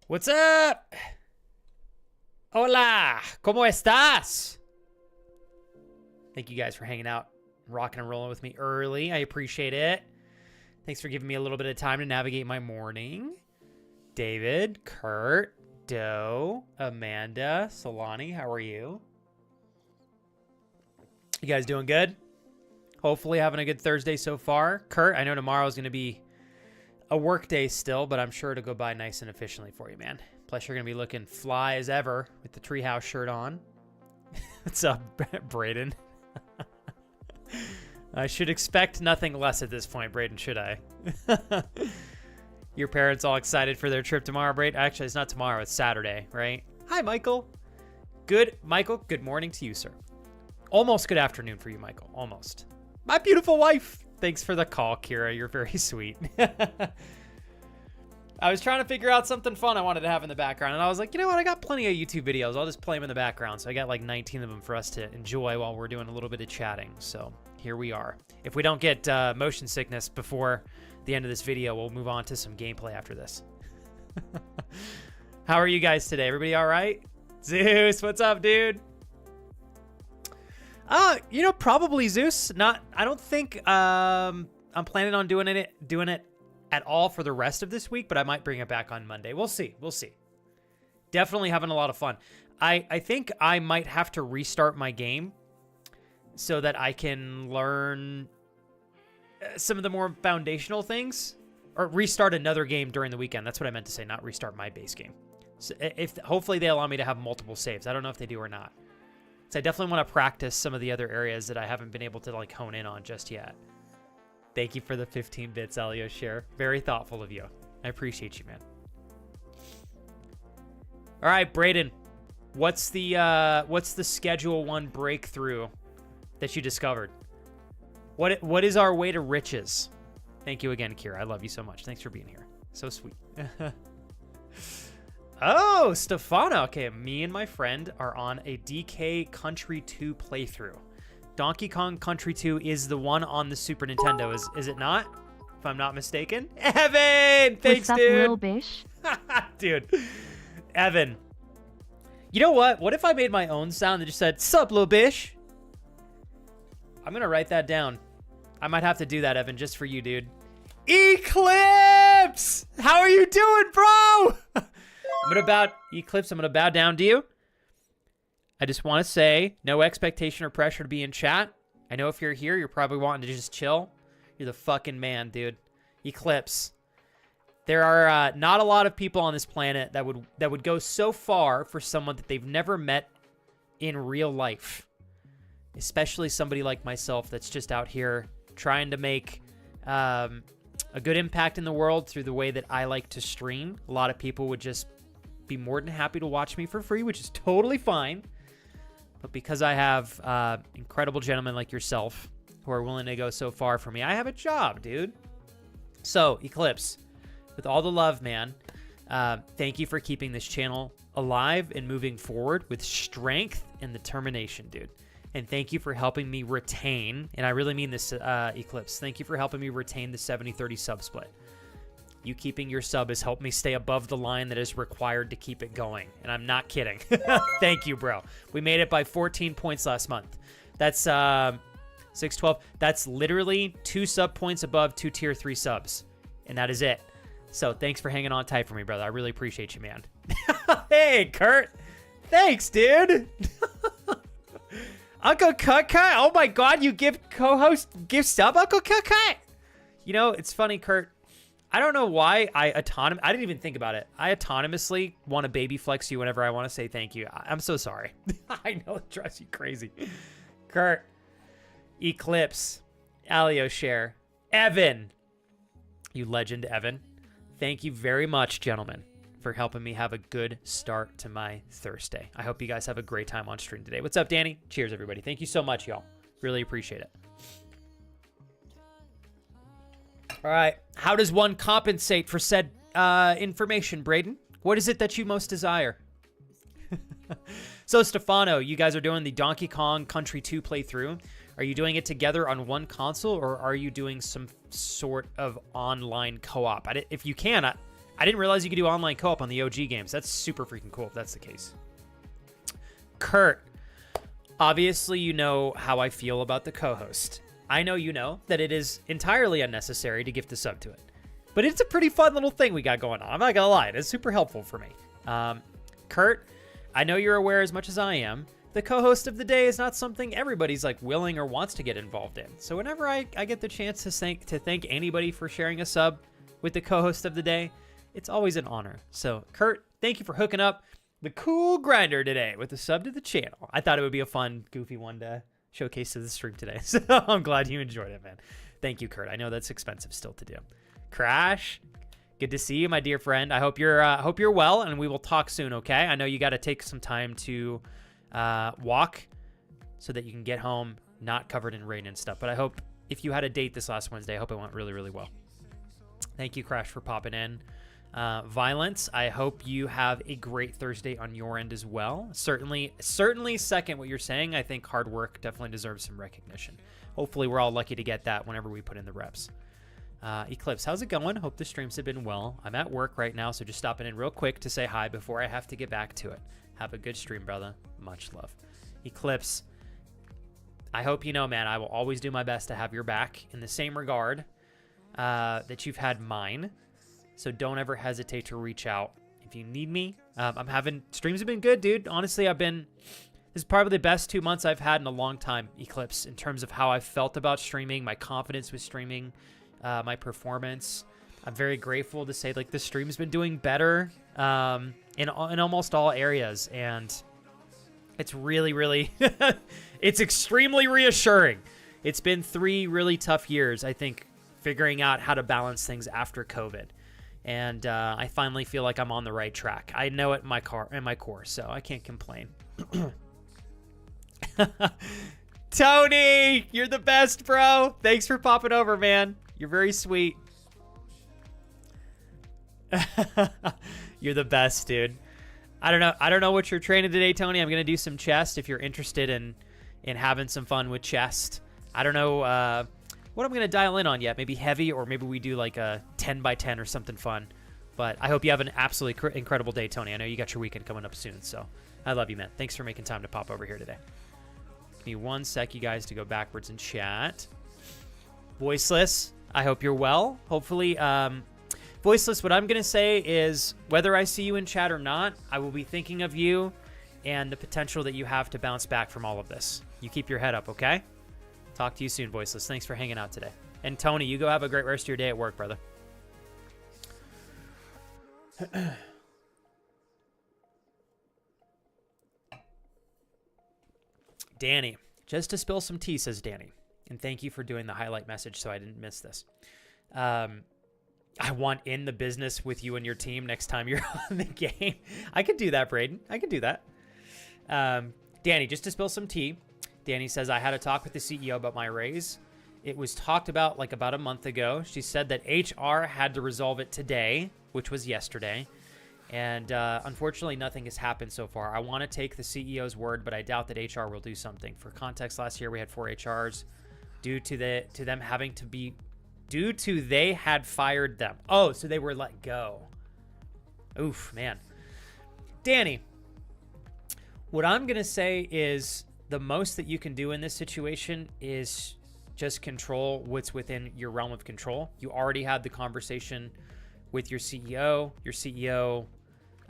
What's up? Hola, ¿cómo estás? Thank you guys for hanging out, rocking and rolling with me early. I appreciate it. Thanks for giving me a little bit of time to navigate my morning. David, Kurt, Doe, Amanda, Solani, how are you? You guys doing good? Hopefully having a good Thursday so far. Kurt, I know tomorrow's going to be a work day still, but I'm sure it'll go by nice and efficiently for you, man. Plus, you're going to be looking fly as ever with the treehouse shirt on. What's up, Braden? I should expect nothing less at this point, Braden, should I? Your parents all excited for their trip tomorrow, Braden? Actually, it's not tomorrow. It's Saturday, right? Hi, Michael. Michael, good morning to you, sir. Almost good afternoon for you, Michael. Almost. My beautiful wife. Thanks for the call, Kira. You're very sweet. I was trying to figure out something fun I wanted to have in the background, and I was like, you know what? I got plenty of YouTube videos. I'll just play them in the background. So I got like 19 of them for us to enjoy while we're doing a little bit of chatting. So here we are. If we don't get motion sickness before the end of this video, we'll move on to some gameplay after this. How are you guys today? Everybody all right? Zeus, what's up, dude? You know, probably Zeus. I don't think I'm planning on doing it at all for the rest of this week, but I might bring it back on Monday. We'll see. Definitely having a lot of fun. I think I might have to restart my game so that I can learn some of the more foundational things, or restart another game during the weekend. That's what I meant to say, not restart my base game. So hopefully they allow me to have multiple saves. I don't know if they do or not. So I definitely want to practice some of the other areas that I haven't been able to like hone in on just yet. Thank you for the 15 bits, Elio share. Very thoughtful of you. I appreciate you, man. All right, Braden, what's the Schedule 1 breakthrough that you discovered? What is our way to riches? Thank you again, Kira. I love you so much. Thanks for being here. So sweet. Oh, Stefano. Okay, me and my friend are on a DK Country 2 playthrough. Donkey Kong Country 2 is the one on the Super Nintendo, is it not? If I'm not mistaken. Evan! Thanks, What's up, dude. Lil Bish? Dude. Evan. You know what? What if I made my own sound that just said, "Sup, Lil Bish"? I'm going to write that down. I might have to do that, Evan, just for you, dude. Eclipse! How are you doing, bro? Eclipse, I'm going to bow down to you. I just want to say, no expectation or pressure to be in chat. I know if you're here, you're probably wanting to just chill. You're the fucking man, dude. Eclipse. There are not a lot of people on this planet that would go so far for someone that they've never met in real life. Especially somebody like myself that's just out here trying to make a good impact in the world through the way that I like to stream. A lot of people would just be more than happy to watch me for free, which is totally fine. But because I have incredible gentlemen like yourself who are willing to go so far for me, I have a job, dude. So, Eclipse, with all the love, man, thank you for keeping this channel alive and moving forward with strength and determination, dude. And thank you for helping me retain, and I really mean this, Eclipse, thank you for helping me retain the 70-30 sub split. You keeping your sub has helped me stay above the line that is required to keep it going. And I'm not kidding. Thank you, bro. We made it by 14 points last month. That's 612. That's literally 2 sub points above 2 tier 3 subs. And that is it. So thanks for hanging on tight for me, brother. I really appreciate you, man. Hey, Kurt. Thanks, dude. Uncle Cut. Oh my God, you give sub, Uncle Cut. You know, it's funny, Kurt. I don't know why I didn't even think about it. I autonomously want to baby flex you whenever I want to say thank you. I'm so sorry. I know it drives you crazy. Kurt, Eclipse, Alio Share, Evan, you legend, Evan. Thank you very much, gentlemen, for helping me have a good start to my Thursday. I hope you guys have a great time on stream today. What's up, Danny? Cheers, everybody. Thank you so much, y'all. Really appreciate it. All right. How does one compensate for said information, Braden? What is it that you most desire? So, Stefano, you guys are doing the Donkey Kong Country 2 playthrough. Are you doing it together on one console, or are you doing some sort of online co-op? If you can, I didn't realize you could do online co-op on the OG games. That's super freaking cool if that's the case. Kurt, obviously you know how I feel about the co-host. I know you know that it is entirely unnecessary to gift a sub to it. But it's a pretty fun little thing we got going on. I'm not gonna lie, it's super helpful for me. Kurt, I know you're aware as much as I am. The co-host of the day is not something everybody's like willing or wants to get involved in. So whenever I get the chance to thank anybody for sharing a sub with the co-host of the day, it's always an honor. So Kurt, thank you for hooking up the cool grinder today with a sub to the channel. I thought it would be a fun, goofy one to showcase to the stream today. So I'm glad you enjoyed it, man. Thank you, Kurt. I know that's expensive still to do. Crash, good to see you, my dear friend. I hope you're well, and we will talk soon, okay? I know you got to take some time to walk so that you can get home not covered in rain and stuff. But I hope if you had a date this last Wednesday, I hope it went really, really well. Thank you, Crash, for popping in. Violence, I hope you have a great Thursday on your end as well. Certainly second what you're saying. I think hard work definitely deserves some recognition. Hopefully we're all lucky to get that whenever we put in the reps. Eclipse, how's it going? Hope the streams have been well. I'm at work right now, so just stopping in real quick to say hi before I have to get back to it. Have a good stream, brother. Much love. Eclipse, I hope you know, man, I will always do my best to have your back in the same regard that you've had mine. So don't ever hesitate to reach out if you need me. Streams have been good, dude. Honestly, this is probably the best 2 months I've had in a long time, Eclipse, in terms of how I felt about streaming, my confidence with streaming, my performance. I'm very grateful to say, like, the stream's been doing better in almost all areas, and it's really, really, it's extremely reassuring. It's been 3 really tough years, I think, figuring out how to balance things after COVID. And I finally feel like I'm on the right track. I know it in my core, so I can't complain. Tony, you're the best, bro. Thanks for popping over, man. You're very sweet. You're the best, dude. I don't know what you're training today, Tony. I'm gonna do some chest if you're interested in having some fun with chest. I don't know what I'm gonna dial in on yet. Maybe heavy, or maybe we do like a 10 by 10 or something fun. But I hope you have an absolutely incredible day, Tony. I know you got your weekend coming up soon, so I love you, man. Thanks for making time to pop over here today. Give me 1 sec, you guys, to go backwards and chat. Voiceless, I hope you're well. Hopefully, Voiceless, what I'm going to say is whether I see you in chat or not, I will be thinking of you and the potential that you have to bounce back from all of this. You keep your head up, okay? Talk to you soon, Voiceless. Thanks for hanging out today. And Tony, you go have a great rest of your day at work, brother. Danny, just to spill some tea, says Danny. And thank you for doing the highlight message so I didn't miss this. I want in the business with you and your team next time you're on the game. I could do that, Braden. I could do that. Danny, just to spill some tea. Danny says, I had a talk with the CEO about my raise. It was talked about like about a month ago. She said that HR had to resolve it today, which was yesterday. And unfortunately, nothing has happened so far. I want to take the CEO's word, but I doubt that HR will do something. For context, last year we had 4 HRs due to them having to be, due to they had fired them. Oh, so they were let go. Oof, man. Danny, what I'm going to say is the most that you can do in this situation is just control what's within your realm of control. You already had the conversation with your CEO. Your CEO,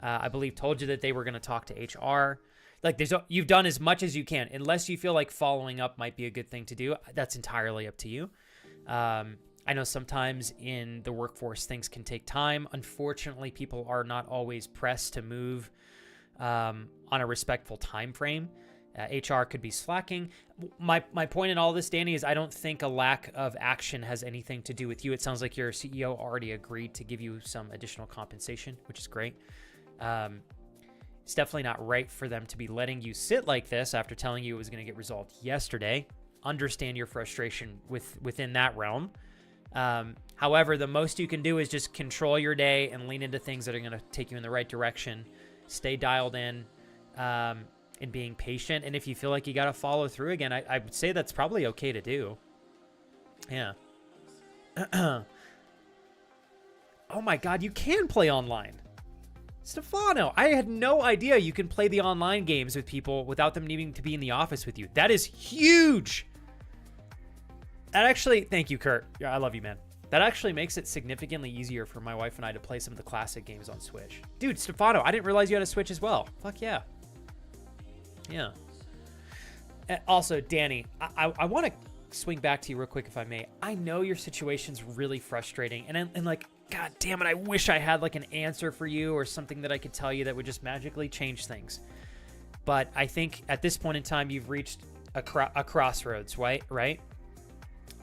I believe, told you that they were going to talk to HR. Like, you've done as much as you can. Unless you feel like following up might be a good thing to do, that's entirely up to you. I know sometimes in the workforce things can take time. Unfortunately, people are not always pressed to move on a respectful time frame. HR could be slacking. My point in all this, Danny, is I don't think a lack of action has anything to do with you. It sounds like your CEO already agreed to give you some additional compensation, which is great. It's definitely not right for them to be letting you sit like this after telling you it was going to get resolved yesterday. Understand your frustration within that realm. However, the most you can do is just control your day and lean into things that are going to take you in the right direction. Stay dialed in. And being patient, and if you feel like you got to follow through again, I would say that's probably okay to do. Yeah. Oh my God, you can play online. Stefano, I had no idea you can play the online games with people without them needing to be in the office with you. That is huge. That actually, thank you, Kurt. Yeah, I love you, man. That actually makes it significantly easier for my wife and I to play some of the classic games on Switch. Dude, Stefano, I didn't realize you had a Switch as well. Fuck yeah. Yeah. Also, Danny, I want to swing back to you real quick if I may. I know your situation's really frustrating, and like, God damn it, I wish I had like an answer for you or something that I could tell you that would just magically change things. But I think at this point in time, you've reached a crossroads, right?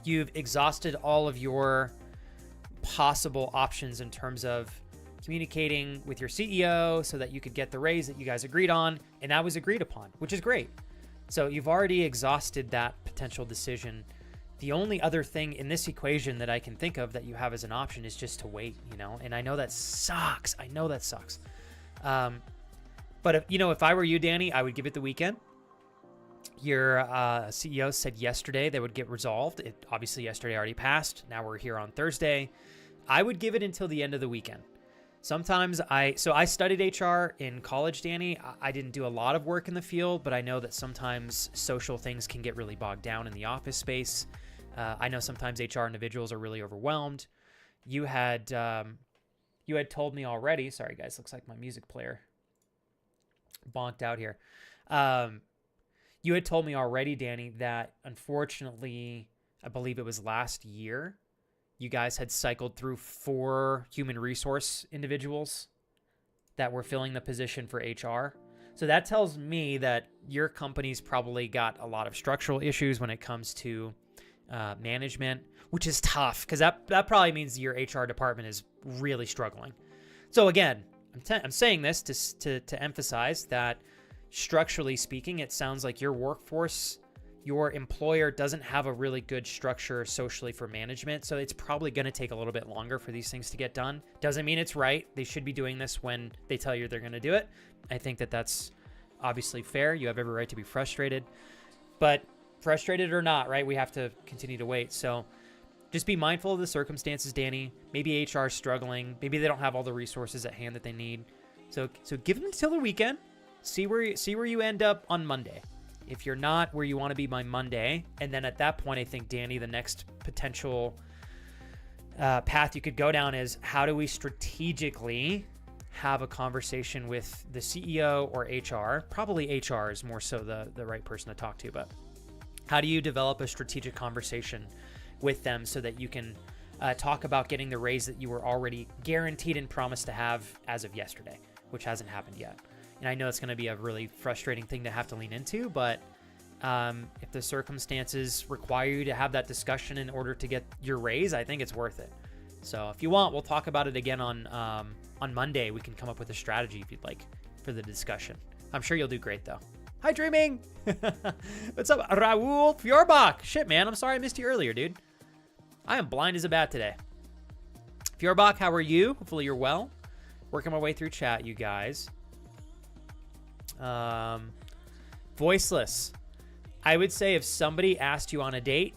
You've exhausted all of your possible options in terms of communicating with your CEO so that you could get the raise that you guys agreed on, and that was agreed upon, which is great. So you've already exhausted that potential decision. The only other thing in this equation that I can think of that you have as an option is just to wait, and I know that sucks. But if I were you, Danny, I would give it the weekend. Your CEO said yesterday they would get resolved. It obviously yesterday already passed. Now we're here on Thursday. I would give it until the end of the weekend. Sometimes I studied HR in college, Danny. I didn't do a lot of work in the field, but I know that sometimes social things can get really bogged down in the office space. I know sometimes HR individuals are really overwhelmed. You had told me already. Sorry, guys. Looks like my music player bonked out here. You had told me already, Danny, that unfortunately, I believe it was last year, you guys had cycled through 4 human resource individuals that were filling the position for HR. So that tells me that your company's probably got a lot of structural issues when it comes to management, which is tough because that probably means your HR department is really struggling. So again, I'm saying this to emphasize that structurally speaking, it sounds like your workforce, your employer doesn't have a really good structure socially for management. So it's probably going to take a little bit longer for these things to get done. Doesn't mean it's right. They should be doing this when they tell you they're going to do it. I think that that's obviously fair. You have every right to be frustrated, but frustrated or not, right? We have to continue to wait. So just be mindful of the circumstances, Danny. Maybe HR is struggling. Maybe they don't have all the resources at hand that they need. So give them until the weekend. See where you end up on Monday. If you're not where you want to be by Monday, and then at that point, I think, Danny, the next potential path you could go down is how do we strategically have a conversation with the CEO or HR? Probably HR is more so the right person to talk to, but how do you develop a strategic conversation with them so that you can talk about getting the raise that you were already guaranteed and promised to have as of yesterday, which hasn't happened yet? And I know it's going to be a really frustrating thing to have to lean into, but if the circumstances require you to have that discussion in order to get your raise, I think it's worth it. So if you want, we'll talk about it again on Monday. We can come up with a strategy if you'd like for the discussion. I'm sure you'll do great, though. Hi, Dreaming. What's up, Raul Fjorbach? Shit, man. I'm sorry I missed you earlier, dude. I am blind as a bat today. Fjorbach, how are you? Hopefully you're well. Working my way through chat, you guys. Voiceless. I would say if somebody asked you on a date,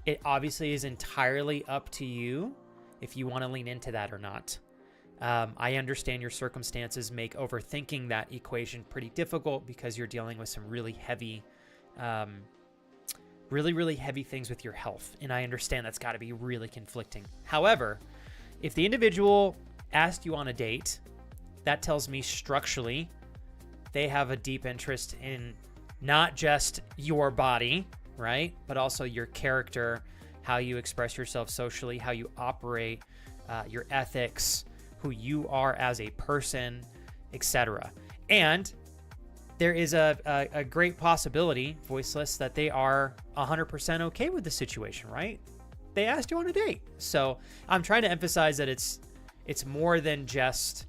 it obviously is entirely up to you if you want to lean into that or not. I understand your circumstances make overthinking that equation pretty difficult because you're dealing with some really heavy, really heavy things with your health. And I understand that's got to be really conflicting. However, if the individual asked you on a date, that tells me structurally they have a deep interest in not just your body, right? But also your character, how you express yourself socially, how you operate, your ethics, who you are as a person, etc. And there is a great possibility, Voiceless, that they are 100% okay with the situation, right? They asked you on a date. So I'm trying to emphasize that it's more than just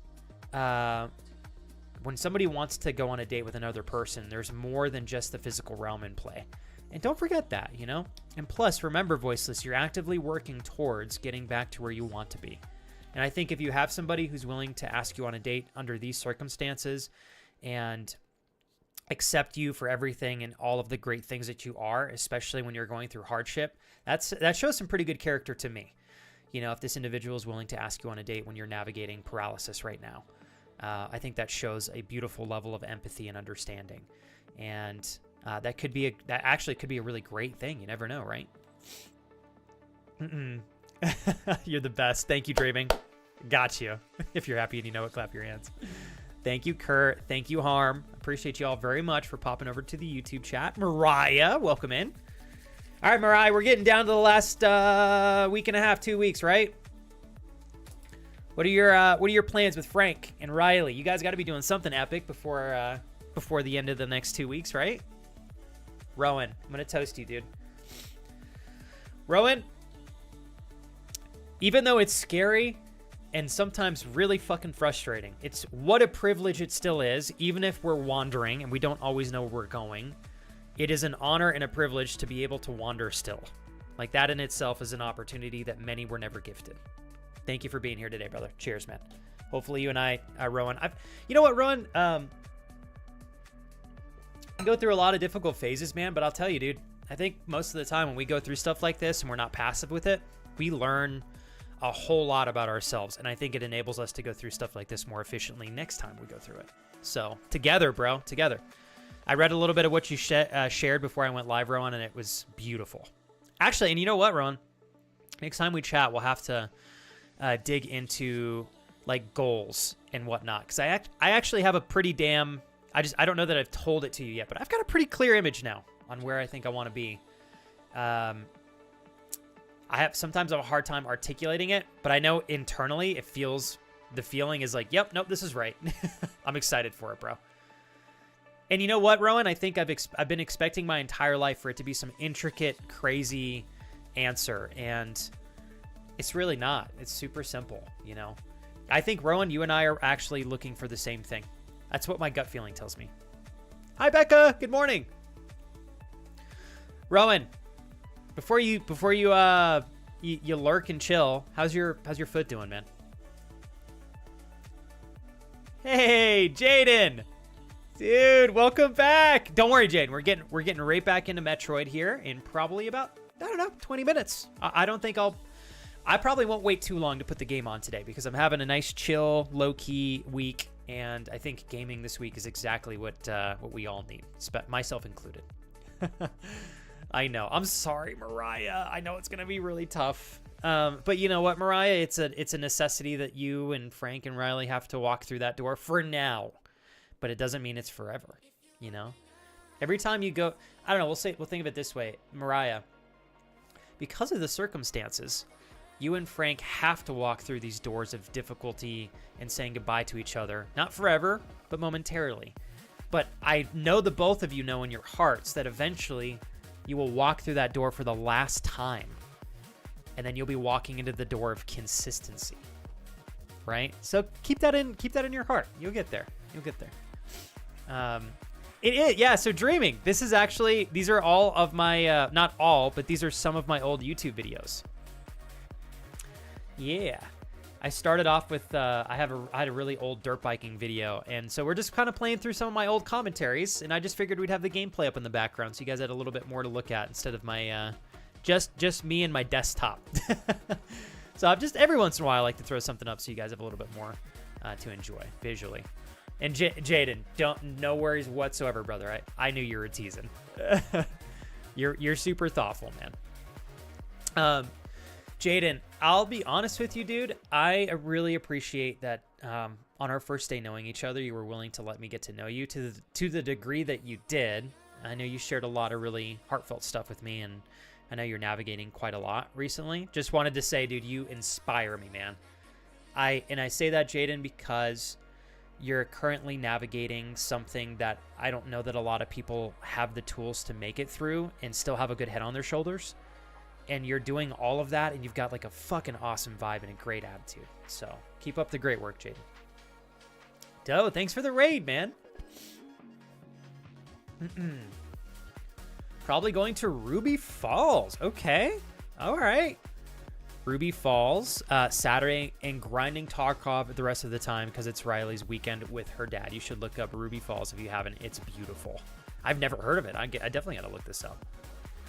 when somebody wants to go on a date with another person, there's more than just the physical realm in play. And don't forget that, And plus, remember, Voiceless, you're actively working towards getting back to where you want to be. And I think if you have somebody who's willing to ask you on a date under these circumstances and accept you for everything and all of the great things that you are, especially when you're going through hardship, that shows some pretty good character to me. you know, if this individual is willing to ask you on a date when you're navigating paralysis right now. I think that shows a beautiful level of empathy and understanding. And that actually could be a really great thing. You never know, right? You're the best. Thank you, Dreaming. Got you. If you're happy and you know it, clap your hands. Thank you, Kurt. Thank you, Harm. Appreciate you all very much for popping over to the YouTube chat. Mariah, welcome in. All right, Mariah, we're getting down to the last week and a half, 2 weeks, right? What are your plans with Frank and Riley? You guys got to be doing something epic before the end of the next 2 weeks, right? Rowan, I'm gonna toast you, dude. Rowan, even though it's scary and sometimes really fucking frustrating, it's what a privilege it still is, even if we're wandering and we don't always know where we're going. It is an honor and a privilege to be able to wander still. Like, that in itself is an opportunity that many were never gifted. Thank you for being here today, brother. Cheers, man. Hopefully you and I, Rowan, you know what, Rowan, I go through a lot of difficult phases, man, but I'll tell you, dude, I think most of the time when we go through stuff like this and we're not passive with it, we learn a whole lot about ourselves. And I think it enables us to go through stuff like this more efficiently next time we go through it. So together, bro, together. I read a little bit of what you shared before I went live, Rowan, and it was beautiful. Actually, and you know what, Rowan? Next time we chat, we'll have to dig into like goals and whatnot. Because I actually have a pretty damn... I don't know that I've told it to you yet, but I've got a pretty clear image now on where I think I want to be. Sometimes I have a hard time articulating it, but I know internally the feeling is like, yep, nope, this is right. I'm excited for it, bro. And you know what, Rowan? I think I've been expecting my entire life for it to be some intricate, crazy answer, and it's really not. It's super simple, you know? I think, Rowan, you and I are actually looking for the same thing. That's what my gut feeling tells me. Hi, Becca. Good morning. Rowan, before you lurk and chill, how's your foot doing, man? Hey, Jaden. Dude, welcome back. Don't worry, Jaden. We're getting right back into Metroid here in probably about, I don't know, 20 minutes. I probably won't wait too long to put the game on today because I'm having a nice chill, low-key week, and I think gaming this week is exactly what we all need, myself included. I know. I'm sorry, Mariah. I know it's gonna be really tough. But you know what, Mariah? It's a necessity that you and Frank and Riley have to walk through that door for now. But it doesn't mean it's forever, you know? Every time you go, I don't know, we'll think of it this way, Mariah, because of the circumstances, you and Frank have to walk through these doors of difficulty and saying goodbye to each other. Not forever, but momentarily. But I know the both of you know in your hearts that eventually you will walk through that door for the last time. And then you'll be walking into the door of consistency. Right? So keep that in your heart. You'll get there. So Dreaming. These are all of my, not all, but these are some of my old YouTube videos. Yeah. I started off with, I had a really old dirt biking video, and so we're just kind of playing through some of my old commentaries, and I just figured we'd have the gameplay up in the background so you guys had a little bit more to look at instead of my, just me and my desktop. So I've just, every once in a while, I like to throw something up so you guys have a little bit more to enjoy visually. And Jaden, no worries whatsoever, brother. I knew you were teasing. You're super thoughtful, man. Jaden, I'll be honest with you, dude. I really appreciate that on our first day knowing each other, you were willing to let me get to know you to the degree that you did. I know you shared a lot of really heartfelt stuff with me, and I know you're navigating quite a lot recently. Just wanted to say, dude, you inspire me, man. I say that, Jaden, because you're currently navigating something that I don't know that a lot of people have the tools to make it through and still have a good head on their shoulders. And you're doing all of that, and you've got like a fucking awesome vibe and a great attitude. So keep up the great work, Jaden. Doe, thanks for the raid, man. Probably going to Ruby Falls. Okay. All right. Ruby Falls, Saturday, and grinding Tarkov the rest of the time because it's Riley's weekend with her dad. You should look up Ruby Falls if you haven't. It's beautiful. I've never heard of it. I definitely got to look this up.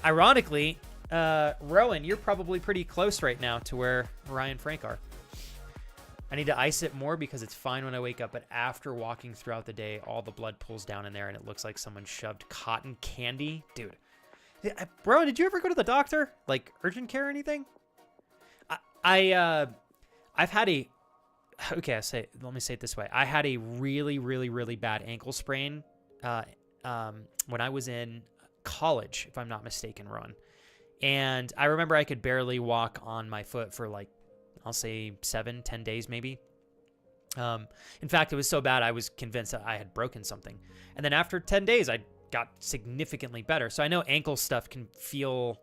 Ironically, Rowan, you're probably pretty close right now to where Ryan and Frank are. I need to ice it more because it's fine when I wake up, but after walking throughout the day, all the blood pools down in there and it looks like someone shoved cotton candy. Dude. Rowan, did you ever go to the doctor? Like urgent care or anything? I've had a... Okay, let me say it this way. I had a really, really, really bad ankle sprain when I was in college, if I'm not mistaken, Rowan. And I remember I could barely walk on my foot for like, I'll say 7-10 days maybe. In fact, it was so bad I was convinced that I had broken something. And then after 10 days, I got significantly better. So I know ankle stuff can feel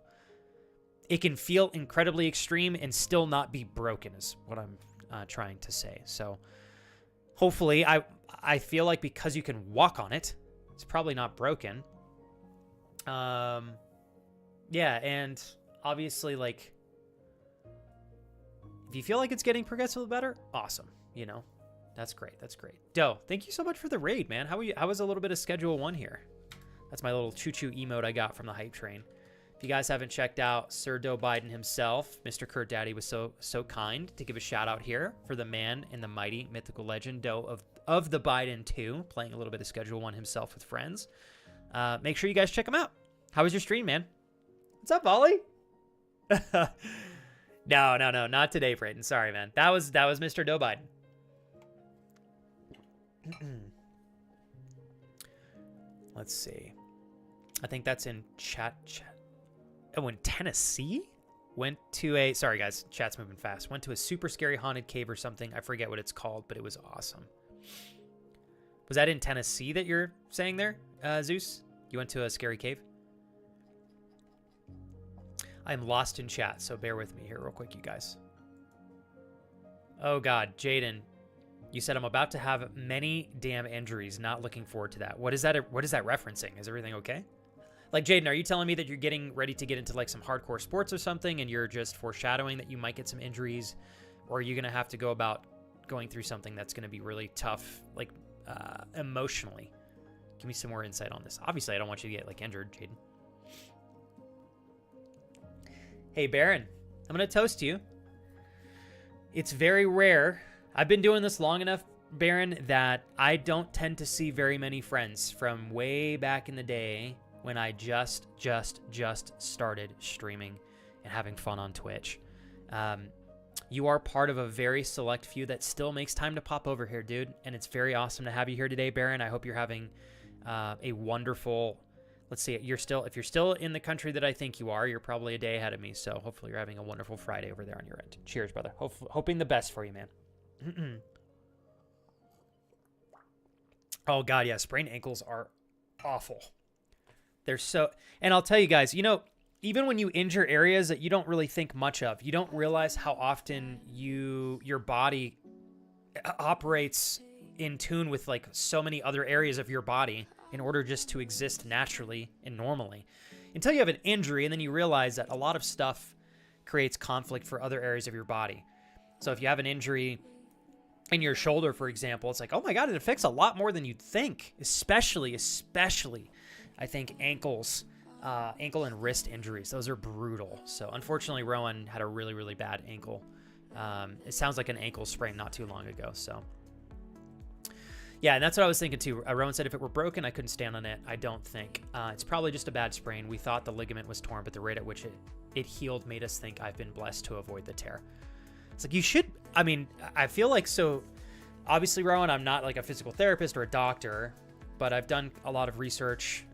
incredibly extreme and still not be broken is what I'm trying to say. So hopefully I feel like because you can walk on it, it's probably not broken. Yeah, and obviously, like, if you feel like it's getting progressively better, awesome. You know, that's great. That's great. Doe, thank you so much for the raid, man. How are you? How was a little bit of Schedule 1 here? That's my little choo-choo emote I got from the hype train. If you guys haven't checked out Sir Doe Biden himself, Mr. Kurt Daddy was so kind to give a shout out here for the man and the mighty mythical legend Doe of the Biden 2, playing a little bit of Schedule 1 himself with friends. Make sure you guys check him out. How was your stream, man? What's up, Ollie? No, not today, Brayden. Sorry, man. That was Mr. Doe Biden. Let's see. I think that's in chat. Oh, in Tennessee? Went to a... Sorry, guys. Chat's moving fast. Went to a super scary haunted cave or something. I forget what it's called, but it was awesome. Was that in Tennessee that you're saying there, Zeus? You went to a scary cave? I'm lost in chat, so bear with me here real quick, you guys. Oh, God. Jaden, you said I'm about to have many damn injuries. Not looking forward to that. What is that referencing? Is everything okay? Like, Jaden, are you telling me that you're getting ready to get into, like, some hardcore sports or something, and you're just foreshadowing that you might get some injuries? Or are you going to have to go about going through something that's going to be really tough, like, emotionally? Give me some more insight on this. Obviously, I don't want you to get, like, injured, Jaden. Hey, Baron, I'm going to toast you. It's very rare. I've been doing this long enough, Baron, that I don't tend to see very many friends from way back in the day when I just started streaming and having fun on Twitch. You are part of a very select few that still makes time to pop over here, dude. And it's very awesome to have you here today, Baron. I hope you're having a wonderful... Let's see, if you're still in the country that I think you are, you're probably a day ahead of me. So hopefully you're having a wonderful Friday over there on your end. Cheers, brother. Hoping the best for you, man. Oh, God, yeah. Sprained ankles are awful. They're so... And I'll tell you guys, you know, even when you injure areas that you don't really think much of, you don't realize how often your body operates in tune with, like, so many other areas of your body in order just to exist naturally and normally. Until you have an injury, and then you realize that a lot of stuff creates conflict for other areas of your body. So if you have an injury in your shoulder, for example, it's like, oh my God, it affects a lot more than you'd think, especially, I think, ankle and wrist injuries. Those are brutal. So unfortunately, Rowan had a really, really bad ankle. It sounds like an ankle sprain not too long ago, so... Yeah, and that's what I was thinking too. Rowan said if it were broken, I couldn't stand on it. I don't think. It's probably just a bad sprain. We thought the ligament was torn, but the rate at which it healed made us think I've been blessed to avoid the tear. It's like you should... I mean, I feel like so... Obviously, Rowan, I'm not like a physical therapist or a doctor, but I've done a lot of research.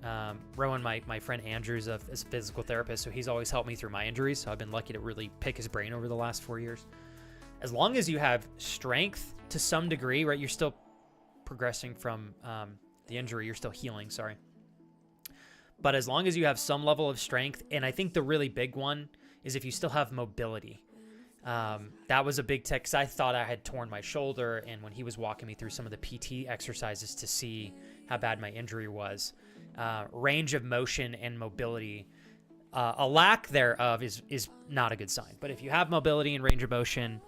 Rowan, my friend Andrew's is a physical therapist, so he's always helped me through my injuries, so I've been lucky to really pick his brain over the last 4 years. As long as you have strength to some degree, right, you're still... progressing from the injury, you're still healing, sorry. But as long as you have some level of strength, and I think the really big one is if you still have mobility. That was a big tech, because I thought I had torn my shoulder, and when he was walking me through some of the PT exercises to see how bad my injury was, range of motion and mobility, a lack thereof is not a good sign. But if you have mobility and range of motion,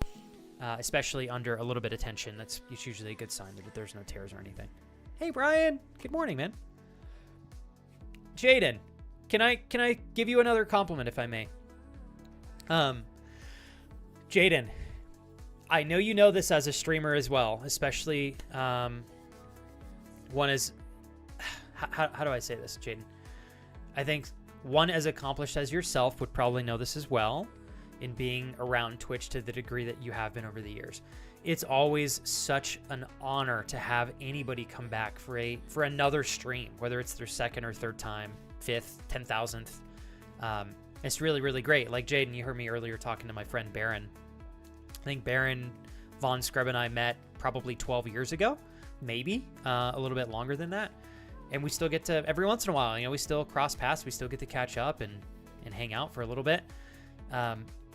especially under a little bit of tension, it's usually a good sign that there's no tears or anything. Hey, Brian. Good morning, man. Jaden, can I give you another compliment if I may? Jaden, I know you know this as a streamer as well, especially one is how do I say this, Jaden? I think one as accomplished as yourself would probably know this as well in being around Twitch to the degree that you have been over the years. It's always such an honor to have anybody come back for another stream, whether it's their second or third time, fifth, 10,000th. It's really, really great. Like Jaden, you heard me earlier talking to my friend Baron. I think Baron Von Scrub and I met probably 12 years ago, maybe a little bit longer than that. And we still get to, every once in a while, we still cross paths. We still get to catch up and hang out for a little bit.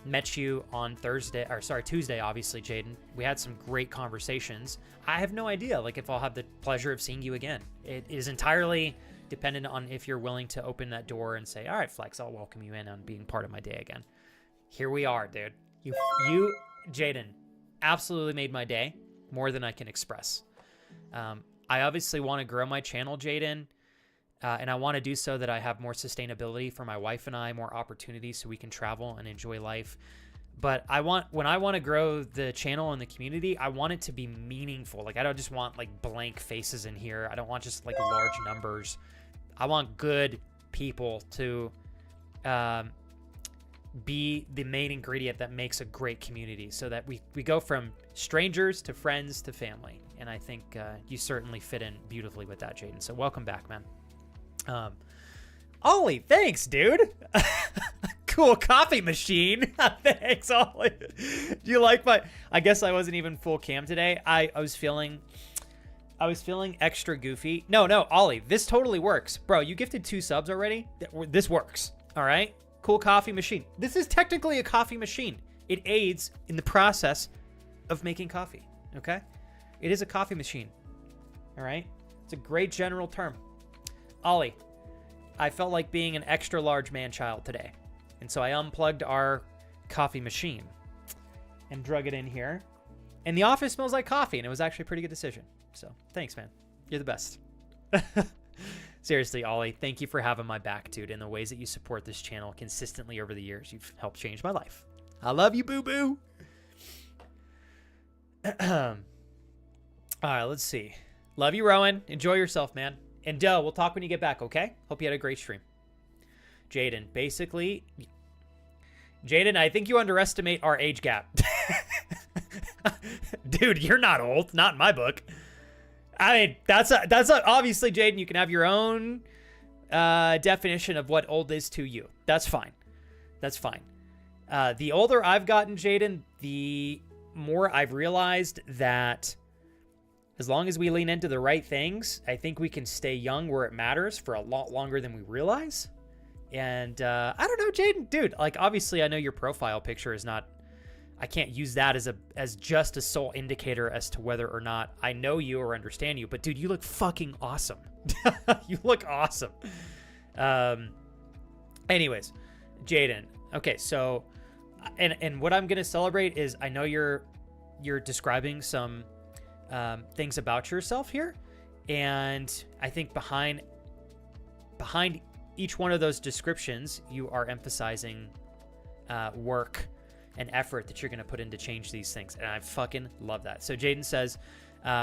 Met you on Tuesday, obviously, Jaden. We had some great conversations. I have no idea, if I'll have the pleasure of seeing you again. It is entirely dependent on if you're willing to open that door and say, all right, Flex, I'll welcome you in on being part of my day again. Here we are, dude. You, Jaden, absolutely made my day more than I can express. I obviously want to grow my channel, Jaden, and I want to do so that I have more sustainability for my wife and I, more opportunities so we can travel and enjoy life. But when I want to grow the channel and the community, I want it to be meaningful. I don't just want blank faces in here. I don't want just large numbers. I want good people to be the main ingredient that makes a great community so that we go from strangers to friends to family. And I think you certainly fit in beautifully with that, Jaden. So welcome back, man. Ollie, thanks, dude. Cool coffee machine. Thanks, Ollie. Do you like I guess I wasn't even full cam today. I was feeling extra goofy. No, Ollie, this totally works. Bro, you gifted 2 subs already. This works. All right. Cool coffee machine. This is technically a coffee machine. It aids in the process of making coffee. Okay. It is a coffee machine. All right. It's a great general term. Ollie, I felt like being an extra large man-child today. And so I unplugged our coffee machine and drug it in here. And the office smells like coffee, and it was actually a pretty good decision. So thanks, man. You're the best. Seriously, Ollie, thank you for having my back, dude, and the ways that you support this channel consistently over the years. You've helped change my life. I love you, boo-boo. All right, let's see. Love you, Rowan. Enjoy yourself, man. And Doe, we'll talk when you get back, okay? Hope you had a great stream. Jaden, basically... Jaden, I think you underestimate our age gap. Dude, you're not old. Not in my book. I mean, that's obviously, Jaden, you can have your own definition of what old is to you. That's fine. That's fine. The older I've gotten, Jaden, the more I've realized that as long as we lean into the right things, I think we can stay young where it matters for a lot longer than we realize. And I don't know, Jaden, dude, obviously I know your profile picture is not, I can't use that as just a sole indicator as to whether or not I know you or understand you. But dude, you look fucking awesome. You look awesome. Anyways, Jaden. Okay, so and what I'm gonna celebrate is I know you're describing some things about yourself here, and I think behind each one of those descriptions, you are emphasizing work and effort that you're going to put in to change these things. And I fucking love that. So Jaden says,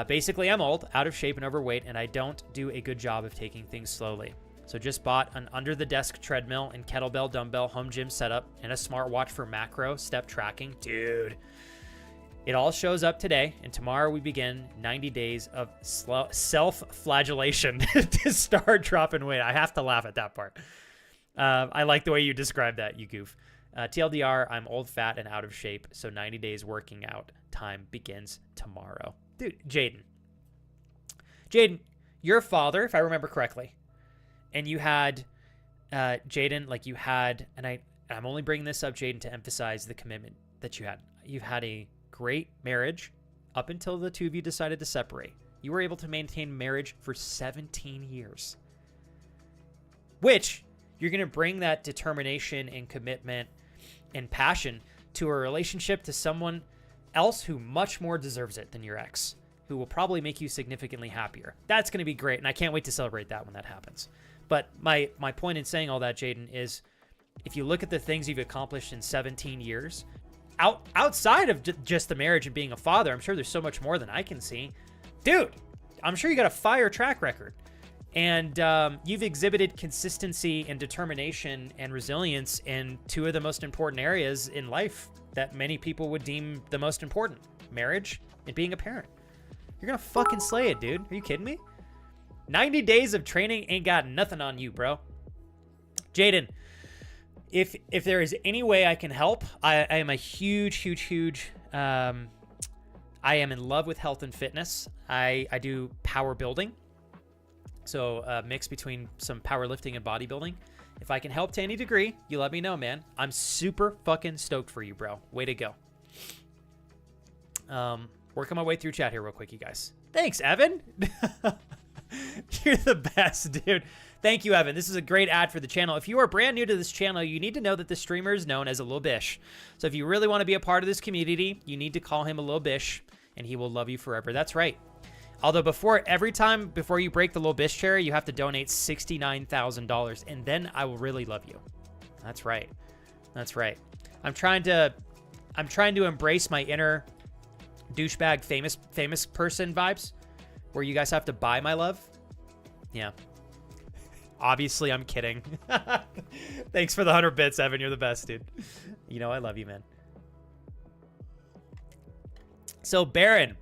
basically, I'm old, out of shape, and overweight, and I don't do a good job of taking things slowly. So just bought an under-the-desk treadmill and kettlebell dumbbell home gym setup and a smartwatch for macro step tracking. Dude, it all shows up today, and tomorrow we begin 90 days of self-flagellation to start dropping weight. I have to laugh at that part. I like the way you described that, you goof. TLDR, I'm old, fat, and out of shape, so 90 days working out time begins tomorrow. Dude, Jaden, you're a father, if I remember correctly, and you had, Jaden, you had, and I'm only bringing this up, Jaden, to emphasize the commitment that you had. You've had a great marriage up until the two of you decided to separate. You were able to maintain marriage for 17 years, which you're going to bring that determination and commitment and passion to a relationship to someone else who much more deserves it than your ex, who will probably make you significantly happier. That's going to be great, and I can't wait to celebrate that when that happens. But my point in saying all that, Jaden, is if you look at the things you've accomplished in 17 years, outside of just the marriage and being a father, I'm sure there's so much more than I can see. Dude, I'm sure you got a fire track record. And you've exhibited consistency and determination and resilience in two of the most important areas in life that many people would deem the most important: marriage and being a parent. You're gonna fucking slay it, dude. Are you kidding me? 90 days of training ain't got nothing on you, bro. Jaden, if there is any way I can help, I am a huge I am in love with health and fitness. I do power building. So a mix between some powerlifting and bodybuilding. If I can help to any degree, you let me know, man. I'm super fucking stoked for you, bro. Way to go. Working my way through chat here real quick, you guys. Thanks, Evan. You're the best, dude. Thank you, Evan. This is a great ad for the channel. If you are brand new to this channel, you need to know that the streamer is known as a little bish. So if you really want to be a part of this community, you need to call him a little bish, and he will love you forever. That's right. Although before you break the little bish chair, you have to donate $69,000, and then I will really love you. That's right. That's right. I'm trying to embrace my inner douchebag famous person vibes, where you guys have to buy my love. Yeah. Obviously, I'm kidding. Thanks for the 100 bits, Evan. You're the best, dude. You know I love you, man. So, Baron,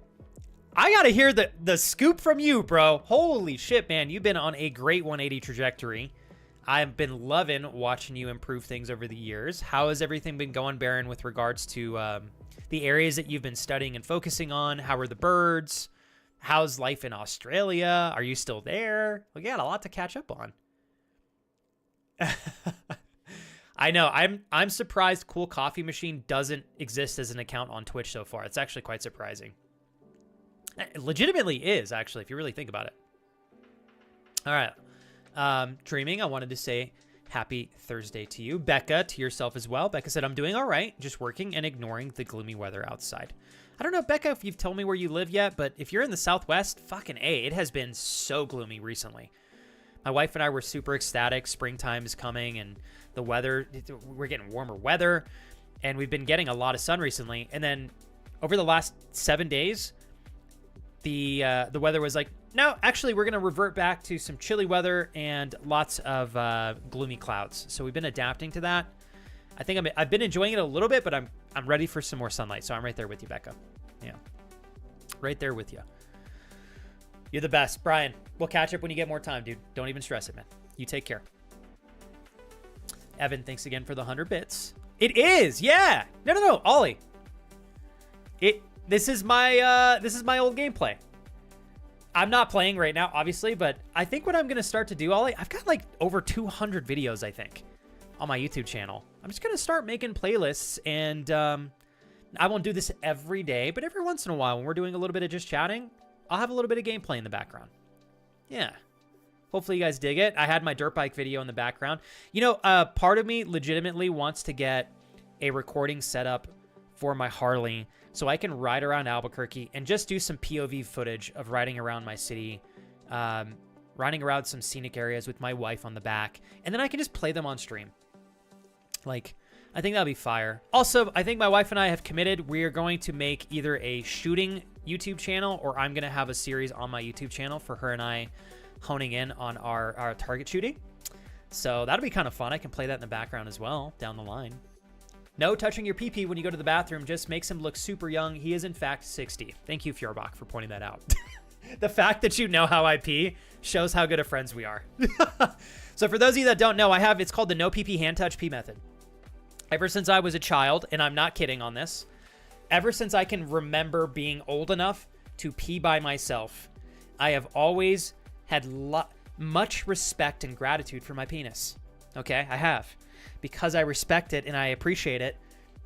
I gotta hear the scoop from you, bro. Holy shit, man. You've been on a great 180 trajectory. I've been loving watching you improve things over the years. How has everything been going, Baron, with regards to the areas that you've been studying and focusing on? How are the birds? How's life in Australia? Are you still there? We got a lot to catch up on. I know. I'm surprised Cool Coffee Machine doesn't exist as an account on Twitch so far. It's actually quite surprising. It legitimately is, actually, if you really think about it. All right. Dreaming, I wanted to say happy Thursday to you. Becca, to yourself as well. Becca said, I'm doing all right, just working and ignoring the gloomy weather outside. I don't know, Becca, if you've told me where you live yet, but if you're in the Southwest, fucking A, it has been so gloomy recently. My wife and I were super ecstatic. Springtime is coming, and the weather, we're getting warmer weather, and we've been getting a lot of sun recently. And then over the last 7 days, the weather was like, no, actually, we're going to revert back to some chilly weather and lots of gloomy clouds. So we've been adapting to that. I think I've been enjoying it a little bit, but I'm ready for some more sunlight. So I'm right there with you, Becca. Yeah, right there with you. You're the best, Brian. We'll catch up when you get more time, dude. Don't even stress it, man. You take care. Evan, thanks again for the 100 bits. It is, yeah. No, Ollie. This is my old gameplay. I'm not playing right now, obviously, but I think what I'm gonna start to do, Ollie, I've got like over 200 videos, I think, on my YouTube channel. I'm just gonna start making playlists, and I won't do this every day, but every once in a while when we're doing a little bit of just chatting, I'll have a little bit of gameplay in the background. Yeah. Hopefully you guys dig it. I had my dirt bike video in the background. You know, part of me legitimately wants to get a recording set up for my Harley so I can ride around Albuquerque and just do some POV footage of riding around my city, riding around some scenic areas with my wife on the back, and then I can just play them on stream. Like, I think that'll be fire. Also, I think my wife and I have committed. We are going to make either a shooting YouTube channel, or I'm going to have a series on my YouTube channel for her and I honing in on our target shooting. So that'll be kind of fun. I can play that in the background as well down the line. No touching your pee-pee when you go to the bathroom just makes him look super young. He is in fact 60. Thank you, Fjorbach, for pointing that out. The fact that you know how I pee shows how good of friends we are. So for those of you that don't know, it's called the no pee-pee hand touch pee method. Ever since I was a child, and I'm not kidding on this, ever since I can remember being old enough to pee by myself, I have always had much respect and gratitude for my penis. Okay, I have. Because I respect it and I appreciate it,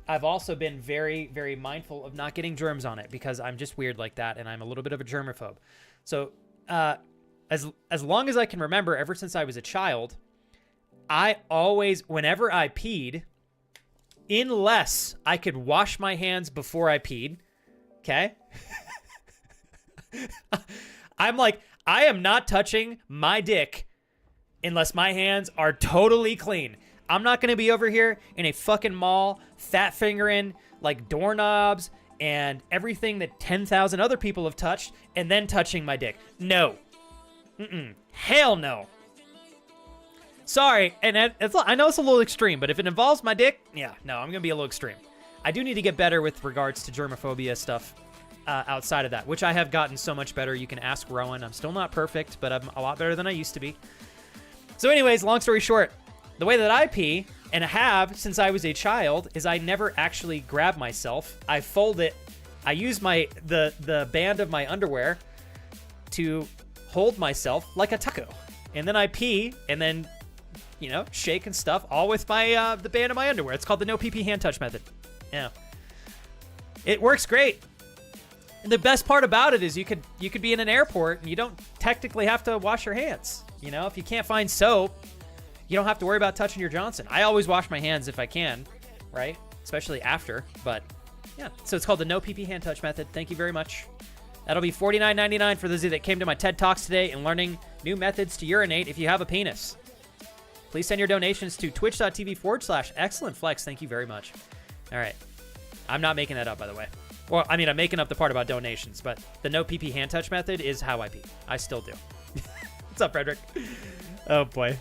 I've also been very, very mindful of not getting germs on it, because I'm just weird like that, and I'm a little bit of a germaphobe. So as long as I can remember, ever since I was a child, I always, whenever I peed, unless I could wash my hands before I peed, okay? I'm like, I am not touching my dick unless my hands are totally clean. I'm not going to be over here in a fucking mall fat fingering like doorknobs and everything that 10,000 other people have touched and then touching my dick. No. Hell no. Sorry, and I know it's a little extreme, but if it involves my dick, yeah, no, I'm going to be a little extreme. I do need to get better with regards to germophobia stuff outside of that, which I have gotten so much better. You can ask Rowan. I'm still not perfect, but I'm a lot better than I used to be. So anyways, long story short, the way that I pee, and have since I was a child, is I never actually grab myself. I fold it. I use the band of my underwear to hold myself like a taco. And then I pee, and then, you know, shake and stuff, all with my the band of my underwear. It's called the no pee hand touch method. Yeah. It works great. And the best part about it is you could be in an airport and you don't technically have to wash your hands. You know, if you can't find soap, you don't have to worry about touching your Johnson. I always wash my hands if I can, right? Especially after, but yeah. So it's called the no pee hand touch method. Thank you very much. That'll be $49.99 for those of you that came to my TED Talks today and learning new methods to urinate if you have a penis. Please send your donations to twitch.tv/excellentflex. Thank you very much. All right. I'm not making that up, by the way. Well, I mean, I'm making up the part about donations, but the no pee hand touch method is how I pee. I still do. What's up, Frederick? Oh, boy.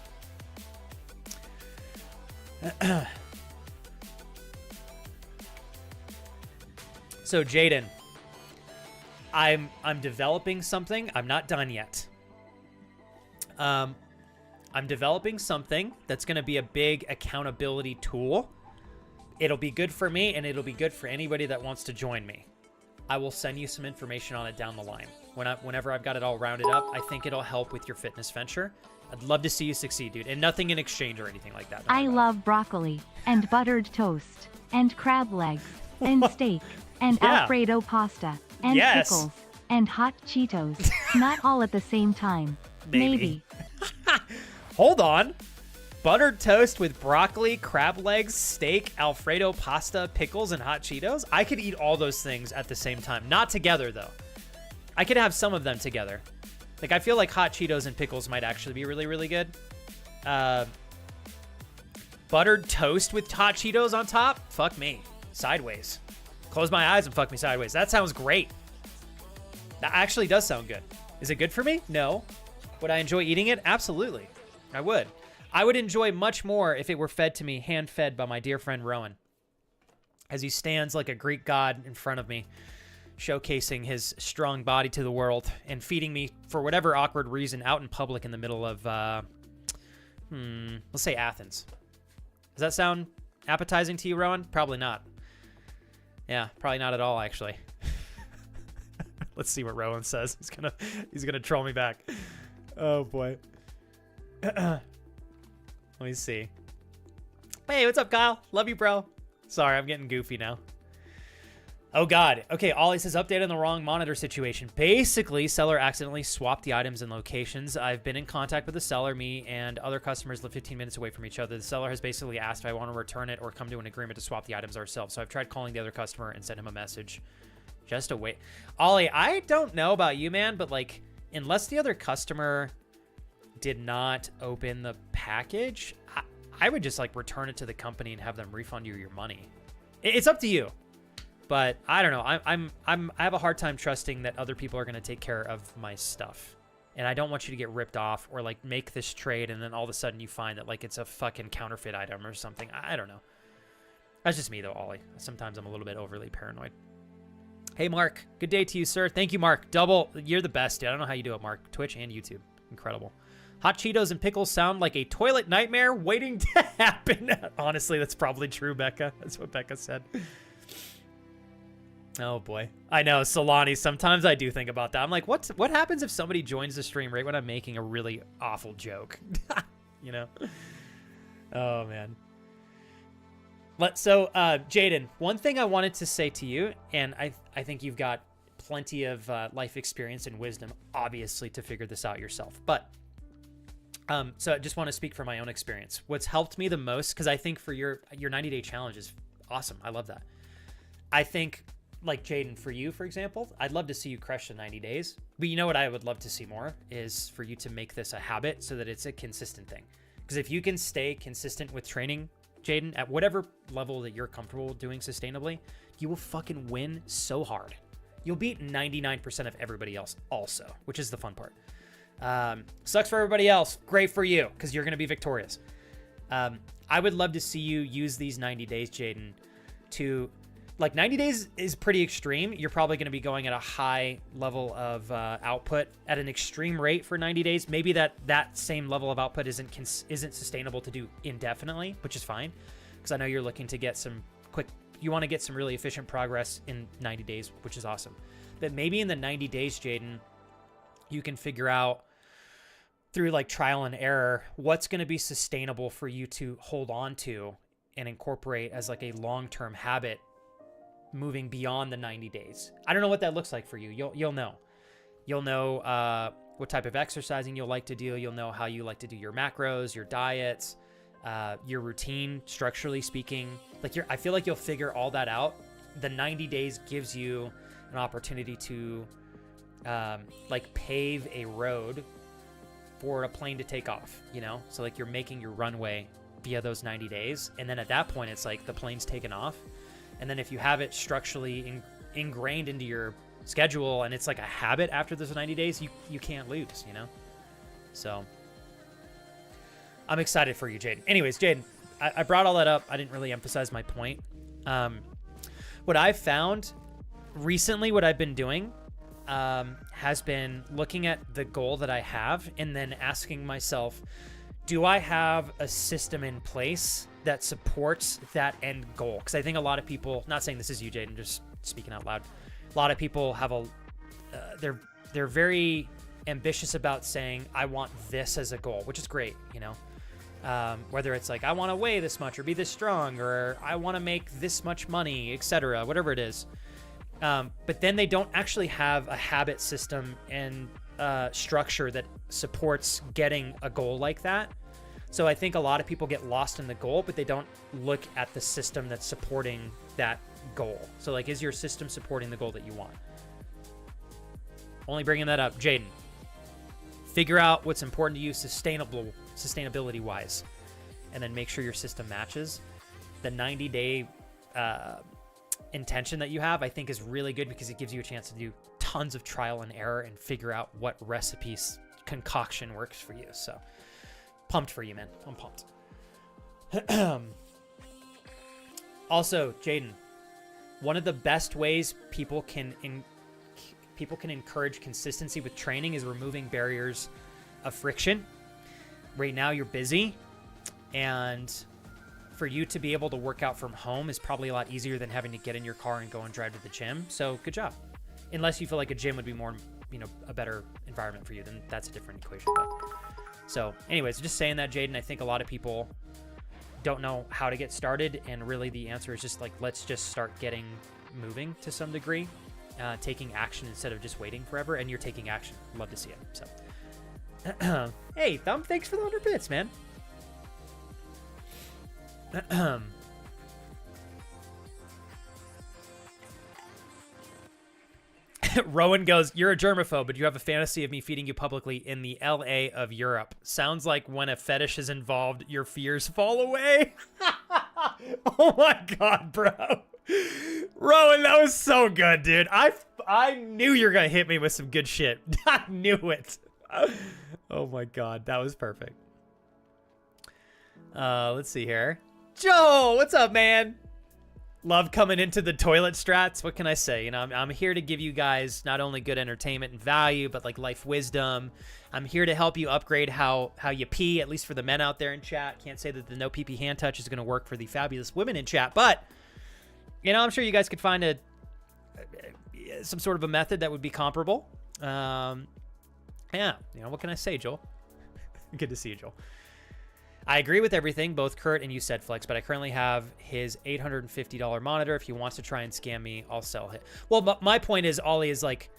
So, Jaden, I'm developing something. I'm not done yet. I'm developing something that's going to be a big accountability tool. It'll be good for me, and it'll be good for anybody that wants to join me. I will send you some information on it down the line. Whenever I've got it all rounded up, I think it'll help with your fitness venture. I'd love to see you succeed, dude. And nothing in exchange or anything like that. I love broccoli, and buttered toast, and crab legs, and steak, and Alfredo pasta, and pickles, and hot Cheetos. Not all at the same time. Maybe. Hold on. Buttered toast with broccoli, crab legs, steak, Alfredo pasta, pickles, and hot Cheetos? I could eat all those things at the same time. Not together, though. I could have some of them together. Like, I feel like hot Cheetos and pickles might actually be really, really good. Buttered toast with hot Cheetos on top? Fuck me. Sideways. Close my eyes and fuck me sideways. That sounds great. That actually does sound good. Is it good for me? No. Would I enjoy eating it? Absolutely. I would. I would enjoy much more if it were fed to me, hand-fed by my dear friend Rowan, as he stands like a Greek god in front of me, showcasing his strong body to the world and feeding me, for whatever awkward reason, out in public in the middle of, let's say Athens. Does that sound appetizing to you, Rowan? Probably not. Yeah, probably not at all, actually. Let's see what Rowan says. He's gonna troll me back. Oh, boy. Let me see. Hey, what's up, Kyle? Love you, bro. Sorry, I'm getting goofy now. Oh, God. Okay, Ollie says, update on the wrong monitor situation. Basically, seller accidentally swapped the items and locations. I've been in contact with the seller. Me and other customers live 15 minutes away from each other. The seller has basically asked if I want to return it or come to an agreement to swap the items ourselves. So I've tried calling the other customer and sent him a message. Just to wait. Ollie, I don't know about you, man, but, like, unless the other customer did not open the package, I would just like return it to the company and have them refund you your money. It's up to you, but I don't know. I have a hard time trusting that other people are going to take care of my stuff, and I don't want you to get ripped off or like make this trade and then all of a sudden you find that like it's a fucking counterfeit item or something. I don't know. That's just me though, Ollie. Sometimes I'm a little bit overly paranoid. Hey, Mark. Good day to you, sir. Thank you, Mark. You're the best, dude. I don't know how you do it, Mark. Twitch and YouTube. Incredible. Hot Cheetos and pickles sound like a toilet nightmare waiting to happen. Honestly, that's probably true, Becca. That's what Becca said. Oh, boy. I know, Solani, sometimes I do think about that. I'm like, what happens if somebody joins the stream right when I'm making a really awful joke? You know? Oh, man. So, Jaden, one thing I wanted to say to you, and I think you've got plenty of life experience and wisdom, obviously, to figure this out yourself. But so I just want to speak from my own experience. What's helped me the most, because I think for your 90-day challenge is awesome. I love that. I think, like Jaden, for you, for example, I'd love to see you crush the 90 days. But you know what I would love to see more is for you to make this a habit so that it's a consistent thing. Because if you can stay consistent with training, Jaden, at whatever level that you're comfortable doing sustainably, you will fucking win so hard. You'll beat 99% of everybody else also, which is the fun part. Sucks for everybody else. Great for you, because you're going to be victorious. I would love to see you use these 90 days, Jaden, to... Like 90 days is pretty extreme. You're probably going to be going at a high level of output at an extreme rate for 90 days. Maybe that same level of output isn't sustainable to do indefinitely, which is fine. Because I know you're looking to get some you want to get some really efficient progress in 90 days, which is awesome. But maybe in the 90 days, Jaden, you can figure out through like trial and error, what's going to be sustainable for you to hold on to and incorporate as like a long-term habit moving beyond the 90 days. I don't know what that looks like for you. You'll know. You'll know what type of exercising you'll like to do. You'll know how you like to do your macros, your diets, your routine, structurally speaking. I feel like you'll figure all that out. The 90 days gives you an opportunity to like pave a road for a plane to take off, you know? So like you're making your runway via those 90 days. And then at that point, it's like the plane's taken off. And then if you have it structurally ingrained into your schedule and it's like a habit after those 90 days, you can't lose, you know? So I'm excited for you, Jaden. Anyways, Jaden, I brought all that up. I didn't really emphasize my point. What I've found recently, what I've been doing has been looking at the goal that I have and then asking myself, do I have a system in place that supports that end goal? Because I think a lot of people, not saying this is you, Jaden, just speaking out loud, a lot of people have they're very ambitious about saying, I want this as a goal, which is great, you know? Whether it's like, I want to weigh this much or be this strong, or I want to make this much money, etc., whatever it is. But then they don't actually have a habit system and structure that supports getting a goal like that. So I think a lot of people get lost in the goal, but they don't look at the system that's supporting that goal. So like, is your system supporting the goal that you want? Only bringing that up. Jaden, figure out what's important to you sustainability wise, and then make sure your system matches. The 90-day intention that you have, I think, is really good because it gives you a chance to do tons of trial and error and figure out what recipes concoction works for you. So pumped for you, man. I'm pumped. Also, Jaden, one of the best ways people can encourage consistency with training is removing barriers of friction. Right now you're busy, and for you to be able to work out from home is probably a lot easier than having to get in your car and go and drive to the gym. So good job. Unless you feel like a gym would be more, you know, a better environment for you, then that's a different equation. But, so anyways, just saying that, Jaden, I think a lot of people don't know how to get started. And really the answer is just like, let's just start getting moving to some degree, taking action instead of just waiting forever. And you're taking action. Love to see it. So hey, Thumb, thanks for the 100 bits, man. Rowan goes, you're a germaphobe, but you have a fantasy of me feeding you publicly in the LA of Europe. Sounds like when a fetish is involved, your fears fall away. Oh my God, bro. Rowan, that was so good, dude. I knew you were going to hit me with some good shit. I knew it. Oh my God, that was perfect. Let's see here. Joe, what's up, man? Love coming into the toilet strats. What can I say? You know, I'm here to give you guys not only good entertainment and value, but like life wisdom. I'm here to help you upgrade how you pee, at least for the men out there in chat. Can't say that the no pee-pee hand touch is going to work for the fabulous women in chat, but you know, I'm sure you guys could find some sort of a method that would be comparable. Yeah, you know, what can I say, Joel? Good to see you, Joel. I agree with everything both Kurt and you said, Flex, but I currently have his $850 monitor. If he wants to try and scam me, I'll sell it. Well, my point is, Ollie, is like,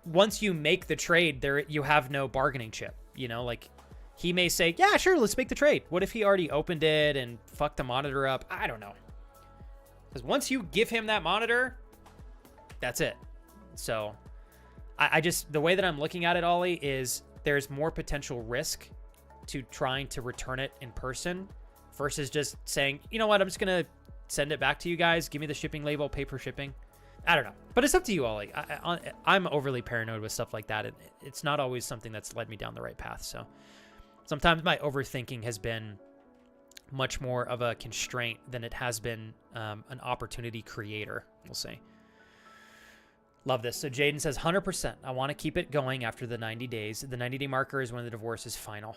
once you make the trade, there you have no bargaining chip. You know, like, he may say, yeah, sure, let's make the trade. What if he already opened it and fucked the monitor up? I don't know. Because once you give him that monitor, that's it. So I just, the way that I'm looking at it, Ollie, is there's more potential risk to trying to return it in person versus just saying, you know what, I'm just going to send it back to you guys. Give me the shipping label, pay for shipping. I don't know. But it's up to you, Ollie. I'm overly paranoid with stuff like that. It's not always something that's led me down the right path. So sometimes my overthinking has been much more of a constraint than it has been an opportunity creator, we'll say. Love this. So Jaden says, 100%. I want to keep it going after the 90 days. The 90-day marker is when the divorce is final.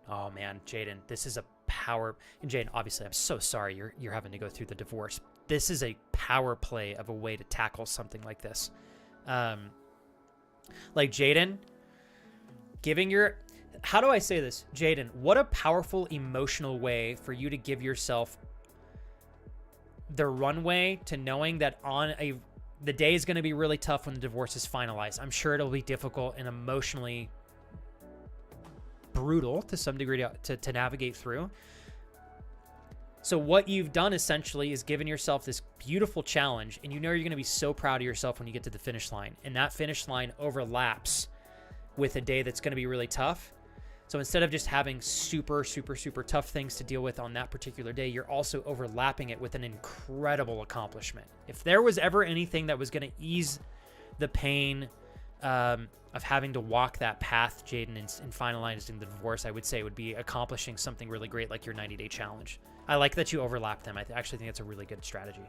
Oh, man, Jaden, this is a power. And Jaden, obviously, I'm so sorry you're having to go through the divorce. This is a power play of a way to tackle something like this. Like, Jaden, giving your... How do I say this? Jaden, what a powerful emotional way for you to give yourself the runway to knowing that the day is going to be really tough when the divorce is finalized. I'm sure it'll be difficult and emotionally brutal to some degree to navigate through. So what you've done essentially is given yourself this beautiful challenge, and you know you're going to be so proud of yourself when you get to the finish line. And that finish line overlaps with a day that's going to be really tough. So instead of just having super, super, super tough things to deal with on that particular day, you're also overlapping it with an incredible accomplishment. If there was ever anything that was going to ease the pain of having to walk that path, Jaden, in finalizing the divorce, I would say it would be accomplishing something really great like your 90-day challenge. I like that you overlap them. I actually think that's a really good strategy.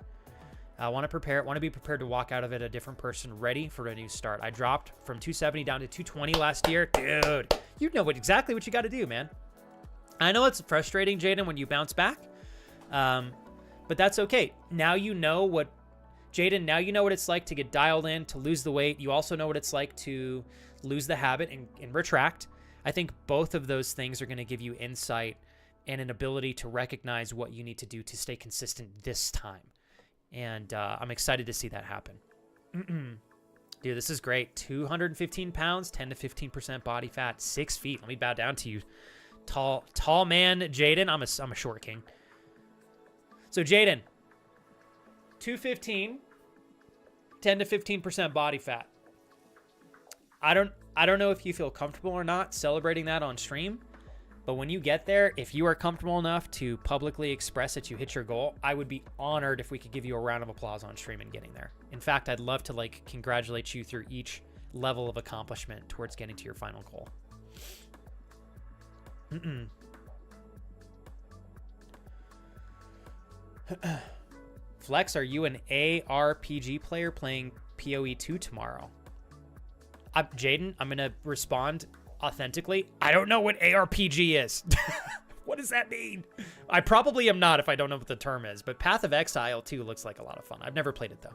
I want to be prepared to walk out of it a different person, ready for a new start. I dropped from 270 down to 220 last year. Dude, you know exactly what you got to do, man. I know it's frustrating, Jaden, when you bounce back, but that's okay. Now you know what, Jaden, now you know what it's like to get dialed in, to lose the weight. You also know what it's like to lose the habit and retract. I think both of those things are going to give you insight and an ability to recognize what you need to do to stay consistent this time. And I'm excited to see that happen. Dude, this is great. 215 pounds, 10 to 15% body fat, 6 feet. Let me bow down to you. Tall man, Jaden. I'm a short king. So, Jaden, 215, 10 to 15% body fat. I don't know if you feel comfortable or not celebrating that on stream. But when you get there, if you are comfortable enough to publicly express that you hit your goal, I would be honored if we could give you a round of applause on stream and getting there. In fact, I'd love to congratulate you through each level of accomplishment towards getting to your final goal. Flex, are you an ARPG player playing PoE 2 tomorrow? Jaden, I'm going to respond authentically. I don't know what ARPG is. What does that mean? I probably am not if I don't know what the term is, but Path of Exile 2 looks like a lot of fun. I've never played it though.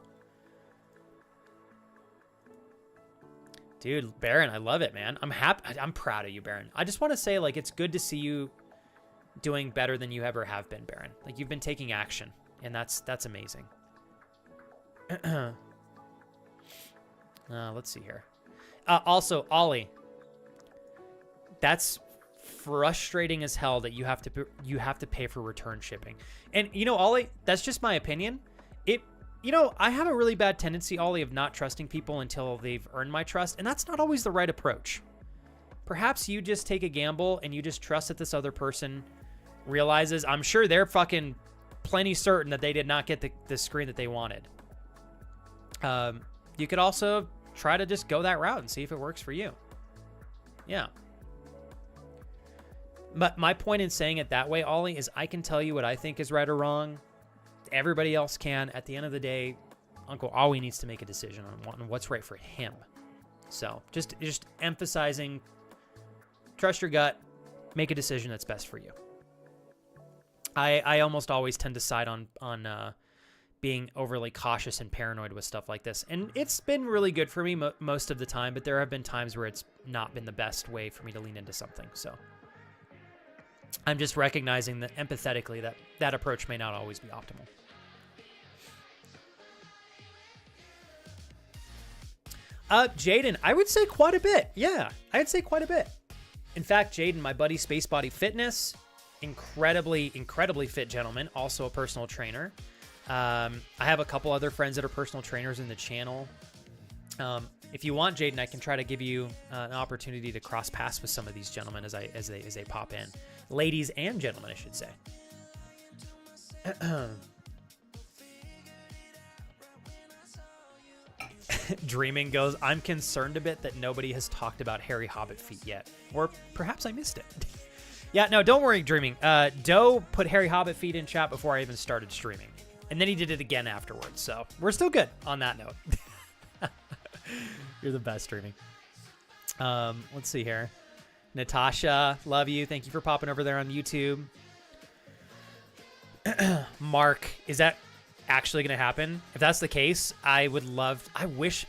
Dude, Baron, I love it, man. I'm happy. I'm proud of you, Baron. I just want to say, like, it's good to see you doing better than you ever have been, Baron. Like, you've been taking action, and that's amazing. Let's see here. Also, Ollie, that's frustrating as hell that you have to pay for return shipping. And you know, Ollie, that's just my opinion. I have a really bad tendency, Ollie, of not trusting people until they've earned my trust, and that's not always the right approach. Perhaps you just take a gamble and you just trust that this other person realizes, I'm sure they're fucking plenty certain that they did not get the screen that they wanted. You could also try to just go that route and see if it works for you. Yeah. But my point in saying it that way, Ollie, is I can tell you what I think is right or wrong. Everybody else can. At the end of the day, Uncle Ollie needs to make a decision on what's right for him. So just emphasizing, trust your gut, make a decision that's best for you. I almost always tend to side on being overly cautious and paranoid with stuff like this. And it's been really good for me most of the time, but there have been times where it's not been the best way for me to lean into something. So I'm just recognizing that empathetically that approach may not always be optimal. Jaden, I would say quite a bit. Yeah, I'd say quite a bit. In fact, Jaden, my buddy Space Body Fitness, incredibly fit gentleman, also a personal trainer. I have a couple other friends that are personal trainers in the channel. If you want, Jaden, I can try to give you an opportunity to cross paths with some of these gentlemen as they pop in. Ladies and gentlemen, I should say. Dreaming goes, I'm concerned a bit that nobody has talked about hairy hobbit feet yet. Or perhaps I missed it. Yeah, no, don't worry, Dreaming. Doe put hairy hobbit feet in chat before I even started streaming. And then he did it again afterwards. So we're still good on that note. You're the best, Dreaming. Let's see here. Natasha, love you. Thank you for popping over there on YouTube. Mark, is that actually going to happen? If that's the case, I wish,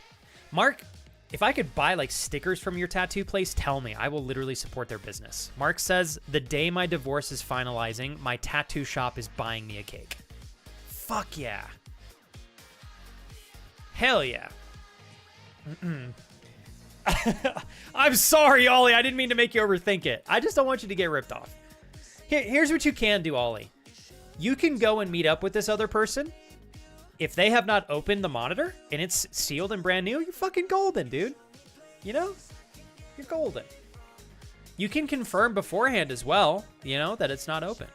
Mark, if I could buy like stickers from your tattoo place, tell me. I will literally support their business. Mark says, the day my divorce is finalizing, my tattoo shop is buying me a cake. Fuck yeah. Hell yeah. I'm sorry, Ollie. I didn't mean to make you overthink it. I just don't want you to get ripped off. Here's what you can do, Ollie. You can go and meet up with this other person. If they have not opened the monitor and it's sealed and brand new, you're fucking golden, dude. You know? You're golden. You can confirm beforehand as well, you know, that it's not opened.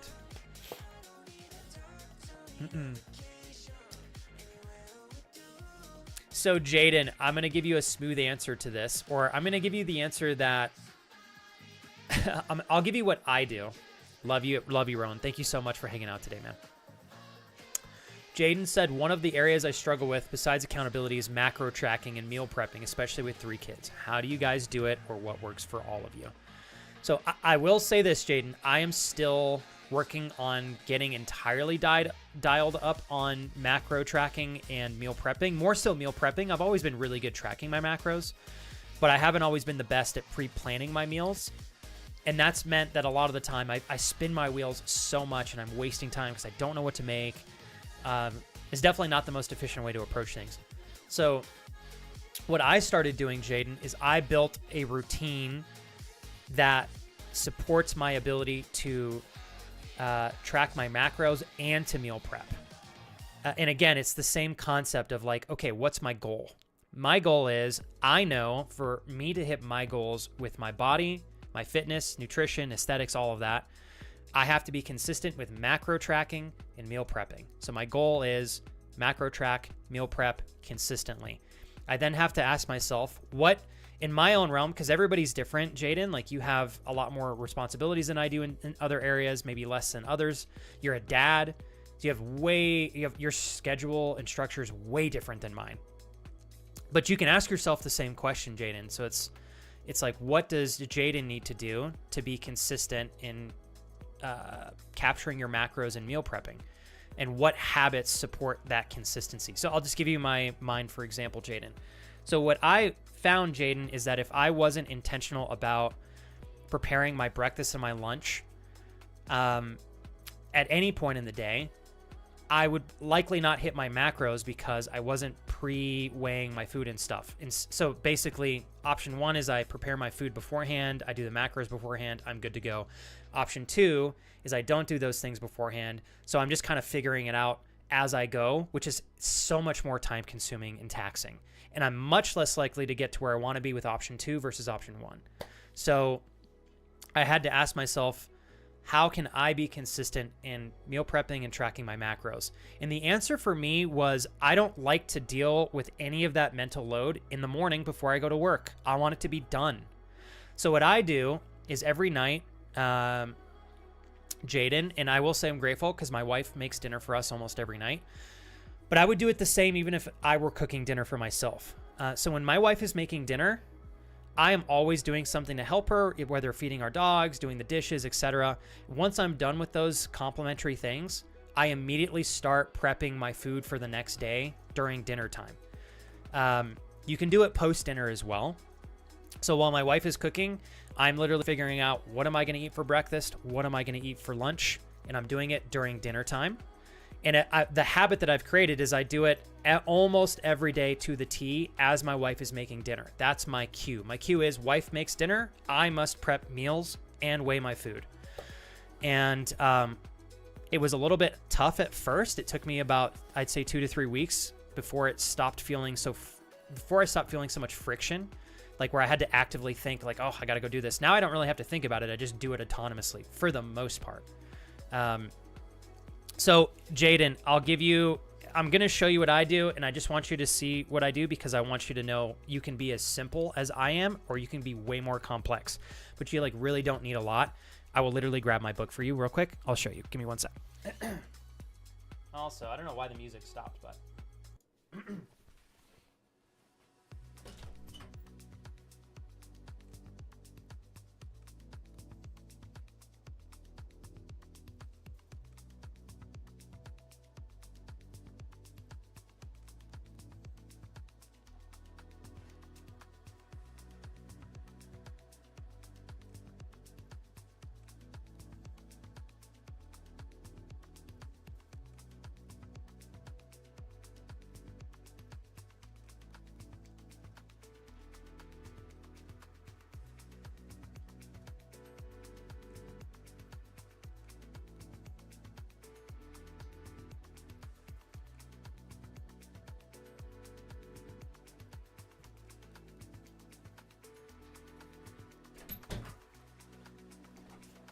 So, Jaden, I'm going to give you a smooth answer to this, or I'm going to give you the answer that I'll give you what I do. Love you, Rowan. Thank you so much for hanging out today, man. Jaden said, one of the areas I struggle with besides accountability is macro tracking and meal prepping, especially with 3 kids. How do you guys do it, or what works for all of you? So I will say this, Jaden. I am still working on getting entirely dialed up on macro tracking and meal prepping. More so meal prepping. I've always been really good tracking my macros, but I haven't always been the best at pre-planning my meals. And that's meant that a lot of the time I spin my wheels so much and I'm wasting time because I don't know what to make. It's definitely not the most efficient way to approach things. So what I started doing, Jaden, is I built a routine that supports my ability to track my macros and to meal prep. And again, it's the same concept of like, okay, what's my goal? My goal is, I know for me to hit my goals with my body, my fitness, nutrition, aesthetics, all of that, I have to be consistent with macro tracking and meal prepping. So my goal is macro track, meal prep consistently. I then have to ask myself, what in my own realm, because everybody's different, Jaden, like you have a lot more responsibilities than I do in other areas, maybe less than others. You're a dad. So you have your schedule and structure is way different than mine. But you can ask yourself the same question, Jaden. So it's like, what does Jaden need to do to be consistent in capturing your macros and meal prepping? And what habits support that consistency? So I'll just give you mine, for example, Jaden. So what I found, Jaden, is that if I wasn't intentional about preparing my breakfast and my lunch at any point in the day, I would likely not hit my macros because I wasn't pre-weighing my food and stuff. And so basically, option 1 is I prepare my food beforehand. I do the macros beforehand. I'm good to go. Option 2 is I don't do those things beforehand. So I'm just kind of figuring it out as I go, which is so much more time consuming and taxing. And I'm much less likely to get to where I want to be with option 2 versus option 1. So I had to ask myself, how can I be consistent in meal prepping and tracking my macros? And the answer for me was, I don't like to deal with any of that mental load in the morning before I go to work. I want it to be done. So what I do is every night, Jaden, and I will say I'm grateful because my wife makes dinner for us almost every night, but I would do it the same even if I were cooking dinner for myself. So when my wife is making dinner, I am always doing something to help her, whether feeding our dogs, doing the dishes, etc. Once I'm done with those complimentary things, I immediately start prepping my food for the next day during dinner time. You can do it post-dinner as well. So while my wife is cooking, I'm literally figuring out, what am I going to eat for breakfast? What am I going to eat for lunch? And I'm doing it during dinner time. And the habit that I've created is I do it almost every day to the T as my wife is making dinner. That's my cue. My cue is, wife makes dinner, I must prep meals and weigh my food. And it was a little bit tough at first. It took me about, I'd say, 2 to 3 weeks before it stopped feeling so before I stopped feeling so much friction, like where I had to actively think like, oh, I got to go do this. Now I don't really have to think about it. I just do it autonomously for the most part. So Jaden, I'm going to show you what I do, and I just want you to see what I do because I want you to know you can be as simple as I am, or you can be way more complex, but you like really don't need a lot. I will literally grab my book for you real quick. I'll show you. Give me one sec. Also, I don't know why the music stopped, but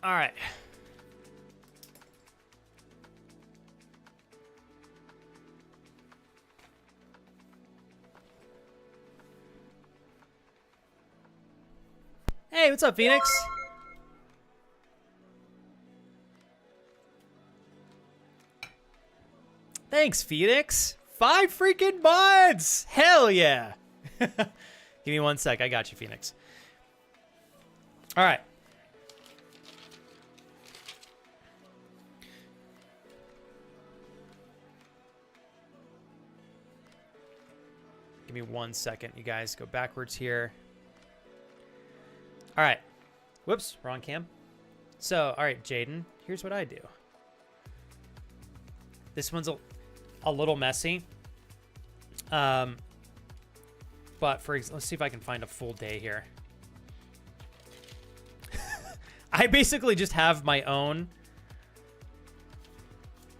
all right. Hey, what's up, Phoenix? Thanks, Phoenix. 5 freaking mods! Hell yeah! Give me one sec. I got you, Phoenix. All right. Give me one second, you guys. Go backwards here. All right. Whoops, wrong cam. So, all right, Jaden, here's what I do. This one's a little messy. But let's see if I can find a full day here. I basically just have my own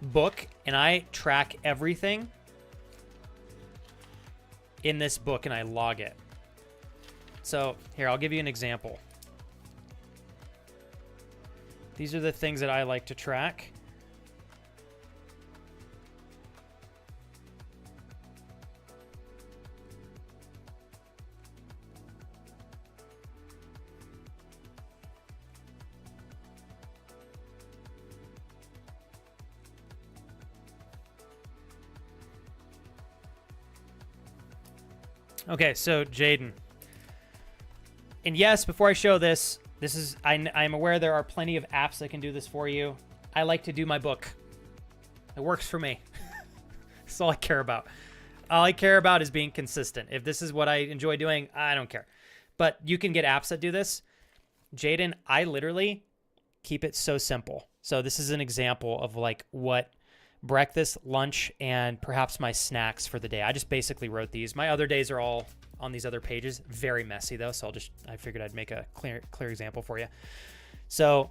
book, and I track everything in this book, and I log it. So here, I'll give you an example. These are the things that I like to track. Okay, so Jaden. And yes, before I show this, I'm aware there are plenty of apps that can do this for you. I like to do my book. It works for me. That's all I care about. All I care about is being consistent. If this is what I enjoy doing, I don't care. But you can get apps that do this. Jaden, I literally keep it so simple. So this is an example of like what breakfast, lunch, and perhaps my snacks for the day. I just basically wrote these. My other days are all on these other pages. Very messy though, so I figured I'd make a clear example for you. So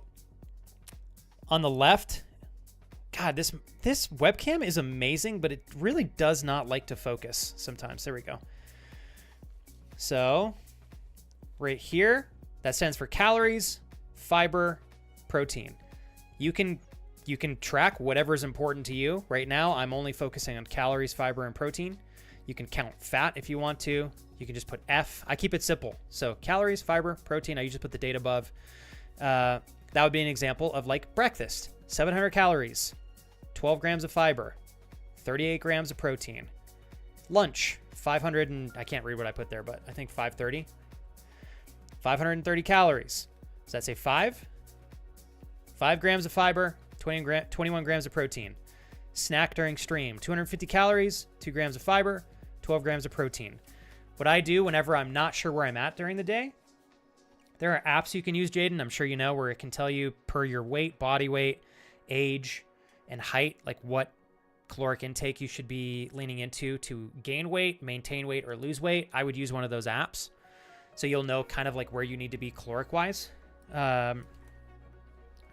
on the left, God, this webcam is amazing, but it really does not like to focus sometimes. There we go. So right here, that stands for calories, fiber, protein. You can track whatever's important to you. Right now, I'm only focusing on calories, fiber, and protein. You can count fat if you want to. You can just put F. I keep it simple. So calories, fiber, protein. I usually put the date above. That would be an example of like breakfast. 700 calories, 12 grams of fiber, 38 grams of protein. Lunch, 500 and I can't read what I put there, but I think 530. 530 calories. Does that say 5? 5 grams of fiber, 21 grams of protein. Snack during stream, 250 calories, 2 grams of fiber, 12 grams of protein. What I do whenever I'm not sure where I'm at during the day, there are apps you can use, Jaden, I'm sure you know, where it can tell you per your weight, body weight, age, and height, like what caloric intake you should be leaning into to gain weight, maintain weight, or lose weight. I would use one of those apps. So you'll know kind of like where you need to be caloric-wise.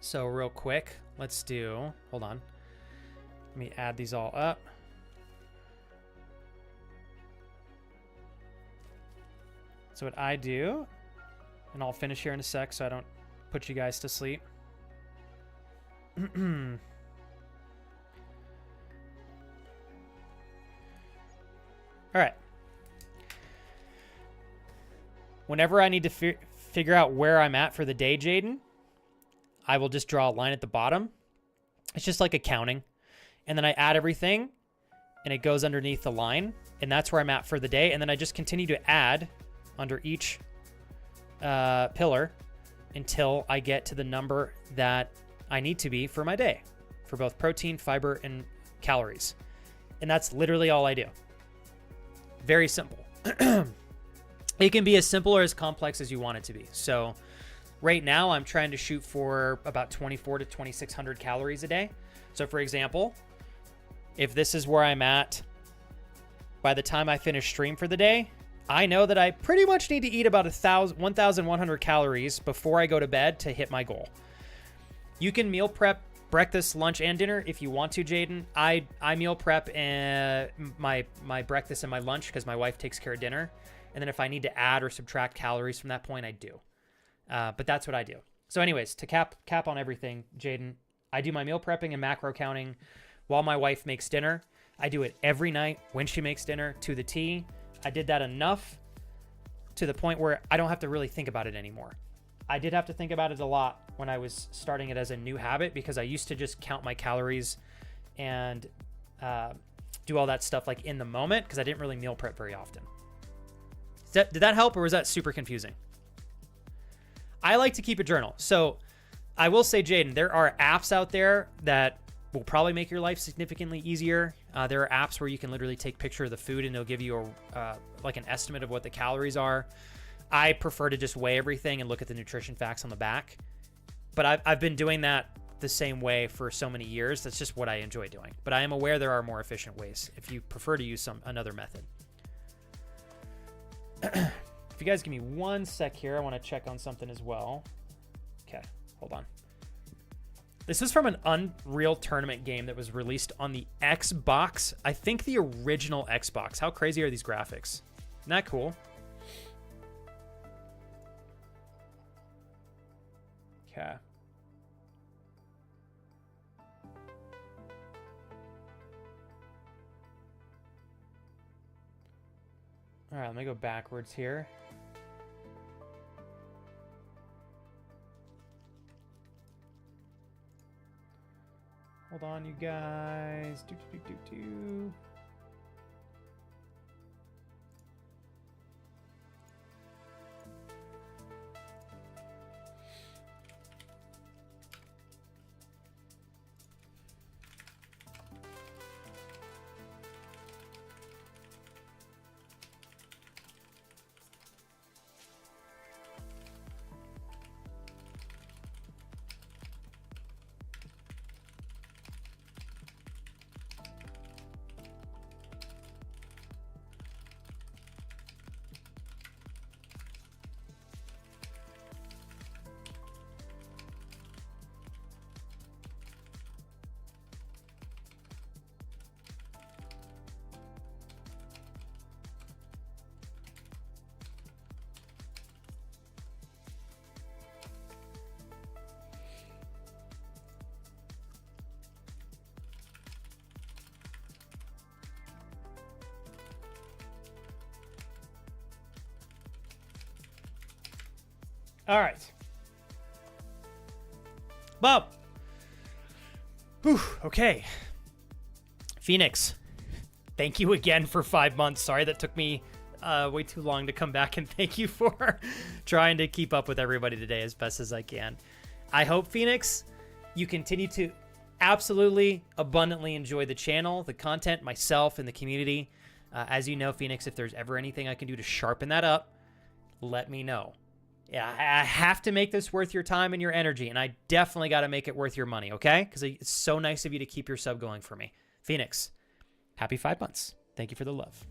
So real quick, let's do, hold on. Let me add these all up. So what I do, and I'll finish here in a sec so I don't put you guys to sleep. All right. Whenever I need to figure out where I'm at for the day, Jaden, I will just draw a line at the bottom. It's just like accounting. And then I add everything, and it goes underneath the line. And that's where I'm at for the day. And then I just continue to add under each pillar until I get to the number that I need to be for my day, for both protein, fiber, and calories. And that's literally all I do. Very simple. It can be as simple or as complex as you want it to be. So right now I'm trying to shoot for about 24 to 2,600 calories a day. So for example, if this is where I'm at by the time I finish stream for the day, I know that I pretty much need to eat about 1,100 calories before I go to bed to hit my goal. You can meal prep breakfast, lunch, and dinner if you want to, Jaden. I meal prep my breakfast and my lunch because my wife takes care of dinner. And then if I need to add or subtract calories from that point, I do. But that's what I do. So anyways, to cap on everything, Jaden, I do my meal prepping and macro counting while my wife makes dinner. I do it every night when she makes dinner to the T. I did that enough to the point where I don't have to really think about it anymore. I did have to think about it a lot when I was starting it as a new habit because I used to just count my calories and do all that stuff like in the moment because I didn't really meal prep very often. Did that help, or was that super confusing? I like to keep a journal. So I will say, Jaden, there are apps out there that will probably make your life significantly easier. There are apps where you can literally take a picture of the food and it'll give you like an estimate of what the calories are. I prefer to just weigh everything and look at the nutrition facts on the back. But I've been doing that the same way for so many years. That's just what I enjoy doing. But I am aware there are more efficient ways if you prefer to use another method. If you guys give me 1 sec here, I want to check on something as well. Okay, hold on. This is from an Unreal Tournament game that was released on the Xbox. I think the original Xbox. How crazy are these graphics? Isn't that cool? Okay. All right, let me go backwards here. Hold on, you guys. Do. All right. Bob. Whew, okay. Phoenix, thank you again for 5 months. Sorry that took me way too long to come back, and thank you for trying to keep up with everybody today as best as I can. I hope, Phoenix, you continue to absolutely abundantly enjoy the channel, the content, myself, and the community. As you know, Phoenix, if there's ever anything I can do to sharpen that up, let me know. Yeah, I have to make this worth your time and your energy, and I definitely got to make it worth your money, okay? Because it's so nice of you to keep your sub going for me. Phoenix, happy 5 months. Thank you for the love.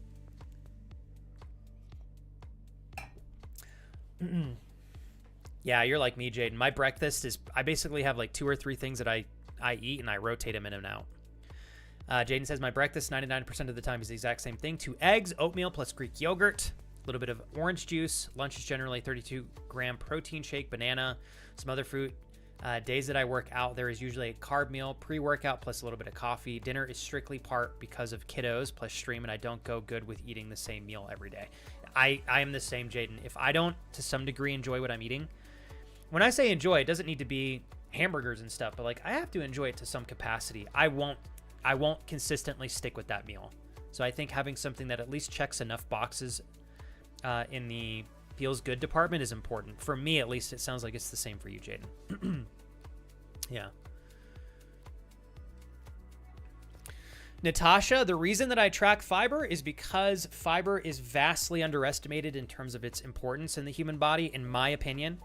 Yeah, you're like me, Jaden. My breakfast is, I basically have like 2 or 3 things that I eat, and I rotate them in and out. Jaden says, my breakfast 99% of the time is the exact same thing. 2 eggs, oatmeal plus Greek yogurt. little bit of orange juice. Lunch is generally 32-gram protein shake, banana, some other fruit. Days that I work out, there is usually a carb meal, pre-workout plus a little bit of coffee. Dinner is strictly part because of kiddos plus stream, and I don't go good with eating the same meal every day. I am the same, Jaden. If I don't, to some degree, enjoy what I'm eating, when I say enjoy, it doesn't need to be hamburgers and stuff, but like I have to enjoy it to some capacity. I won't consistently stick with that meal. So I think having something that at least checks enough boxes in the feels good department is important. For me, at least, it sounds like it's the same for you, Jaden. Yeah. Natasha, the reason that I track fiber is because fiber is vastly underestimated in terms of its importance in the human body, in my opinion.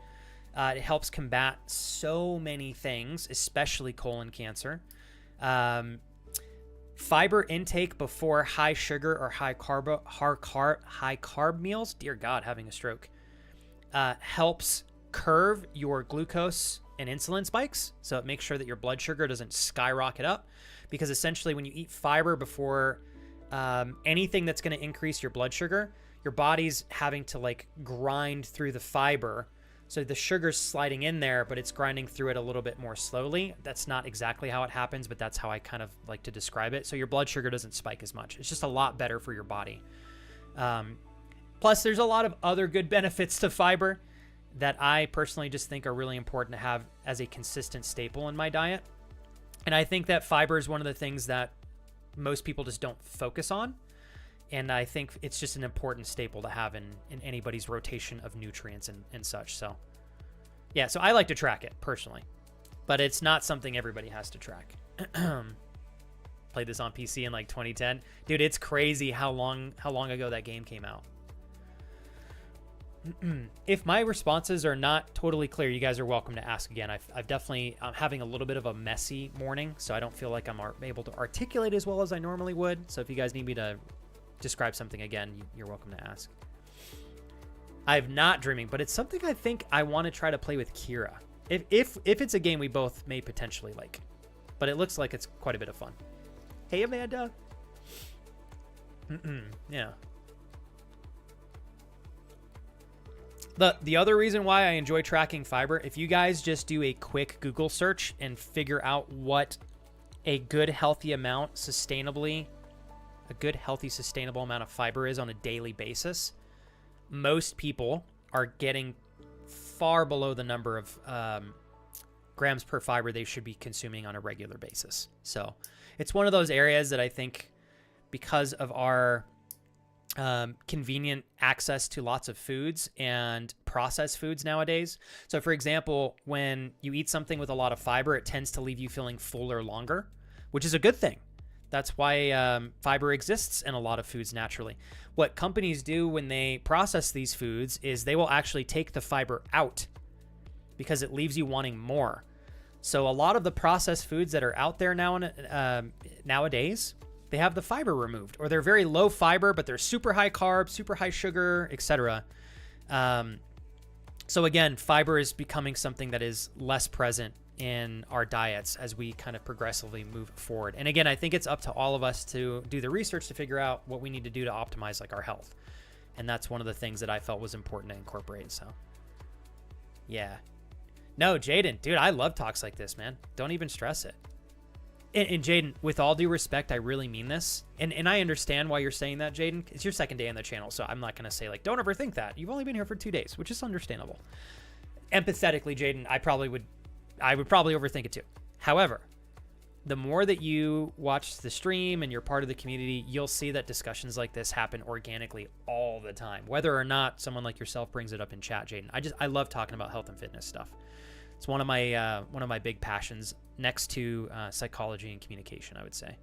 It helps combat so many things, especially colon cancer. Fiber intake before high sugar or high carb meals, dear God, having a stroke, helps curve your glucose and insulin spikes. So it makes sure that your blood sugar doesn't skyrocket up, because essentially when you eat fiber before anything that's going to increase your blood sugar, your body's having to like grind through the fiber. So the sugar's sliding in there, but it's grinding through it a little bit more slowly. That's not exactly how it happens, but that's how I kind of like to describe it. So your blood sugar doesn't spike as much. It's just a lot better for your body. Plus, there's a lot of other good benefits to fiber that I personally just think are really important to have as a consistent staple in my diet. And I think that fiber is one of the things that most people just don't focus on. And I think it's just an important staple to have in anybody's rotation of nutrients and such. So, yeah, so I like to track it personally, but it's not something everybody has to track. Played this on PC in like 2010. Dude, it's crazy how long ago that game came out. If my responses are not totally clear, you guys are welcome to ask again. I'm having a little bit of a messy morning, so I don't feel like I'm able to articulate as well as I normally would. So if you guys need me to describe something again, you're welcome to ask. I'm not dreaming, but it's something I think I want to try to play with Kira. If it's a game we both may potentially like, but it looks like it's quite a bit of fun. Hey, Amanda. Yeah. The other reason why I enjoy tracking fiber, if you guys just do a quick Google search and figure out what a good, healthy amount sustainable amount of fiber is on a daily basis, most people are getting far below the number of grams per fiber they should be consuming on a regular basis. So it's one of those areas that I think, because of our convenient access to lots of foods and processed foods nowadays. So for example, when you eat something with a lot of fiber, it tends to leave you feeling fuller longer, which is a good thing. That's why fiber exists in a lot of foods naturally. What companies do when they process these foods is they will actually take the fiber out because it leaves you wanting more. So a lot of the processed foods that are out there nowadays, they have the fiber removed, or they're very low fiber, but they're super high carb, super high sugar, etc. So again, fiber is becoming something that is less present in our diets as we kind of progressively move forward. And again, I think it's up to all of us to do the research to figure out what we need to do to optimize like our health. And that's one of the things that I felt was important to incorporate. So yeah. No, Jaden, dude, I love talks like this, man. Don't even stress it. And Jaden, with all due respect, I really mean this. And I understand why you're saying that, Jaden. It's your second day on the channel, so I'm not going to say, like, don't overthink that. You've only been here for 2 days, which is understandable. Empathetically, Jaden, I would probably overthink it too. However, the more that you watch the stream and you're part of the community, you'll see that discussions like this happen organically all the time. Whether or not someone like yourself brings it up in chat, Jaden. I love talking about health and fitness stuff. It's one of my big passions next to psychology and communication, I would say.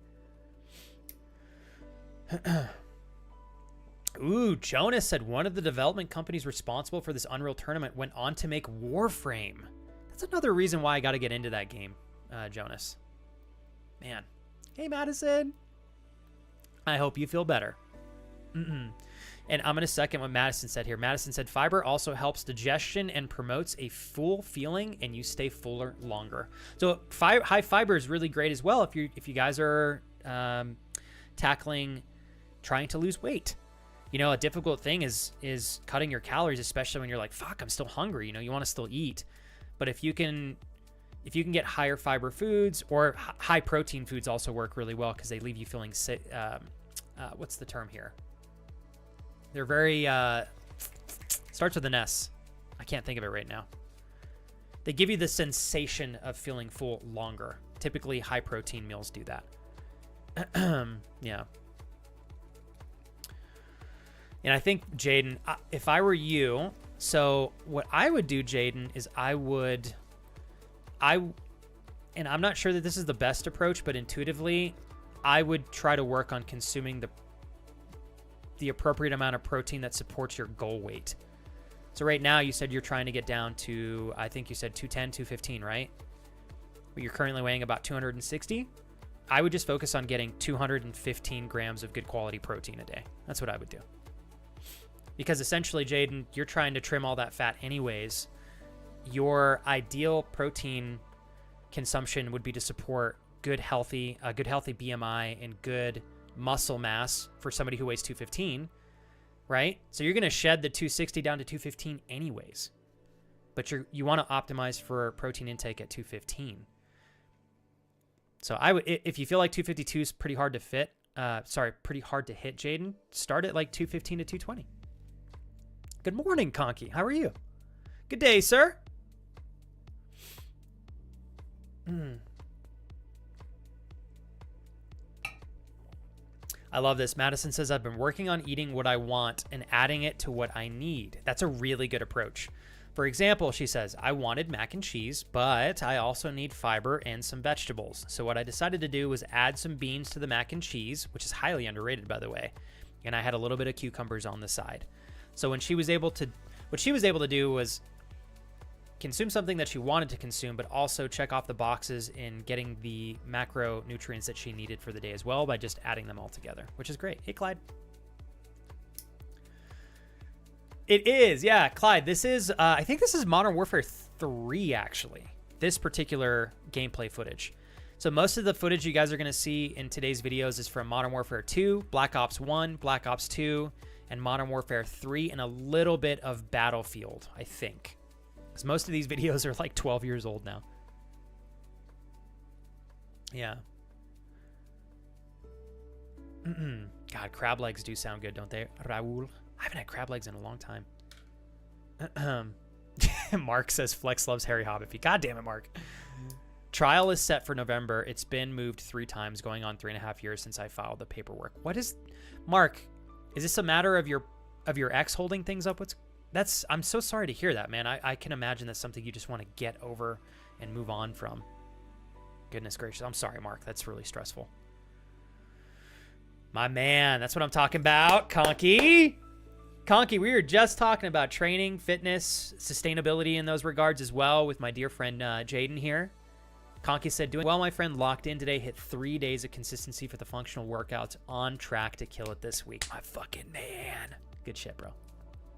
Ooh, Jonas said one of the development companies responsible for this Unreal tournament went on to make Warframe. That's another reason why I got to get into that game, Jonas. Man. Hey, Madison. I hope you feel better. And I'm going to second what Madison said here. Madison said, fiber also helps digestion and promotes a full feeling, and you stay fuller longer. So high fiber is really great as well if you guys are tackling trying to lose weight. you know, a difficult thing is cutting your calories, especially when you're like, fuck, I'm still hungry. You know, you want to still eat. But if you can get higher fiber foods, or high protein foods also work really well because they leave you feeling sick. What's the term here? They're very, starts with an S. I can't think of it right now. They give you the sensation of feeling full longer. Typically, high protein meals do that. Yeah. And I think, Jaden, if I were you, so what I would do, Jaden, is and I'm not sure that this is the best approach, but intuitively, I would try to work on consuming the appropriate amount of protein that supports your goal weight. So right now, you said you're trying to get down to, I think you said 210, 215, right? But you're currently weighing about 260. I would just focus on getting 215 grams of good quality protein a day. That's what I would do. Because essentially, Jaden, you're trying to trim all that fat anyways. Your ideal protein consumption would be to support a good healthy BMI and good muscle mass for somebody who weighs 215, right? So you're going to shed the 260 down to 215 anyways. But you want to optimize for protein intake at 215. So I would, if you feel like 252 is pretty hard to hit, Jaden, start at like 215 to 220. Good morning, Conky. How are you? Good day, sir. I love this. Madison says, I've been working on eating what I want and adding it to what I need. That's a really good approach. For example, she says, I wanted mac and cheese, but I also need fiber and some vegetables. So what I decided to do was add some beans to the mac and cheese, which is highly underrated, by the way. And I had a little bit of cucumbers on the side. So what she was able to do was consume something that she wanted to consume, but also check off the boxes in getting the macronutrients that she needed for the day as well by just adding them all together, which is great. Hey, Clyde. It is, yeah, Clyde. This is, I think this is Modern Warfare 3, actually. This particular gameplay footage. So most of the footage you guys are going to see in today's videos is from Modern Warfare 2, Black Ops 1, Black Ops 2, and Modern Warfare 3, and a little bit of Battlefield, I think. Because most of these videos are like 12 years old now. Yeah. God, crab legs do sound good, don't they, Raul? I haven't had crab legs in a long time. Mark says Flex loves Harry Hobbit. God damn it, Mark. Trial is set for November. It's been moved 3 times, going on 3.5 years since I filed the paperwork. What is... Mark, is this a matter of your ex holding things up? I'm so sorry to hear that, man. I can imagine that's something you just want to get over and move on from. Goodness gracious. I'm sorry, Mark. That's really stressful. My man, that's what I'm talking about. Conky, we were just talking about training, fitness, sustainability in those regards as well with my dear friend Jaden here. Conky said, doing well, my friend. Locked in today. Hit 3 days of consistency for the functional workouts. On track to kill it this week. My fucking man. Good shit, bro.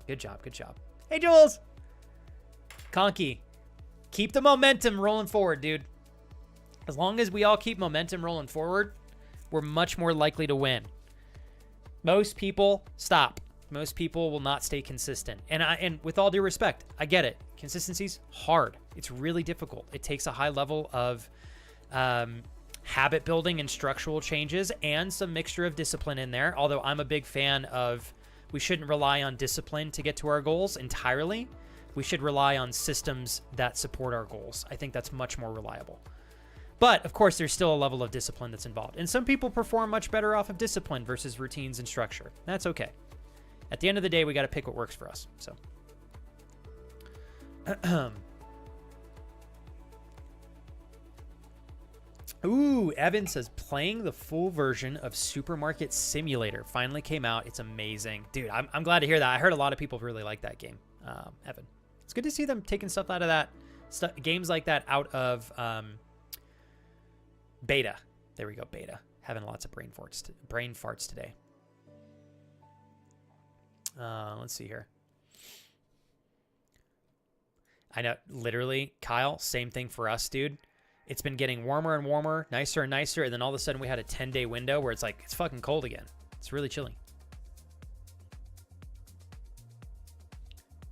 Good job. Good job. Hey, Jules. Conky, keep the momentum rolling forward, dude. As long as we all keep momentum rolling forward, we're much more likely to win. Most people stop. Most people will not stay consistent. And with all due respect, I get it. Consistency's hard. It's really difficult. It takes a high level of habit building and structural changes and some mixture of discipline in there. Although I'm a big fan of, we shouldn't rely on discipline to get to our goals entirely. We should rely on systems that support our goals. I think that's much more reliable. But, of course, there's still a level of discipline that's involved. And some people perform much better off of discipline versus routines and structure. That's okay. At the end of the day, we got to pick what works for us. So, ooh, Evan says, playing the full version of Supermarket Simulator finally came out. It's amazing. Dude, I'm glad to hear that. I heard a lot of people really like that game, Evan. It's good to see them taking stuff out of that, games like that out of beta. There we go, beta. Having lots of brain farts today. Let's see here. I know, literally, Kyle, same thing for us, dude. It's been getting warmer and warmer, nicer and nicer, and then all of a sudden we had a 10-day window where it's like, it's fucking cold again. It's really chilly.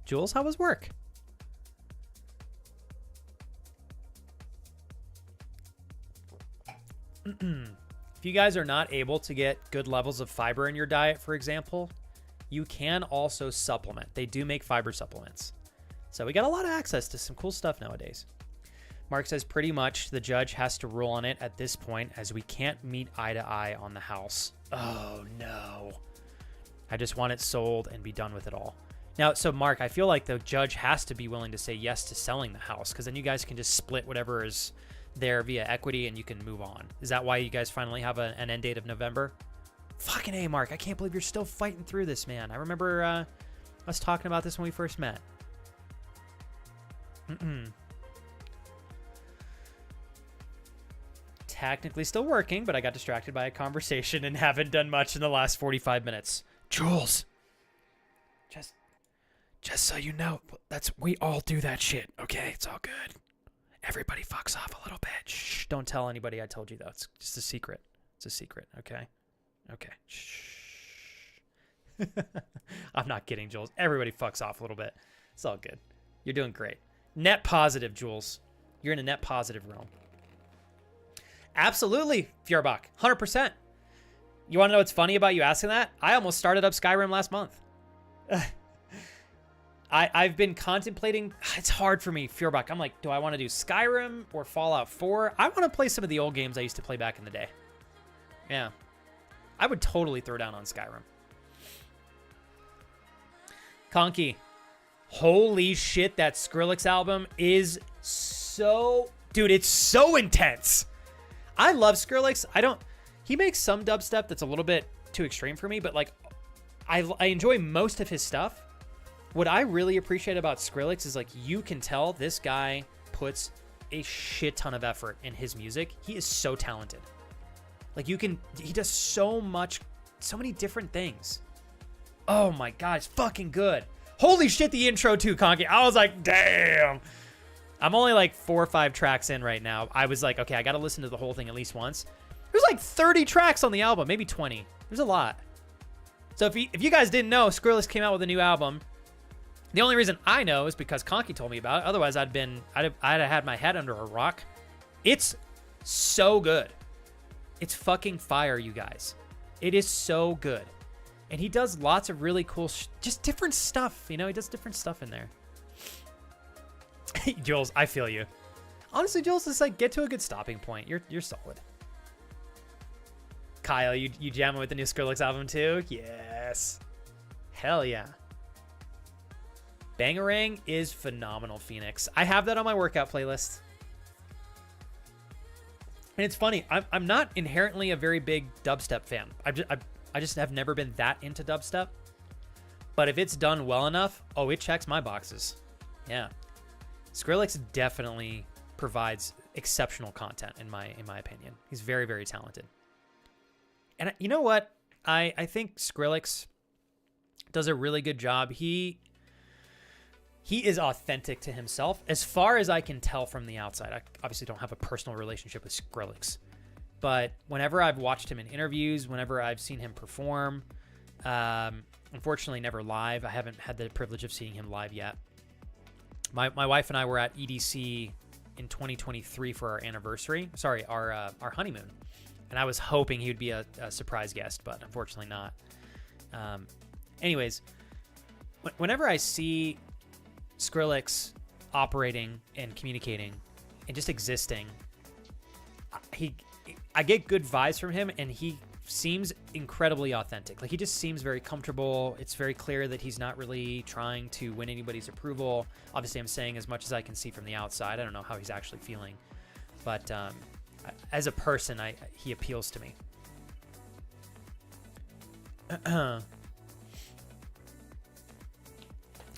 Jules, how was work? If you guys are not able to get good levels of fiber in your diet, for example, you can also supplement. They do make fiber supplements. So we got a lot of access to some cool stuff nowadays. Mark says pretty much the judge has to rule on it at this point as we can't meet eye to eye on the house. Oh no. I just want it sold and be done with it all. Now, so Mark, I feel like the judge has to be willing to say yes to selling the house, because then you guys can just split whatever is there via equity and you can move on. Is that why you guys finally have an end date of November? Fucking A, Mark. I can't believe you're still fighting through this, man. I remember us talking about this when we first met. Technically still working, but I got distracted by a conversation and haven't done much in the last 45 minutes. Jules, just so you know, we all do that shit, okay? It's all good. Everybody fucks off a little bit. Shh, don't tell anybody I told you, though. It's just a secret. It's a secret, okay? Okay. Shh. I'm not kidding, Jules. Everybody fucks off a little bit. It's all good. You're doing great. Net positive, Jules. You're in a net positive realm. Absolutely, Fjorbach. 100%. You want to know what's funny about you asking that? I almost started up Skyrim last month. I've been contemplating. It's hard for me, Fjorbach. I'm like, do I want to do Skyrim or Fallout 4? I want to play some of the old games I used to play back in the day. Yeah. I would totally throw down on Skyrim. Conky. Holy shit, that Skrillex album is so... Dude, it's so intense. I love Skrillex. He makes some dubstep that's a little bit too extreme for me, but like, I enjoy most of his stuff. What I really appreciate about Skrillex is like, you can tell this guy puts a shit ton of effort in his music. He is so talented. Like he does so many different things. Oh my God, it's fucking good. Holy shit, the intro too, Conky. I was like, damn. I'm only like 4 or 5 tracks in right now. I was like, okay, I got to listen to the whole thing at least once. There's like 30 tracks on the album, maybe 20. There's a lot. So if you guys didn't know, Skrillex came out with a new album. The only reason I know is because Conky told me about it. Otherwise, I'd have had my head under a rock. It's so good. It's fucking fire, you guys. It is so good. And he does lots of really cool, just different stuff. You know, he does different stuff in there. Jules, I feel you. Honestly, Jules, it's like, get to a good stopping point. You're solid. Kyle, you jamming with the new Skrillex album too? Yes. Hell yeah. Bangarang is phenomenal, Phoenix. I have that on my workout playlist. And it's funny, I'm not inherently a very big dubstep fan. I just have never been that into dubstep. But if it's done well enough, oh, it checks my boxes. Yeah. Skrillex definitely provides exceptional content in my opinion. He's very, very talented. And you know what? I think Skrillex does a really good job. He is authentic to himself, as far as I can tell from the outside. I obviously don't have a personal relationship with Skrillex, but whenever I've watched him in interviews, whenever I've seen him perform, unfortunately never live. I haven't had the privilege of seeing him live yet. My wife and I were at EDC in 2023 for our anniversary. Sorry, our honeymoon. And I was hoping he would be a surprise guest, but unfortunately not. Anyways, whenever I see Skrillex operating and communicating and just existing, I get good vibes from him, and he seems incredibly authentic. Like, he just seems very comfortable. It's very clear that he's not really trying to win anybody's approval. Obviously, I'm saying as much as I can see from the outside. I don't know how he's actually feeling, but as a person, he appeals to me.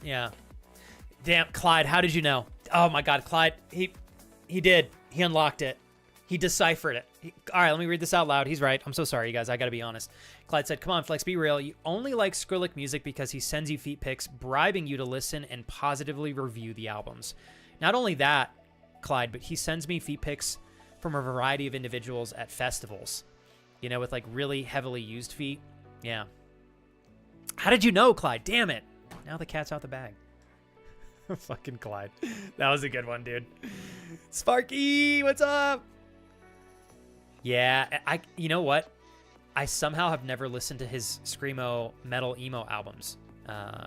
Yeah. Damn, Clyde, how did you know? Oh my God, Clyde, he did. He unlocked it. He deciphered it. All right, let me read this out loud. He's right. I'm so sorry, you guys. I got to be honest. Clyde said, come on, Flex, be real. You only like Skrillex music because he sends you feet pics, bribing you to listen and positively review the albums. Not only that, Clyde, but he sends me feet pics from a variety of individuals at festivals, you know, with like really heavily used feet. Yeah. How did you know, Clyde? Damn it. Now the cat's out the bag. Fucking Clyde. That was a good one, dude. Sparky, what's up? Yeah, you know what? I somehow have never listened to his Screamo metal emo albums,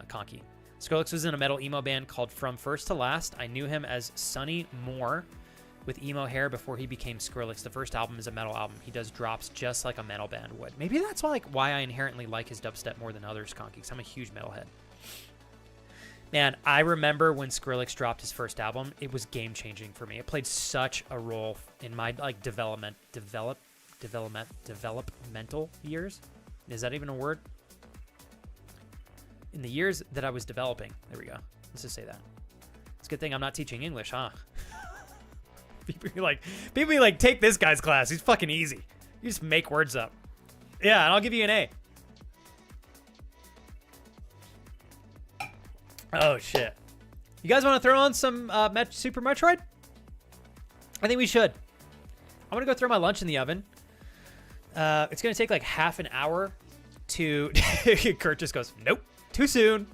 Conky. Skrillex was in a metal emo band called From First to Last. I knew him as Sonny Moore with emo hair before he became Skrillex. The first album is a metal album. He does drops just like a metal band would. Maybe that's why I inherently like his dubstep more than others, Conky, because I'm a huge metalhead. Man, I remember when Skrillex dropped his first album, it was game-changing for me. It played such a role in my developmental years. Is that even a word? In the years that I was developing. There we go. Let's just say that. It's a good thing I'm not teaching English, huh? People be like, take this guy's class. He's fucking easy. You just make words up. Yeah, and I'll give you an A. Oh, shit. You guys want to throw on some Super Metroid? I think we should. I'm going to go throw my lunch in the oven. It's going to take like half an hour to... Kurt just goes, nope, too soon.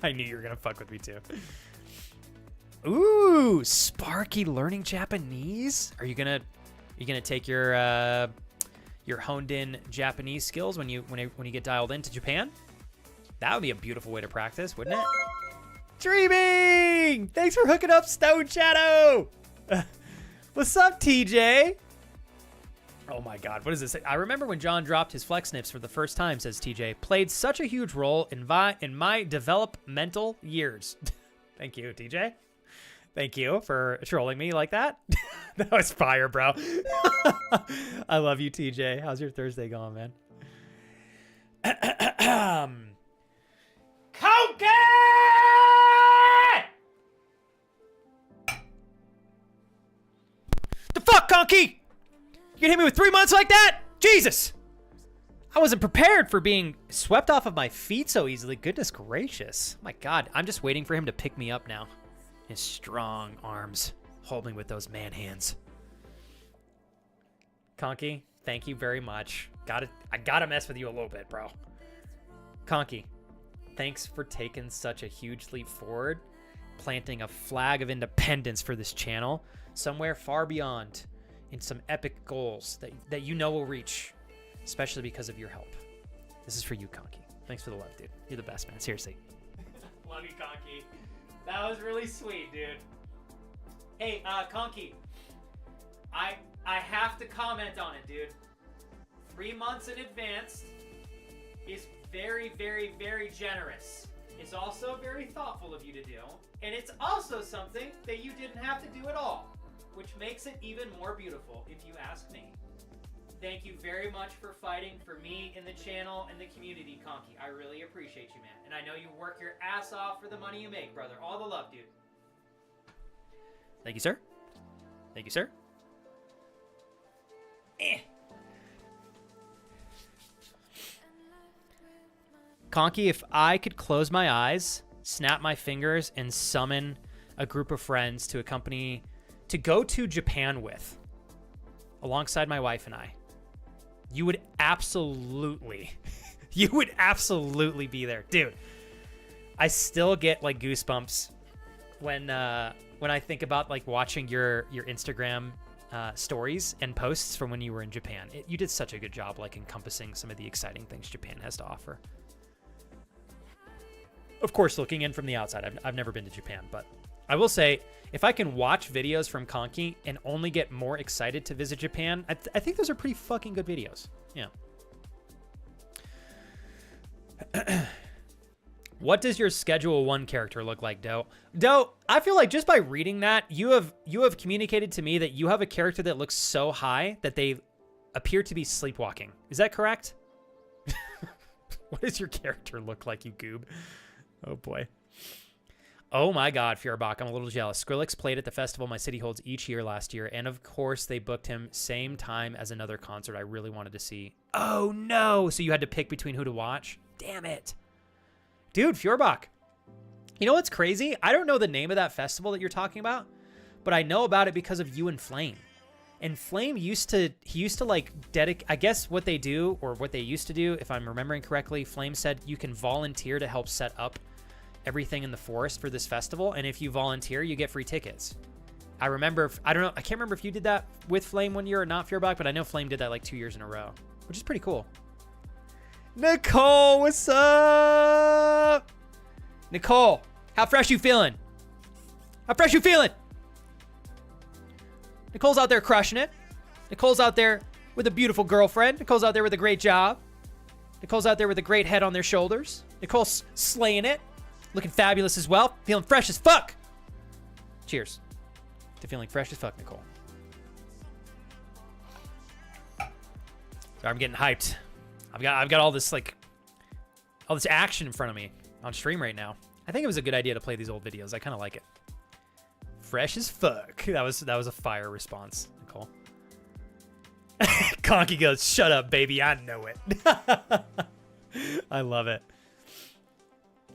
I knew you were going to fuck with me too. Ooh, Sparky learning Japanese? Are you going to take your honed in Japanese skills when you get dialed into Japan? That would be a beautiful way to practice, wouldn't it? Dreaming! Thanks for hooking up, Stone Shadow! What's up, TJ? Oh my god, what does this say? I remember when John dropped his flex snips for the first time, says TJ. Played such a huge role in my developmental years. Thank you, TJ. Thank you for trolling me like that. That was fire, bro. I love you, TJ. How's your Thursday going, man? Coke! The fuck, Conky? You can hit me with 3 months like that? Jesus! I wasn't prepared for being swept off of my feet so easily. Goodness gracious. My god, I'm just waiting for him to pick me up now. His strong arms hold me with those man hands. Conky, thank you very much. I gotta mess with you a little bit, bro. Conky, thanks for taking such a huge leap forward, planting a flag of independence for this channel, somewhere far beyond, in some epic goals that you know will reach, especially because of your help. This is for you, Conky. Thanks for the love, dude. You're the best, man. Seriously. Love you, Conky. That was really sweet, dude. Hey, Conky. I have to comment on it, dude. 3 months in advance is very, very, very generous. It's also very thoughtful of you to do. And it's also something that you didn't have to do at all, which makes it even more beautiful, if you ask me. Thank you very much for fighting for me in the channel and the community, Conky. I really appreciate you, man. And I know you work your ass off for the money you make, brother. All the love, dude. Thank you, sir. Thank you, sir. Conky, if I could close my eyes, snap my fingers, and summon a group of friends to accompany, to go to Japan with, alongside my wife and I, you would absolutely, be there. Dude, I still get like goosebumps when I think about like watching your Instagram stories and posts from when you were in Japan. You did such a good job like encompassing some of the exciting things Japan has to offer. Of course, looking in from the outside, I've never been to Japan, but I will say, if I can watch videos from Conky and only get more excited to visit Japan, I think those are pretty fucking good videos. Yeah. What does your Schedule 1 character look like, Doe? Doe, I feel like just by reading that, you have communicated to me that you have a character that looks so high that they appear to be sleepwalking. Is that correct? What does your character look like, you goob? Oh, boy. Oh, my God, Feuerbach, I'm a little jealous. Skrillex played at the festival my city holds each year last year, and of course they booked him same time as another concert I really wanted to see. Oh, no. So you had to pick between who to watch? Damn it. Dude, Feuerbach. You know what's crazy? I don't know the name of that festival that you're talking about, but I know about it because of you and Flame. And Flame used to like dedicate, I guess what they do, or what they used to do, if I'm remembering correctly, Flame said you can volunteer to help set up everything in the forest for this festival, and if you volunteer, you get free tickets. I remember, I don't know, I can't remember if you did that with Flame one year or not, Fearbach, but I know Flame did that like 2 years in a row, which is pretty cool. Nicole, what's up? Nicole, how fresh you feeling? How fresh you feeling? Nicole's out there crushing it. Nicole's out there with a beautiful girlfriend. Nicole's out there with a great job. Nicole's out there with a great head on their shoulders. Nicole's slaying it. Looking fabulous as well. Feeling fresh as fuck. Cheers to feeling fresh as fuck, Nicole. Sorry, I'm getting hyped. I've got all this all this action in front of me on stream right now. I think it was a good idea to play these old videos. I kind of like it. Fresh as fuck. That was a fire response, Nicole. Conky goes, "Shut up, baby. I know it." I love it.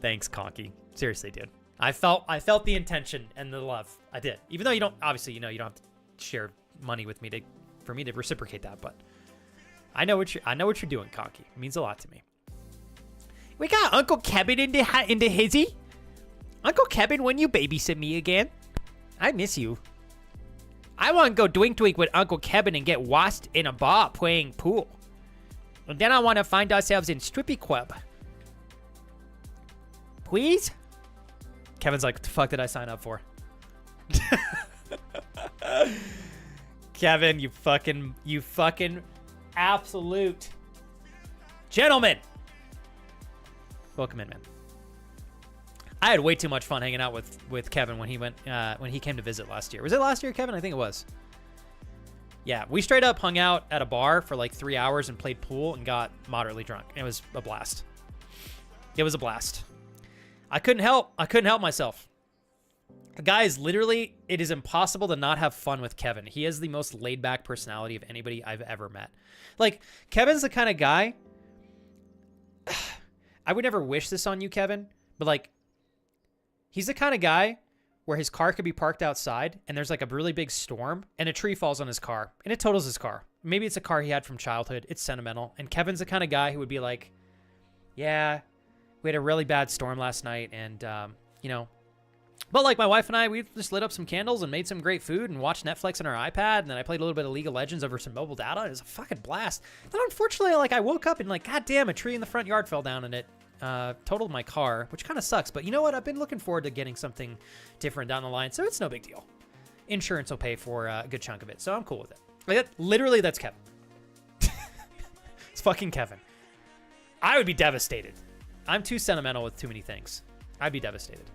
Thanks, Conky. Seriously, dude. I felt the intention and the love. I did. Even though you don't, obviously, you don't have to share money with me for me to reciprocate that, but I know what you're doing, Conky. It means a lot to me. We got Uncle Kevin into hizzy. Uncle Kevin, when you babysit me again? I miss you. I want to go twink with Uncle Kevin and get washed in a bar playing pool. And then I want to find ourselves in Strippy Club. Please? Kevin's like, what the fuck did I sign up for? Kevin, you fucking absolute gentleman. Welcome in, man. I had way too much fun hanging out with Kevin when he came to visit last year. Was it last year, Kevin? I think it was. Yeah, we straight up hung out at a bar for like 3 hours and played pool and got moderately drunk. It was a blast. It was a blast. I couldn't help myself. Guys, literally, it is impossible to not have fun with Kevin. He has the most laid-back personality of anybody I've ever met. Like, Kevin's the kind of guy... I would never wish this on you, Kevin, but like, he's the kind of guy where his car could be parked outside and there's like a really big storm and a tree falls on his car and it totals his car. Maybe it's a car he had from childhood. It's sentimental. And Kevin's the kind of guy who would be like, yeah, we had a really bad storm last night and, but like my wife and I, we just lit up some candles and made some great food and watched Netflix on our iPad. And then I played a little bit of League of Legends over some mobile data. It was a fucking blast. Then unfortunately, like I woke up and like, God damn, a tree in the front yard fell down and it totaled my car, which kind of sucks. But you know what? I've been looking forward to getting something different down the line. So it's no big deal. Insurance will pay for a good chunk of it. So I'm cool with it. Like literally, that's Kevin. It's fucking Kevin. I would be devastated. I'm too sentimental with too many things. I'd be devastated.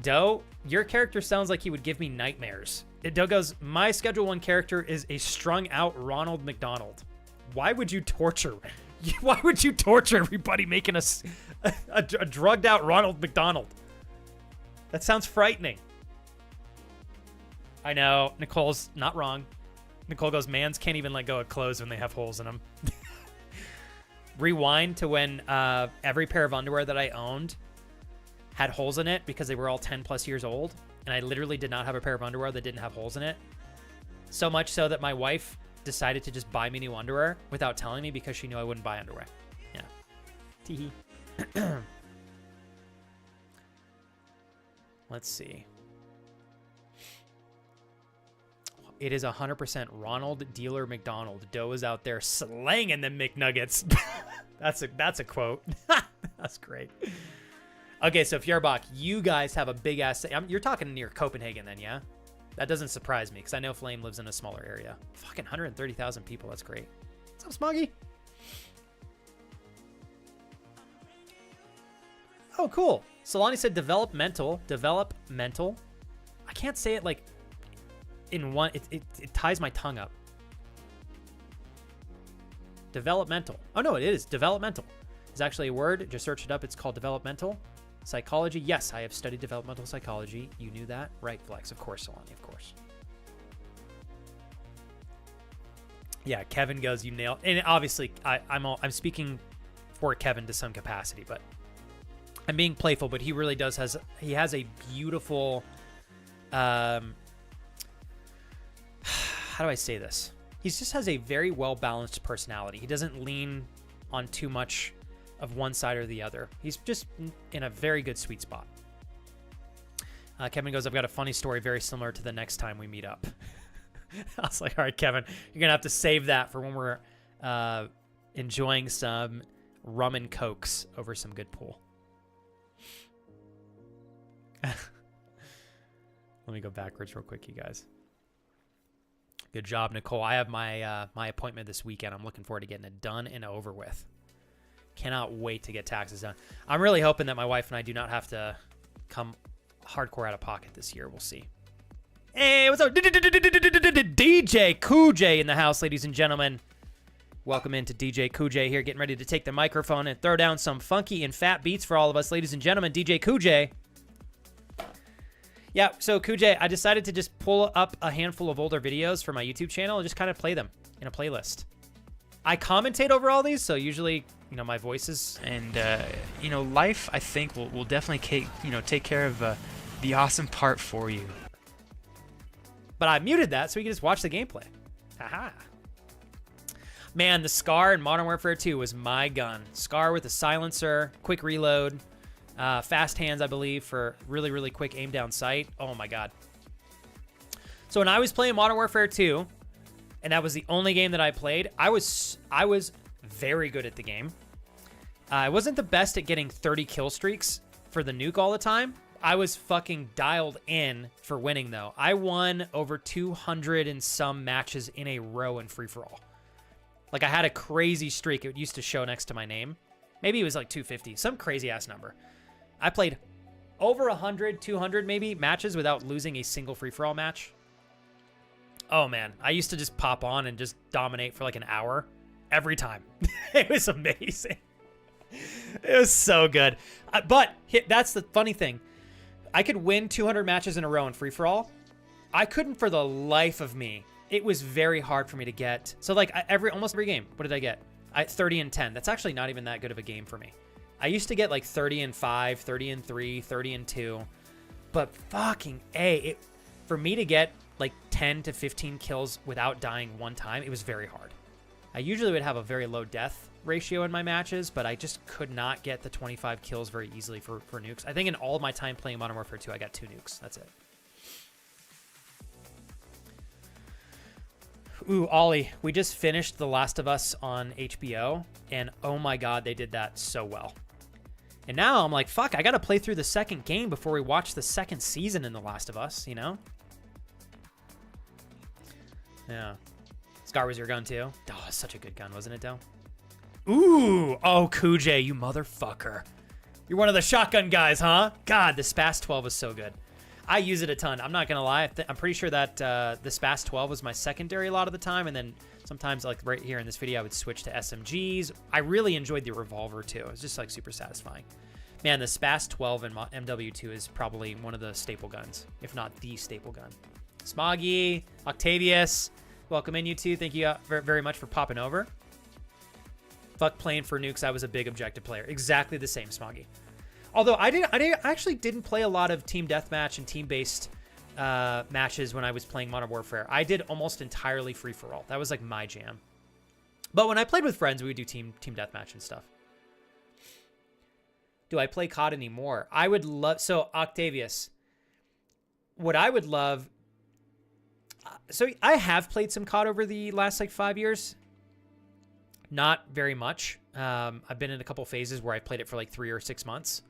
Doe, your character sounds like he would give me nightmares. Doe goes, my Schedule 1 character is a strung out Ronald McDonald. Why would you torture? Why would you torture everybody making a drugged out Ronald McDonald? That sounds frightening. I know, Nicole's not wrong. Nicole goes, mans can't even let go of clothes when they have holes in them. Rewind to when every pair of underwear that I owned had holes in it because they were all 10 plus years old. And I literally did not have a pair of underwear that didn't have holes in it. So much so that my wife decided to just buy me new underwear without telling me because she knew I wouldn't buy underwear. Yeah. Teehee. Let's see. It is 100% Ronald Dealer McDonald. Doe is out there slanging them McNuggets. That's a quote. That's great. Okay, so Fjerbach, you guys have a big ass. You're talking near Copenhagen, then, yeah? That doesn't surprise me because I know Flame lives in a smaller area. Fucking 130,000 people. That's great. What's up, Smoggy? Oh, cool. Solani said developmental. Developmental. I can't say it like in one. It ties my tongue up. Developmental. Oh, no, it is. Developmental. It's actually a word. Just search it up. It's called developmental. Psychology. Yes, I have studied developmental psychology. You knew that? Right, Flex. Of course, Solani. Of course. Yeah, Kevin goes, you nailed. And obviously, I'm speaking for Kevin to some capacity, but I'm being playful. But he really does he has a beautiful. How do I say this? He just has a very well balanced personality. He doesn't lean on too much of one side or the other. He's just in a very good sweet spot. Kevin goes, I've got a funny story very similar to the next time we meet up. I was like, all right, Kevin, you're going to have to save that for when we're enjoying some rum and cokes over some good pool. Let me go backwards real quick, you guys. Good job, Nicole. I have my my appointment this weekend. I'm looking forward to getting it done and over with. Cannot wait to get taxes done. I'm really hoping that my wife and I do not have to come hardcore out of pocket this year. We'll see. Hey, what's up? DJ Cooj in the house, ladies and gentlemen. Welcome into DJ Cooj here, getting ready to take the microphone and throw down some funky and fat beats for all of us, ladies and gentlemen. DJ Cooj. Yeah, so Cooj, I decided to just pull up a handful of older videos for my YouTube channel and just kind of play them in a playlist. I commentate over all these, so usually, you know, my voice is... And, you know, life, I think, will definitely take care of the awesome part for you. But I muted that so we can just watch the gameplay. Haha. Man, the Scar in Modern Warfare 2 was my gun. Scar with a silencer, quick reload, fast hands, I believe, for really, really quick aim down sight. Oh my god. So when I was playing Modern Warfare 2, and that was the only game that I played, I was very good at the game. I wasn't the best at getting 30 kill streaks for the nuke all the time. I was fucking dialed in for winning, though. I won over 200 and some matches in a row in free-for-all. Like, I had a crazy streak. It used to show next to my name. Maybe it was like 250, some crazy-ass number. I played over 100, 200 maybe matches without losing a single free-for-all match. Oh, man. I used to just pop on and just dominate for like an hour every time. It was amazing. It was so good. But that's the funny thing. I could win 200 matches in a row in free-for-all. I couldn't for the life of me. It was very hard for me to get. So like almost every game, what did I get? 30 and 10. That's actually not even that good of a game for me. I used to get like 30 and 5, 30 and 3, 30 and 2. But fucking A, for me to get like 10 to 15 kills without dying one time, it was very hard. I usually would have a very low death ratio in my matches, but I just could not get the 25 kills very easily for nukes. I think in all of my time playing Modern Warfare 2, I got 2 nukes. That's it. Ooh, Ollie, we just finished The Last of Us on HBO, and oh my god, they did that so well. And now I'm like, fuck, I gotta play through the second game before we watch the second season in The Last of Us, you know? Yeah. Scar was your gun too? Oh, it's such a good gun, wasn't it, Del? Ooh, oh, Cooj, you motherfucker. You're one of the shotgun guys, huh? God, the Spas 12 was so good. I use it a ton. I'm not going to lie. I'm pretty sure that the Spas 12 was my secondary a lot of the time, and then sometimes, like right here in this video, I would switch to SMGs. I really enjoyed the revolver, too. It was just, like, super satisfying. Man, the Spas 12 in MW2 is probably one of the staple guns, if not the staple gun. Smoggy, Octavius, welcome in, you two. Thank you very much for popping over. Fuck playing for nukes. I was a big objective player. Exactly the same, Smoggy. Although I actually didn't play a lot of team deathmatch and team-based matches when I was playing Modern Warfare. I did almost entirely free-for-all. That was like my jam. But when I played with friends, we would do team deathmatch and stuff. Do I play COD anymore? I would love... So, Octavius, what I would love... So, I have played some COD over the last, like, 5 years. Not very much. I've been in a couple phases where I played it for, like, 3 or 6 months.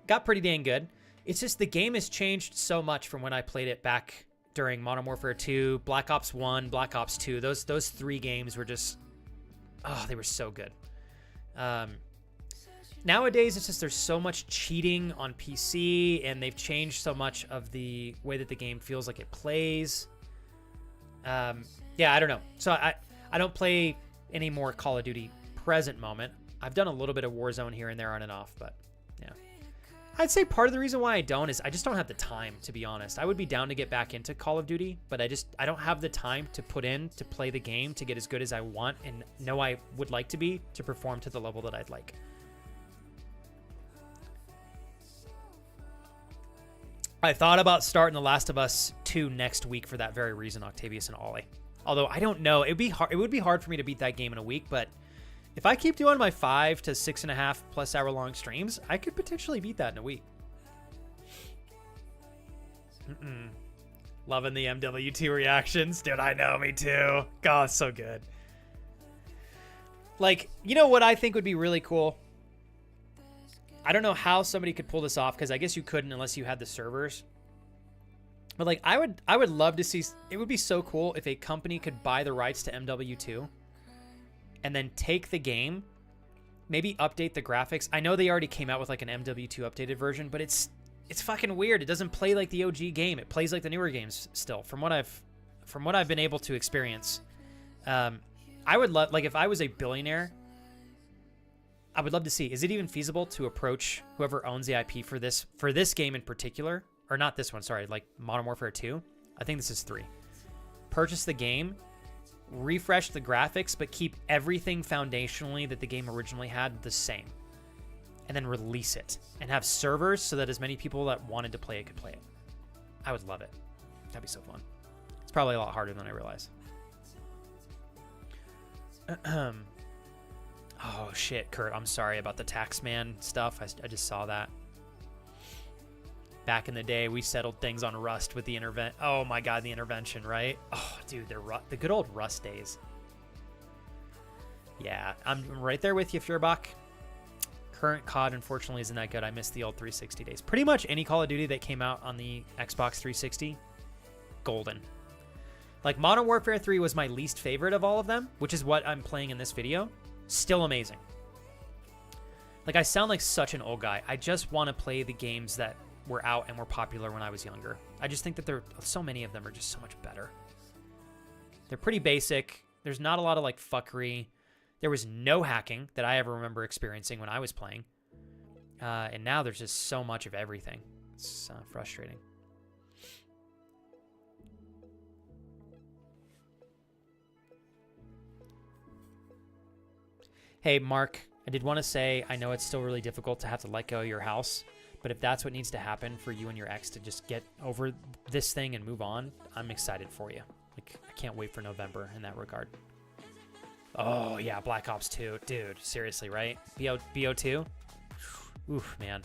Got pretty dang good. It's just the game has changed so much from when I played it back during Modern Warfare 2, Black Ops 1, Black Ops 2. Those 3 games were just... Oh, they were so good. Nowadays, it's just there's so much cheating on PC, and they've changed so much of the way that the game feels like it plays. Yeah, I don't know. So I don't play any more Call of Duty present moment. I've done a little bit of Warzone here and there on and off, but yeah. I'd say part of the reason why I don't is I just don't have the time, to be honest. I would be down to get back into Call of Duty, but I don't have the time to put in to play the game to get as good as I want and know I would like to be to perform to the level that I'd like. I thought about starting The Last of Us 2 next week for that very reason, Octavius and Ollie. Although I don't know, it would be hard for me to beat that game in a week, but If I keep doing my 5 to 6.5+ hour long streams, I could potentially beat that in a week. Loving the MW2 reactions. Dude, I know, me too. God, it's so good. Like, you know what I think would be really cool? I don't know how somebody could pull this off, because I guess you couldn't unless you had the servers. But like, I would love to see, it would be so cool if a company could buy the rights to MW2 and then take the game, maybe update the graphics. I know they already came out with like an MW2 updated version, but it's fucking weird. It doesn't play like the OG game. It plays like the newer games still, from what I've been able to experience. I would love, like, if I was a billionaire, I would love to see, is it even feasible to approach whoever owns the IP for this game in particular, or not this one, sorry, like Modern Warfare 2? I think this is 3. Purchase the game, refresh the graphics, but keep everything foundationally that the game originally had the same, and then release it and have servers so that as many people that wanted to play it could play it. I would love it. That'd be so fun. It's probably a lot harder than I realize. Oh shit, Kurt, I'm sorry about the Taxman stuff. I just saw that. Back in the day, we settled things on Rust with the oh my god, the intervention, right? Oh, dude, the good old Rust days. Yeah, I'm right there with you, Furbach. Current COD, unfortunately, isn't that good. I missed the old 360 days. Pretty much any Call of Duty that came out on the Xbox 360, golden. Like, Modern Warfare 3 was my least favorite of all of them, which is what I'm playing in this video. Still amazing. Like, I sound like such an old guy. I just want to play the games that were out and were popular when I was younger. I just think that so many of them are just so much better. They're pretty basic. There's not a lot of, like, fuckery. There was no hacking that I ever remember experiencing when I was playing. And now there's just so much of everything. It's frustrating. Hey, Mark, I did want to say, I know it's still really difficult to have to let go of your house, but if that's what needs to happen for you and your ex to just get over this thing and move on, I'm excited for you. Like, I can't wait for November in that regard. Oh, yeah, Black Ops 2. Dude, seriously, right? BO2? Oof, man.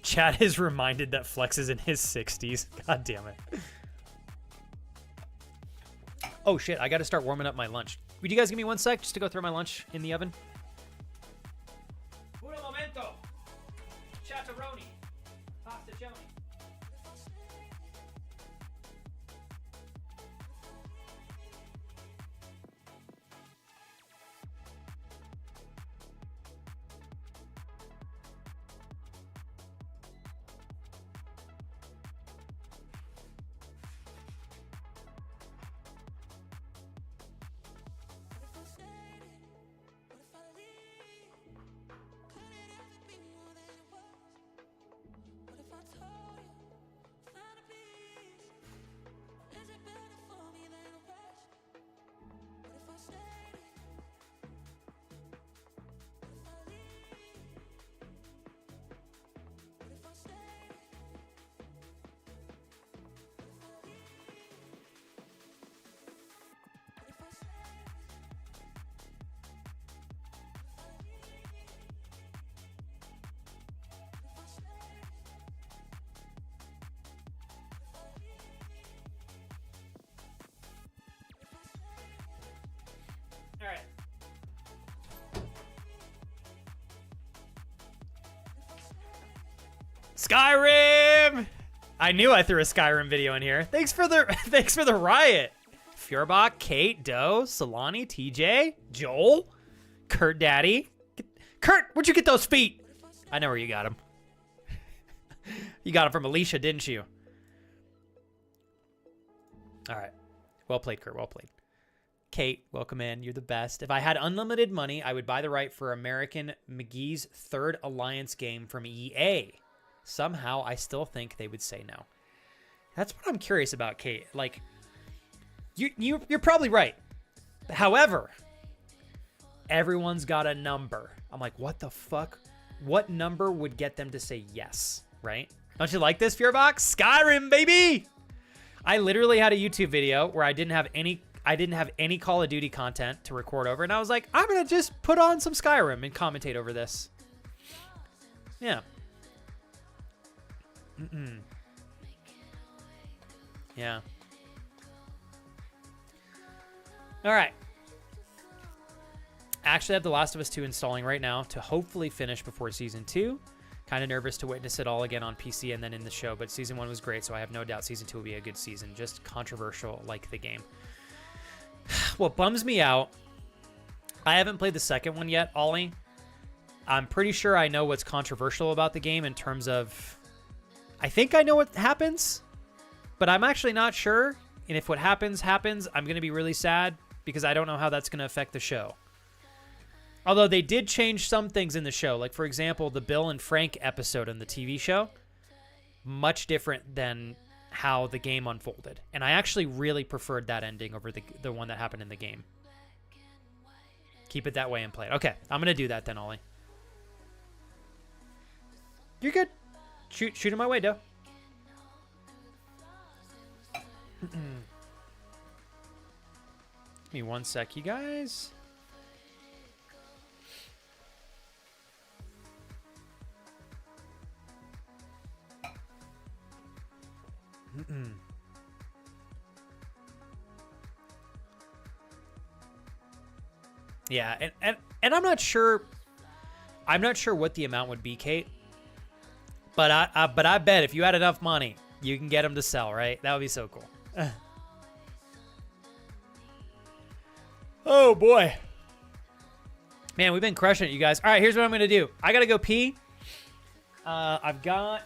Chad is reminded that Flex is in his 60s. God damn it. Oh, shit, I got to start warming up my lunch. Would you guys give me 1 sec just to go throw my lunch in the oven? Un momento. Chatteroni. Pastagioni. All right. Skyrim! I knew I threw a Skyrim video in here. Thanks for the riot. Furbach, Kate, Doe, Solani, TJ, Joel, Kurt Daddy. Kurt, where'd you get those feet? I know where you got them. You got them from Alicia, didn't you? All right. Well played, Kurt. Well played. Kate, welcome in. You're the best. If I had unlimited money, I would buy the right for American McGee's third Alliance game from EA. Somehow, I still think they would say no. That's what I'm curious about, Kate. Like, you're probably right. However, everyone's got a number. I'm like, what the fuck? What number would get them to say yes, right? Don't you like this, Fearbox? Skyrim, baby! I literally had a YouTube video where I didn't have any I didn't have any Call of Duty content to record over, and I was like, I'm gonna just put on some Skyrim and commentate over this. Yeah. Yeah. All right. Actually, I have The Last of Us 2 installing right now to hopefully finish before Season 2. Kind of nervous to witness it all again on PC and then in the show, but Season 1 was great, so I have no doubt Season 2 will be a good season. Just controversial like the game. What bums me out, I haven't played the second one yet, Ollie. I'm pretty sure I know what's controversial about the game in terms of... I think I know what happens, but I'm actually not sure. And if what happens, I'm going to be really sad because I don't know how that's going to affect the show. Although they did change some things in the show. Like, for example, the Bill and Frank episode in the TV show. Much different than how the game unfolded. And I actually really preferred that ending over the one that happened in the game. Keep it that way and play it. Okay, I'm going to do that then, Ollie. You're good. Shoot him my way, Doe. Give me 1 sec, you guys. Yeah, and I'm not sure. I'm not sure what the amount would be, Kate. But I bet if you had enough money, you can get them to sell, right? That would be so cool. Oh boy, man, we've been crushing it, you guys. All right, here's what I'm gonna do. I gotta go pee. I've got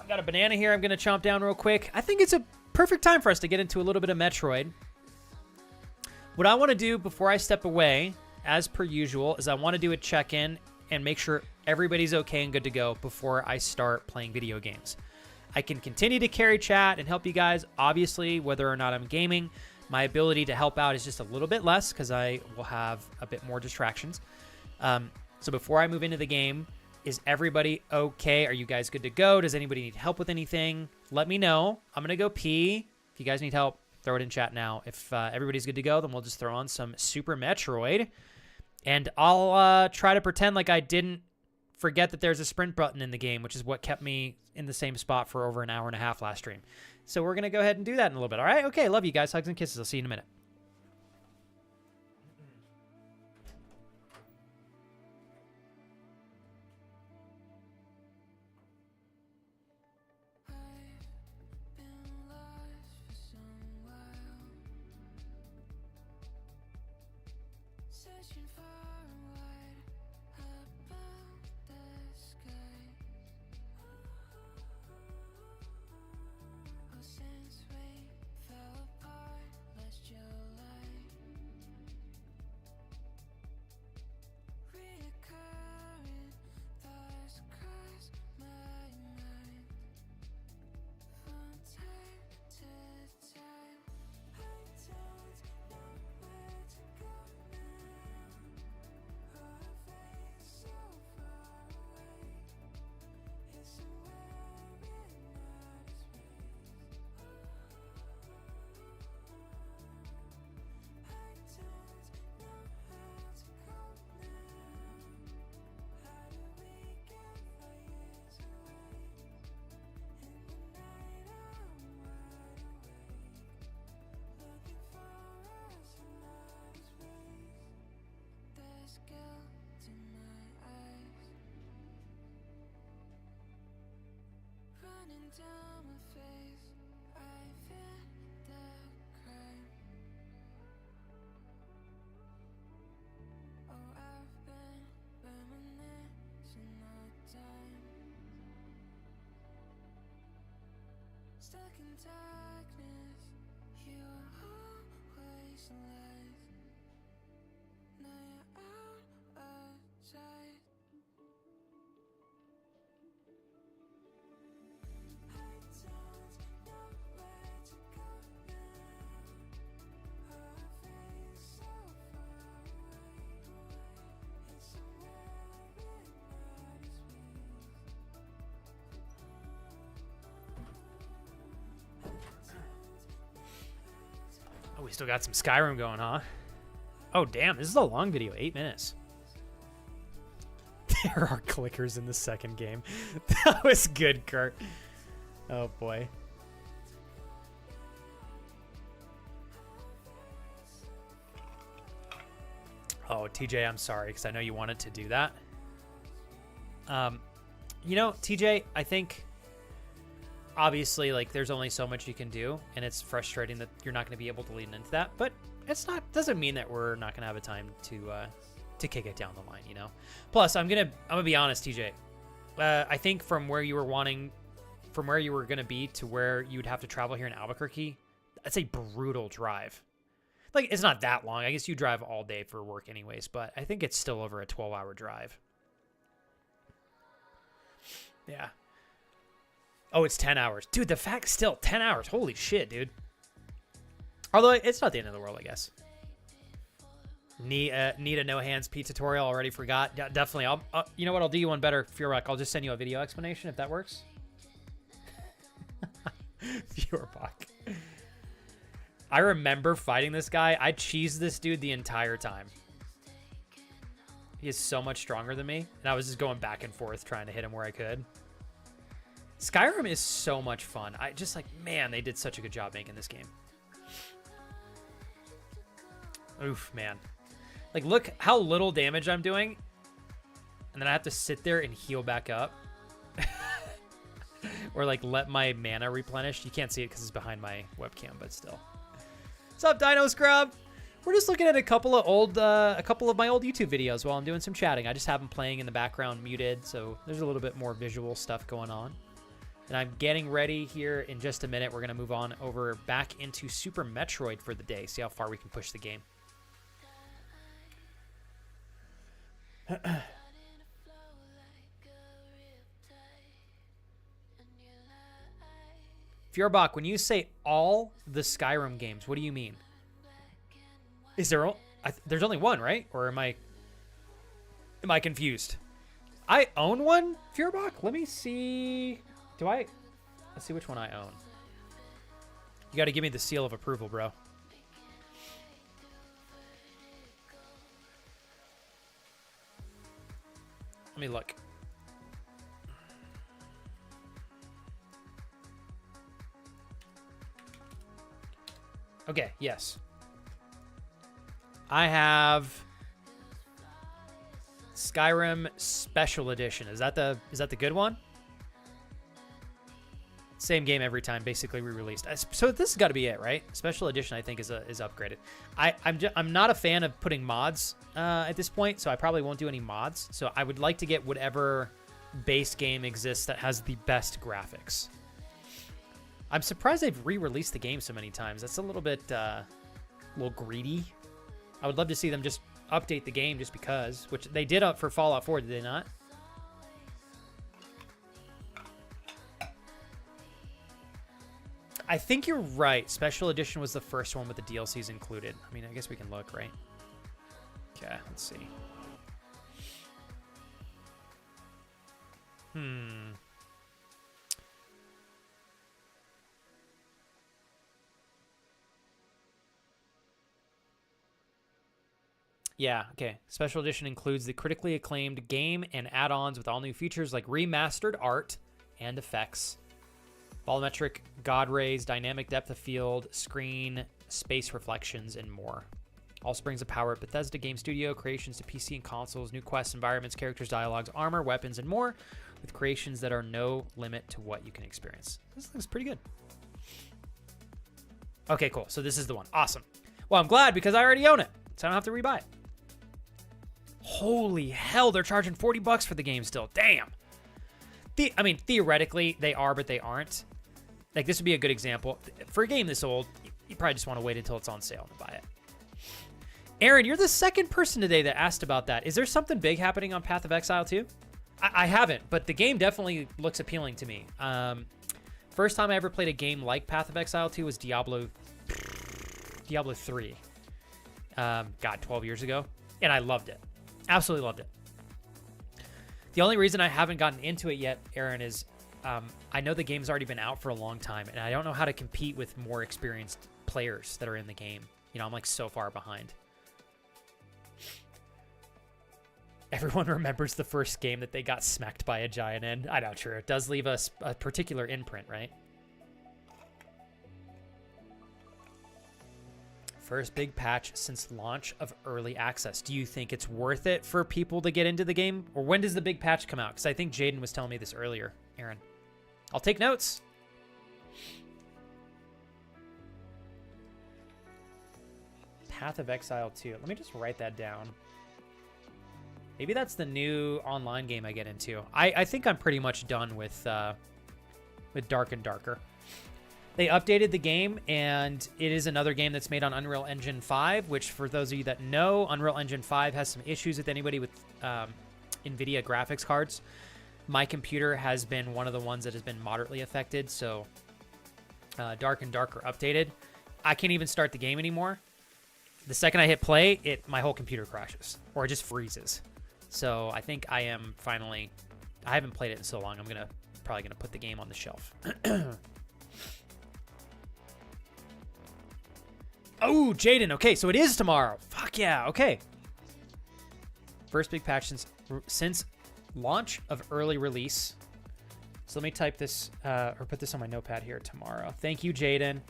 a banana here. I'm gonna chomp down real quick. I think it's a perfect time for us to get into a little bit of Metroid. What I want to do before I step away, as per usual, is I want to do a check-in and make sure everybody's okay and good to go before I start playing video games. I can continue to carry chat and help you guys. Obviously, whether or not I'm gaming, my ability to help out is just a little bit less because I will have a bit more distractions. So before I move into the game, is everybody okay? Are you guys good to go? Does anybody need help with anything? Let me know. I'm going to go pee. If you guys need help, throw it in chat now. If everybody's good to go, then we'll just throw on some Super Metroid. And I'll try to pretend like I didn't forget that there's a sprint button in the game, which is what kept me in the same spot for over an hour and a half last stream. So we're going to go ahead and do that in a little bit. All right? Okay, love you guys. Hugs and kisses. I'll see you in a minute. Down my face, I feel the crime. Oh, I've been reminiscing all time. Stuck in darkness, you were always alive. Now you're out of sight. Oh, we still got some Skyrim going, huh? Oh, damn. This is a long video. 8 minutes. There are clickers in the second game. That was good, Kurt. Oh, boy. Oh, TJ, I'm sorry, because I know you wanted to do that. You know, TJ, I think obviously like there's only so much you can do, and it's frustrating that you're not going to be able to lean into that, but it's not doesn't mean that we're not going to have a time to kick it down the line, you know. Plus, I'm gonna be honest, TJ. I think from where you were going to be to where you would have to travel here in Albuquerque, that's a brutal drive. Like, it's not that long. I guess you drive all day for work anyways, but I think it's still over a 12-hour drive. Yeah. Oh, it's 10 hours. Dude, the fact still 10 hours. Holy shit, dude. Although it's not the end of the world, I guess. Need a no hands P tutorial. Already forgot. Definitely. You know what? I'll do you one better, Fuhrbuck. I'll just send you a video explanation if that works. Fuhrbuck. I remember fighting this guy. I cheesed this dude the entire time. He is so much stronger than me, and I was just going back and forth trying to hit him where I could. Skyrim is so much fun. I just like, man, they did such a good job making this game. Oof, man. Like, look how little damage I'm doing, and then I have to sit there and heal back up. Or, like, let my mana replenish. You can't see it because it's behind my webcam, but still. What's up, Dino Scrub? We're just looking at a couple of my old YouTube videos while I'm doing some chatting. I just have them playing in the background muted, so there's a little bit more visual stuff going on. And I'm getting ready here in just a minute. We're going to move on over back into Super Metroid for the day. See how far we can push the game. Fuhrbuck, when you say all the Skyrim games, what do you mean? Is there there's only one, right? Or am I confused? I own one, Fuhrbuck? Let me see. Let's see which one I own. You got to give me the seal of approval, bro. Let me look. Okay, yes. I have Skyrim Special Edition. Is that the good one? Same game every time, basically re-released. So this has got to be it, right? Special Edition, I think, is upgraded. I'm not a fan of putting mods at this point, so I probably won't do any mods. So I would like to get whatever base game exists that has the best graphics. I'm surprised they've re-released the game so many times. That's a little bit, a little greedy. I would love to see them just update the game just because, which they did up for Fallout 4, did they not? I think you're right. Special Edition was the first one with the DLCs included. I mean, I guess we can look, right? Okay, let's see. Yeah, okay. Special Edition includes the critically acclaimed game and add-ons with all new features like remastered art and effects, volumetric god rays, dynamic depth of field, screen, space reflections, and more. Also brings a power at Bethesda Game Studio, creations to PC and consoles, new quests, environments, characters, dialogues, armor, weapons, and more, with creations that are no limit to what you can experience. This looks pretty good. Okay, cool. So this is the one. Awesome. Well, I'm glad because I already own it, so I don't have to rebuy it. Holy hell, they're charging $40 for the game still. Damn. I mean, theoretically, they are, but they aren't. Like, this would be a good example. For a game this old, you probably just want to wait until it's on sale to buy it. Aaron, you're the second person today that asked about that. Is there something big happening on Path of Exile 2? I haven't, but the game definitely looks appealing to me. First time I ever played a game like Path of Exile 2 was Diablo 3. God, 12 years ago. And I loved it. Absolutely loved it. The only reason I haven't gotten into it yet, Aaron, is I know the game's already been out for a long time, and I don't know how to compete with more experienced players that are in the game. You know, I'm like so far behind. Everyone remembers the first game that they got smacked by a giant end. I know, true. It does leave us a particular imprint, right? First big patch since launch of early access. Do you think it's worth it for people to get into the game? Or when does the big patch come out? Because I think Jaden was telling me this earlier, Aaron. I'll take notes. Path of Exile 2. Let me just write that down. Maybe that's the new online game I get into. I think I'm pretty much done with Dark and Darker. They updated the game, and it is another game that's made on Unreal Engine 5, which, for those of you that know, Unreal Engine 5 has some issues with anybody with NVIDIA graphics cards. My computer has been one of the ones that has been moderately affected, so Dark and Darker updated. I can't even start the game anymore. The second I hit play, my whole computer crashes, or it just freezes. So I think I am finally... I haven't played it in so long, I'm probably gonna put the game on the shelf. Oh, Jaden. Okay, so it is tomorrow. Fuck yeah. Okay. First big patch since launch of early release. So let me type this or put this on my notepad here tomorrow. Thank you, Jaden.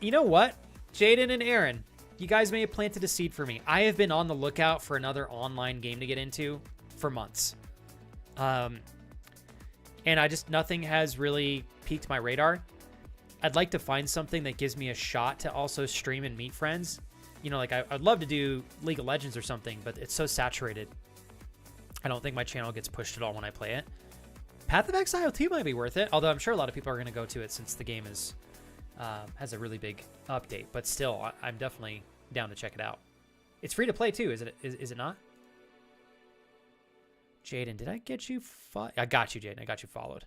You know what? Jaden and Aaron, you guys may have planted a seed for me. I have been on the lookout for another online game to get into for months. And nothing has really piqued my radar. I'd like to find something that gives me a shot to also stream and meet friends. You know, like I'd love to do League of Legends or something, but it's so saturated. I don't think my channel gets pushed at all when I play it. Path of Exile 2 might be worth it, although I'm sure a lot of people are going to go to it since the game has a really big update. But still, I'm definitely down to check it out. It's free to play too, is it not? Jaden, did I get you? I got you, Jaden. I got you followed.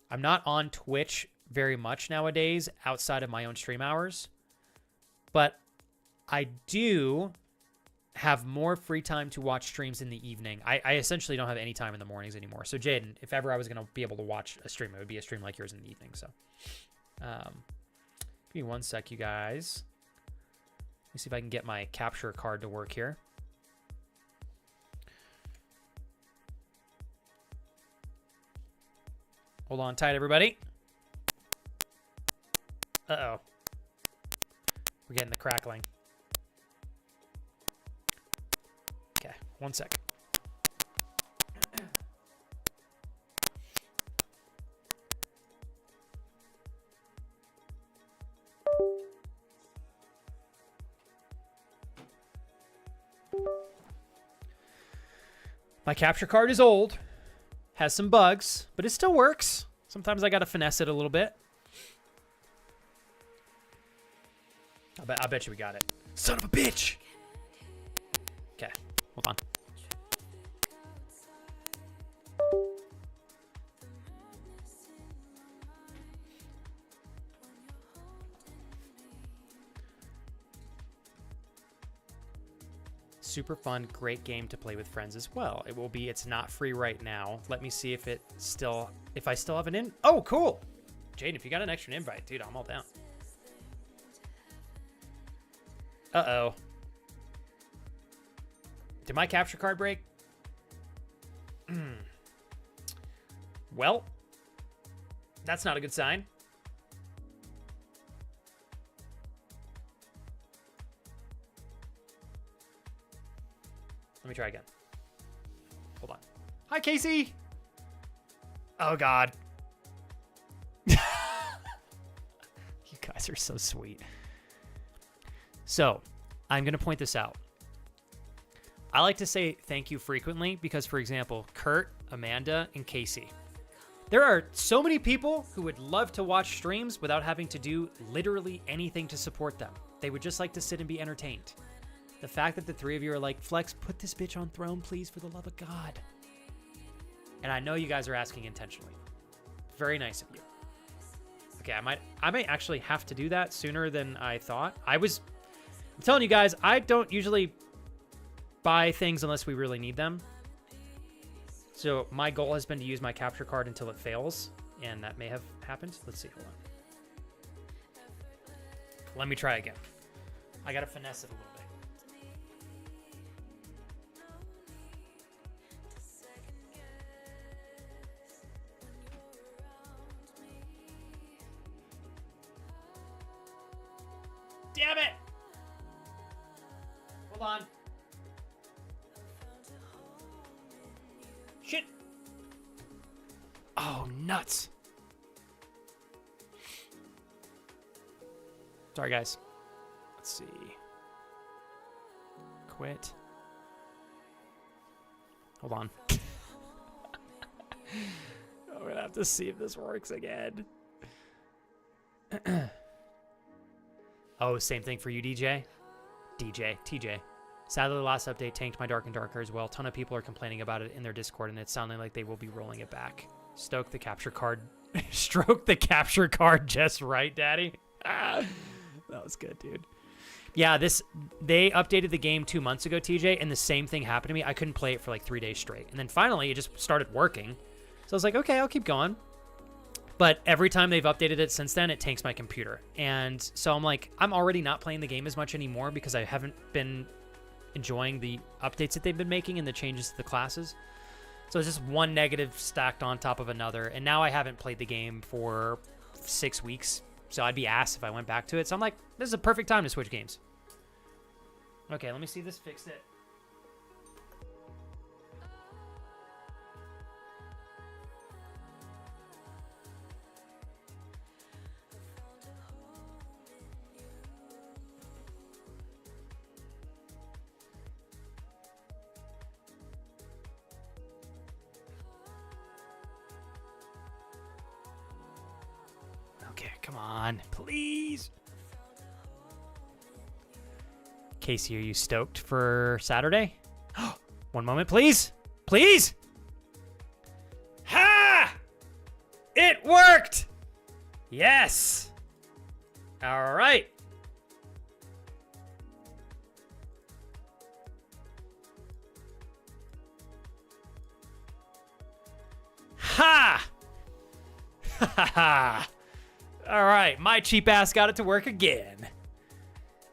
I'm not on Twitch very much nowadays outside of my own stream hours, but I do have more free time to watch streams in the evening. I essentially don't have any time in the mornings anymore. So Jaden, if ever I was going to be able to watch a stream, it would be a stream like yours in the evening. So give me one sec, you guys. Let me see if I can get my capture card to work here. Hold on tight, everybody. Uh-oh. We're getting the crackling. Okay, one sec. My capture card is old. Has some bugs, but it still works. Sometimes I gotta finesse it a little bit. I bet you we got it. Son of a bitch! Okay, hold on. Super fun, great game to play with friends as well. It will be, it's not free right now. Let me see if I still have an oh, cool. Jaden, if you got an extra invite, dude, I'm all down. Uh-oh. Did my capture card break? Well, that's not a good sign. Let me try again. Hold on. Hi, Casey. Oh, God. You guys are so sweet. So, I'm going to point this out. I like to say thank you frequently because, for example, Kurt, Amanda, and Casey. There are so many people who would love to watch streams without having to do literally anything to support them. They would just like to sit and be entertained. The fact that the three of you are like, Flex, put this bitch on throne, please, for the love of God. And I know you guys are asking intentionally. Very nice of you. Okay, I might actually have to do that sooner than I thought. I'm telling you guys, I don't usually buy things unless we really need them. So my goal has been to use my capture card until it fails, and that may have happened. Let's see. Hold on. Let me try again. I gotta finesse it a little bit. Damn it! Hold on. Shit! Oh, nuts. Sorry, guys. Let's see. Quit. Hold on. I'm gonna have to see if this works again. Oh, same thing for you, TJ. Sadly, the last update tanked my Dark and Darker as well. A ton of people are complaining about it in their Discord, and it's sounding like they will be rolling it back. Stoke the capture card. Stroke the capture card just right, Daddy. That was good, dude. Yeah, they updated the game 2 months ago, TJ, and the same thing happened to me. I couldn't play it for like 3 days straight. And then finally, it just started working. So I was like, okay, I'll keep going. But every time they've updated it since then, it tanks my computer. And so I'm like, I'm already not playing the game as much anymore because I haven't been enjoying the updates that they've been making and the changes to the classes. So it's just one negative stacked on top of another. And now I haven't played the game for 6 weeks. So I'd be ass if I went back to it. So I'm like, this is a perfect time to switch games. Okay, let me see this fixed it. Okay, come on, please. Casey, are you stoked for Saturday? One moment, please. Please. Ha! It worked. Yes. All right. Ha! Ha ha ha. All right, my cheap ass got it to work again.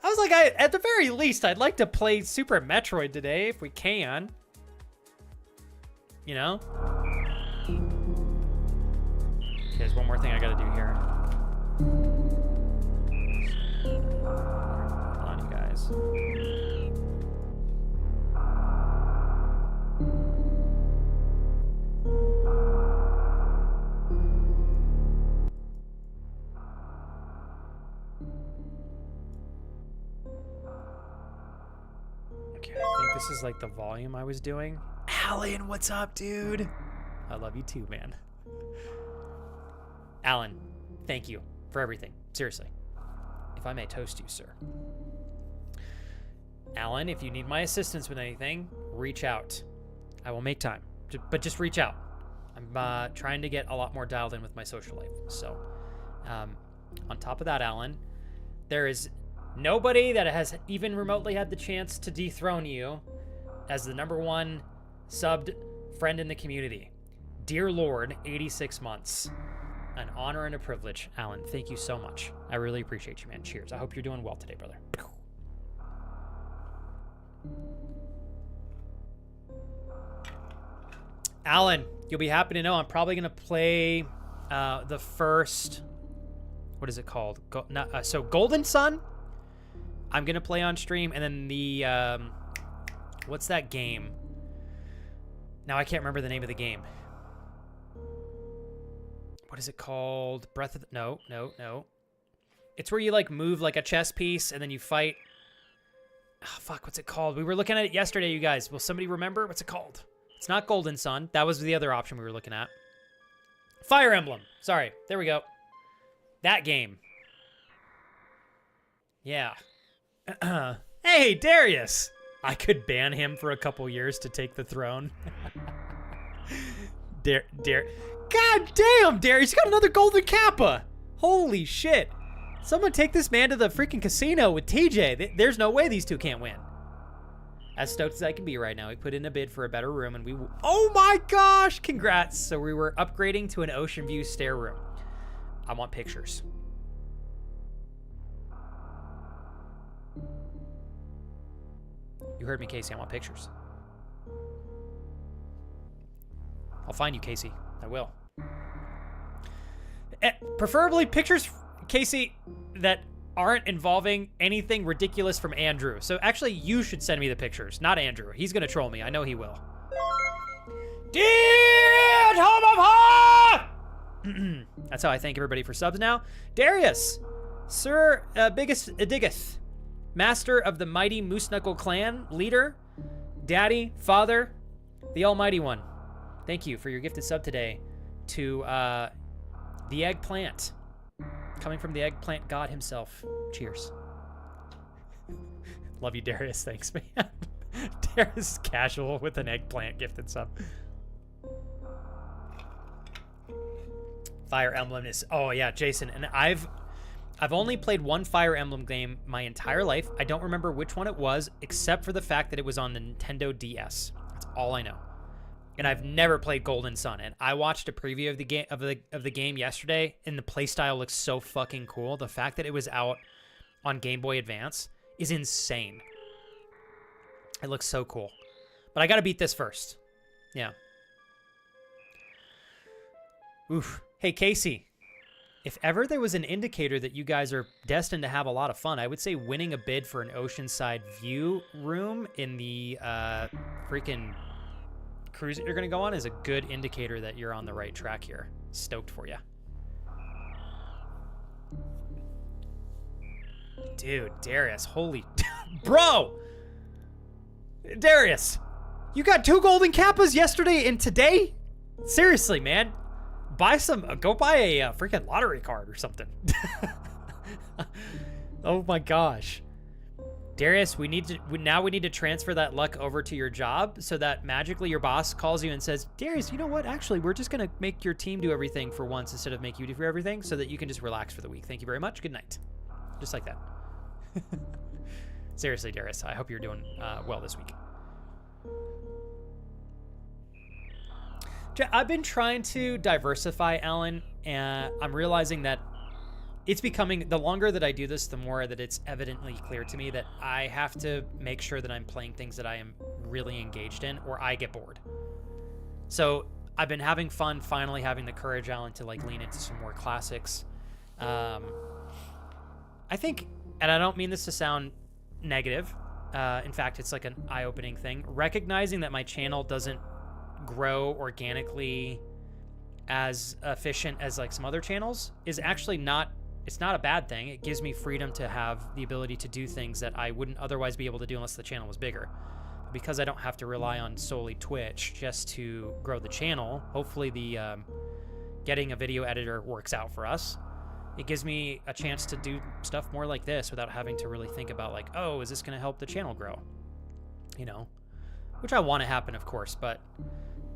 I was like, at the very least, I'd like to play Super Metroid today if we can. You know? Okay, there's one more thing I gotta do here. Hold on, you guys. I think this is like the volume I was doing. Alan, what's up, dude? I love you too, man. Alan, thank you for everything. Seriously. If I may toast you, sir. Alan, if you need my assistance with anything, reach out. I will make time. But just reach out. I'm trying to get a lot more dialed in with my social life. So, on top of that, Alan, there is nobody that has even remotely had the chance to dethrone you as the #1 subbed friend in the community. Dear Lord, 86 months. An honor and a privilege. Alan, thank you so much. I really appreciate you, man. Cheers. I hope you're doing well today, brother. Alan, you'll be happy to know I'm probably going to play the first... What is it called? So Golden Sun? I'm going to play on stream, and then the, what's that game? Now I can't remember the name of the game. What is it called? Breath of the... No. It's where you, like, move, like, a chess piece, and then you fight... Oh, fuck, what's it called? We were looking at it yesterday, you guys. Will somebody remember? What's it called? It's not Golden Sun. That was the other option we were looking at. Fire Emblem. Sorry. There we go. That game. Yeah. Hey, Darius! I could ban him for a couple years to take the throne. God damn, Darius, you got another golden kappa! Holy shit. Someone take this man to the freaking casino with TJ. There's no way these two can't win. as stoked as I can be right now. We put in a bid for a better room, and oh my gosh, congrats. So we were upgrading to an ocean view stair room. I want pictures. You heard me, Casey. I want pictures. I'll find you, Casey. I will. Preferably pictures, Casey, that aren't involving anything ridiculous from Andrew. So actually, you should send me the pictures, not Andrew. He's going to troll me. I know he will. That's how I thank everybody for subs now. Darius, Sir Biggest Diggeth, Master of the Mighty Moose Knuckle Clan, Leader, Daddy, Father, the Almighty One. Thank you for your gifted sub today to the Eggplant. Coming from the Eggplant God himself. Cheers. Love you, Darius. Thanks, man. Darius is casual with an Eggplant gifted sub. Fire Emblem is... Oh, yeah, Jason. And I've only played one Fire Emblem game my entire life. I don't remember which one it was, except for the fact that it was on the Nintendo DS. That's all I know. And I've never played Golden Sun. And I watched a preview of the game of the game yesterday, and the playstyle looks so fucking cool. The fact that it was out on Game Boy Advance is insane. It looks so cool. But I got to beat this first. Yeah. Oof. Hey, Casey. If ever there was an indicator that you guys are destined to have a lot of fun, I would say winning a bid for an oceanside view room in the freaking cruise that you're going to go on is a good indicator that you're on the right track here. Stoked for you. Dude, Darius, holy... Bro! Darius, you got 2 golden kappas yesterday and today? Seriously, man. Go buy a freaking lottery card or something. Oh my gosh. Darius, we need to transfer that luck over to your job so that magically your boss calls you and says, Darius, you know what? Actually, we're just going to make your team do everything for once instead of make you do everything so that you can just relax for the week. Thank you very much. Good night. Just like that. Seriously, Darius, I hope you're doing well this week. I've been trying to diversify, Alan, and I'm realizing that it's becoming, the longer that I do this, the more that it's evidently clear to me that I have to make sure that I'm playing things that I am really engaged in or I get bored. So I've been having fun finally having the courage, Alan, to like lean into some more classics. I think, and I don't mean this to sound negative. In fact, it's like an eye-opening thing. Recognizing that my channel doesn't grow organically as efficient as like some other channels is actually not, it's not a bad thing. It gives me freedom to have the ability to do things that I wouldn't otherwise be able to do unless the channel was bigger. Because I don't have to rely on solely Twitch just to grow the channel, hopefully the getting a video editor works out for us. It gives me a chance to do stuff more like this without having to really think about like, oh, is this going to help the channel grow? You know, which I want to happen, of course, but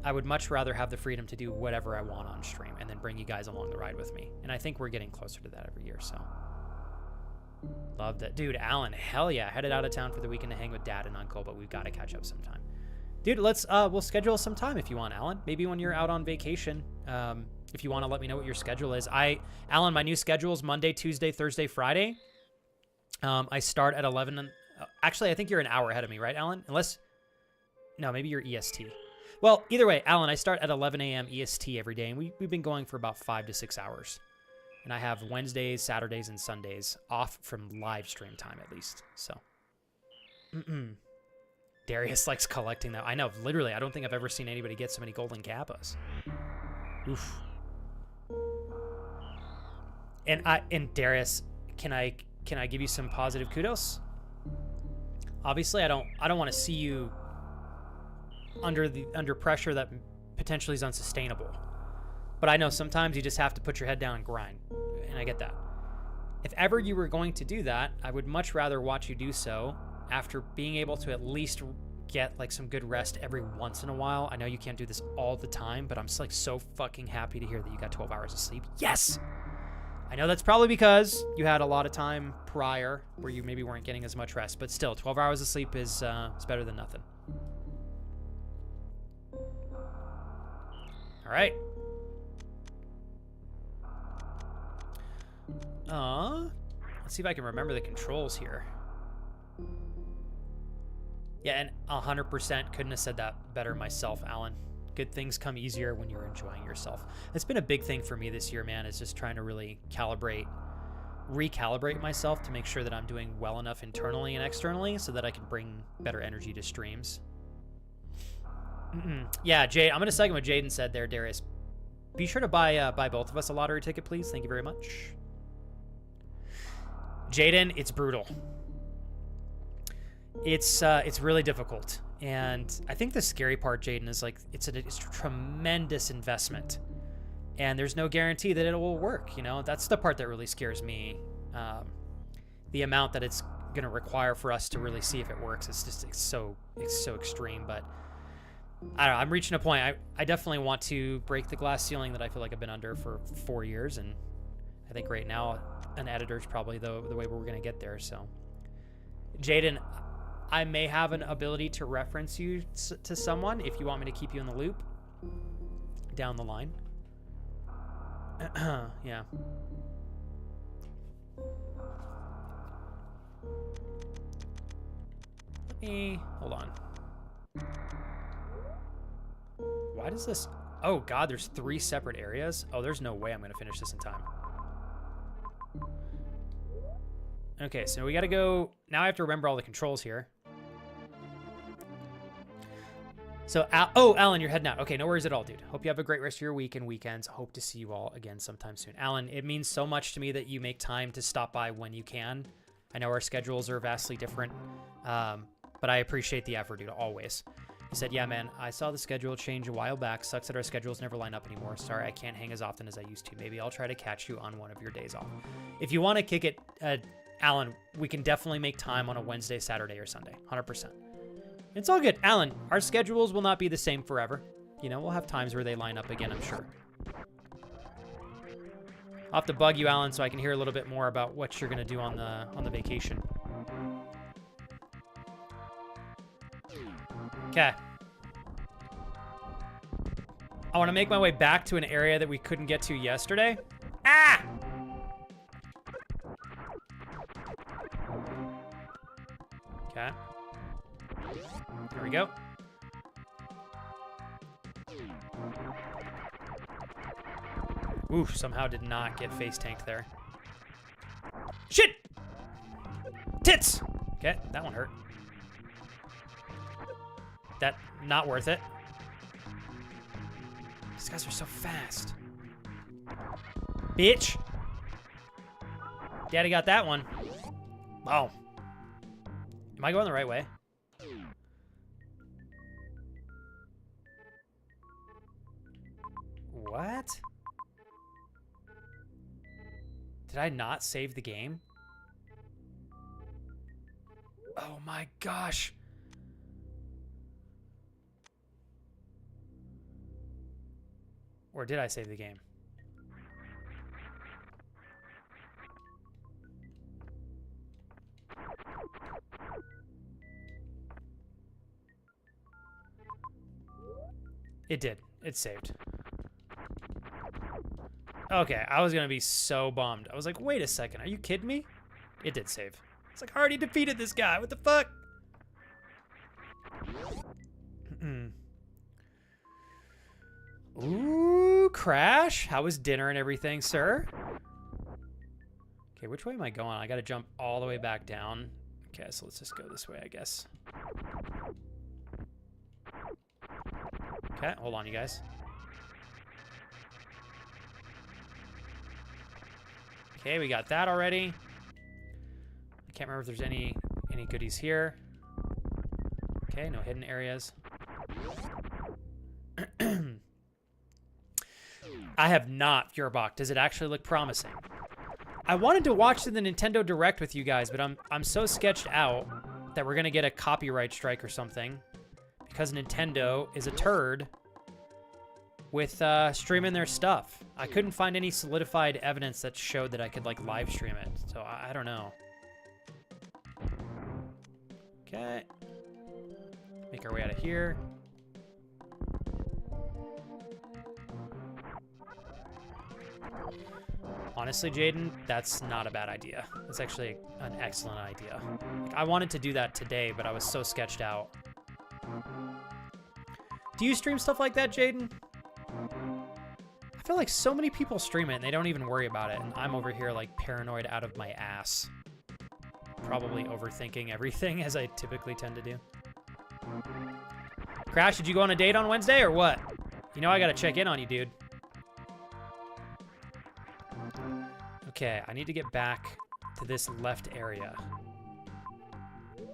I would much rather have the freedom to do whatever I want on stream and then bring you guys along the ride with me. And I think we're getting closer to that every year, so. Love that. Dude, Alan, hell yeah. Headed out of town for the weekend to hang with Dad and Uncle, but we've got to catch up sometime. Dude, we'll schedule some time if you want, Alan. Maybe when you're out on vacation, if you want to let me know what your schedule is. Alan, my new schedule is Monday, Tuesday, Thursday, Friday. I start at 11. Actually, I think you're an hour ahead of me, right, Alan? No, maybe you're EST. Well, either way, Alan, I start at 11 a.m. EST every day, and we've been going for about 5 to 6 hours. And I have Wednesdays, Saturdays, and Sundays off from live stream time at least. So, Darius likes collecting that. I know, literally, I don't think I've ever seen anybody get so many golden kappas. Oof. And Darius, can I give you some positive kudos? Obviously, I don't want to see you under pressure that potentially is unsustainable. But I know sometimes you just have to put your head down and grind, and I get that. If ever you were going to do that, I would much rather watch you do so after being able to at least get like some good rest every once in a while. I know you can't do this all the time, but I'm just like so fucking happy to hear that you got 12 hours of sleep. Yes! I know that's probably because you had a lot of time prior where you maybe weren't getting as much rest, but still, 12 hours of sleep is better than nothing. All right. Let's see if I can remember the controls here. Yeah, and 100% couldn't have said that better myself, Alan. Good things come easier when you're enjoying yourself. It's been a big thing for me this year, man, is just trying to really recalibrate myself to make sure that I'm doing well enough internally and externally so that I can bring better energy to streams. Yeah, Jade, I'm going to second what Jaden said there, Darius. Be sure to buy both of us a lottery ticket, please. Thank you very much. Jaden, it's brutal. It's really difficult. And I think the scary part, Jaden, is like it's a tremendous investment. And there's no guarantee that it will work, you know? That's the part that really scares me. The amount that it's going to require for us to really see if it works, it's so extreme, but I don't know, I'm reaching a point. I definitely want to break the glass ceiling that I feel like I've been under for 4 years, and I think right now an editor is probably the way we're going to get there. So, Jaden, I may have an ability to reference you to someone if you want me to keep you in the loop down the line. Yeah. Let me hold on. Why does this... Oh, God, there's 3 separate areas? Oh, there's no way I'm going to finish this in time. Okay, so we got to go... Now I have to remember all the controls here. So, Alan, you're heading out. Okay, no worries at all, dude. Hope you have a great rest of your week and weekends. Hope to see you all again sometime soon. Alan, it means so much to me that you make time to stop by when you can. I know our schedules are vastly different, but I appreciate the effort, dude, always. He said, yeah, man, I saw the schedule change a while back. Sucks that our schedules never line up anymore. Sorry, I can't hang as often as I used to. Maybe I'll try to catch you on one of your days off. If you want to kick it, Alan, we can definitely make time on a Wednesday, Saturday, or Sunday. 100%. It's all good. Alan, our schedules will not be the same forever. You know, we'll have times where they line up again, I'm sure. I'll have to bug you, Alan, so I can hear a little bit more about what you're going to do on the vacation. Okay. I want to make my way back to an area that we couldn't get to yesterday. Ah! Okay. Here we go. Oof, somehow did not get face tanked there. Shit! Tits! Okay, that one hurt. That, not worth it. These guys are so fast. Bitch! Daddy got that one. Oh. Am I going the right way? What? Did I not save the game? Oh my gosh. Or did I save the game? It did. It saved. Okay, I was gonna be so bummed. I was like, wait a second, are you kidding me? It did save. It's like, I already defeated this guy. What the fuck? Ooh, Crash. How was dinner and everything, sir? Okay, which way am I going? I gotta jump all the way back down. Okay, so let's just go this way, I guess. Okay, hold on, you guys. Okay, we got that already. I can't remember if there's any goodies here. Okay, no hidden areas. I have not, Furebach. Does it actually look promising? I wanted to watch the Nintendo Direct with you guys, but I'm so sketched out that we're gonna get a copyright strike or something because Nintendo is a turd with streaming their stuff. I couldn't find any solidified evidence that showed that I could like live stream it. So I don't know. Okay. Make our way out of here. Honestly, Jaden, that's not a bad idea. It's actually an excellent idea. Like, I wanted to do that today, but I was so sketched out. Do you stream stuff like that, Jaden? I feel like so many people stream it and they don't even worry about it, and I'm over here like paranoid out of my ass. Probably overthinking everything, as I typically tend to do. Crash, did you go on a date on Wednesday or what? You know I gotta check in on you, dude. Okay, I need to get back to this left area.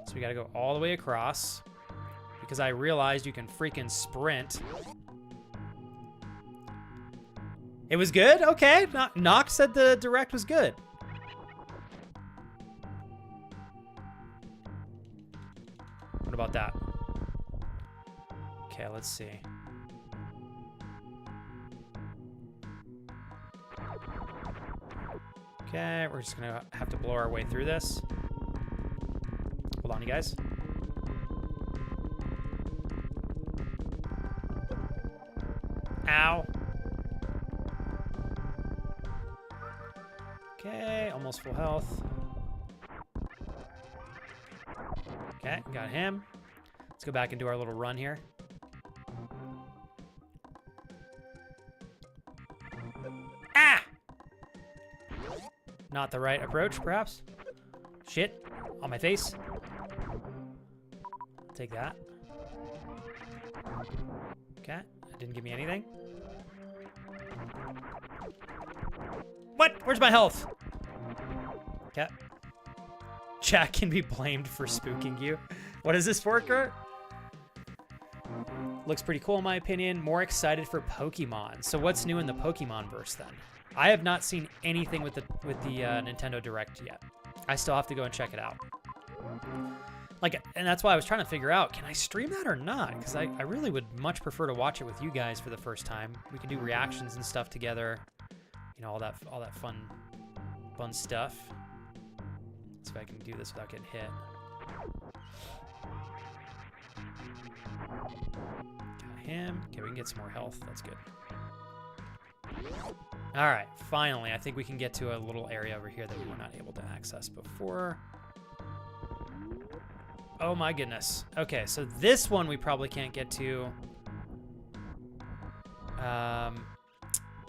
So we gotta go all the way across because I realized you can freaking sprint. It was good? Okay, Nox said the direct was good. What about that? Okay, let's see. Okay, we're just gonna have to blow our way through this. Hold on, you guys. Ow. Okay, almost full health. Okay, got him. Let's go back and do our little run here. Ah! Not the right approach, perhaps. Shit, on my face. Take that. Okay, that didn't give me anything. What? Where's my health? Okay. Jack can be blamed for spooking you. What is this for, Kurt? Looks pretty cool in my opinion. More excited for Pokemon. So what's new in the Pokemon verse then? I have not seen anything with the Nintendo Direct yet. I still have to go and check it out. Like, and that's why I was trying to figure out, can I stream that or not? Because I really would much prefer to watch it with you guys for the first time. We can do reactions and stuff together. You know, all that fun stuff. Let's see if I can do this without getting hit. Got him. Okay, we can get some more health. That's good. All right, finally, I think we can get to a little area over here that we were not able to access before. Oh my goodness. Okay, so this one we probably can't get to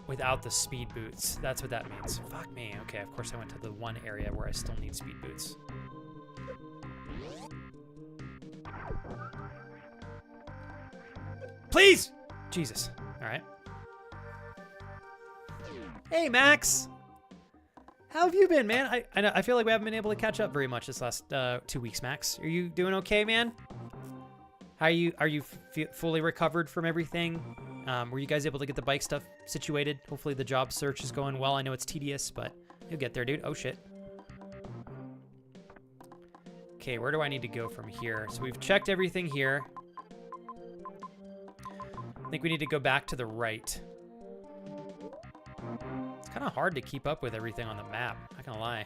without the speed boots. That's what that means. Fuck me. Okay, of course I went to the one area where I still need speed boots. Please! Jesus. All right. Hey, Max. How have you been, man? I feel like we haven't been able to catch up very much this last 2 weeks, Max. Are you doing okay, man? Are you fully recovered from everything? Were you guys able to get the bike stuff situated? Hopefully the job search is going well. I know it's tedious, but you'll get there, dude. Oh, shit. Okay, where do I need to go from here? So we've checked everything here. I think we need to go back to the right. It's kind of hard to keep up with everything on the map, not gonna lie.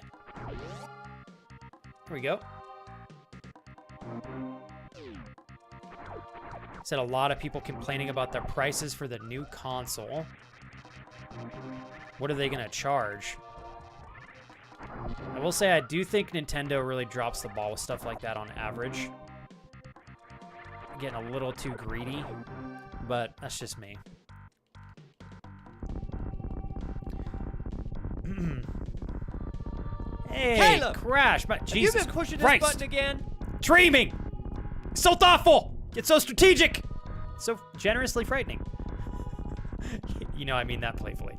Here we go. Said a lot of people complaining about the prices for the new console. What are they gonna charge? I will say I do think Nintendo really drops the ball with stuff like that on average. Getting a little too greedy, but that's just me. Hey, Caleb! Crash! My, Jesus Have you been pushing Christ. this button again? Dreaming! So thoughtful! It's so strategic! So generously frightening. You know I mean that playfully.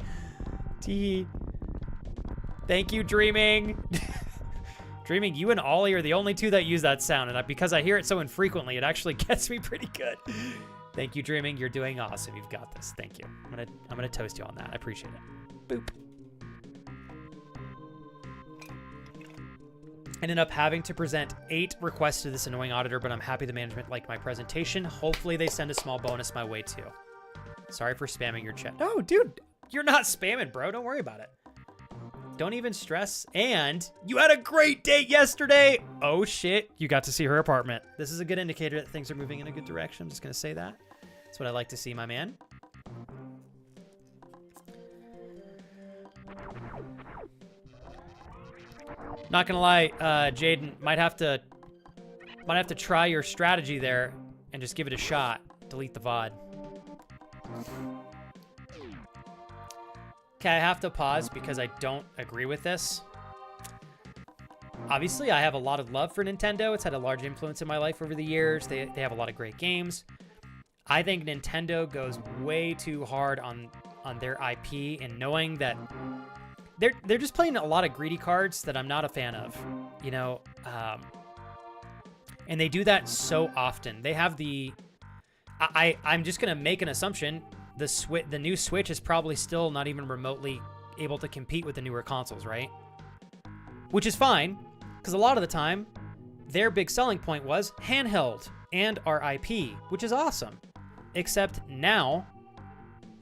Tee. Thank you, Dreaming. Dreaming, you and Ollie are the only two that use that sound, and because I hear it so infrequently, it actually gets me pretty good. Thank you, Dreaming. You're doing awesome. You've got this. Thank you. I'm gonna toast you on that. I appreciate it. Boop. Ended up having to present 8 requests to this annoying auditor, but I'm happy the management liked my presentation. Hopefully they send a small bonus my way too. Sorry for spamming your chat. No, dude, you're not spamming, bro. Don't worry about it. Don't even stress. And you had a great date yesterday. Oh, shit. You got to see her apartment. This is a good indicator that things are moving in a good direction. I'm just going to say that. That's what I like to see, my man. Not going to lie, Jaden, might have to try your strategy there and just give it a shot. Delete the VOD. Okay, I have to pause because I don't agree with this. Obviously, I have a lot of love for Nintendo. It's had a large influence in my life over the years. They have a lot of great games. I think Nintendo goes way too hard on their IP, and knowing that they're just playing a lot of greedy cards that I'm not a fan of, you know. And they do that so often. They have the... I'm just gonna make an assumption. The new Switch is probably still not even remotely able to compete with the newer consoles, right? Which is fine, because a lot of the time, their big selling point was handheld and our IP, which is awesome. Except now,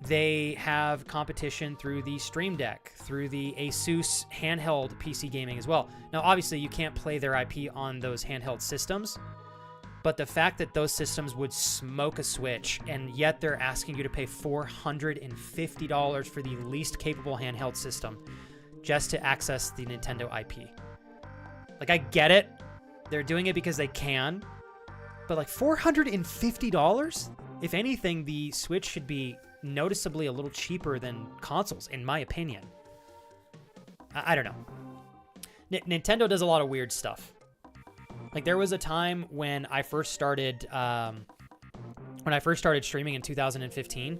they have competition through the Stream Deck, through the Asus handheld PC gaming as well. Now, obviously, you can't play their IP on those handheld systems, but the fact that those systems would smoke a Switch, and yet they're asking you to pay $450 for the least capable handheld system just to access the Nintendo IP. Like, I get it. They're doing it because they can. But like $450? If anything, the Switch should be noticeably a little cheaper than consoles, in my opinion. I don't know. Nintendo does a lot of weird stuff. Like, there was a time when I first started streaming in 2015,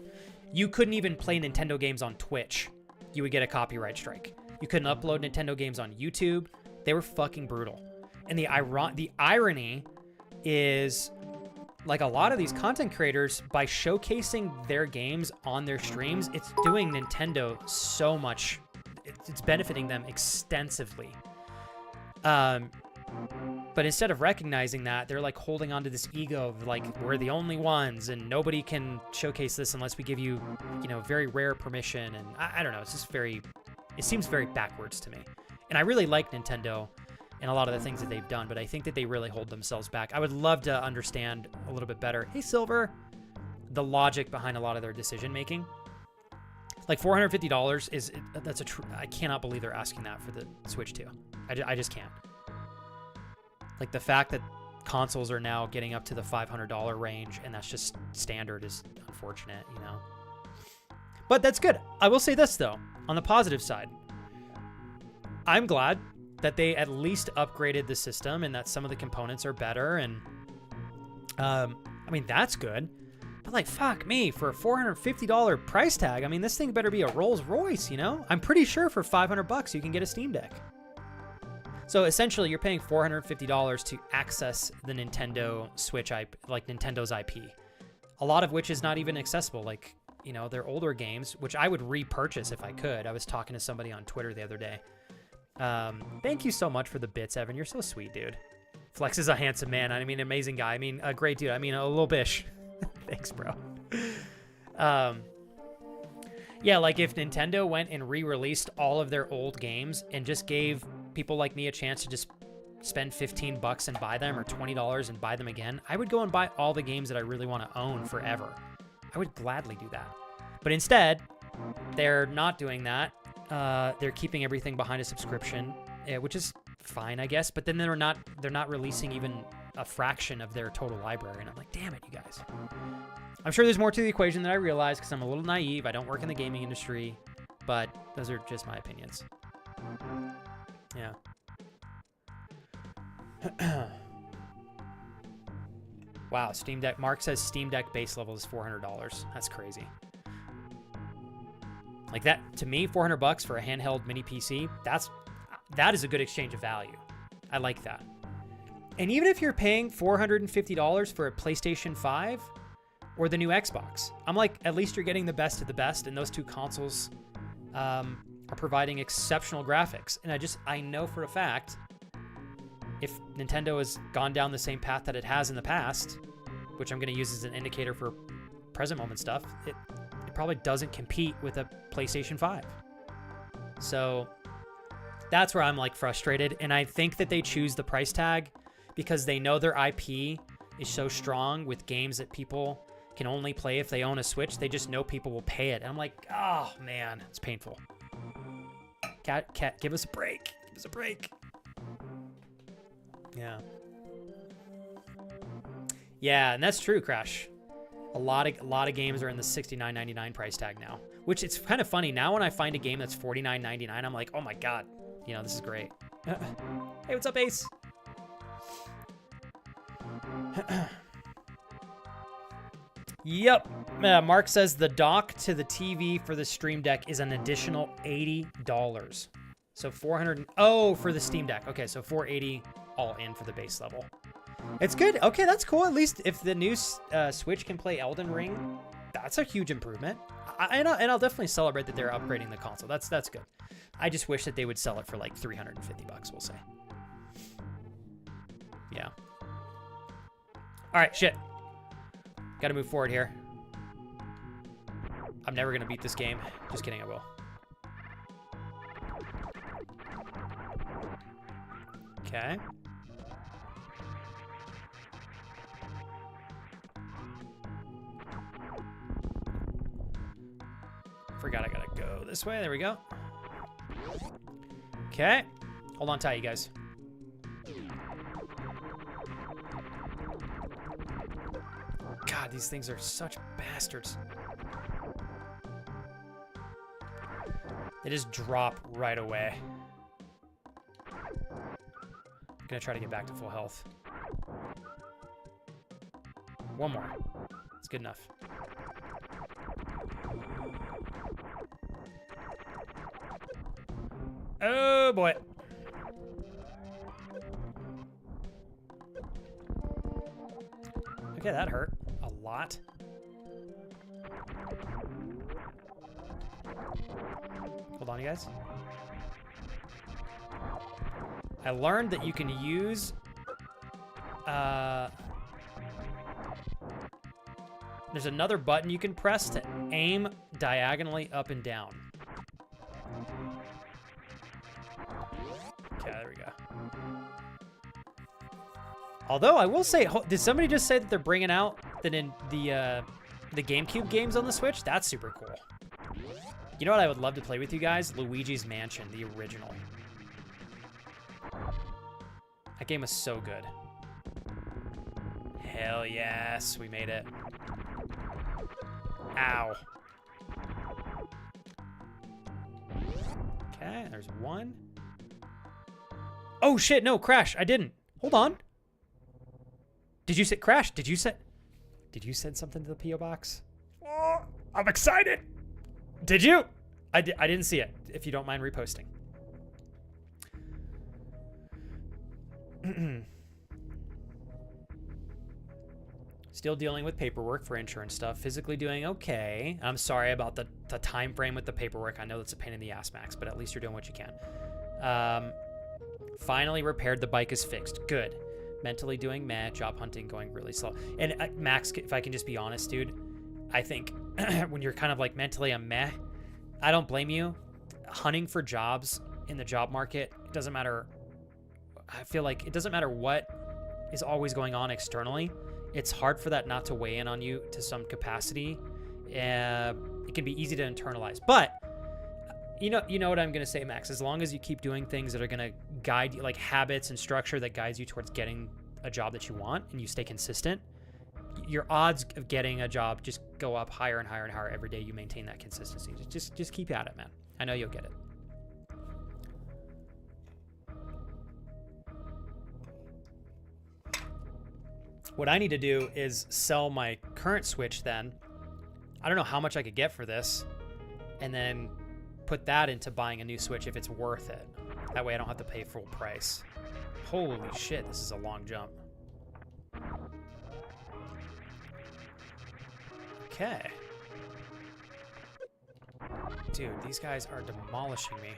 you couldn't even play Nintendo games on Twitch. You would get a copyright strike. You couldn't upload Nintendo games on YouTube. They were fucking brutal. And the irony is, like, a lot of these content creators, by showcasing their games on their streams, it's doing Nintendo so much. It's benefiting them extensively. But instead of recognizing that, they're like holding on to this ego of like, we're the only ones and nobody can showcase this unless we give you, you know, very rare permission. And I don't know, it's just it seems very backwards to me. And I really like Nintendo and a lot of the things that they've done, but I think that they really hold themselves back. I would love to understand a little bit better, hey Silver, the logic behind a lot of their decision making. Like $450 I cannot believe they're asking that for the Switch 2. I just can't. Like, the fact that consoles are now getting up to the $500 range, and that's just standard, is unfortunate, you know? But that's good. I will say this, though. On the positive side, I'm glad that they at least upgraded the system and that some of the components are better, and, I mean, that's good. But, like, fuck me, for a $450 price tag, I mean, this thing better be a Rolls Royce, you know? I'm pretty sure for $500 you can get a Steam Deck. So essentially, you're paying $450 to access the Nintendo Switch IP, like Nintendo's IP, a lot of which is not even accessible. Like, you know, they're older games, which I would repurchase if I could. I was talking to somebody on Twitter the other day. Thank you so much for the bits, Evan. You're so sweet, dude. Flex is a handsome man. I mean, amazing guy. I mean, a great dude. I mean, a little bish. Thanks, bro. Yeah, like if Nintendo went and re-released all of their old games and just gave people like me a chance to just spend $15 and buy them, or $20 and buy them again, I would go and buy all the games that I really want to own forever. I would gladly do that. But instead, they're not doing that. They're keeping everything behind a subscription, which is fine, I guess. But then they're not releasing even a fraction of their total library, and I'm like, damn it, you guys. I'm sure there's more to the equation than I realize because I'm a little naive. I don't work in the gaming industry, but those are just my opinions. Yeah. Wow, Steam Deck. Mark says Steam Deck base level is $400. That's crazy. Like that, to me, $400 for a handheld mini PC, that is a good exchange of value. I like that. And even if you're paying $450 for a PlayStation 5 or the new Xbox, I'm like, at least you're getting the best of the best, and those two consoles are providing exceptional graphics. And I know for a fact, if Nintendo has gone down the same path that it has in the past, which I'm going to use as an indicator for present moment stuff, probably doesn't compete with a PlayStation 5. So that's where I'm like frustrated. And I think that they choose the price tag because they know their IP is so strong with games that people can only play if they own a Switch. They just know people will pay it. And I'm like, oh man, it's painful. Cat, give us a break. Give us a break. Yeah. Yeah, and that's true, Crash. A lot of games are in the $69.99 price tag now, which it's kind of funny. Now when I find a game that's $49.99, I'm like, oh my God, you know, this is great. Hey, what's up, Ace? Yep. Mark says the dock to the TV for the Stream Deck is an additional $80. So 400. Oh, for the Steam Deck. Okay, so 480 all in for the base level. It's good. Okay, that's cool. At least if the new Switch can play Elden Ring, that's a huge improvement. And I'll definitely celebrate that they're upgrading the console. That's good. I just wish that they would sell it for like $350, we'll say. Yeah. All right, shit. Got to move forward here. I'm never going to beat this game. Just kidding, I will. Okay. Forgot I gotta go this way. There we go. Okay. Hold on tight, you guys. God, these things are such bastards. They just drop right away. I'm gonna try to get back to full health. One more. It's good enough. Oh boy. Okay, that hurt a lot. Hold on, you guys. I learned that you can use there's another button you can press to aim diagonally up and down. Okay, there we go. Although I will say, did somebody just say that they're bringing out the GameCube games on the Switch? That's super cool. You know what I would love to play with you guys? Luigi's Mansion, the original. That game was so good. Hell yes, we made it. Ow. Okay, there's one. Oh shit, no, Crash, I didn't. Hold on. Did you say, Crash, did you send something to the P.O. box? Oh, I'm excited. Did you? I didn't see it, if you don't mind reposting. Still dealing with paperwork for insurance stuff. Physically doing okay. I'm sorry about the time frame with the paperwork. I know that's a pain in the ass, Max, but at least you're doing what you can. Finally repaired. The bike is fixed. Good. Mentally doing meh. Job hunting going really slow. And Max, if I can just be honest, dude, I think when you're kind of like mentally a meh, I don't blame you. Hunting for jobs in the job market, it doesn't matter. I feel like it doesn't matter what is always going on externally. It's hard for that not to weigh in on you to some capacity. It can be easy to internalize. But you know what I'm going to say, Max. As long as you keep doing things that are going to guide you, like habits and structure that guides you towards getting a job that you want, and you stay consistent, your odds of getting a job just go up higher and higher and higher every day you maintain that consistency. Just keep at it, man. I know you'll get it. What I need to do is sell my current Switch then. I don't know how much I could get for this. And then put that into buying a new Switch if it's worth it. That way I don't have to pay full price. Holy shit, this is a long jump. Okay. Dude, these guys are demolishing me.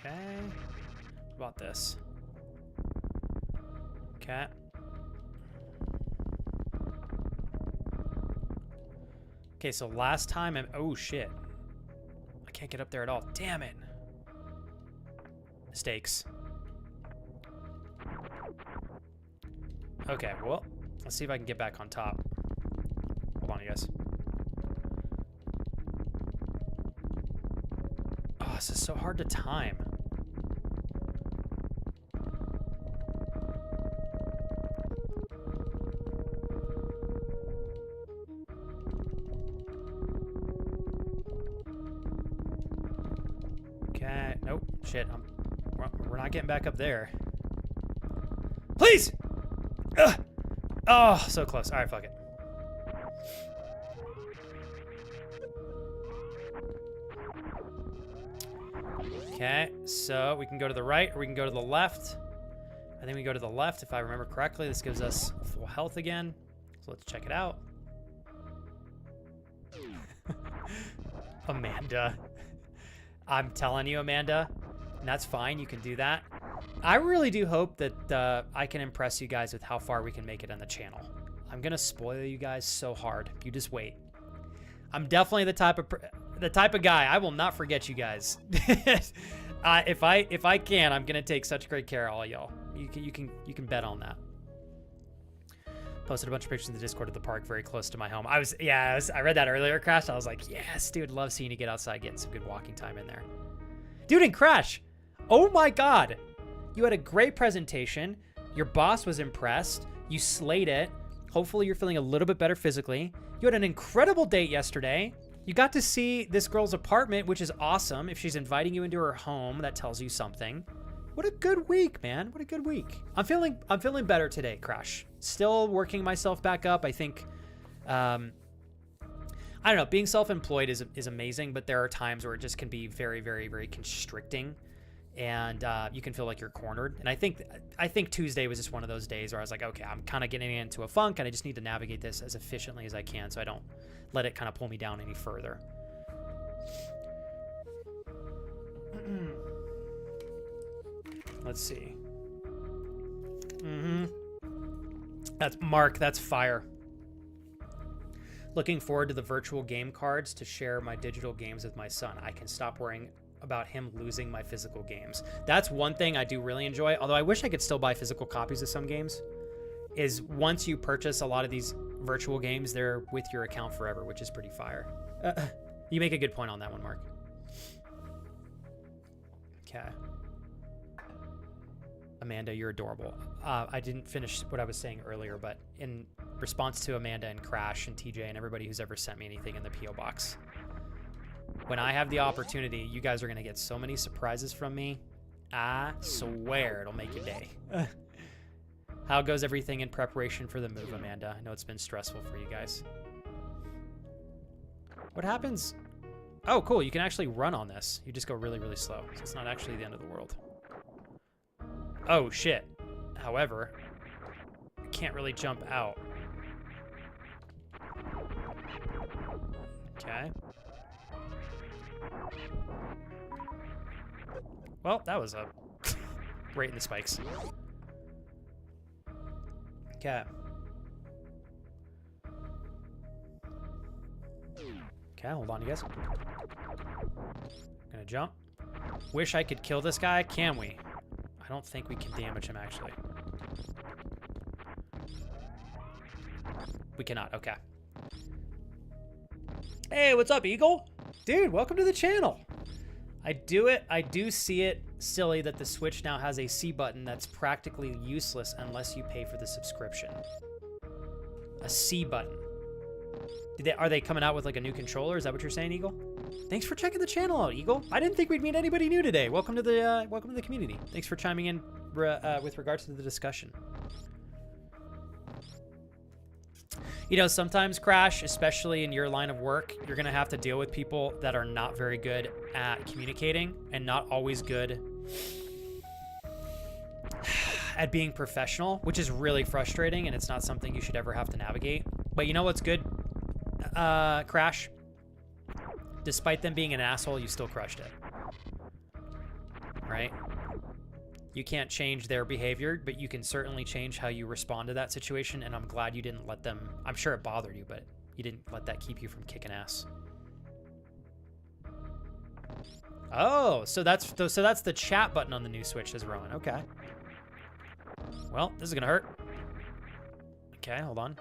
Okay. What about this? Okay. Okay, so last time oh shit. I can't get up there at all. Damn it. Mistakes. Okay, well, let's see if I can get back on top. Hold on, you guys. Oh, this is so hard to time. Okay, nope, shit, we're not getting back up there. Please! Ugh. Oh, so close. All right, fuck it. Okay, so we can go to the right or we can go to the left. I think we go to the left if I remember correctly. This gives us full health again. So let's check it out. Amanda. I'm telling you, Amanda, and that's fine. You can do that. I really do hope that I can impress you guys with how far we can make it on the channel. I'm going to spoil you guys so hard. You just wait. I'm definitely the type of guy. I will not forget you guys. If I can, I'm gonna take such great care of all y'all. You can bet on that. Posted a bunch of pictures in the Discord of the park very close to my home. I read that earlier, Crash. I was like, yes, dude, love seeing you get outside, getting some good walking time in there. Dude, and Crash, oh my God, you had a great presentation. Your boss was impressed. You slayed it. Hopefully you're feeling a little bit better physically. You had an incredible date yesterday. You got to see this girl's apartment, which is awesome. If she's inviting you into her home, that tells you something. What a good week, man. What a good week. I'm feeling better today, Crash. Still working myself back up. I think, I don't know, being self-employed is amazing, but there are times where it just can be very, very, very constricting. And you can feel like you're cornered. And I think Tuesday was just one of those days where I was like, okay, I'm kind of getting into a funk and I just need to navigate this as efficiently as I can so I don't let it kind of pull me down any further. Let's see. That's Mark. That's fire. Looking forward to the virtual game cards to share my digital games with my son. I can stop worrying about him losing my physical games. That's one thing I do really enjoy, although I wish I could still buy physical copies of some games, is once you purchase a lot of these virtual games, they're with your account forever, which is pretty fire. You make a good point on that one, Mark. Okay. Amanda, you're adorable. I didn't finish what I was saying earlier, but in response to Amanda and Crash and TJ and everybody who's ever sent me anything in the P.O. box, when I have the opportunity, you guys are going to get so many surprises from me. I swear it'll make your day. How goes everything in preparation for the move, Amanda? I know it's been stressful for you guys. What happens? Oh, cool. You can actually run on this. You just go really, really slow. So it's not actually the end of the world. Oh, shit. However, I can't really jump out. Okay. Well, that was a right in the spikes. Okay. Okay, hold on, you guys. Gonna jump. Wish I could kill this guy. Can we? I don't think we can damage him, actually. We cannot. Okay. Hey, what's up, Eagle? Dude, welcome to the channel. I do see it silly that the Switch now has a C button that's practically useless unless you pay for the subscription. A C button. Are they coming out with like a new controller? Is that what you're saying, Eagle? Thanks for checking the channel out, Eagle. I didn't think we'd meet anybody new today. Welcome to the community. Thanks for chiming in with regards to the discussion. You know, sometimes, Crash, especially in your line of work, you're going to have to deal with people that are not very good at communicating and not always good at being professional, which is really frustrating, and it's not something you should ever have to navigate. But you know what's good, Crash? Despite them being an asshole, you still crushed it. Right? You can't change their behavior, but you can certainly change how you respond to that situation, and I'm glad you didn't let them... I'm sure it bothered you, but you didn't let that keep you from kicking ass. Oh, so that's the chat button on the new Switch, says Rowan. Okay. Well, this is gonna hurt. Okay, hold on.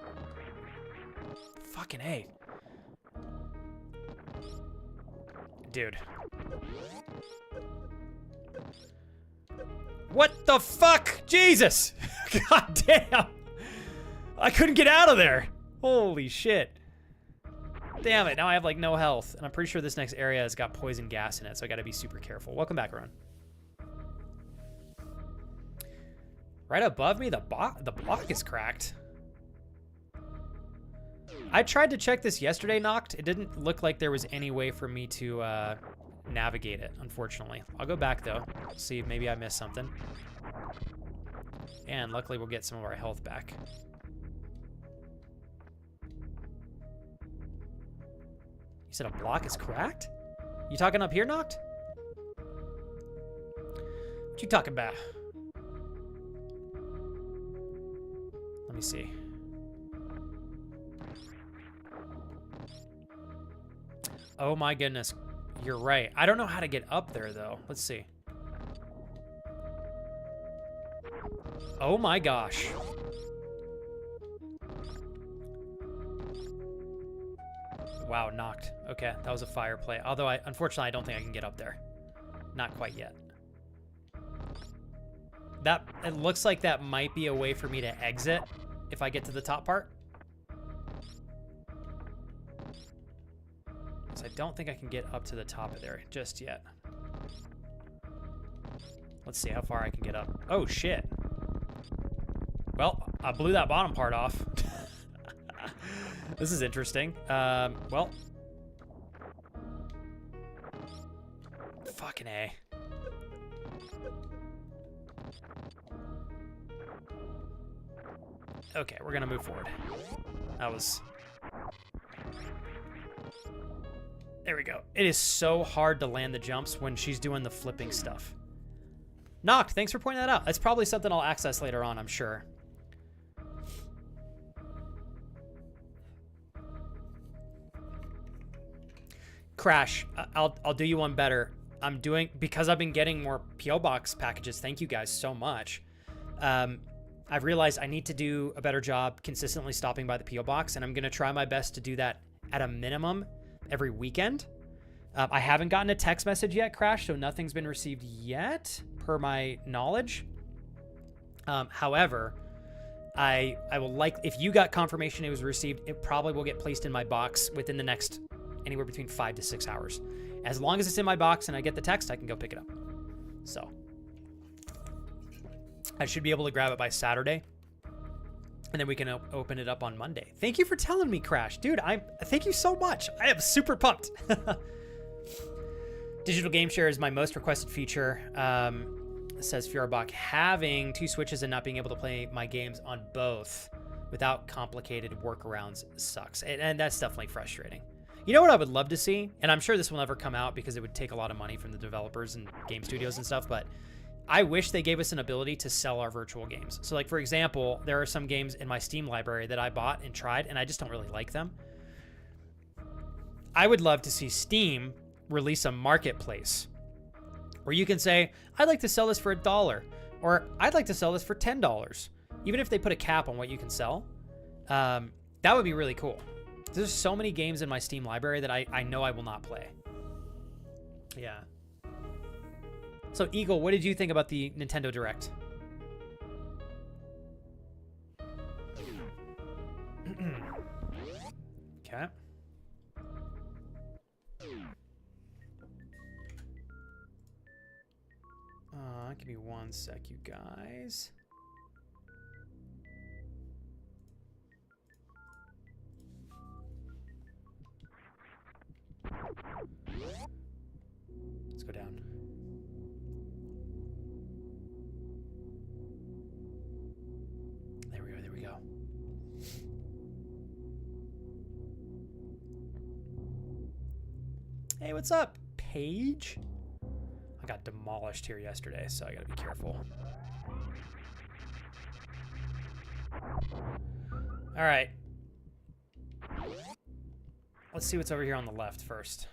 Fucking A. Dude. What the fuck? Jesus! God damn! I couldn't get out of there! Holy shit. Damn it, now I have like no health. And I'm pretty sure this next area has got poison gas in it, so I gotta be super careful. Welcome back, Ron. Right above me, the block is cracked. I tried to check this yesterday, Noct. It didn't look like there was any way for me to navigate it, unfortunately. I'll go back though, see if maybe I missed something. And luckily we'll get some of our health back. You said a block is cracked? You talking up here, Noct? What you talking about? Let me see. Oh my goodness. You're right. I don't know how to get up there, though. Let's see. Oh my gosh. Wow, knocked. Okay, that was a fire play. Although, unfortunately, I don't think I can get up there. Not quite yet. It looks like that might be a way for me to exit if I get to the top part. I don't think I can get up to the top of there just yet. Let's see how far I can get up. Oh, shit. Well, I blew that bottom part off. This is interesting. Well. Fucking A. Okay, we're gonna move forward. That was... There we go. It is so hard to land the jumps when she's doing the flipping stuff. Noct, thanks for pointing that out. It's probably something I'll access later on, I'm sure. Crash, I'll do you one better. Because I've been getting more P.O. Box packages, thank you guys so much. I've realized I need to do a better job consistently stopping by the P.O. Box, and I'm going to try my best to do that at a minimum every weekend. I haven't gotten a text message yet, Crash, so nothing's been received yet, per my knowledge. However, I will if you got confirmation it was received, it probably will get placed in my box within the next anywhere between 5 to 6 hours. As long as it's in my box and I get the text, I can go pick it up. So I should be able to grab it by Saturday. And then we can open it up on Monday. Thank you for telling me, Crash. Dude, thank you so much. I am super pumped. Digital Game Share is my most requested feature. Says Furabach, having 2 Switches and not being able to play my games on both without complicated workarounds sucks. And that's definitely frustrating. You know what I would love to see? And I'm sure this will never come out because it would take a lot of money from the developers and game studios and stuff, but I wish they gave us an ability to sell our virtual games. So like, for example, there are some games in my Steam library that I bought and tried, and I just don't really like them. I would love to see Steam release a marketplace where you can say, I'd like to sell this for $1, or I'd like to sell this for $10. Even if they put a cap on what you can sell, that would be really cool. There's so many games in my Steam library that I know I will not play. Yeah. So, Eagle, what did you think about the Nintendo Direct? Okay. Give me one sec, you guys. Let's go down. There we go, there we go. Hey, what's up, Paige? I got demolished here yesterday, so I gotta be careful. All right. let's see what's over here on the left first.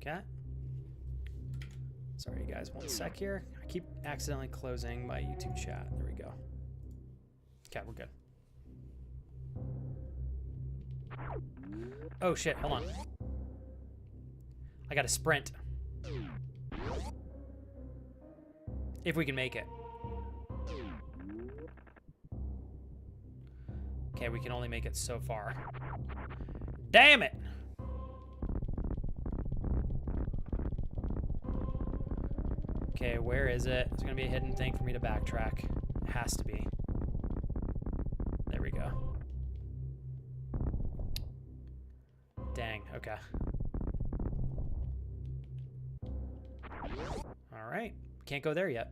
Okay. Sorry, you guys. 1 sec here. I keep accidentally closing my YouTube chat. There we go. Okay, we're good. Oh, shit. Hold on. I gotta sprint. If we can make it. Okay, we can only make it so far. Damn it! Okay, where is it? There's gonna be a hidden thing for me to backtrack. It has to be. There we go. Dang, okay. All right, can't go there yet.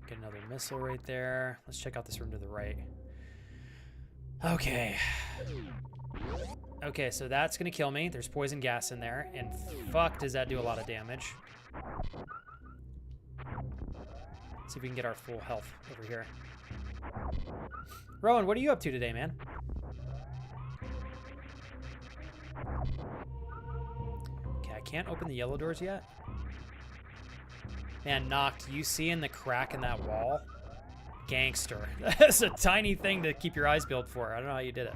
Get another missile right there. Let's check out this room to the right. Okay. Okay, so that's gonna kill me. There's poison gas in there, and fuck, does that do a lot of damage. Let's see if we can get our full health over here. Rowan, what are you up to today, man? Okay, I can't open the yellow doors yet. Man, Knocked, you seeing the crack in that wall? Gangster. That's a tiny thing to keep your eyes peeled for. I don't know how you did it.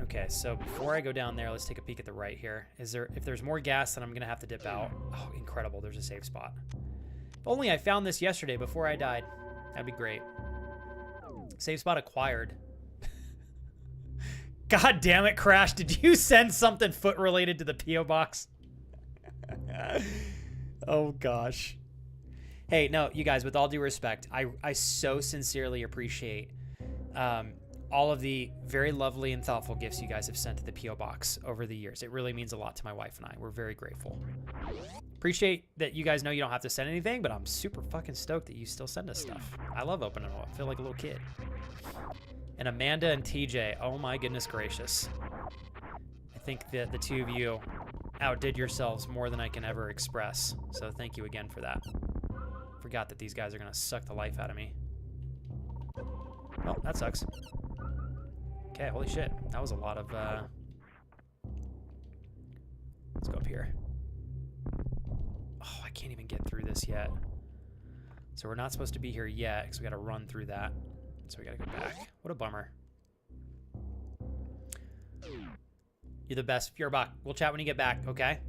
Okay, so before I go down there, let's take a peek at the right here. If there's more gas, then I'm gonna have to dip out. Oh, incredible, there's a safe spot. If only I found this yesterday before I died. That'd be great. Save spot acquired. God damn it, Crash, did you send something foot related to the P.O. box? Oh gosh. Hey, no, you guys, with all due respect, I so sincerely appreciate all of the very lovely and thoughtful gifts you guys have sent to the P.O. box over the years. It really means a lot to my wife and I. We're very grateful. Appreciate that you guys know you don't have to send anything, but I'm super fucking stoked that you still send us stuff. I love opening them up. I feel like a little kid. And Amanda and TJ, oh my goodness gracious. I think that the two of you outdid yourselves more than I can ever express. So thank you again for that. Forgot that these guys are gonna suck the life out of me. Oh, that sucks. Okay, holy shit. That was a lot of, let's go up here. Oh, I can't even get through this yet. So we're not supposed to be here yet, because we gotta run through that. So we gotta go back. What a bummer. You're the best, Feuerbach. We'll chat when you get back, okay?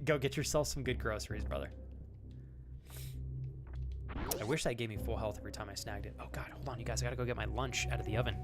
Go get yourself some good groceries, brother. I wish that gave me full health every time I snagged it. Oh god, hold on, you guys. I gotta go get my lunch out of the oven.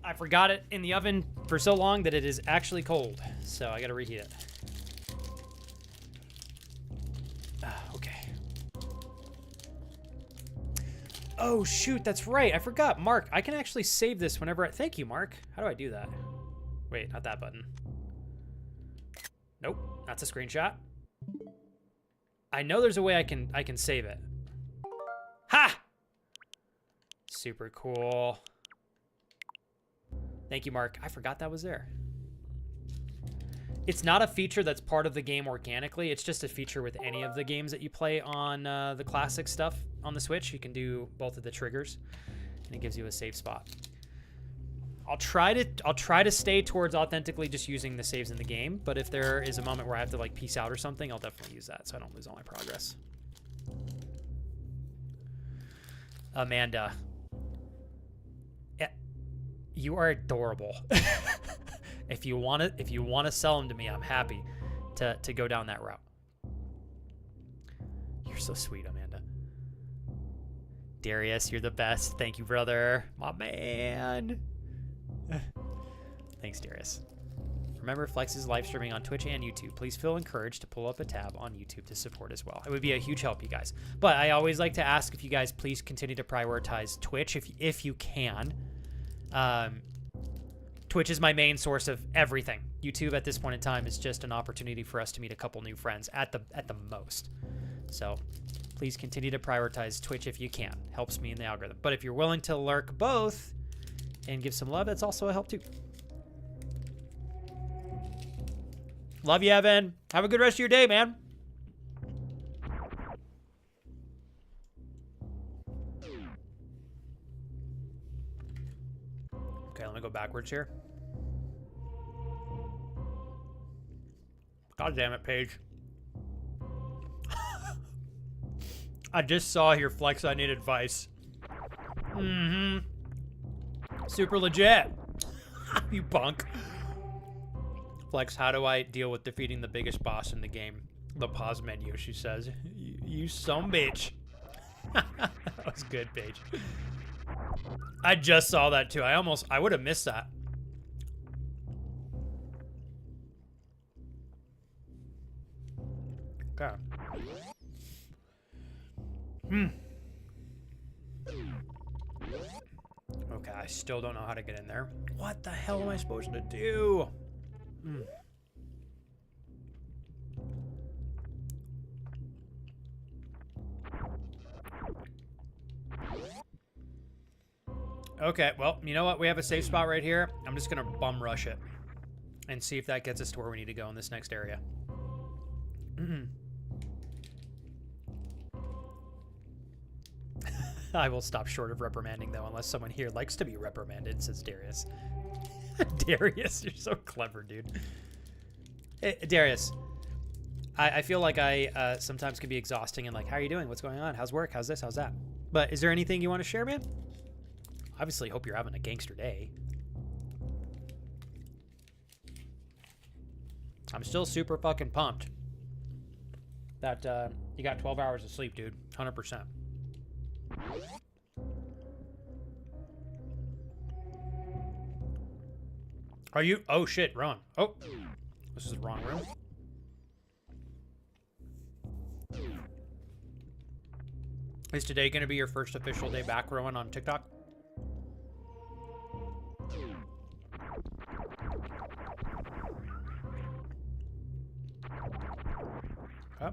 I forgot it in the oven for so long that it is actually cold. So I gotta reheat it. Okay. Oh, shoot, that's right. I forgot. Mark, I can actually save this whenever thank you, Mark. How do I do that? Wait, not that button. Nope, that's a screenshot. I know there's a way I can save it. Ha! Super cool. Thank you, Mark. I forgot that was there. It's not a feature that's part of the game organically. It's just a feature with any of the games that you play on the classic stuff on the Switch. You can do both of the triggers, and it gives you a save spot. I'll try to stay towards authentically just using the saves in the game, but if there is a moment where I have to like peace out or something, I'll definitely use that so I don't lose all my progress. Amanda, you are adorable. If you want to sell them to me, I'm happy to go down that route. You're so sweet, Amanda. Darius, you're the best. Thank you, brother. My man. Thanks, Darius. Remember, Flex is live streaming on Twitch and YouTube. Please feel encouraged to pull up a tab on YouTube to support as well. It would be a huge help, you guys. But I always like to ask if you guys please continue to prioritize Twitch if you can. Twitch is my main source of everything. YouTube at this point in time is just an opportunity for us to meet a couple new friends at the most. So please continue to prioritize Twitch if you can. Helps me in the algorithm. But if you're willing to lurk both and give some love, that's also a help too. Love you, Evan. Have a good rest of your day, man. Okay, let me go backwards here. God damn it, Paige. I just saw here, Flex, I need advice. Mm-hmm. Super legit. You punk. Flex, how do I deal with defeating the biggest boss in the game? The pause menu, she says. You some bitch. That was good, Paige. I just saw that too. I would have missed that. Okay. Okay, I still don't know how to get in there. What the hell am I supposed to do? Okay, well, you know what? We have a safe spot right here. I'm just gonna bum rush it and see if that gets us to where we need to go in this next area. I will stop short of reprimanding, though, unless someone here likes to be reprimanded, says Darius. Darius, you're so clever, dude. Hey, Darius, I feel like I sometimes can be exhausting and like, how are you doing? What's going on? How's work? How's this? How's that? But is there anything you want to share, man? Obviously, hope you're having a gangster day. I'm still super fucking pumped that you got 12 hours of sleep, dude. 100%. Are you? Oh, shit, Ron. Oh, this is the wrong room. Is today going to be your first official day back, Rowan, on TikTok? Oh.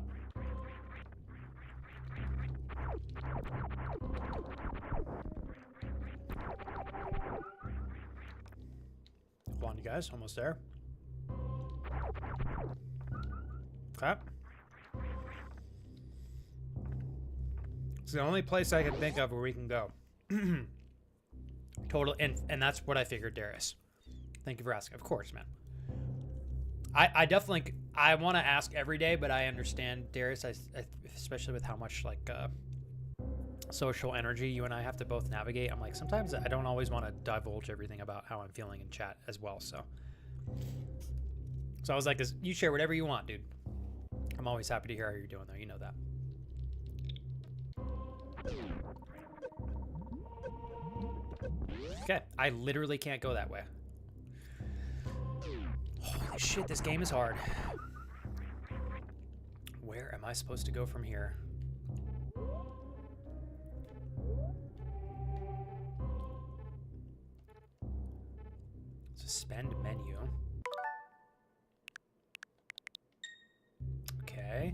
Hold on, you guys. Almost there. Okay. It's the only place I can think of where we can go. Total, and that's what I figured, Darius. Thank you for asking. Of course, man. I definitely, I want to ask every day, but I understand, Darius, especially with how much, like, social energy you and I have to both navigate. I'm like, sometimes I don't always want to divulge everything about how I'm feeling in chat as well, so I was like, you share whatever you want, dude. I'm always happy to hear how you're doing, though. You know that. Okay, I literally can't go that way. Holy shit, this game is hard. Where am I supposed to go from here? Suspend menu. Okay.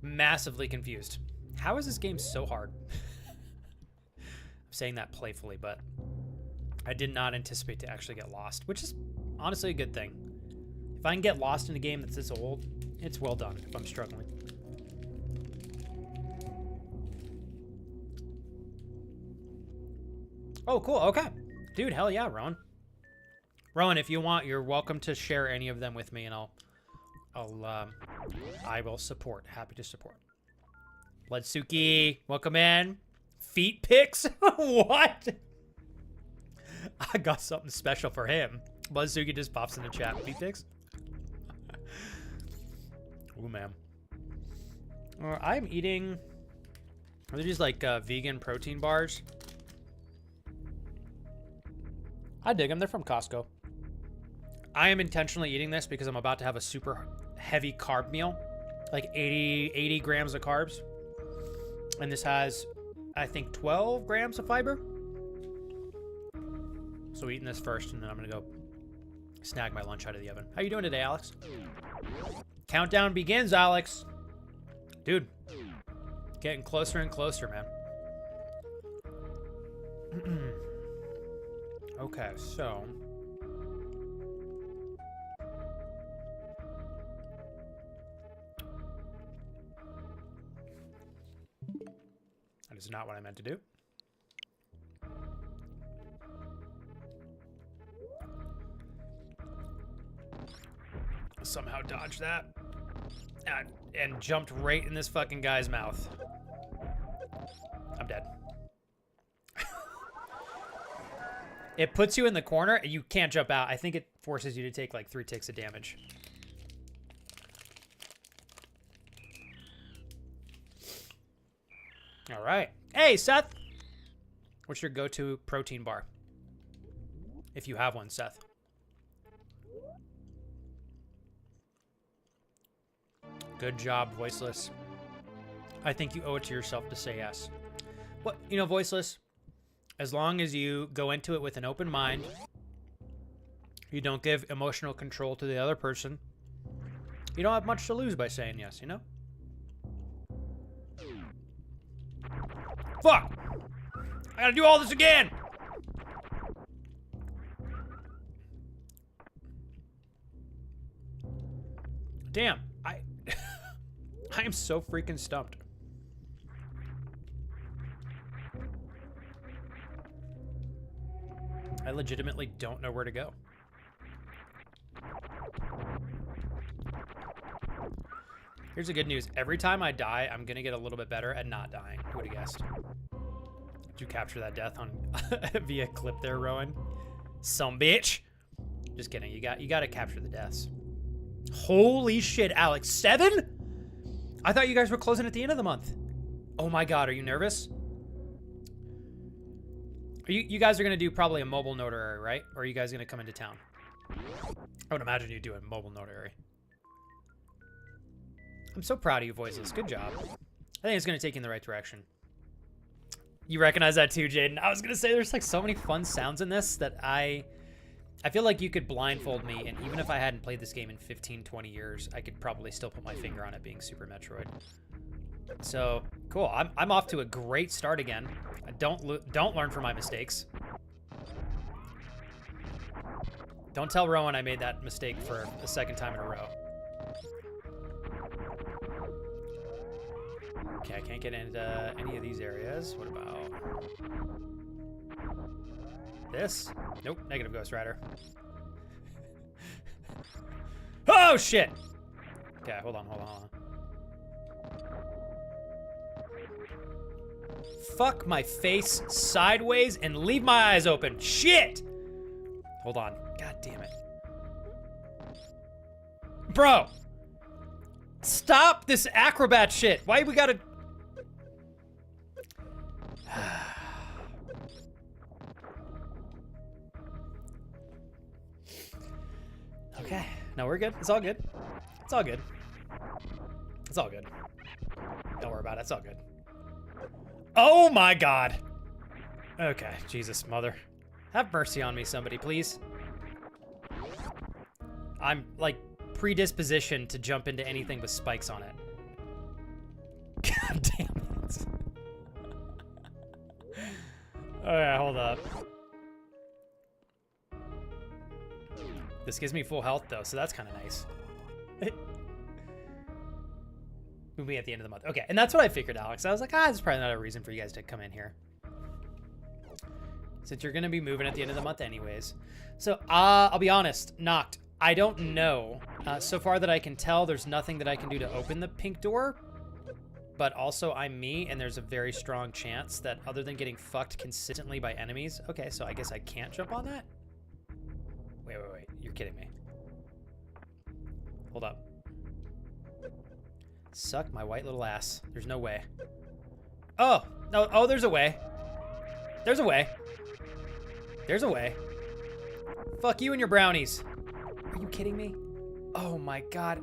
Massively confused. How is this game so hard? I'm saying that playfully, but I did not anticipate to actually get lost, which is honestly a good thing. If I can get lost in a game that's this old, it's well done if I'm struggling. Oh, cool. Okay. Dude, hell yeah, Rowan. Rowan, if you want, you're welcome to share any of them with me, and I will support. Happy to support. Bloodsuki, welcome in. Feet pics? What? I got something special for him. Bloodsuki just pops in the chat. Feet pics? Ooh, man. I'm eating... Are they just like vegan protein bars? I dig them. They're from Costco. I am intentionally eating this because I'm about to have a super heavy carb meal. Like 80 grams of carbs. And this has, I think, 12 grams of fiber. So eating this first, and then I'm going to go snag my lunch out of the oven. How you doing today, Alex? Countdown begins, Alex. Dude. Getting closer and closer, man. Okay, so... That is not what I meant to do. Somehow dodged that. And jumped right in this fucking guy's mouth. I'm dead. It puts you in the corner and you can't jump out. I think it forces you to take like 3 ticks of damage. All right. Hey, Seth. What's your go-to protein bar? If you have one, Seth. Good job, Voiceless. I think you owe it to yourself to say yes. Well, you know, Voiceless, as long as you go into it with an open mind, you don't give emotional control to the other person, you don't have much to lose by saying yes, you know? Fuck! I gotta do all this again! Damn, I am so freaking stumped. I legitimately don't know where to go. Here's the good news. Every time I die, I'm gonna get a little bit better at not dying. Who would have guessed? Did you capture that death on via clip there, Rowan? Some bitch. Just kidding. You got to capture the deaths. Holy shit, Alex. 7? I thought you guys were closing at the end of the month. Oh my god, are you nervous? You guys are gonna do probably a mobile notary, right? Or are you guys gonna come into town? I would imagine you do a mobile notary. I'm so proud of you, Voiceless. Good job. I think it's gonna take you in the right direction. You recognize that too, Jaden. I was gonna say there's like so many fun sounds in this that I feel like you could blindfold me, and even if I hadn't played this game in 15, 20 years, I could probably still put my finger on it being Super Metroid. So cool. I'm off to a great start again. I don't learn from my mistakes. Don't tell Rowan I made that mistake for the 2nd time in a row. Okay, I can't get into any of these areas. What about this? Nope, negative Ghost Rider. Oh shit! Okay, hold on. Fuck my face sideways and leave my eyes open. Shit! Hold on. God damn it. Bro! Stop this acrobat shit! Why we gotta... Okay. No, we're good. It's all good. It's all good. It's all good. Don't worry about it. It's all good. Oh my god. Okay. Jesus, mother. Have mercy on me, somebody, please. I'm, like, predispositioned to jump into anything with spikes on it. God damn it. Alright, hold up. This gives me full health, though, so that's kind of nice. We'll be at the end of the month. Okay, and that's what I figured, Alex. I was like, there's probably not a reason for you guys to come in here. Since you're going to be moving at the end of the month anyways. So, I'll be honest. Knocked. I don't know. So far that I can tell, there's nothing that I can do to open the pink door. But also, I'm me, and there's a very strong chance that other than getting fucked consistently by enemies... Okay, so I guess I can't jump on that? Wait. You're kidding me. Hold up. Suck my white little ass. There's no way. Oh! No, oh, there's a way. There's a way. There's a way. Fuck you and your brownies. Are you kidding me? Oh my god.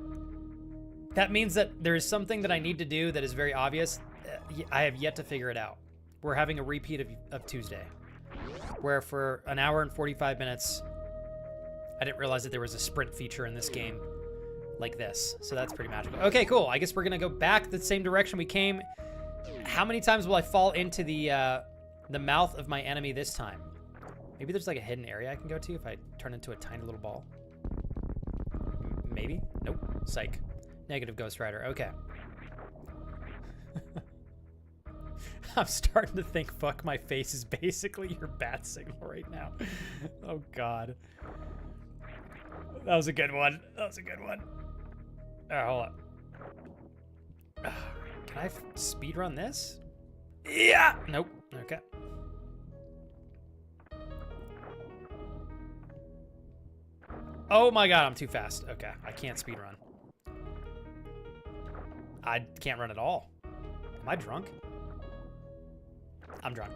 That means that there is something that I need to do that is very obvious. I have yet to figure it out. We're having a repeat of Tuesday. Where for an hour and 45 minutes, I didn't realize that there was a sprint feature in this game like this. So that's pretty magical. Okay, cool. I guess we're gonna go back the same direction we came. How many times will I fall into the mouth of my enemy this time? Maybe there's like a hidden area I can go to if I turn into a tiny little ball. Maybe? Nope. Psych. Negative Ghost Rider. Okay. I'm starting to think fuck my face is basically your bat signal right now. Oh god. That was a good one. That was a good one. Alright, hold up. Can I speedrun this? Yeah! Nope. Okay. Oh my god, I'm too fast. Okay, I can't speedrun. I can't run at all. Am I drunk? I'm drunk.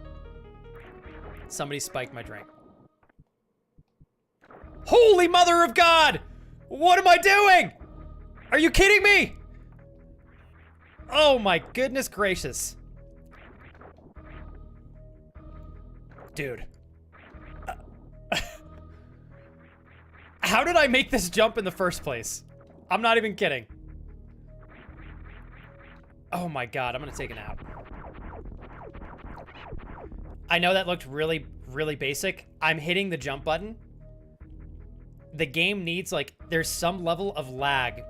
Somebody spiked my drink. Holy mother of God! What am I doing? Are you kidding me? Oh my goodness gracious. Dude. How did I make this jump in the first place? I'm not even kidding. Oh my god, I'm gonna take a nap. I know that looked really, really basic. I'm hitting the jump button. The game needs, like, there's some level of lag,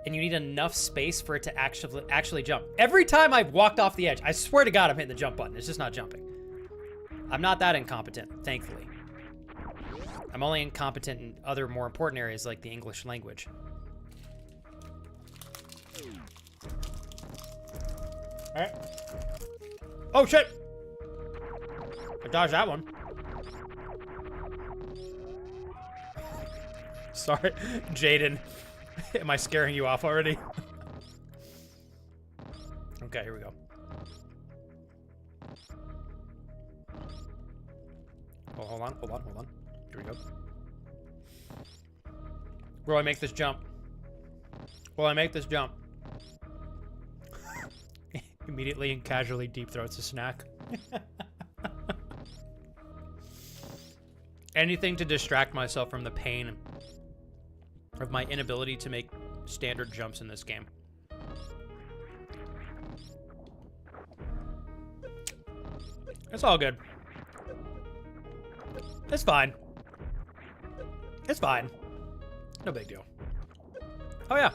and you need enough space for it to actually jump. Every time I've walked off the edge, I swear to God I'm hitting the jump button. It's just not jumping. I'm not that incompetent, thankfully. I'm only incompetent in other more important areas like the English language. Alright. Oh shit! I dodged that one. Sorry, Jaden. Am I scaring you off already? Okay, here we go. Oh, hold on. Here we go. Will I make this jump? Will I make this jump? Immediately and casually deep throats a snack. Anything to distract myself from the pain of my inability to make standard jumps in this game. It's all good. It's fine. It's fine. No big deal. Oh yeah.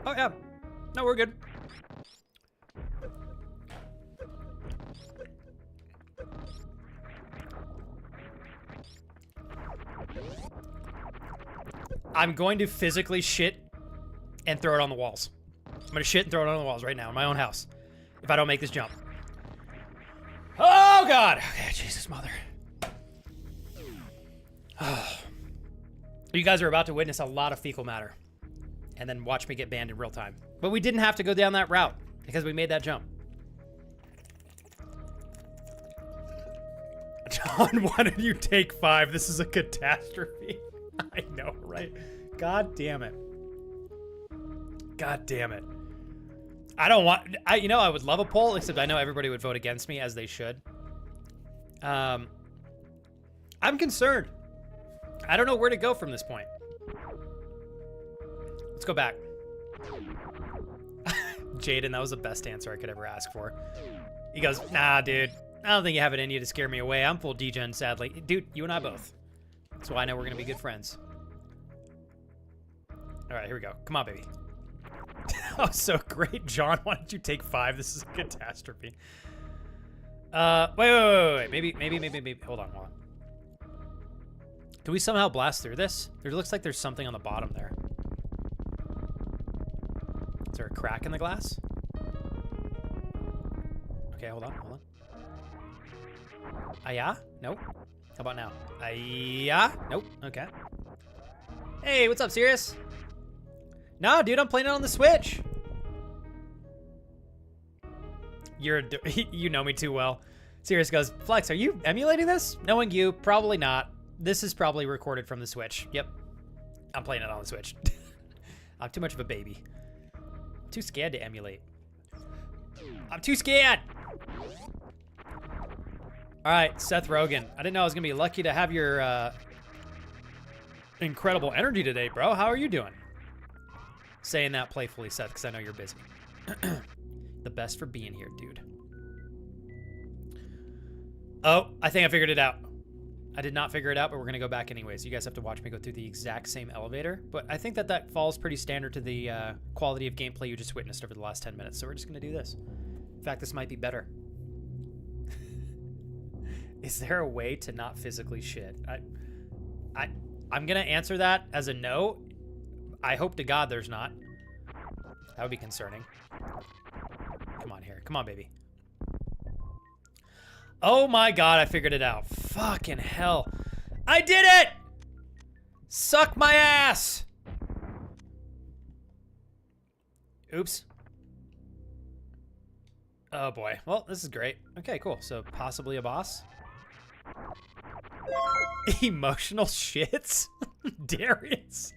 Oh yeah. No, we're good. I'm going to physically shit and throw it on the walls. I'm gonna shit and throw it on the walls right now in my own house if I don't make this jump. Oh God! Okay, Jesus mother. You guys are about to witness a lot of fecal matter and then watch me get banned in real time. But we didn't have to go down that route because we made that jump. John, why did you take 5? This is a catastrophe. I know, right? God damn it. God damn it. I don't want... you know, I would love a poll, except I know everybody would vote against me, as they should. I'm concerned. I don't know where to go from this point. Let's go back. Jaden, that was the best answer I could ever ask for. He goes, nah, dude. I don't think you have it in you to scare me away. I'm full degen, sadly. Dude, you and I both. That's why I know we're going to be good friends. All right, here we go. Come on, baby. Oh, so great, John. Why don't you take 5? This is a catastrophe. Wait. Maybe. Hold on. Can we somehow blast through this? There looks like there's something on the bottom there. Is there a crack in the glass? Okay, hold on. Yeah? Nope. How about now? Yeah? Nope. Okay. Hey, what's up, Sirius? No, dude, I'm playing it on the Switch. You know me too well. Sirius goes, Flex, are you emulating this? Knowing you, probably not. This is probably recorded from the Switch. Yep. I'm playing it on the Switch. I'm too much of a baby. Too scared to emulate. I'm too scared. All right, Seth Rogen. I didn't know I was gonna be lucky to have your incredible energy today, bro. How are you doing? Saying that playfully, Seth, because I know you're busy. The best for being here, dude. Oh, I think I figured it out. I did not figure it out, but we're going to go back anyways. You guys have to watch me go through the exact same elevator. But I think that falls pretty standard to the quality of gameplay you just witnessed over the last 10 minutes. So we're just going to do this. In fact, this might be better. Is there a way to not physically shit? I'm going to answer that as a no. I hope to God there's not. That would be concerning. Come on here. Come on, baby. Oh my God, I figured it out. Fucking hell. I did it! Suck my ass! Oops. Oh boy. Well, this is great. Okay, cool. So possibly a boss. Emotional shits? Darius.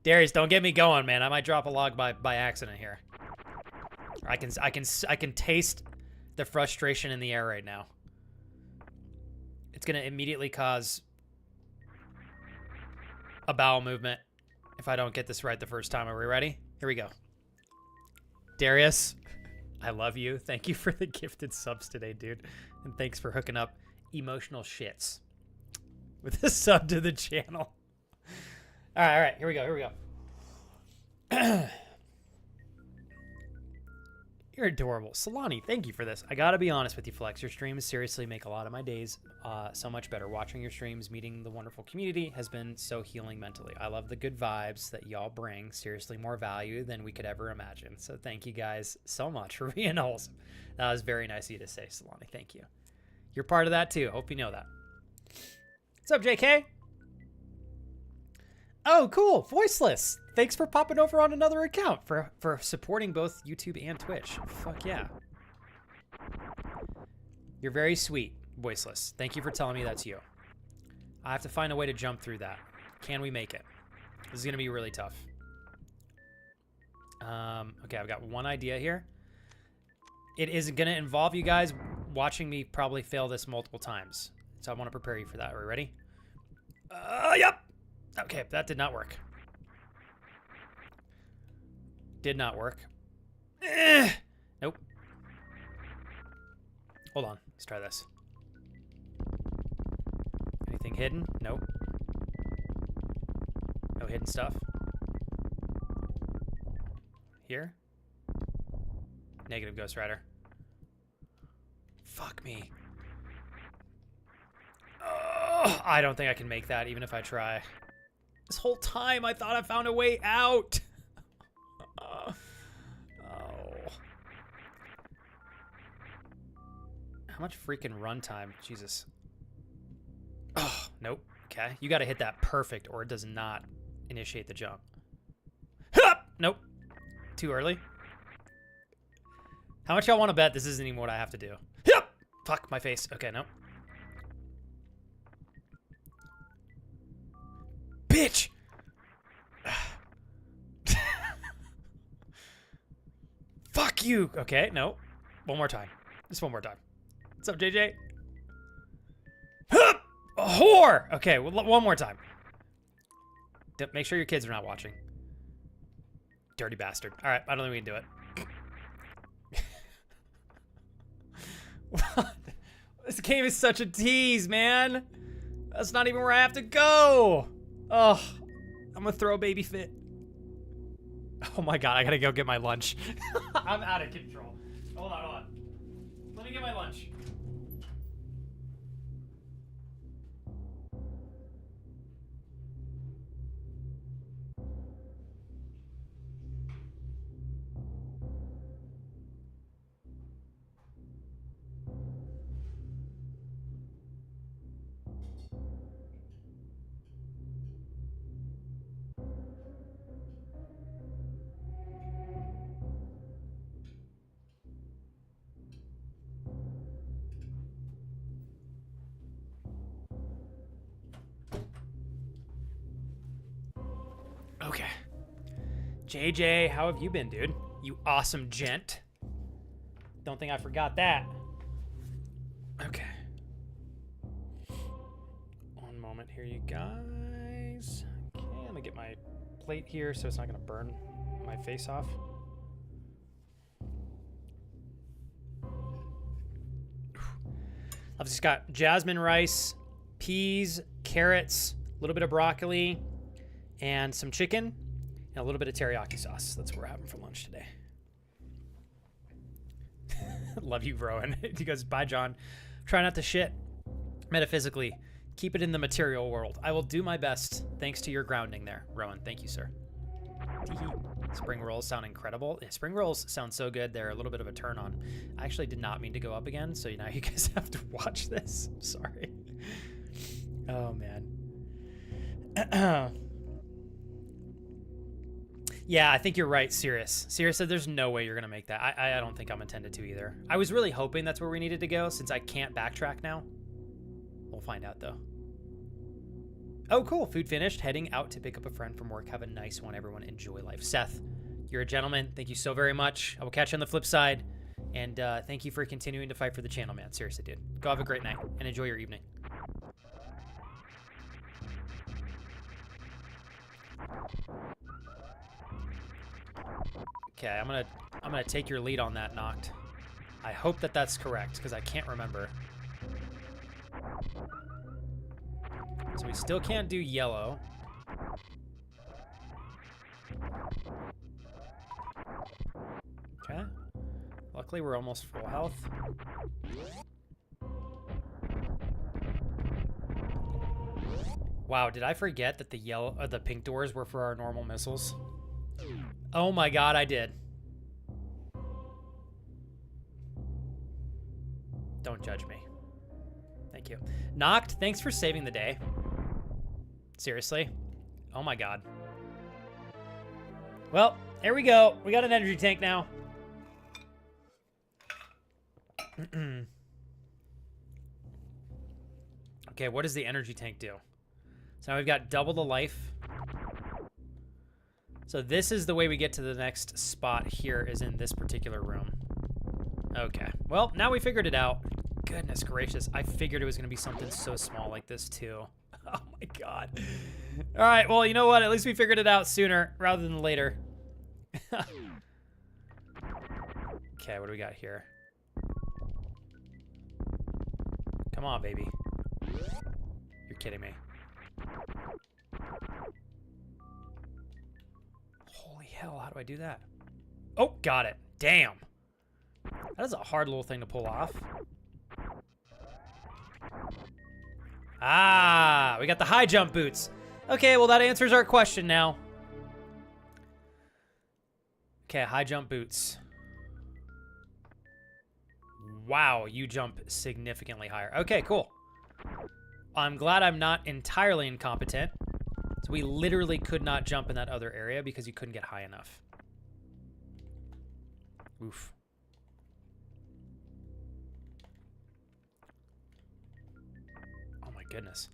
Darius, don't get me going, man. I might drop a log by accident here. I can taste the frustration in the air right now. It's gonna immediately cause a bowel movement if I don't get this right the first time. Are we ready? Here we go. Darius, I love you. Thank you for the gifted subs today, dude. And thanks for hooking up emotional shits with a sub to the channel. All right, here we go. You're adorable. Solani, thank you for this. I gotta be honest with you, Flex. Your streams seriously make a lot of my days so much better. Watching your streams, meeting the wonderful community has been so healing mentally. I love the good vibes that y'all bring. Seriously, more value than we could ever imagine. So thank you guys so much for being awesome. That was very nice of you to say, Solani. Thank you. You're part of that too. Hope you know that. What's up, JK? Oh, cool. Voiceless. Thanks for popping over on another account for supporting both YouTube and Twitch. Fuck yeah. You're very sweet, Voiceless. Thank you for telling me that's you. I have to find a way to jump through that. Can we make it? This is going to be really tough. Okay, I've got one idea here. It is going to involve you guys watching me probably fail this multiple times. So I want to prepare you for that. Are we ready? Yep. Okay, that did not work. Did not work. Nope. Hold on. Let's try this. Anything hidden? Nope. No hidden stuff. Here? Negative Ghost Rider. Fuck me. Oh, I don't think I can make that even if I try. This whole time I thought I found a way out. Oh. How much freaking runtime? Jesus. Oh, nope. Okay. You got to hit that perfect or it does not initiate the jump. Hup! Nope. Too early. How much y'all want to bet this isn't even what I have to do? Hup! Fuck my face. Okay, nope. Bitch! Fuck you! Okay, no. One more time. Just one more time. What's up, JJ? Hup! A whore! Okay, one more time. Make sure your kids are not watching. Dirty bastard. Alright, I don't think we can do it. This game is such a tease, man. That's not even where I have to go. Oh, I'm gonna throw a baby fit. Oh my god, I gotta go get my lunch. I'm out of control. Hold on, hold on. Let me get my lunch. Okay. JJ, how have you been, dude? You awesome gent. Don't think I forgot that. Okay. One moment here, you guys. Okay, I'm gonna get my plate here so it's not gonna burn my face off. I've just got jasmine rice, peas, carrots, a little bit of broccoli, and some chicken, and a little bit of teriyaki sauce. That's what we're having for lunch today. Love you, Rowan. He goes, bye, John. Try not to shit metaphysically. Keep it in the material world. I will do my best. Thanks to your grounding there, Rowan. Thank you, sir. Spring rolls sound incredible. Yeah, spring rolls sound so good. They're a little bit of a turn on. I actually did not mean to go up again, so now you guys have to watch this. Sorry. Oh, man. Yeah, I think you're right, Sirius. Sirius said there's no way you're going to make that. I don't think I'm intended to either. I was really hoping that's where we needed to go since I can't backtrack now. We'll find out, though. Oh, cool. Food finished. Heading out to pick up a friend from work. Have a nice one, everyone. Enjoy life. Seth, you're a gentleman. Thank you so very much. I will catch you on the flip side. And thank you for continuing to fight for the channel, man. Seriously, dude. Go have a great night and enjoy your evening. Okay, I'm gonna take your lead on that, Noct. I hope that that's correct because I can't remember. So we still can't do yellow. Okay. Luckily, we're almost full health. Wow, did I forget that the pink doors were for our normal missiles? Oh my god, I did. Don't judge me. Thank you. Noct, thanks for saving the day. Seriously? Oh my god. Well, here we go. We got an energy tank now. Okay, what does the energy tank do? So now we've got double the life. So this is the way we get to the next spot here is in this particular room. Okay. Well, now we figured it out. Goodness gracious. I figured it was going to be something so small like this too. Oh my god. All right. Well, you know what? At least we figured it out sooner rather than later. Okay, what do we got here? Come on, baby. You're kidding me. Holy hell, how do I do that? Oh, got it. Damn. That is a hard little thing to pull off. Ah, we got the high jump boots. Okay, well, that answers our question now. Okay, high jump boots. Wow, you jump significantly higher. Okay, cool. I'm glad I'm not entirely incompetent. So we literally could not jump in that other area because you couldn't get high enough. Oof. Oh my goodness.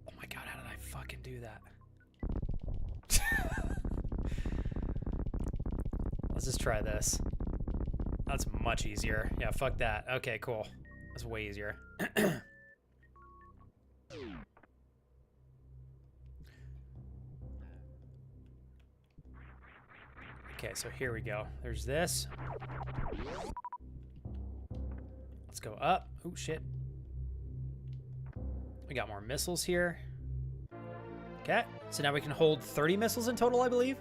Oh my god, how did I fucking do that? Let's just try this. That's much easier. Yeah, fuck that. Okay, cool. That's way easier. Okay, so here we go. There's this. Let's go up. Oh, shit. We got more missiles here. Okay, so now we can hold 30 missiles in total, I believe.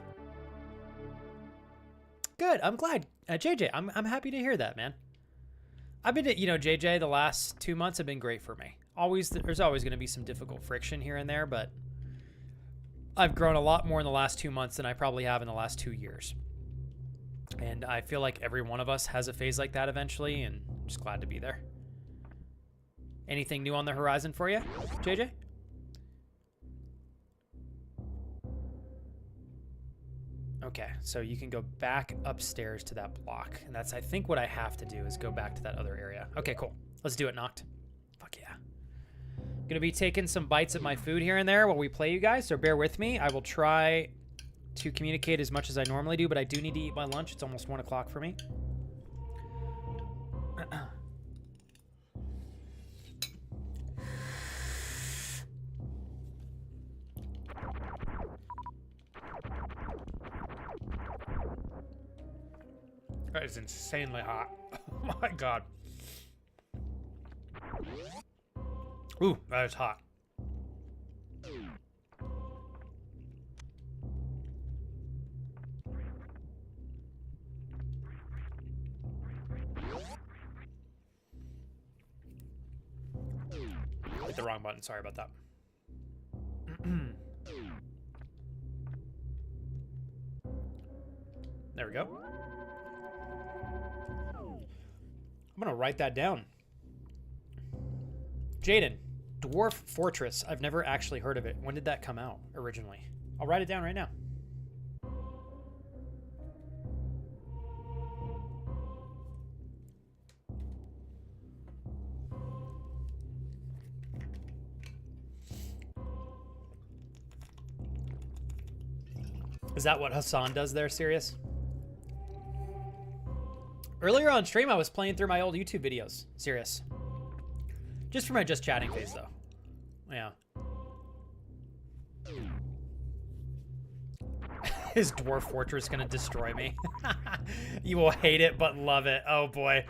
Good, I'm glad. JJ, I'm happy to hear that, man. I've been, JJ, the last 2 months have been great for me. There's always going to be some difficult friction here and there, but I've grown a lot more in the last 2 months than I probably have in the last 2 years. And I feel like every one of us has a phase like that eventually, and I'm just glad to be there. Anything new on the horizon for you, JJ? Okay, so you can go back upstairs to that block. And that's, I think, what I have to do is go back to that other area. Okay, cool. Let's do it, Noct. Fuck yeah. Gonna be taking some bites of my food here and there while we play, you guys, so bear with me. I will try to communicate as much as I normally do, but I do need to eat my lunch. It's almost 1 o'clock for me. That is insanely hot. Oh my god. Ooh, that is hot. Hit the wrong button, sorry about that. There we go. I'm gonna write that down. Jaden, Dwarf Fortress. I've never actually heard of it. When did that come out originally? I'll write it down right now. Is that what Hassan does there, Sirius? Earlier on stream, I was playing through my old YouTube videos. Serious. Just for my just chatting phase, though. Yeah. Is Dwarf Fortress gonna destroy me? You will hate it, but love it. Oh, boy.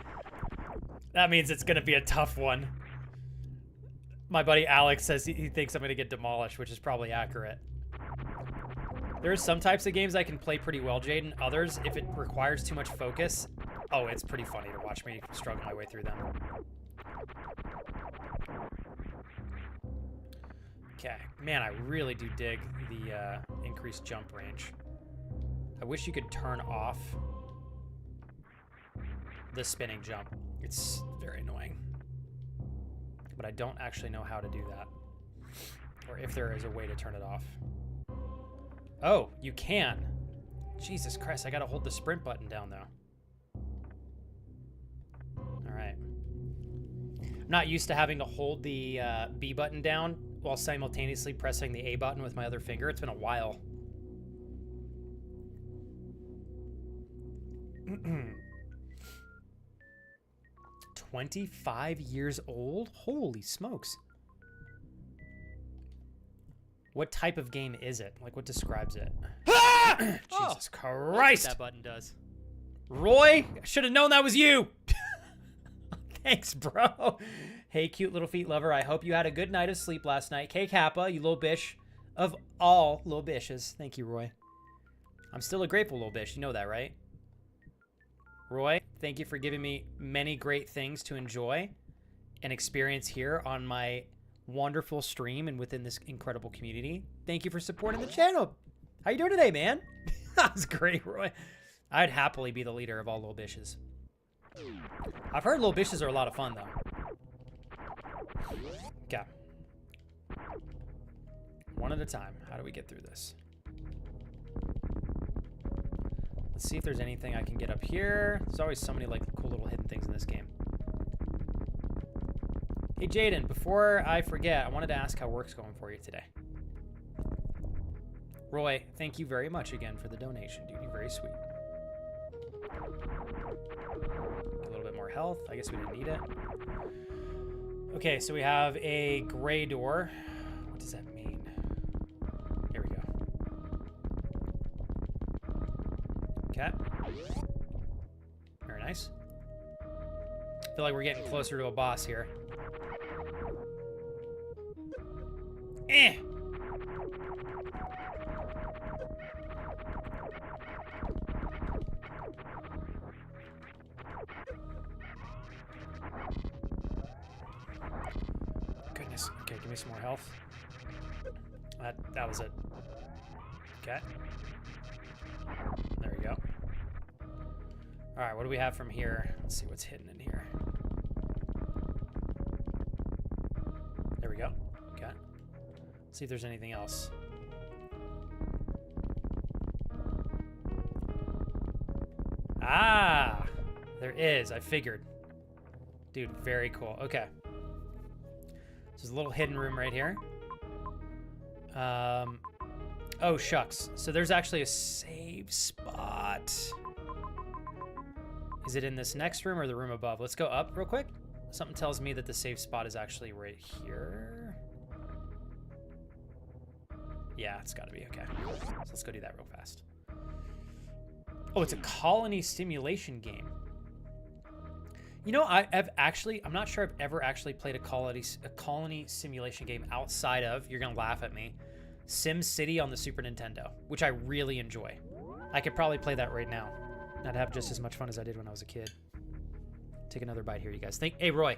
That means it's gonna be a tough one. My buddy Alex says he thinks I'm gonna get demolished, which is probably accurate. There's some types of games I can play pretty well, Jaden. Others, if it requires too much focus, oh, it's pretty funny to watch me struggle my way through them. Okay. Man, I really do dig the increased jump range. I wish you could turn off the spinning jump. It's very annoying. But I don't actually know how to do that. Or if there is a way to turn it off. Oh, you can. Jesus Christ, I gotta hold the sprint button down, though. Alright. I'm not used to having to hold the B button down while simultaneously pressing the A button with my other finger. It's been a while. 25 years old? Holy smokes. What type of game is it? Like, what describes it? Jesus Christ! That button does. Roy, I should have known that was you. Thanks, bro. Hey, cute little feet lover. I hope you had a good night of sleep last night. K Kappa, you little bish of all little bishes. Thank you, Roy. I'm still a grateful little bish. You know that, right? Roy, thank you for giving me many great things to enjoy and experience here on my wonderful stream and within this incredible community. Thank you for supporting the channel. How you doing today, man? That was great, Roy. I'd happily be the leader of all little bishes. I've heard little bishes are a lot of fun, though. Okay. One at a time. How do we get through this? Let's see if there's anything I can get up here. There's always so many like cool little hidden things in this game. Hey, Jaden, before I forget, I wanted to ask how work's going for you today. Roy, thank you very much again for the donation, dude. You're very sweet. A little bit more health. I guess we didn't need it. Okay, so we have a gray door. What does that mean? Here we go. Okay. Very nice. I feel like we're getting closer to a boss here. Eh! Goodness. Okay, give me some more health. That was it. Okay. There we go. Alright, what do we have from here? Let's see what's hidden in here. There we go. Okay. Let's see if there's anything else. Ah! There is. I figured. Dude, very cool. Okay. There's a little hidden room right here. Oh, shucks. So there's actually a save spot. Is it in this next room or the room above? Let's go up real quick. Something tells me that the save spot is actually right here. Yeah, it's got to be. Okay. So let's go do that real fast. Oh, it's a colony simulation game. You know, I'm not sure I've ever actually played a colony simulation game outside of, you're going to laugh at me, Sim City on the Super Nintendo, which I really enjoy. I could probably play that right now. And I'd have just as much fun as I did when I was a kid. Take another bite here, you guys. Hey, Roy,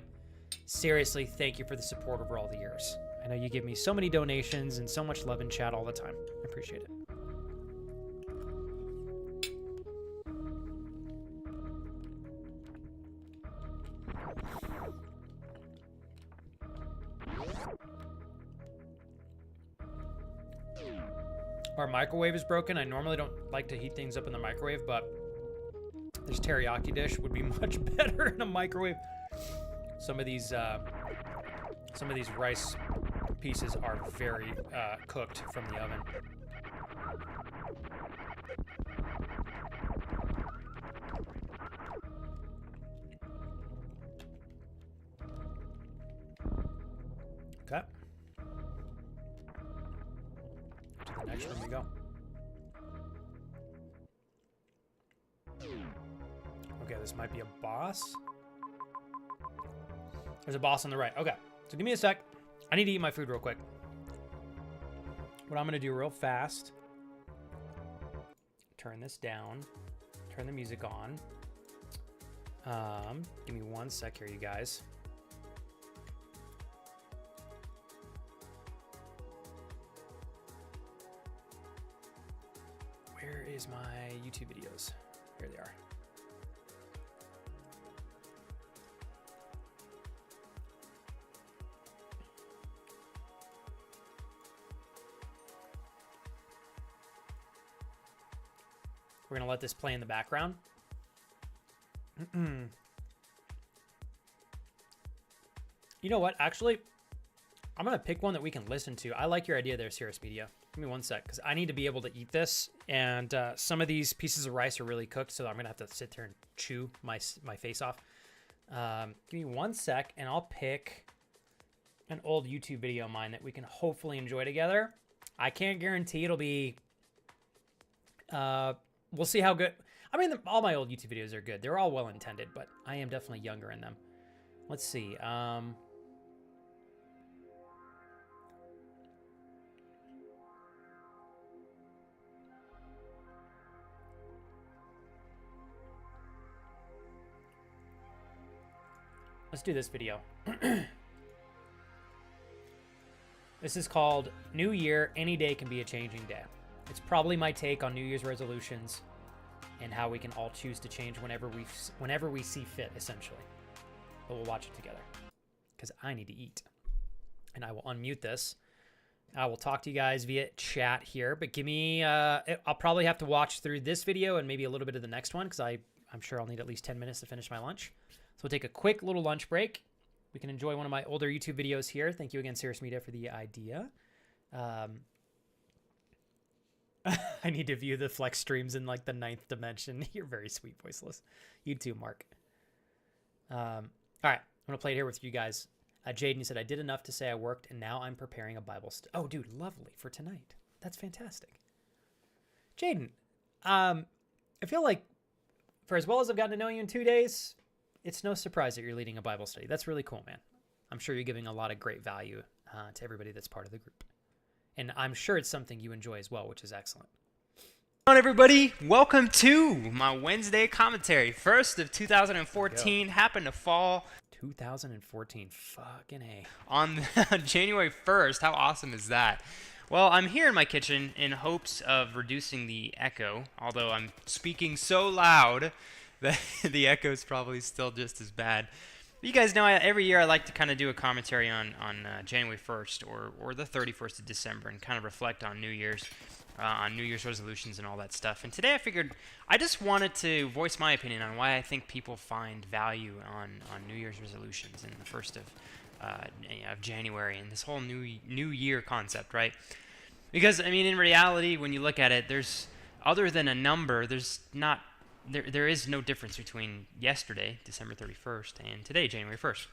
seriously, thank you for the support over all the years. I know you give me so many donations and so much love in chat all the time. I appreciate it. Our microwave is broken. I normally don't like to heat things up in the microwave, but this teriyaki dish would be much better in a microwave. Some of these rice pieces are very cooked from the oven. Okay. To the next room we go. Okay, this might be a boss. There's a boss on the right. Okay, so give me a sec. I need to eat my food real quick. What I'm gonna do real fast, turn this down, turn the music on. Give me one sec here, you guys. Where is my YouTube videos? Here they are. We're going to let this play in the background. You know what? Actually, I'm going to pick one that we can listen to. I like your idea there, Cirrus Media. Give me one sec, because I need to be able to eat this. And some of these pieces of rice are really cooked, so I'm going to have to sit there and chew my face off. Give me one sec, and I'll pick an old YouTube video of mine that we can hopefully enjoy together. I can't guarantee it'll be... we'll see how good... I mean, all my old YouTube videos are good. They're all well-intended, but I am definitely younger in them. Let's see. Let's do this video. This is called New Year, Any Day Can Be a Changing Day. It's probably my take on New Year's resolutions and how we can all choose to change whenever we see fit, essentially. But we'll watch it together because I need to eat. And I will unmute this. I will talk to you guys via chat here, but give me, I'll probably have to watch through this video and maybe a little bit of the next one because I'm sure I'll need at least 10 minutes to finish my lunch. So we'll take a quick little lunch break. We can enjoy one of my older YouTube videos here. Thank you again, Cirrus Media, for the idea. I need to view the flex streams in like the 9th dimension. You're very sweet, voiceless. You too, Mark. All right, I'm gonna play it here with you guys. Jaden, you said I did enough to say I worked, and now I'm preparing a Bible study. Oh, dude, lovely for tonight. That's fantastic. Jaden, I feel like for as well as I've gotten to know you in 2 days, it's no surprise that you're leading a Bible study. That's really cool, man. I'm sure you're giving a lot of great value to everybody that's part of the group. And I'm sure it's something you enjoy as well, which is excellent. Hello, everybody. Welcome to my Wednesday commentary. First of 2014 happened to fall 2014, fucking A. on January 1st. How awesome is that? Well, I'm here in my kitchen in hopes of reducing the echo, although I'm speaking so loud that the echo is probably still just as bad. You guys know every year I like to kind of do a commentary on January 1st or the 31st of December and kind of reflect on New Year's resolutions and all that stuff. And today I figured I just wanted to voice my opinion on why I think people find value on New Year's resolutions in the first of January and this whole new year concept, right? Because I mean, in reality, when you look at it, there's other than a number, there is no difference between yesterday, December 31st, and today, January 1st.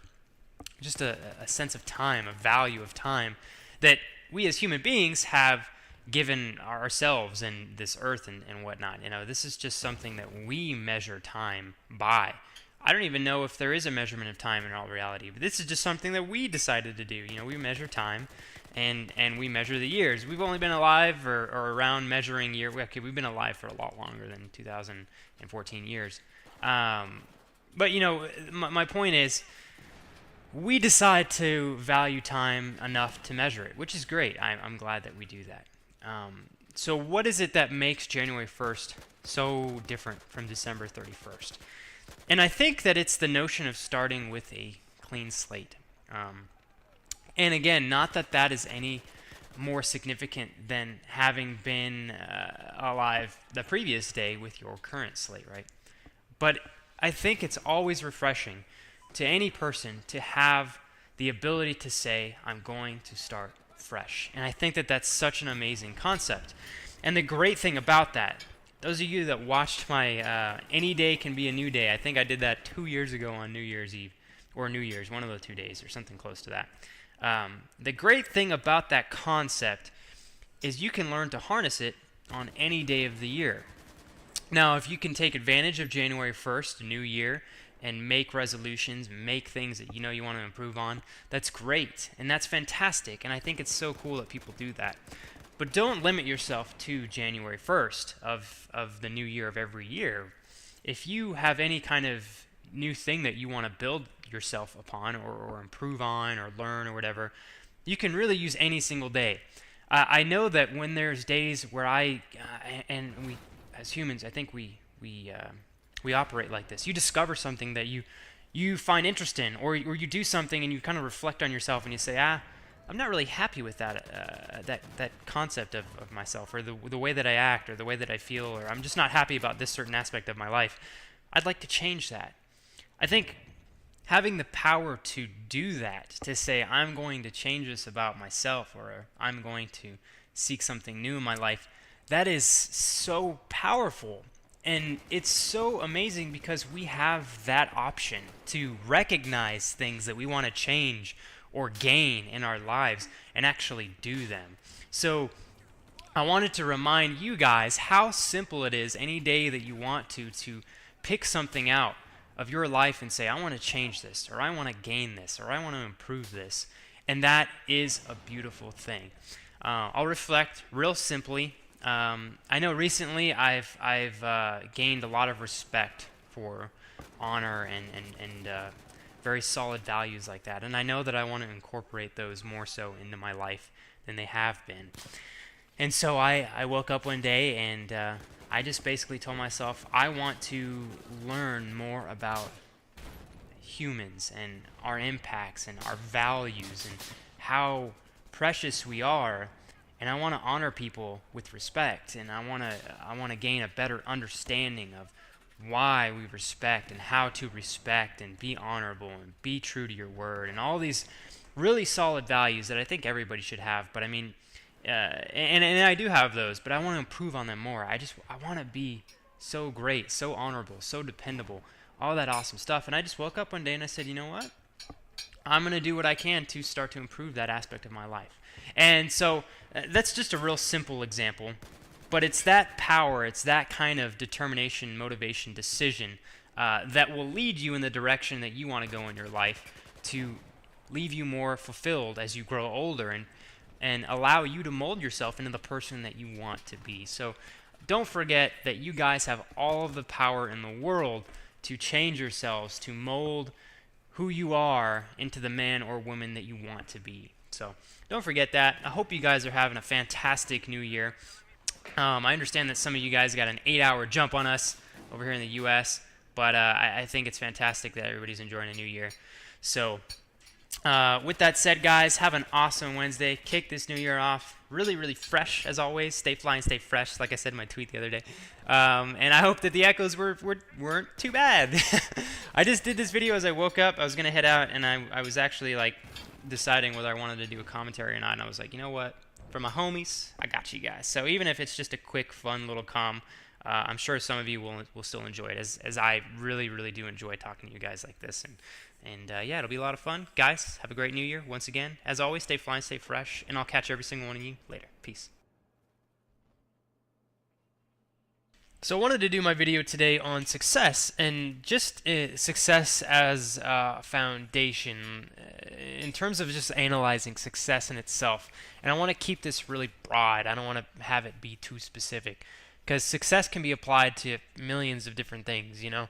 Just a sense of time, a value of time that we as human beings have given ourselves and this earth and whatnot. You know, this is just something that we measure time by. I don't even know if there is a measurement of time in all reality, but this is just something that we decided to do. You know, we measure time and we measure the years. We've only been alive or around measuring year. Okay, we've been alive for a lot longer than 2014 years. But, you know, my point is we decide to value time enough to measure it, which is great. I'm glad that we do that. So what is it that makes January 1st so different from December 31st? And I think that it's the notion of starting with a clean slate. And again, not that that is any more significant than having been alive the previous day with your current slate, right? But I think it's always refreshing to any person to have the ability to say, I'm going to start fresh. And I think that that's such an amazing concept. And the great thing about that, those of you that watched my Any Day Can Be a New Day, I think I did that 2 years ago on New Year's Eve, or New Year's, one of the 2 days, or something close to that. The great thing about that concept is you can learn to harness it on any day of the year. Now, if you can take advantage of January 1st, New Year, and make resolutions, make things that you know you want to improve on, that's great, and that's fantastic, and I think it's so cool that people do that. But don't limit yourself to January 1st of the new year of every year. If you have any kind of new thing that you want to build yourself upon or improve on or learn or whatever, you can really use any single day. I know that when there's days where and we as humans, I think we operate like this. You discover something that you find interest in, or you do something and you kind of reflect on yourself and you say, I'm not really happy with that concept of myself, or the way that I act, or the way that I feel, or I'm just not happy about this certain aspect of my life. I'd like to change that. I think having the power to do that, to say, I'm going to change this about myself, or I'm going to seek something new in my life, that is so powerful. And it's so amazing because we have that option to recognize things that we want to change or gain in our lives and actually do them. So I wanted to remind you guys how simple it is any day that you want to pick something out of your life and say, I want to change this, or I want to gain this, or I want to improve this. And that is a beautiful thing. I'll reflect real simply. I know recently I've gained a lot of respect for honor and very solid values like that. And I know that I want to incorporate those more so into my life than they have been. And so I woke up one day and I just basically told myself, I want to learn more about humans and our impacts and our values and how precious we are. And I want to honor people with respect, and I want to gain a better understanding of why we respect and how to respect and be honorable and be true to your word and all these really solid values that I think everybody should have. But I mean, and I do have those, but I want to improve on them more. I want to be so great, so honorable, so dependable, all that awesome stuff. And I just woke up one day and I said, you know what? I'm going to do what I can to start to improve that aspect of my life. And so that's just a real simple example. But it's that power, it's that kind of determination, motivation, decision that will lead you in the direction that you want to go in your life, to leave you more fulfilled as you grow older, and allow you to mold yourself into the person that you want to be. So don't forget that you guys have all of the power in the world to change yourselves, to mold who you are into the man or woman that you want to be. So don't forget that. I hope you guys are having a fantastic new year. I understand that some of you guys got an 8-hour jump on us over here in the U.S., but I think it's fantastic that everybody's enjoying a new year. So with that said, guys, have an awesome Wednesday. Kick this new year off really, really fresh, as always. Stay fly and stay fresh, like I said in my tweet the other day. And I hope that the echoes weren't too bad. I just did this video as I woke up. I was going to head out, and I was actually like deciding whether I wanted to do a commentary or not. And I was like, you know what? For my homies, I got you guys. So even if it's just a quick, fun little I'm sure some of you will still enjoy it, as I really, really do enjoy talking to you guys like this. And yeah, it'll be a lot of fun. Guys, have a great new year. Once again, as always, stay fly and stay fresh, and I'll catch every single one of you later. Peace. So I wanted to do my video today on success, and just success as a foundation in terms of just analyzing success in itself. And I want to keep this really broad. I don't want to have it be too specific, because success can be applied to millions of different things, you know.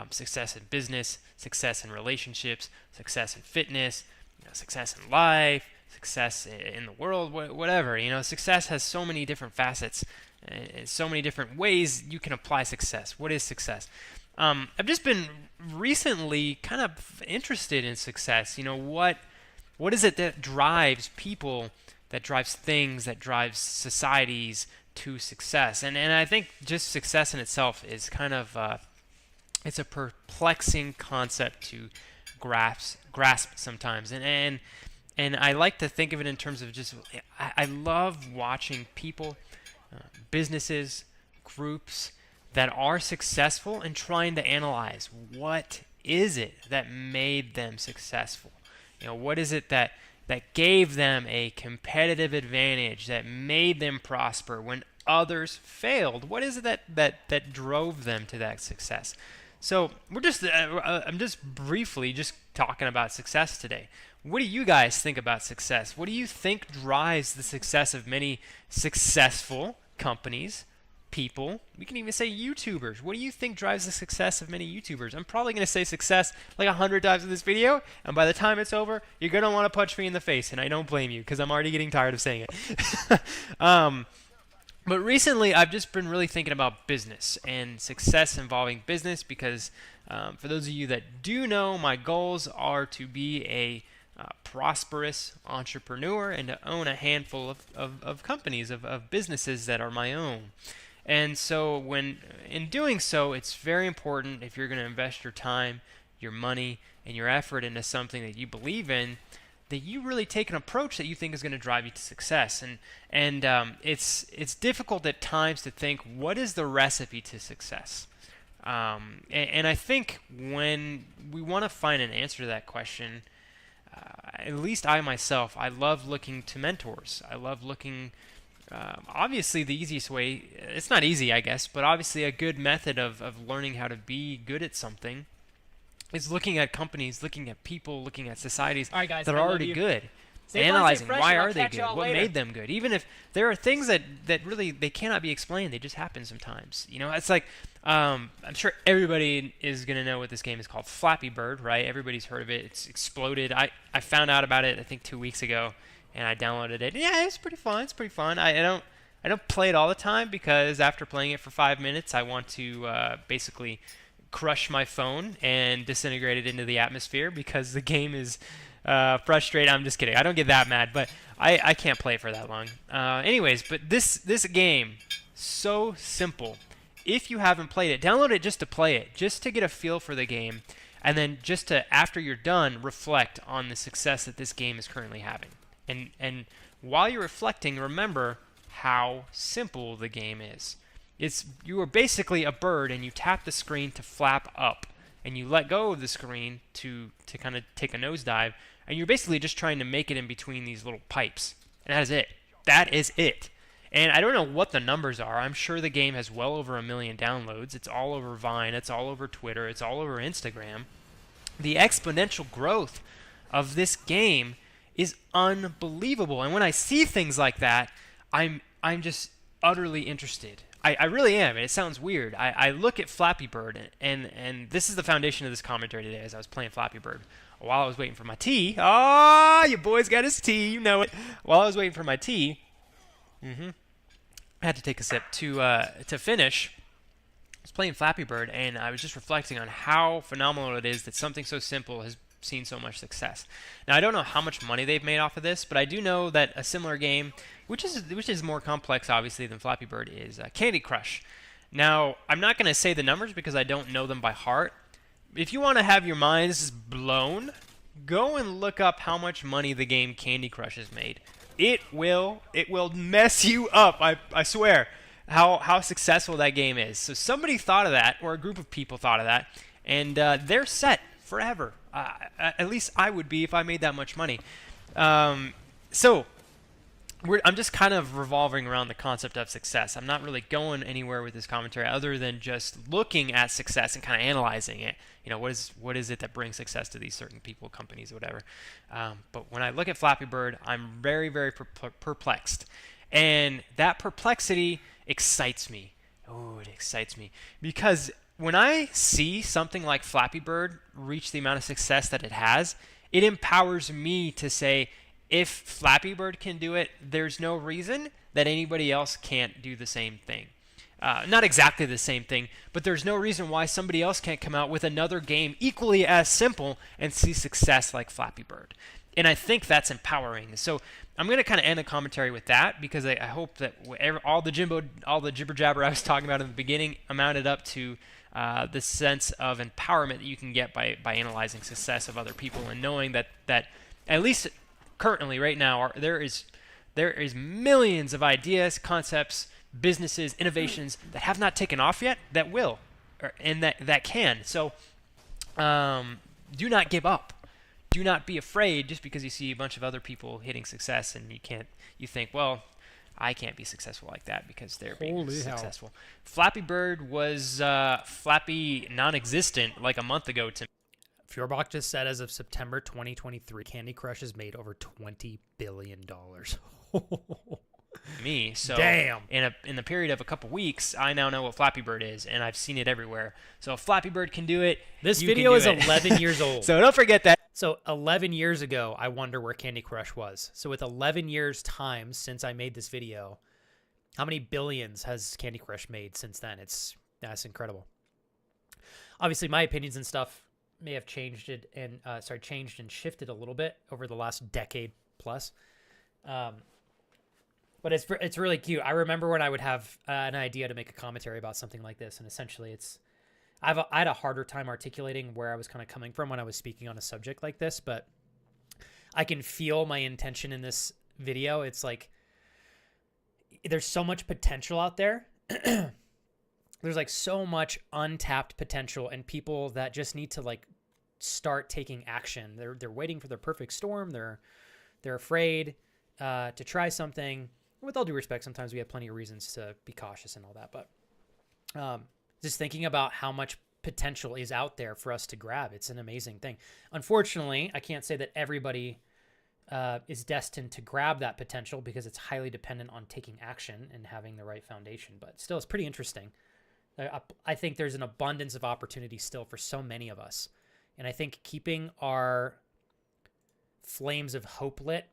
Success in business, success in relationships, success in fitness, success in life, success in the world, whatever. You know, success has so many different facets, so many different ways you can apply success. What is success? I've just been recently kind of interested in success. You know, what is it that drives people, that drives things, that drives societies to success? And I think just success in itself is kind of it's a perplexing concept to grasp sometimes, and I like to think of it in terms of just I love watching people, businesses, groups that are successful, and trying to analyze what is it that made them successful. You know, what is it that gave them a competitive advantage, that made them prosper when others failed? What is it that drove them to that success? So I'm just briefly talking about success today. What do you guys think about success? What do you think drives the success of many successful companies, people? We can even say YouTubers. What do you think drives the success of many YouTubers? I'm probably going to say success like 100 times in this video, and by the time it's over, you're going to want to punch me in the face, and I don't blame you, because I'm already getting tired of saying it. But recently, I've just been really thinking about business and success involving business, because for those of you that do know, my goals are to be a prosperous entrepreneur and to own a handful of companies, of businesses that are my own. And so in doing so, it's very important, if you're going to invest your time, your money, and your effort into something that you believe in, that you really take an approach that you think is going to drive you to success. And it's difficult at times to think, what is the recipe to success? And I think when we want to find an answer to that question, at least I myself, I love looking to mentors. I love looking, obviously the easiest way, it's not easy, I guess, but obviously a good method of learning how to be good at something is looking at companies, looking at people, looking at societies All right, guys, that are already good. Analyzing why are they good, what made them good, even if there are things that really they cannot be explained, they just happen sometimes. You know, it's like I'm sure everybody is gonna know what this game is called, Flappy Bird, right? Everybody's heard of it. It's exploded. I found out about it I think 2 weeks ago, and I downloaded it. Yeah, it's pretty fun. It's pretty fun. I don't play it all the time, because after playing it for 5 minutes, I want to basically crush my phone and disintegrate it into the atmosphere, because the game is frustrating. I'm just kidding. I don't get that mad, but I can't play it for that long. Anyways, but this game, so simple. If you haven't played it, download it just to play it, just to get a feel for the game, and then just to, after you're done, reflect on the success that this game is currently having. And while you're reflecting, remember how simple the game is. You are basically a bird, and you tap the screen to flap up, and you let go of the screen to kind of take a nosedive, and you're basically just trying to make it in between these little pipes. And that is it. That is it. And I don't know what the numbers are. I'm sure the game has well over 1 million downloads. It's all over Vine. It's all over Twitter. It's all over Instagram. The exponential growth of this game is unbelievable. And when I see things like that, I'm just utterly interested. I really am, and it sounds weird. I look at Flappy Bird, and this is the foundation of this commentary today as I was playing Flappy Bird. While I was waiting for my tea, your boy's got his tea, you know it. While I was waiting for my tea, I had to take a sip to finish. I was playing Flappy Bird, and I was just reflecting on how phenomenal it is that something so simple has seen so much success. Now, I don't know how much money they've made off of this, but I do know that a similar game, which is more complex, obviously, than Flappy Bird, is Candy Crush. Now, I'm not going to say the numbers because I don't know them by heart. If you want to have your minds blown, go and look up how much money the game Candy Crush has made. It will mess you up, I swear, how successful that game is. So somebody thought of that, or a group of people thought of that, and they're set forever. At least I would be if I made that much money. I'm just kind of revolving around the concept of success. I'm not really going anywhere with this commentary other than just looking at success and kind of analyzing it. You know, what is it that brings success to these certain people, companies, whatever. But when I look at Flappy Bird, I'm very, very perplexed. And that perplexity excites me. Oh, it excites me. Because when I see something like Flappy Bird reach the amount of success that it has, it empowers me to say, if Flappy Bird can do it, there's no reason that anybody else can't do the same thing. Not exactly the same thing, but there's no reason why somebody else can't come out with another game equally as simple and see success like Flappy Bird. And I think that's empowering. So I'm going to kind of end the commentary with that because I hope that all the jibber jabber I was talking about in the beginning amounted up to the sense of empowerment that you can get by analyzing success of other people and knowing that at least currently right now there is millions of ideas, concepts, businesses, innovations that have not taken off yet that will, and that can. So do not give up. Do not be afraid just because you see a bunch of other people hitting success and you think, well, I can't be successful like that because they're being successful. Flappy Bird was flappy non-existent like a month ago to me. Fjorbach just said as of September 2023, Candy Crush has made over $20 billion. Me, so damn. In the period of a couple weeks, I now know what Flappy Bird is, and I've seen it everywhere. So if Flappy Bird can do it, this you video can is do it. 11 years old. So don't forget that. So 11 years ago, I wonder where Candy Crush was. So with 11 years time since I made this video, how many billions has Candy Crush made since then? That's incredible. Obviously, my opinions and stuff may have changed and shifted a little bit over the last decade plus. But it's really cute. I remember when I would have an idea to make a commentary about something like this, and essentially I had a harder time articulating where I was kind of coming from when I was speaking on a subject like this, but I can feel my intention in this video. It's like there's so much potential out there. There's like so much untapped potential and people that just need to like start taking action. They're waiting for their perfect storm. They're afraid to try something. With all due respect, sometimes we have plenty of reasons to be cautious and all that, but just thinking about how much potential is out there for us to grab. It's an amazing thing. Unfortunately, I can't say that everybody is destined to grab that potential because it's highly dependent on taking action and having the right foundation, but still it's pretty interesting. I think there's an abundance of opportunity still for so many of us. And I think keeping our flames of hope lit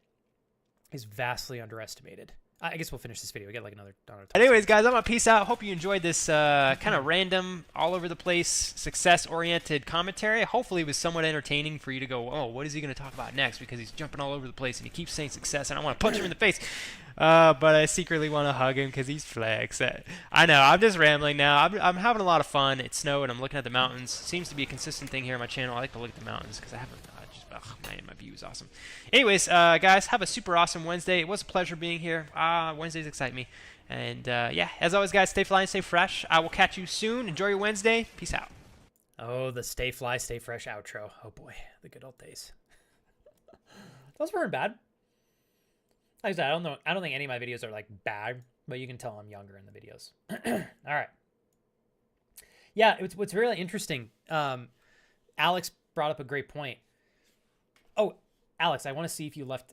is vastly underestimated. I guess we'll finish this video. We got like another. Anyways, guys, I'm gonna peace out. Hope you enjoyed this kind of random, all over the place, success-oriented commentary. Hopefully, it was somewhat entertaining for you to go, "Oh, what is he gonna talk about next?" Because he's jumping all over the place and he keeps saying success, and I want to punch him in the face. But I secretly want to hug him because he's flex. I know. I'm just rambling now. I'm having a lot of fun. It snowed. I'm looking at the mountains. Seems to be a consistent thing here on my channel. I like to look at the mountains because I haven't. Man, my view is awesome. Anyways, guys, have a super awesome Wednesday. It was a pleasure being here. Wednesdays excite me. And, yeah, as always, guys, stay fly and stay fresh. I will catch you soon. Enjoy your Wednesday. Peace out. Oh, the stay fly, stay fresh outro. Oh, boy. The good old days. Those weren't bad. Like I said, I don't think any of my videos are, like, bad. but you can tell I'm younger in the videos. All right. Yeah, what's really interesting. Alex brought up a great point. Oh, Alex, I want to see if you left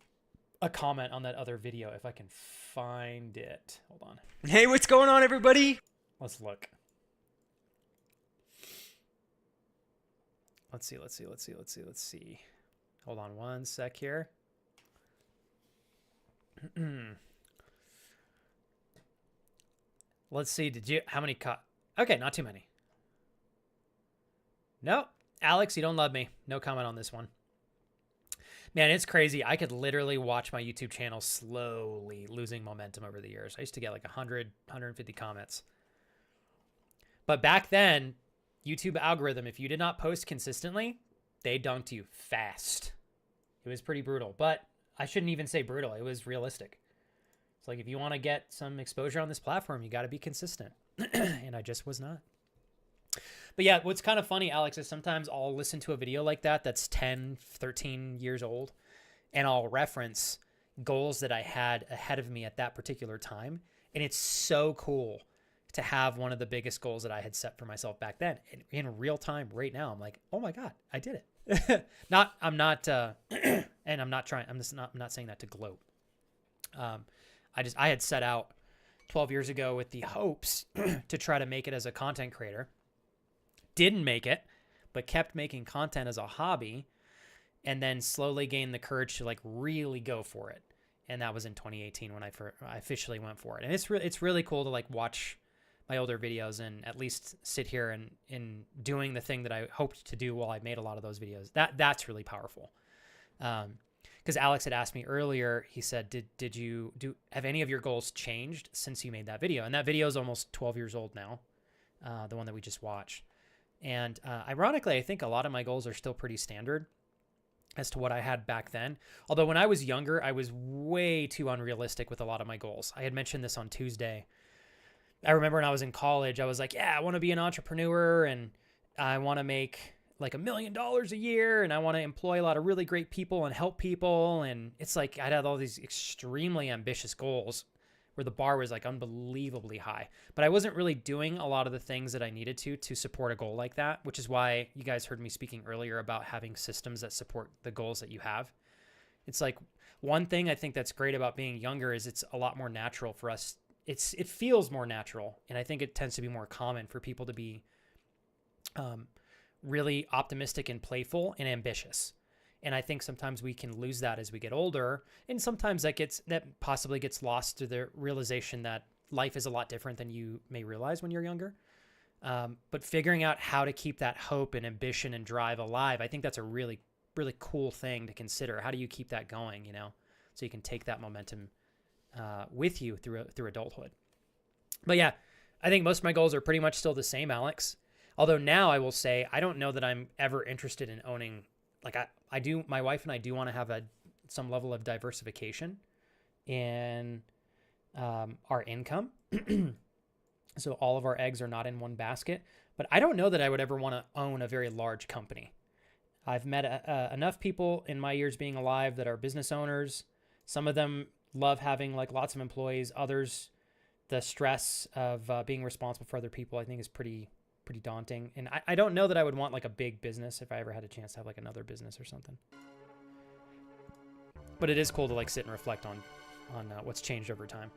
a comment on that other video, if I can find it. Hold on. Hey, what's going on, everybody? Let's look. Let's see. Hold on one sec here. Let's see. How many Okay, not too many. No, Alex, you don't love me. No comment on this one. Man, it's crazy. I could literally watch my YouTube channel slowly losing momentum over the years. I used to get like 100, 150 comments. But back then, YouTube algorithm, if you did not post consistently, they dunked you fast. It was pretty brutal. But I shouldn't even say brutal. It was realistic. It's like, if you want to get some exposure on this platform, you got to be consistent. And I just was not. But yeah, what's kind of funny, Alex, is sometimes I'll listen to a video like that that's 10, 13 years old, and I'll reference goals that I had ahead of me at that particular time. And it's so cool to have one of the biggest goals that I had set for myself back then. In real time right now, I'm like, oh my God, I did it. I'm not saying that to gloat. I had set out 12 years ago with the hopes to try to make it as a content creator. Didn't make it, but kept making content as a hobby, and then slowly gained the courage to like really go for it. And that was in 2018 when I officially went for it. And it's really cool to like watch my older videos and at least sit here and doing the thing that I hoped to do while I made a lot of those videos. That's really powerful. Because Alex had asked me earlier, he said, have any of your goals changed since you made that video? And that video is almost 12 years old now, the one that we just watched. And ironically, I think a lot of my goals are still pretty standard as to what I had back then. Although when I was younger, I was way too unrealistic with a lot of my goals. I had mentioned this on Tuesday. I remember when I was in college, I was like, yeah, I want to be an entrepreneur and I want to make like $1 million a year and I want to employ a lot of really great people and help people. And it's like I had all these extremely ambitious goals where the bar was like unbelievably high, but I wasn't really doing a lot of the things that I needed to support a goal like that, which is why you guys heard me speaking earlier about having systems that support the goals that you have. It's like one thing I think that's great about being younger is it's a lot more natural for us. It feels more natural. And I think it tends to be more common for people to be really optimistic and playful and ambitious. And I think sometimes we can lose that as we get older. And sometimes that possibly gets lost through the realization that life is a lot different than you may realize when you're younger. But figuring out how to keep that hope and ambition and drive alive, I think that's a really, really cool thing to consider. How do you keep that going, so you can take that momentum with you through adulthood. But yeah, I think most of my goals are pretty much still the same, Alex. Although now I will say, I don't know that I'm ever interested in owning, like I do, my wife and I do want to have some level of diversification in our income. So all of our eggs are not in one basket, but I don't know that I would ever want to own a very large company. I've met enough people in my years being alive that are business owners. Some of them love having like lots of employees. Others, the stress of being responsible for other people, I think is pretty daunting. And I don't know that I would want like a big business if I ever had a chance to have like another business or something. But it is cool to like sit and reflect on what's changed over time.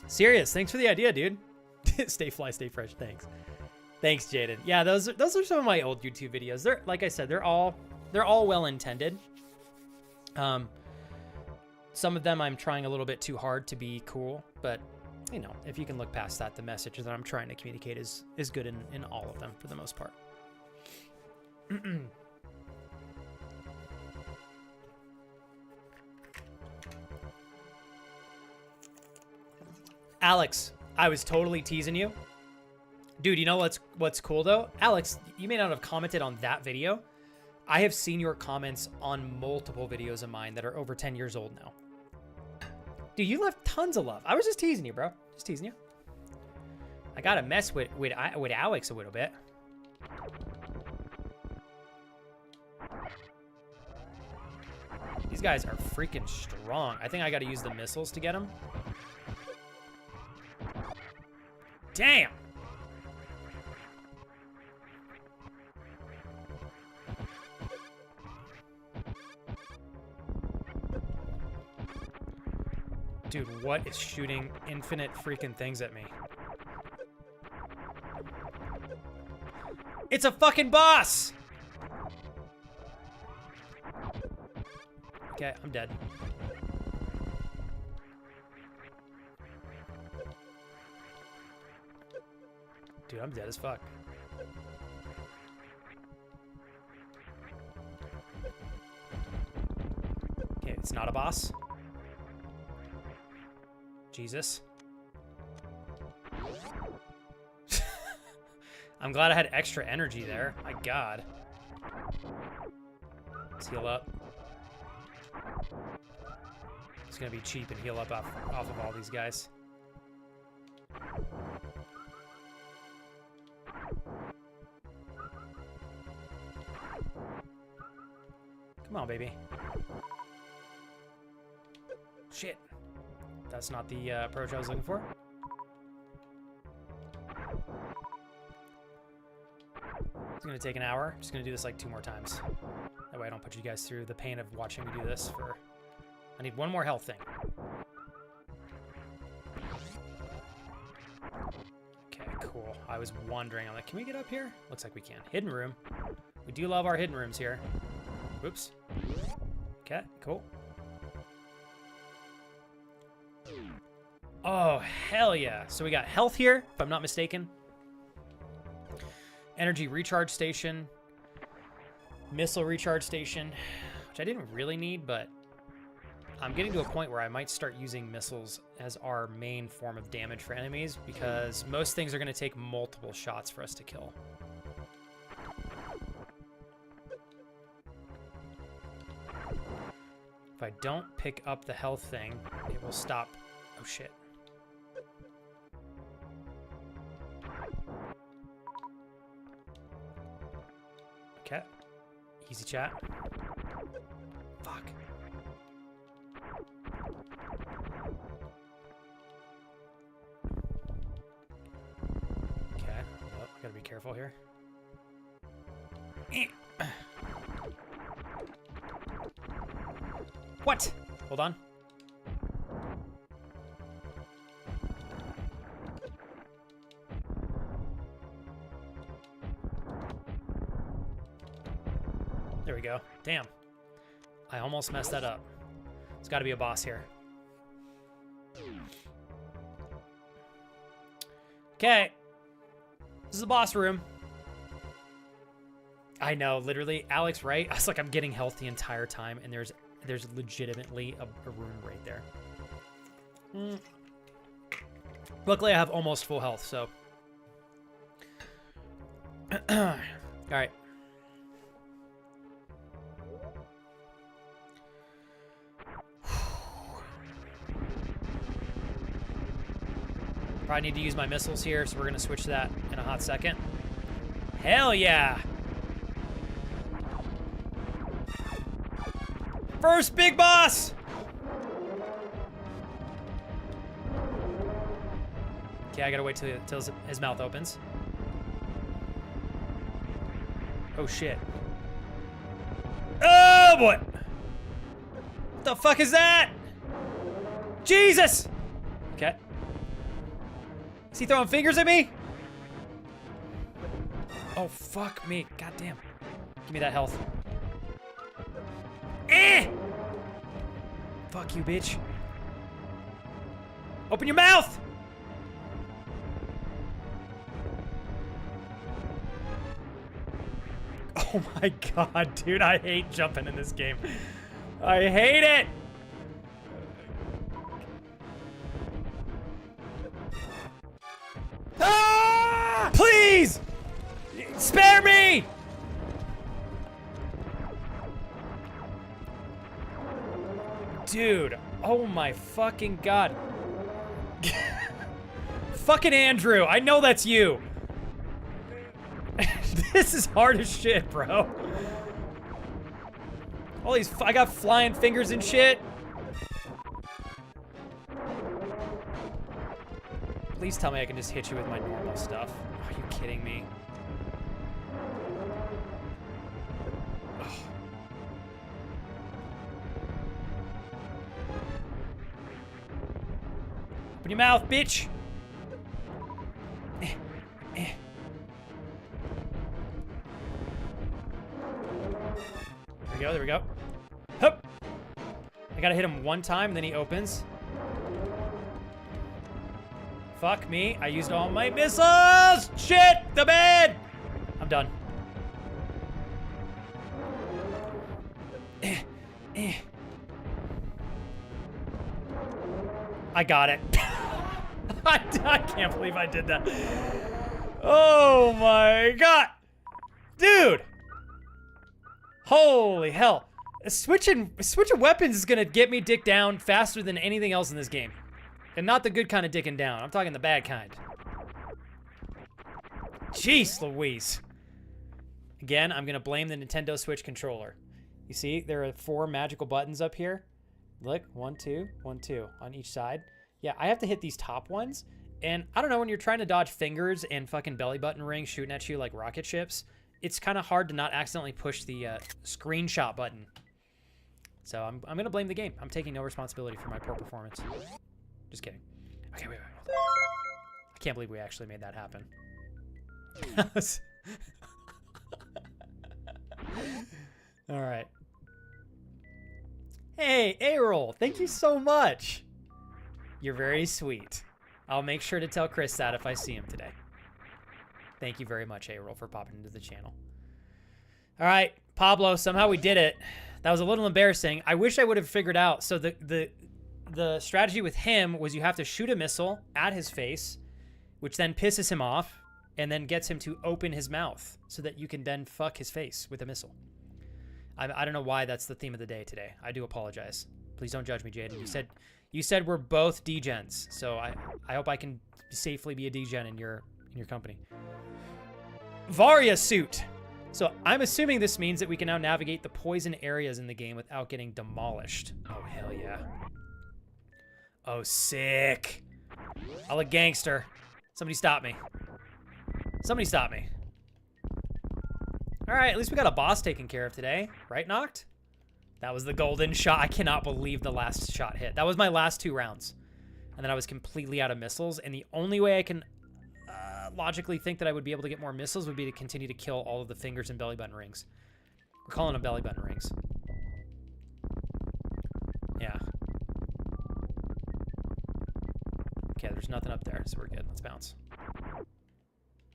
Serious, thanks for the idea, dude. Stay fly, stay fresh. Thanks, Jaden. Yeah, those are some of my old YouTube videos. They're, like I said, they're all well intended. Some of them I'm trying a little bit too hard to be cool, but if you can look past that, the message that I'm trying to communicate is good in all of them for the most part. Alex, I was totally teasing you. Dude, you know what's cool though? Alex, you may not have commented on that video. I have seen your comments on multiple videos of mine that are over 10 years old now. Dude, you left tons of love. I was just teasing you, bro. Just teasing you. I gotta mess with Alex a little bit. These guys are freaking strong. I think I gotta use the missiles to get them. Damn. Dude, what is shooting infinite freaking things at me? It's a fucking boss! Okay, I'm dead. Dude, I'm dead as fuck. Okay, it's not a boss. Jesus. I'm glad I had extra energy there. My God. Let's heal up. It's gonna be cheap and heal up off of all these guys. Come on, baby. Shit. That's not the approach I was looking for. It's gonna take an hour. Just gonna do this like 2 more times. That way I don't put you guys through the pain of watching me do this for... I need one more health thing. Okay, cool. I was wondering, I'm like, can we get up here? Looks like we can. Hidden room. We do love our hidden rooms here. Whoops. Okay, cool. Oh, hell yeah. So we got health here, if I'm not mistaken. Energy recharge station. Missile recharge station, which I didn't really need, but I'm getting to a point where I might start using missiles as our main form of damage for enemies, because most things are going to take multiple shots for us to kill. If I don't pick up the health thing, it will stop. Oh, shit. Okay. Easy chat. Fuck. Okay. Well, I gotta be careful here. What? Hold on. There we go. Damn. I almost messed that up. There's got to be a boss here. Okay. This is the boss room. I know, literally. Alex, right? I was like, I'm getting health the entire time, and there's legitimately a room right there. Luckily, I have almost full health, so. All right. Probably need to use my missiles here, so we're going to switch to that in a hot second. Hell yeah! First big boss! Okay, I gotta wait till his mouth opens. Oh shit. Oh boy! What the fuck is that? Jesus! Okay. Is he throwing fingers at me? Oh, fuck me. God damn. Give me that health. Eh! Fuck you, bitch. Open your mouth! Oh my god, dude. I hate jumping in this game. I hate it! Ah! Please! Spare me! Dude, oh my fucking god. Fucking Andrew, I know that's you. This is hard as shit, bro. All these, I got flying fingers and shit. Please tell me I can just hit you with my normal stuff. Are you kidding me? Ugh. Open your mouth, bitch! There we go. Hup! I gotta hit him one time, then he opens. Fuck me. I used all my missiles! Shit! The bed! I'm done. I got it. I can't believe I did that. Oh my god! Dude! Holy hell. Switching weapons is gonna get me dick down faster than anything else in this game. And not the good kind of dicking down. I'm talking the bad kind. Jeez Louise. Again, I'm gonna blame the Nintendo Switch controller. You see, there are 4 magical buttons up here. Look, 1, 2, 1, 2 on each side. Yeah, I have to hit these top ones. And I don't know, when you're trying to dodge fingers and fucking belly button rings shooting at you like rocket ships, it's kind of hard to not accidentally push the screenshot button. So I'm going to blame the game. I'm taking no responsibility for my poor performance. Just kidding. Okay, wait. I can't believe we actually made that happen. All right. Hey, A-Roll, thank you so much. You're very sweet. I'll make sure to tell Chris that if I see him today. Thank you very much, A-Roll, for popping into the channel. All right, Pablo, somehow we did it. That was a little embarrassing. I wish I would have figured out. So the strategy with him was you have to shoot a missile at his face, which then pisses him off and then gets him to open his mouth so that you can then fuck his face with a missile. I don't know why that's the theme of the day today. I do apologize. Please don't judge me, Jaden. You said we're both degens, so I hope I can safely be a degen in your company. Varia suit. So I'm assuming this means that we can now navigate the poison areas in the game without getting demolished. Oh, hell yeah. Oh, sick. I'll a gangster. Somebody stop me. Somebody stop me. All right, at least we got a boss taken care of today. Right, Noct? That was the golden shot. I cannot believe the last shot hit. That was my last 2 rounds. And then I was completely out of missiles. And the only way I can logically think that I would be able to get more missiles would be to continue to kill all of the fingers and belly button rings. We're calling them belly button rings. Yeah. Okay, there's nothing up there, so we're good. Let's bounce.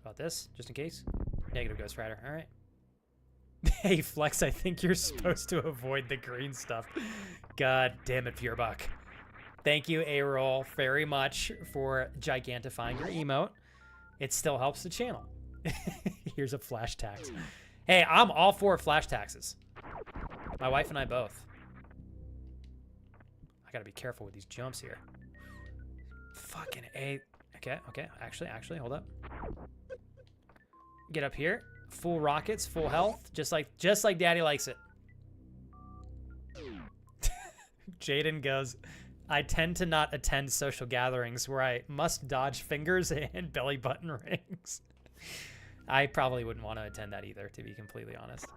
About this, just in case. Negative Ghost Rider. All right. Hey, Flex, I think you're supposed to avoid the green stuff. God damn it, Purebuck. Thank you, A-Roll, very much for gigantifying your emote. It still helps the channel. Here's a flash tax. Hey, I'm all for flash taxes. My wife and I both. I gotta be careful with these jumps here. Fucking A. Okay. Actually, hold up. Get up here. Full rockets, full health, just like Daddy likes it. Jaden goes, I tend to not attend social gatherings where I must dodge fingers and belly button rings. I probably wouldn't want to attend that either, to be completely honest.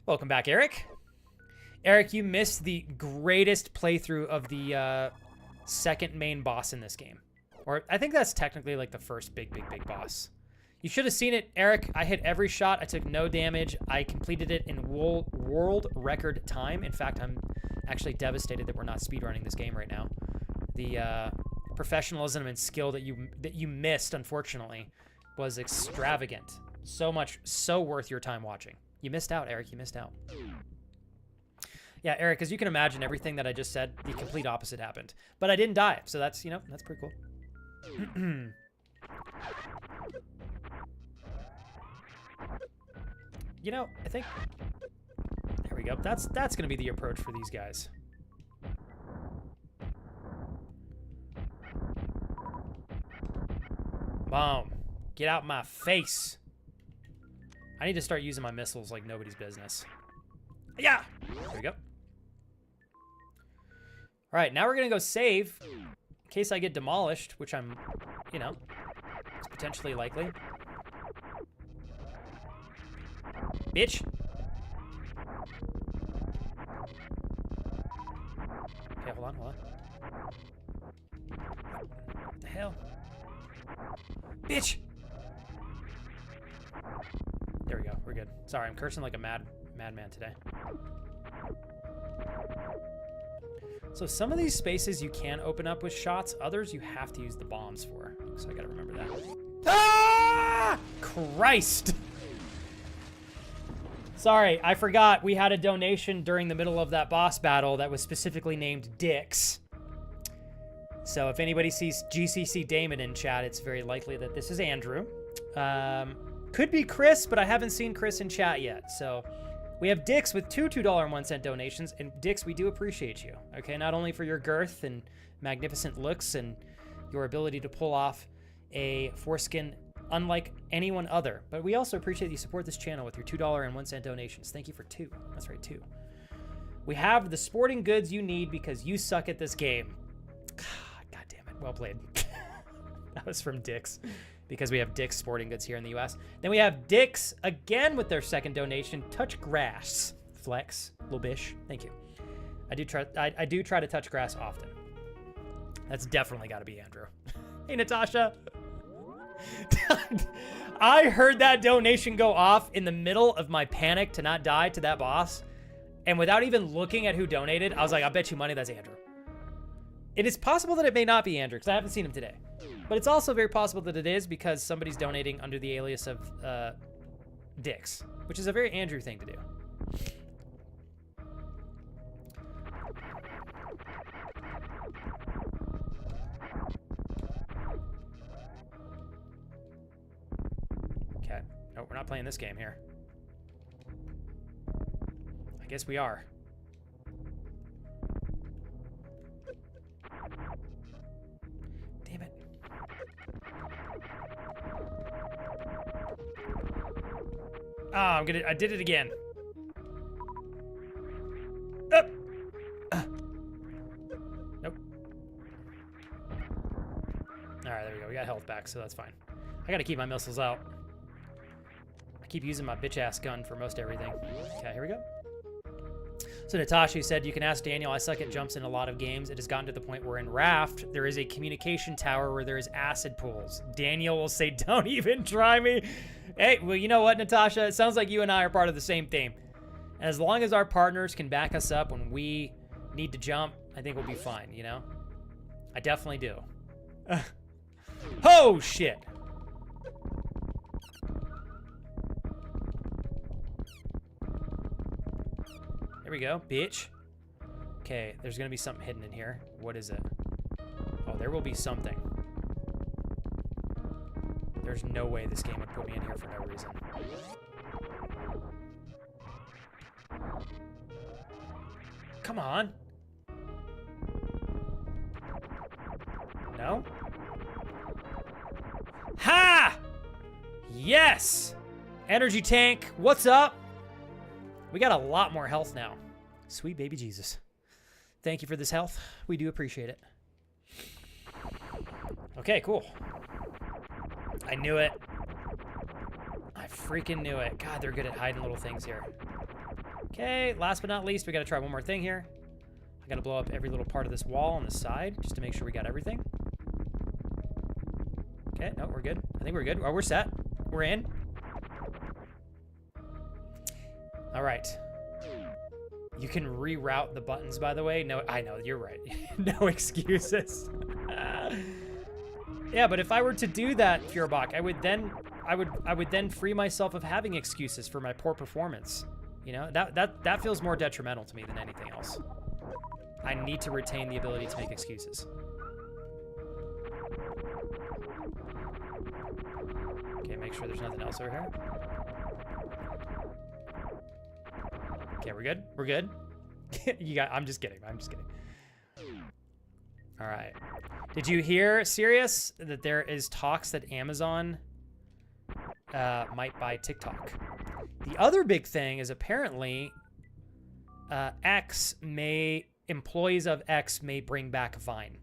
Welcome back, Eric. Eric, you missed the greatest playthrough of the second main boss in this game. Or I think that's technically like the first big boss. You should have seen it, Eric. I hit every shot. I took no damage. I completed it in world record time. In fact, I'm actually devastated that we're not speedrunning this game right now. The professionalism and skill that you missed, unfortunately, was extravagant. So worth your time watching. You missed out, Eric. You missed out. Yeah, Eric, as you can imagine, everything that I just said, the complete opposite happened. But I didn't die, so that's, that's pretty cool. I think, there we go. That's going to be the approach for these guys. Boom. Get out my face. I need to start using my missiles like nobody's business. Yeah. There we go. All right, now we're going to go save case I get demolished, which I'm, you know, it's potentially likely. Bitch. Okay, hold on. What the hell? Bitch! There we go. We're good. Sorry, I'm cursing like a madman today. So some of these spaces you can open up with shots. Others you have to use the bombs for. So I gotta remember that. Ah! Christ! Sorry, I forgot we had a donation during the middle of that boss battle that was specifically named Dix. So if anybody sees GCC Damon in chat, it's very likely that this is Andrew. Could be Chris, but I haven't seen Chris in chat yet. So we have Dix with two $2.01 donations. And Dix, we do appreciate you, okay? Not only for your girth and magnificent looks and your ability to pull off a foreskin unlike anyone other, but we also appreciate you support this channel with your $2.01 donations. Thank you for 2. That's right, 2. We have the sporting goods you need because you suck at this game. God damn it. Well played. That was from Dix, because we have Dick's Sporting Goods here in the US. Then we have Dick's again with their second donation. Touch grass. Flex. Little bish. Thank you. I do try to touch grass often. That's definitely got to be Andrew. Hey, Natasha. I heard that donation go off in the middle of my panic to not die to that boss. And without even looking at who donated, I was like, I bet you money that's Andrew. It is possible that it may not be Andrew, because I haven't seen him today. But it's also very possible that it is, because somebody's donating under the alias of Dix, which is a very Andrew thing to do. Okay. No, we're not playing this game here. I guess we are. Damn it. Oh, I did it again. Nope. All right, there we go. We got health back, so that's fine. I gotta keep my missiles out. I keep using my bitch-ass gun for most everything. Okay, here we go. So Natasha said, you can ask Daniel, I suck at jumps in a lot of games. It has gotten to the point where in Raft, there is a communication tower where there is acid pools. Daniel will say, don't even try me. Hey, well, you know what, Natasha? It sounds like you and I are part of the same team. As long as our partners can back us up when we need to jump, I think we'll be fine, you know? I definitely do. Oh, shit. There we go, bitch. Okay, there's gonna be something hidden in here. What is it? Oh, there will be something. There's no way this game would put me in here for no reason. Come on. No? Ha! Yes! Energy tank, what's up? We got a lot more health now. Sweet baby Jesus. Thank you for this health. We do appreciate it. Okay, cool. I knew it. I freaking knew it. God, they're good at hiding little things here. Okay, last but not least, we gotta try one more thing here. I gotta blow up every little part of this wall on the side just to make sure we got everything. Okay, no, we're good. I think we're good. Oh, we're set. We're in. All right. You can reroute the buttons, by the way. No, I know, you're right. No excuses. Yeah, but if I were to do that, Furebach, I would then free myself of having excuses for my poor performance. You know, that feels more detrimental to me than anything else. I need to retain the ability to make excuses. Okay, make sure there's nothing else over here. Okay, we're good? We're good? I'm just kidding. I'm just kidding. All right. Did you hear, Sirius, that there is talks that Amazon might buy TikTok? The other big thing is apparently employees of X may bring back Vine.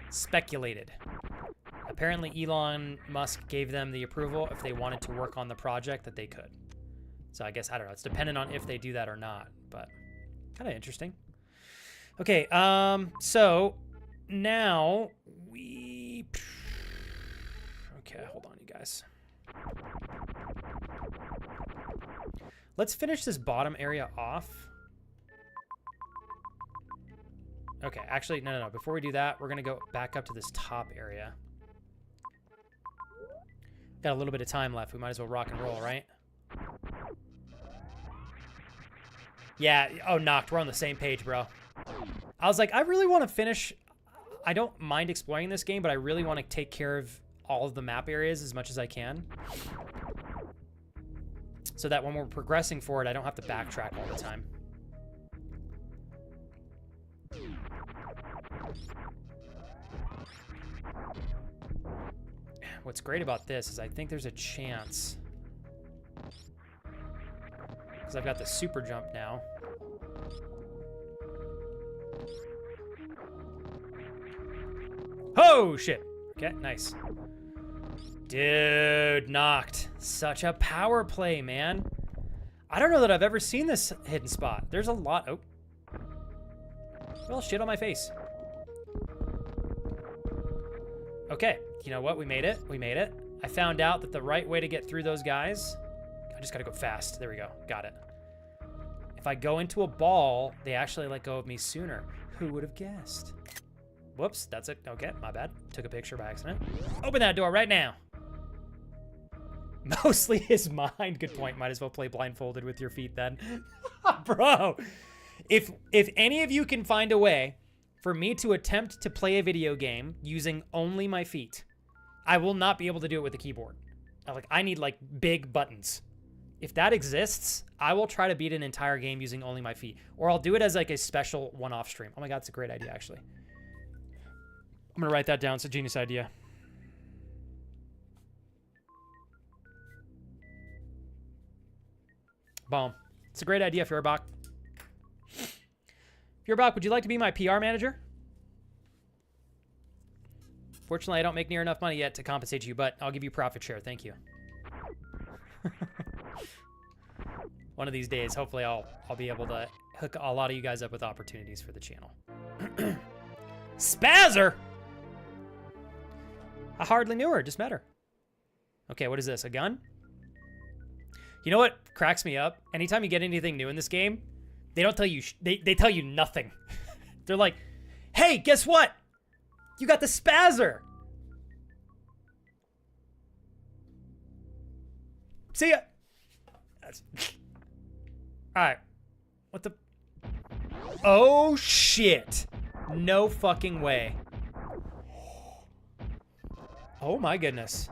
Speculated. Apparently Elon Musk gave them the approval if they wanted to work on the project that they could. So I guess, I don't know, it's dependent on if they do that or not, but kind of interesting. Okay, so now we... Okay, hold on, you guys. Let's finish this bottom area off. Okay, actually, no. Before we do that, we're going to go back up to this top area. Got a little bit of time left. We might as well rock and roll, right? Yeah. Oh, knocked. We're on the same page, bro. I was like, I really want to finish. I don't mind exploring this game, but I really want to take care of all of the map areas as much as I can. So that when we're progressing forward, I don't have to backtrack all the time. What's great about this is I think there's a chance, because I've got the super jump now. Oh, shit. Okay, nice. Dude, knocked. Such a power play, man. I don't know that I've ever seen this hidden spot. There's a lot. Oh. Well, shit on my face. Okay, you know what? We made it. We made it. I found out that the right way to get through those guys... I just gotta go fast. There we go. Got it. If I go into a ball, they actually let go of me sooner. Who would have guessed? Whoops, that's it. Okay, my bad. Took a picture by accident. Open that door right now. Mostly his mind. Good point. Might as well play blindfolded with your feet then. Bro, if any of you can find a way for me to attempt to play a video game using only my feet, I will not be able to do it with a keyboard. I need like big buttons. If that exists, I will try to beat an entire game using only my feet, or I'll do it as like a special one-off stream. Oh my God, it's a great idea, actually. I'm gonna write that down. It's a genius idea. Boom. It's a great idea, Feuerbach. Feuerbach, would you like to be my PR manager? Fortunately, I don't make near enough money yet to compensate you, but I'll give you profit share. Thank you. One of these days, hopefully I'll be able to hook a lot of you guys up with opportunities for the channel. Spazzer! I hardly knew her, just met her. Okay, what is this, a gun? You know what cracks me up? Anytime you get anything new in this game, they don't tell you, they tell you nothing. They're like, hey, guess what? You got the Spazzer. See ya. All right. What the? Oh, shit. No fucking way. Oh my goodness.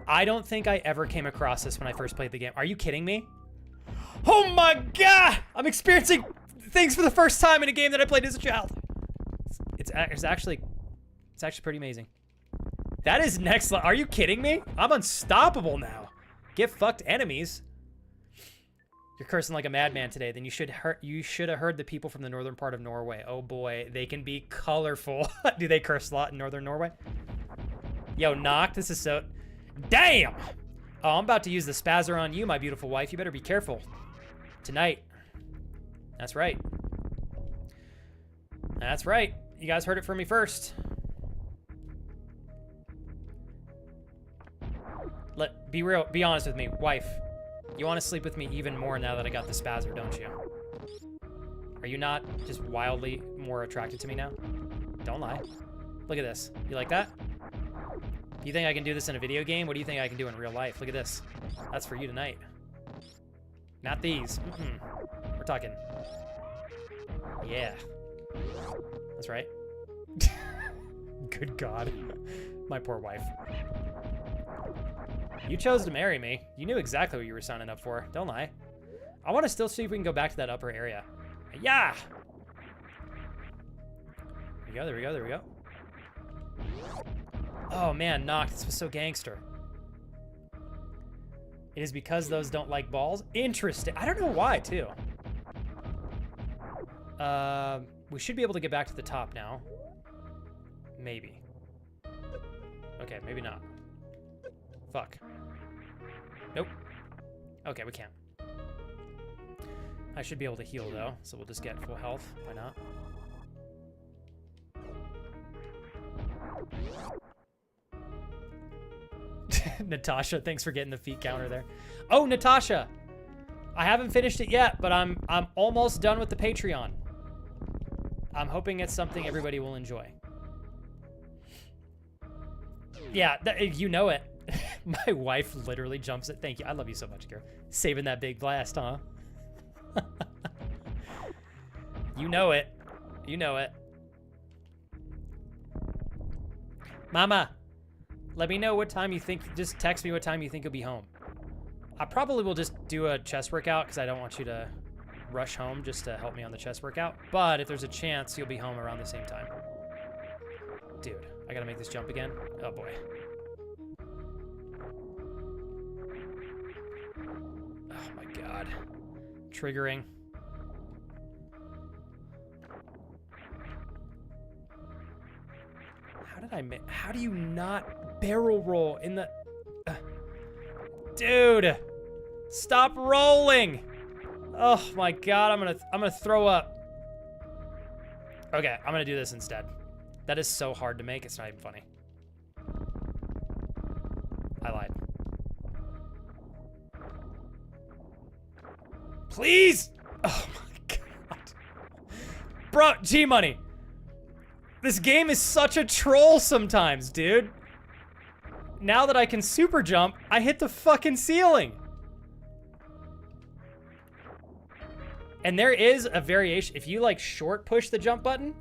I don't think I ever came across this when I first played the game. Are you kidding me? Oh my God! I'm experiencing things for the first time in a game that I played as a child. It's actually pretty amazing. That is next level. Are you kidding me? I'm unstoppable now. Get fucked, enemies. You're cursing like a madman today. Then you should have heard the people from the northern part of Norway. Oh boy, they can be colorful. Do they curse a lot in northern Norway? Yo, knock. This is so... Damn! Oh, I'm about to use the Spazzer on you, my beautiful wife. You better be careful. Tonight. That's right. That's right. You guys heard it from me first. Be real. Be honest with me, wife. You want to sleep with me even more now that I got the Spazzer, don't you? Are you not just wildly more attracted to me now? Don't lie. Look at this. You like that? You think I can do this in a video game? What do you think I can do in real life? Look at this. That's for you tonight. Not these. We're talking. Yeah. That's right. Good God. My poor wife. You chose to marry me. You knew exactly what you were signing up for. Don't lie. I want to still see if we can go back to that upper area. Yeah! There we go, there we go, there we go. Oh man, knocked. This was so gangster. It is because those don't like balls? Interesting. I don't know why, too. We should be able to get back to the top now. Maybe. Okay, maybe not. Fuck. Nope. Okay, we can't. I should be able to heal, though, so we'll just get full health. Why not? Natasha, thanks for getting the feet counter there. Oh, Natasha! I haven't finished it yet, but I'm almost done with the Patreon. I'm hoping it's something everybody will enjoy. Yeah, you know it. My wife literally jumps at. Thank you. I love you so much, Kira. Saving that big blast, huh? You know it. You know it. Mama, let me know what time you think. Just text me what time you think you'll be home. I probably will just do a chest workout because I don't want you to rush home just to help me on the chest workout. But if there's a chance, you'll be home around the same time. Dude, I gotta make this jump again. Oh boy. Oh my god. Triggering. How did I make? How do you not barrel roll in the? Dude, stop rolling! Oh my god, I'm gonna throw up. Okay, I'm gonna do this instead. That is so hard to make. It's not even funny. I lied. Please! Oh my god. Bro, G-Money. This game is such a troll sometimes, dude. Now that I can super jump, I hit the fucking ceiling. And there is a variation. If you like short push the jump button,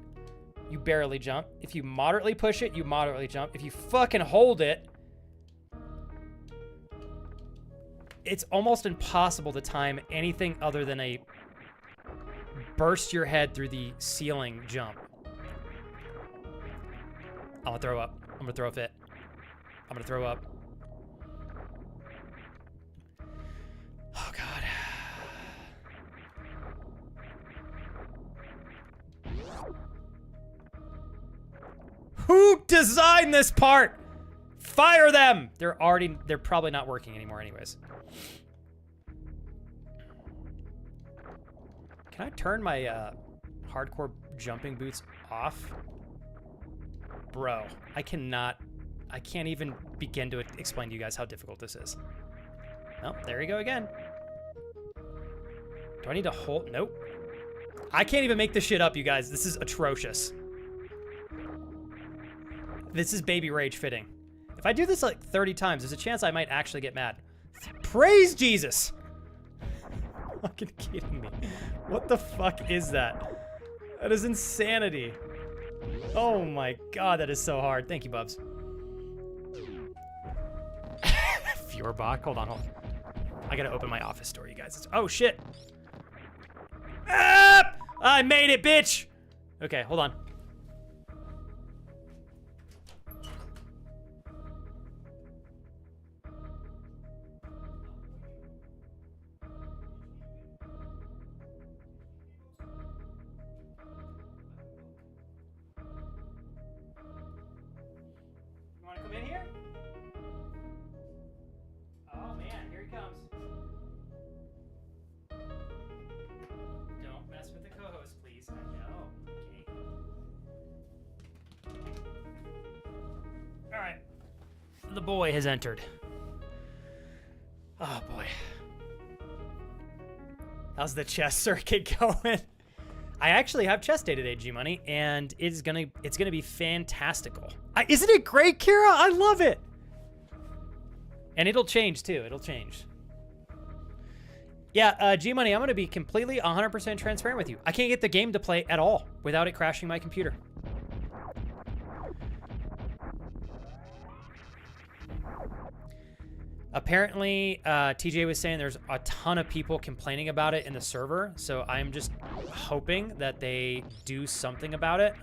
you barely jump. If you moderately push it, you moderately jump. If you fucking hold it, it's almost impossible to time anything other than a burst your head through the ceiling jump. I'm gonna throw up. I'm gonna throw a fit. I'm gonna throw up. Oh god. Who designed this part? Fire them! They're probably not working anymore anyways. Can I turn my hardcore jumping boots off? Bro, I can't even begin to explain to you guys how difficult this is. Oh, there you go again. Do I need to hold? Nope. I can't even make this shit up, you guys. This is atrocious. This is baby rage fitting. If I do this like 30 times, there's a chance I might actually get mad. Praise Jesus! Fucking kidding me. What the fuck is that? That is insanity. Oh my god, that is so hard. Thank you, Bubs. Feuerbach. Hold on. I gotta open my office door, you guys. Oh, shit. Ah! I made it, bitch! Okay, hold on. The boy has entered. Oh boy. How's the chess circuit going? I actually have chess day today, G-Money, and it's gonna be fantastical. Isn't it great, Kira? I love it. And it'll change too. It'll change. Yeah, G-Money, I'm gonna be completely 100% transparent with you. I can't get the game to play at all without it crashing my computer. Apparently, TJ was saying there's a ton of people complaining about it in the server, so I'm just hoping that they do something about it.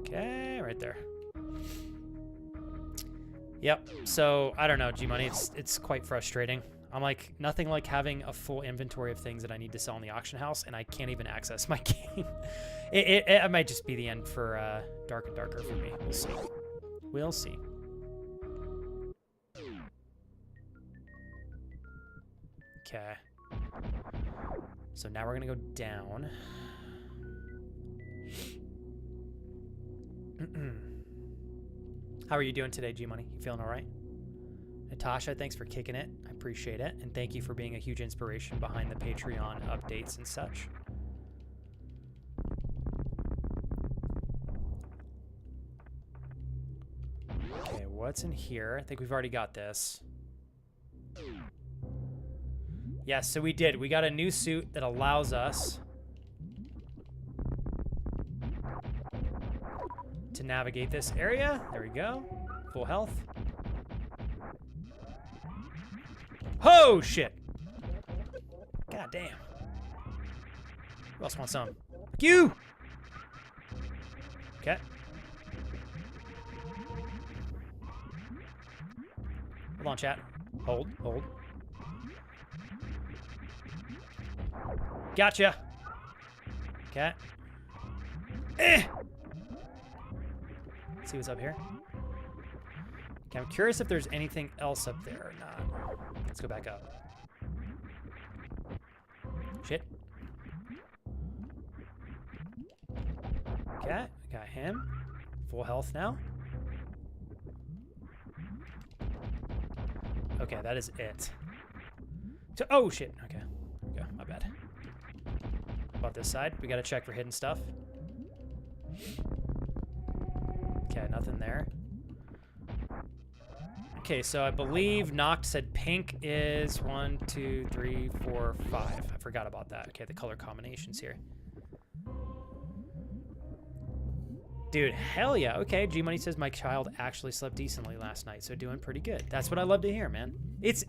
Okay, right there. Yep. So I don't know, G-Money. It's quite frustrating. I'm like, nothing like having a full inventory of things that I need to sell in the auction house, and I can't even access my game. It might just be the end for Dark and Darker for me. We'll see. We'll see. Okay. So now we're gonna go down. How are you doing today, G-Money? You feeling all right? Natasha, thanks for kicking it. I appreciate it. And thank you for being a huge inspiration behind the Patreon updates and such. Okay, what's in here? I think we've already got this. Yes, so we did. We got a new suit that allows us to navigate this area. There we go. Full health. Oh, shit. God damn. Who else wants some? You! Okay. Hold on, chat. Hold, hold. Gotcha. Okay. Eh! Let's see what's up here. Okay, I'm curious if there's anything else up there or not. Let's go back up. Shit. Okay, got him. Full health now. Okay, that is it. So, oh shit. Okay, there we go. My bad. About this side, we gotta check for hidden stuff. Okay, nothing there. Okay, so I believe Noct said pink is 1, 2, 3, 4, 5. I forgot about that. Okay, the color combinations here. Dude, hell yeah. Okay, G-Money says my child actually slept decently last night, so doing pretty good. That's what I love to hear, man. It's,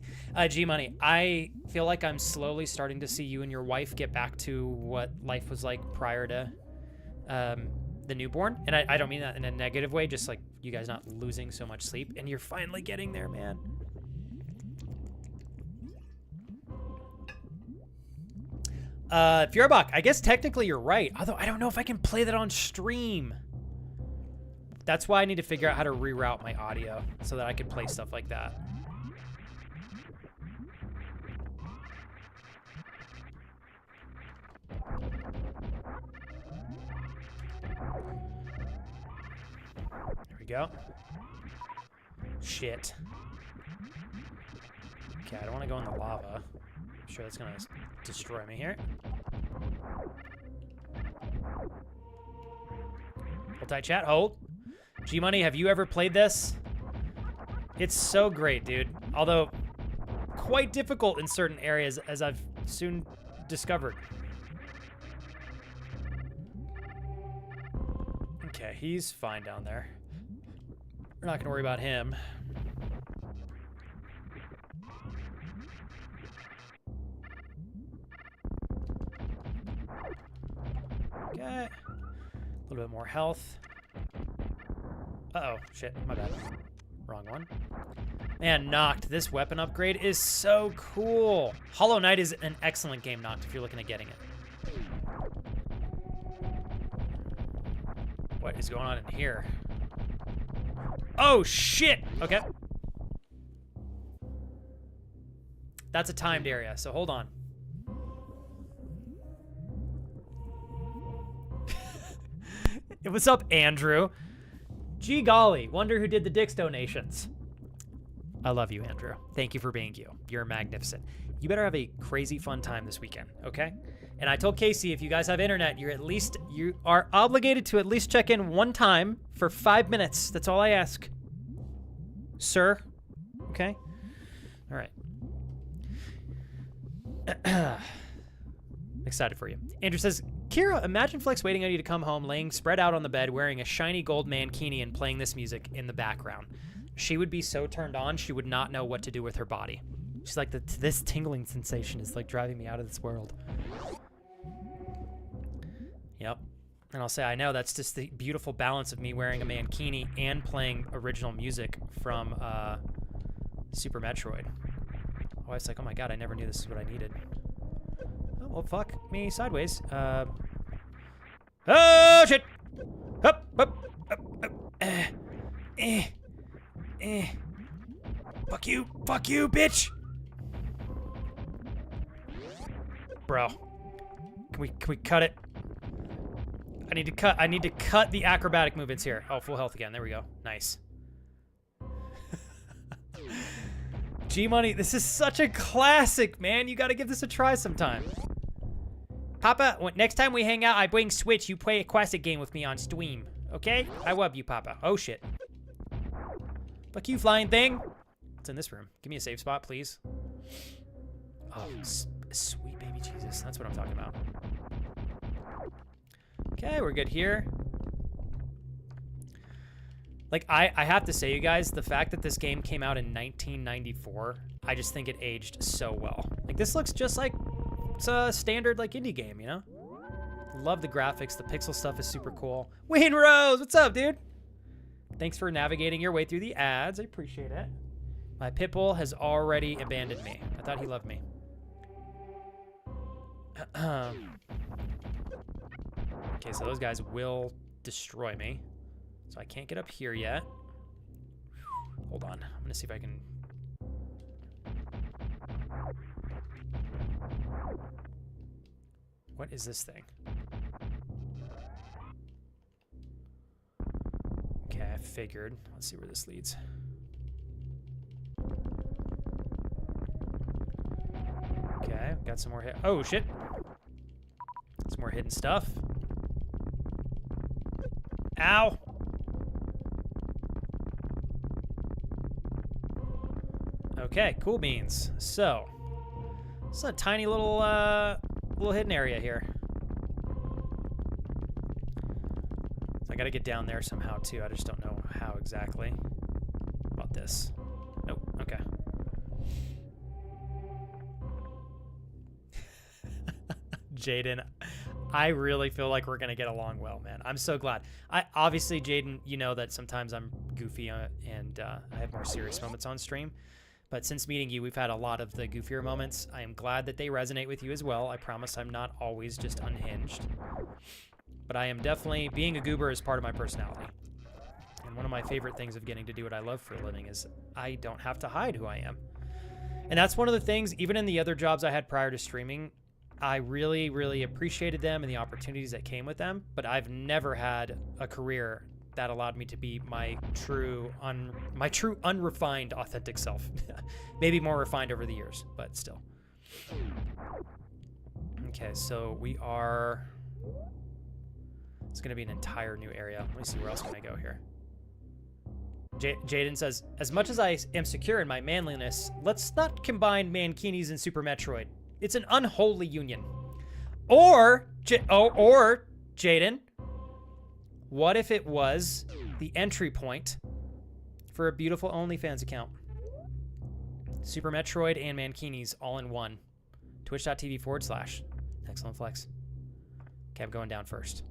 G-Money, I feel like I'm slowly starting to see you and your wife get back to what life was like prior to the newborn. And I don't mean that in a negative way, just like you guys not losing so much sleep. And you're finally getting there, man. Feuerbach, I guess technically you're right. Although I don't know if I can play that on stream. That's why I need to figure out how to reroute my audio so that I can play stuff like that. There we go. Shit. Okay, I don't want to go in the lava. I'm sure that's going to destroy me here. Hold tight, chat. Hold. G-Money, have you ever played this? It's so great, dude. Although, quite difficult in certain areas, as I've soon discovered. Okay, he's fine down there. We're not going to worry about him. Okay. A little bit more health. Uh-oh. Shit. My bad. Wrong one. Man, Noct, this weapon upgrade is so cool. Hollow Knight is an excellent game, Noct, if you're looking at getting it. What is going on in here? Oh, shit! Okay. That's a timed area, so hold on. What's up, Andrew? Gee golly, wonder who did the Dix donations. I love you, Andrew. Thank you for being you. You're magnificent. You better have a crazy fun time this weekend, okay? And I told Casey, if you guys have internet, you are obligated to at least check in one time for 5 minutes. That's all I ask. Sir. Okay? All right. Excited for you. Andrew says, Kira, imagine Flex waiting on you to come home, laying spread out on the bed, wearing a shiny gold mankini and playing this music in the background. She would be so turned on, she would not know what to do with her body. She's like, this tingling sensation is like driving me out of this world. Yep. And I'll say, I know, that's just the beautiful balance of me wearing a mankini and playing original music from Super Metroid. Oh, it's like, oh my god, I never knew this is what I needed. Oh, well, fuck me sideways. Oh, shit! Up, up, up, up. Fuck you, bitch! Bro. Can we cut it? I need to cut the acrobatic movements here. Oh, full health again. There we go. Nice. G-Money, this is such a classic, man. You gotta give this a try sometime. Papa, next time we hang out, I bring Switch. You play a classic game with me on Steam. Okay? I love you, Papa. Oh, shit. Fuck you, flying thing. It's in this room. Give me a safe spot, please. Oh, sweet baby Jesus. That's what I'm talking about. Okay, we're good here. Like, I have to say, you guys, the fact that this game came out in 1994, I just think it aged so well. Like, this looks just like it's a standard, like, indie game, you know? Love the graphics. The pixel stuff is super cool. Wayne Rose, what's up, dude? Thanks for navigating your way through the ads. I appreciate it. My pitbull has already abandoned me. I thought he loved me. Okay, so those guys will destroy me. So I can't get up here yet. Hold on. I'm gonna see if I can... What is this thing? Okay, I figured. Let's see where this leads. Okay, got some more hit. Oh, shit. Some more hidden stuff. Ow! Okay, cool beans. So, it's a tiny little hidden area here. So I gotta get down there somehow too. I just don't know how exactly. How about this? Nope. Okay. Jaden, I really feel like we're gonna get along well, man. I'm so glad. Obviously, Jaden, you know that sometimes I'm goofy and I have more serious moments on stream. But since meeting you, we've had a lot of the goofier moments. I am glad that they resonate with you as well. I promise I'm not always just unhinged. But I am definitely, being a goober is part of my personality. And one of my favorite things of getting to do what I love for a living is I don't have to hide who I am. And that's one of the things, even in the other jobs I had prior to streaming, I really, really appreciated them and the opportunities that came with them. But I've never had a career that allowed me to be my true unrefined, authentic self. Maybe more refined over the years, but still. Okay, so we are... It's going to be an entire new area. Let me see, where else can I go here? Jaden says, as much as I am secure in my manliness, let's not combine mankinis and Super Metroid. It's an unholy union. Or Jaden, what if it was the entry point for a beautiful OnlyFans account? Super Metroid and mankinis all in one. Twitch.tv/. Excellent flex. Okay, I'm going down first.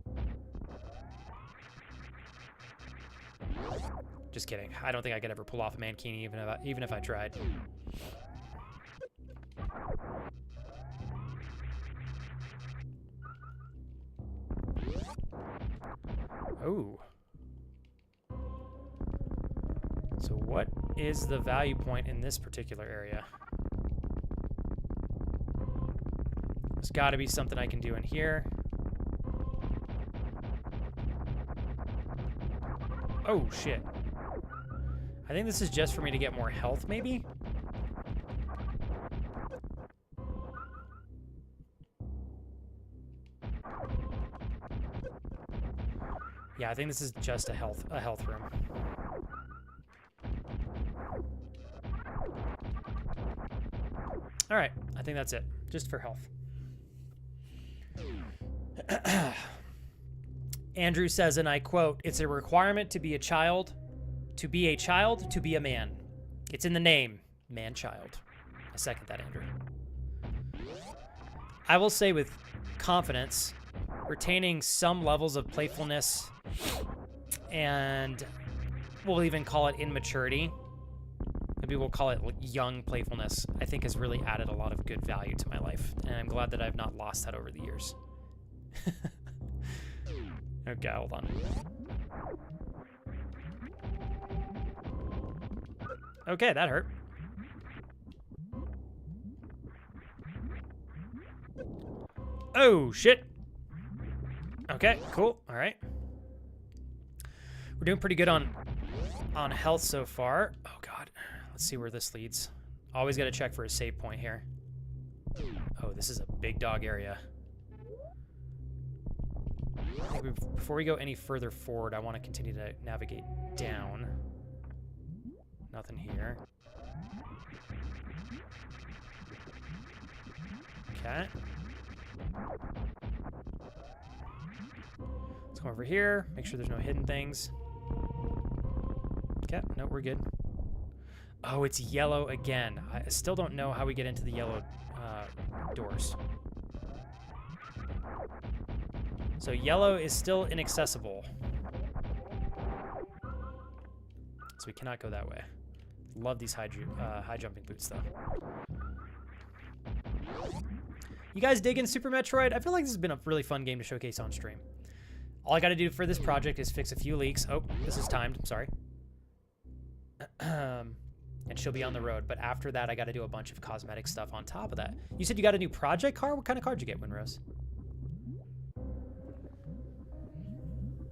Just kidding. I don't think I could ever pull off a mankini even if I tried. Oh. So what is the value point in this particular area? There's got to be something I can do in here. Oh, shit. I think this is just for me to get more health, maybe? Yeah, I think this is just a health room. All right, I think that's it. Just for health. Andrew says, and I quote, "It's a requirement to be a child, to be a man. It's in the name, man-child." I second that, Andrew. I will say with confidence, retaining some levels of playfulness, and we'll even call it immaturity. Maybe we'll call it young playfulness, I think has really added a lot of good value to my life. And I'm glad that I've not lost that over the years. Okay, hold on. Okay, that hurt. Oh, shit. Okay, cool. All right. We're doing pretty good on health so far. Oh, God. Let's see where this leads. Always got to check for a save point here. Oh, this is a big dog area. I think before we go any further forward, I want to continue to navigate down. Nothing here. Okay. Let's go over here. Make sure there's no hidden things. Okay, no, we're good. Oh, it's yellow again. I still don't know how we get into the yellow doors. So yellow is still inaccessible. So we cannot go that way. Love these high jumping boots, though. You guys digging Super Metroid? I feel like this has been a really fun game to showcase on stream. All I got to do for this project is fix a few leaks. Oh, this is timed. I'm sorry. And she'll be on the road. But after that, I got to do a bunch of cosmetic stuff on top of that. You said you got a new project car? What kind of car did you get, Winrose?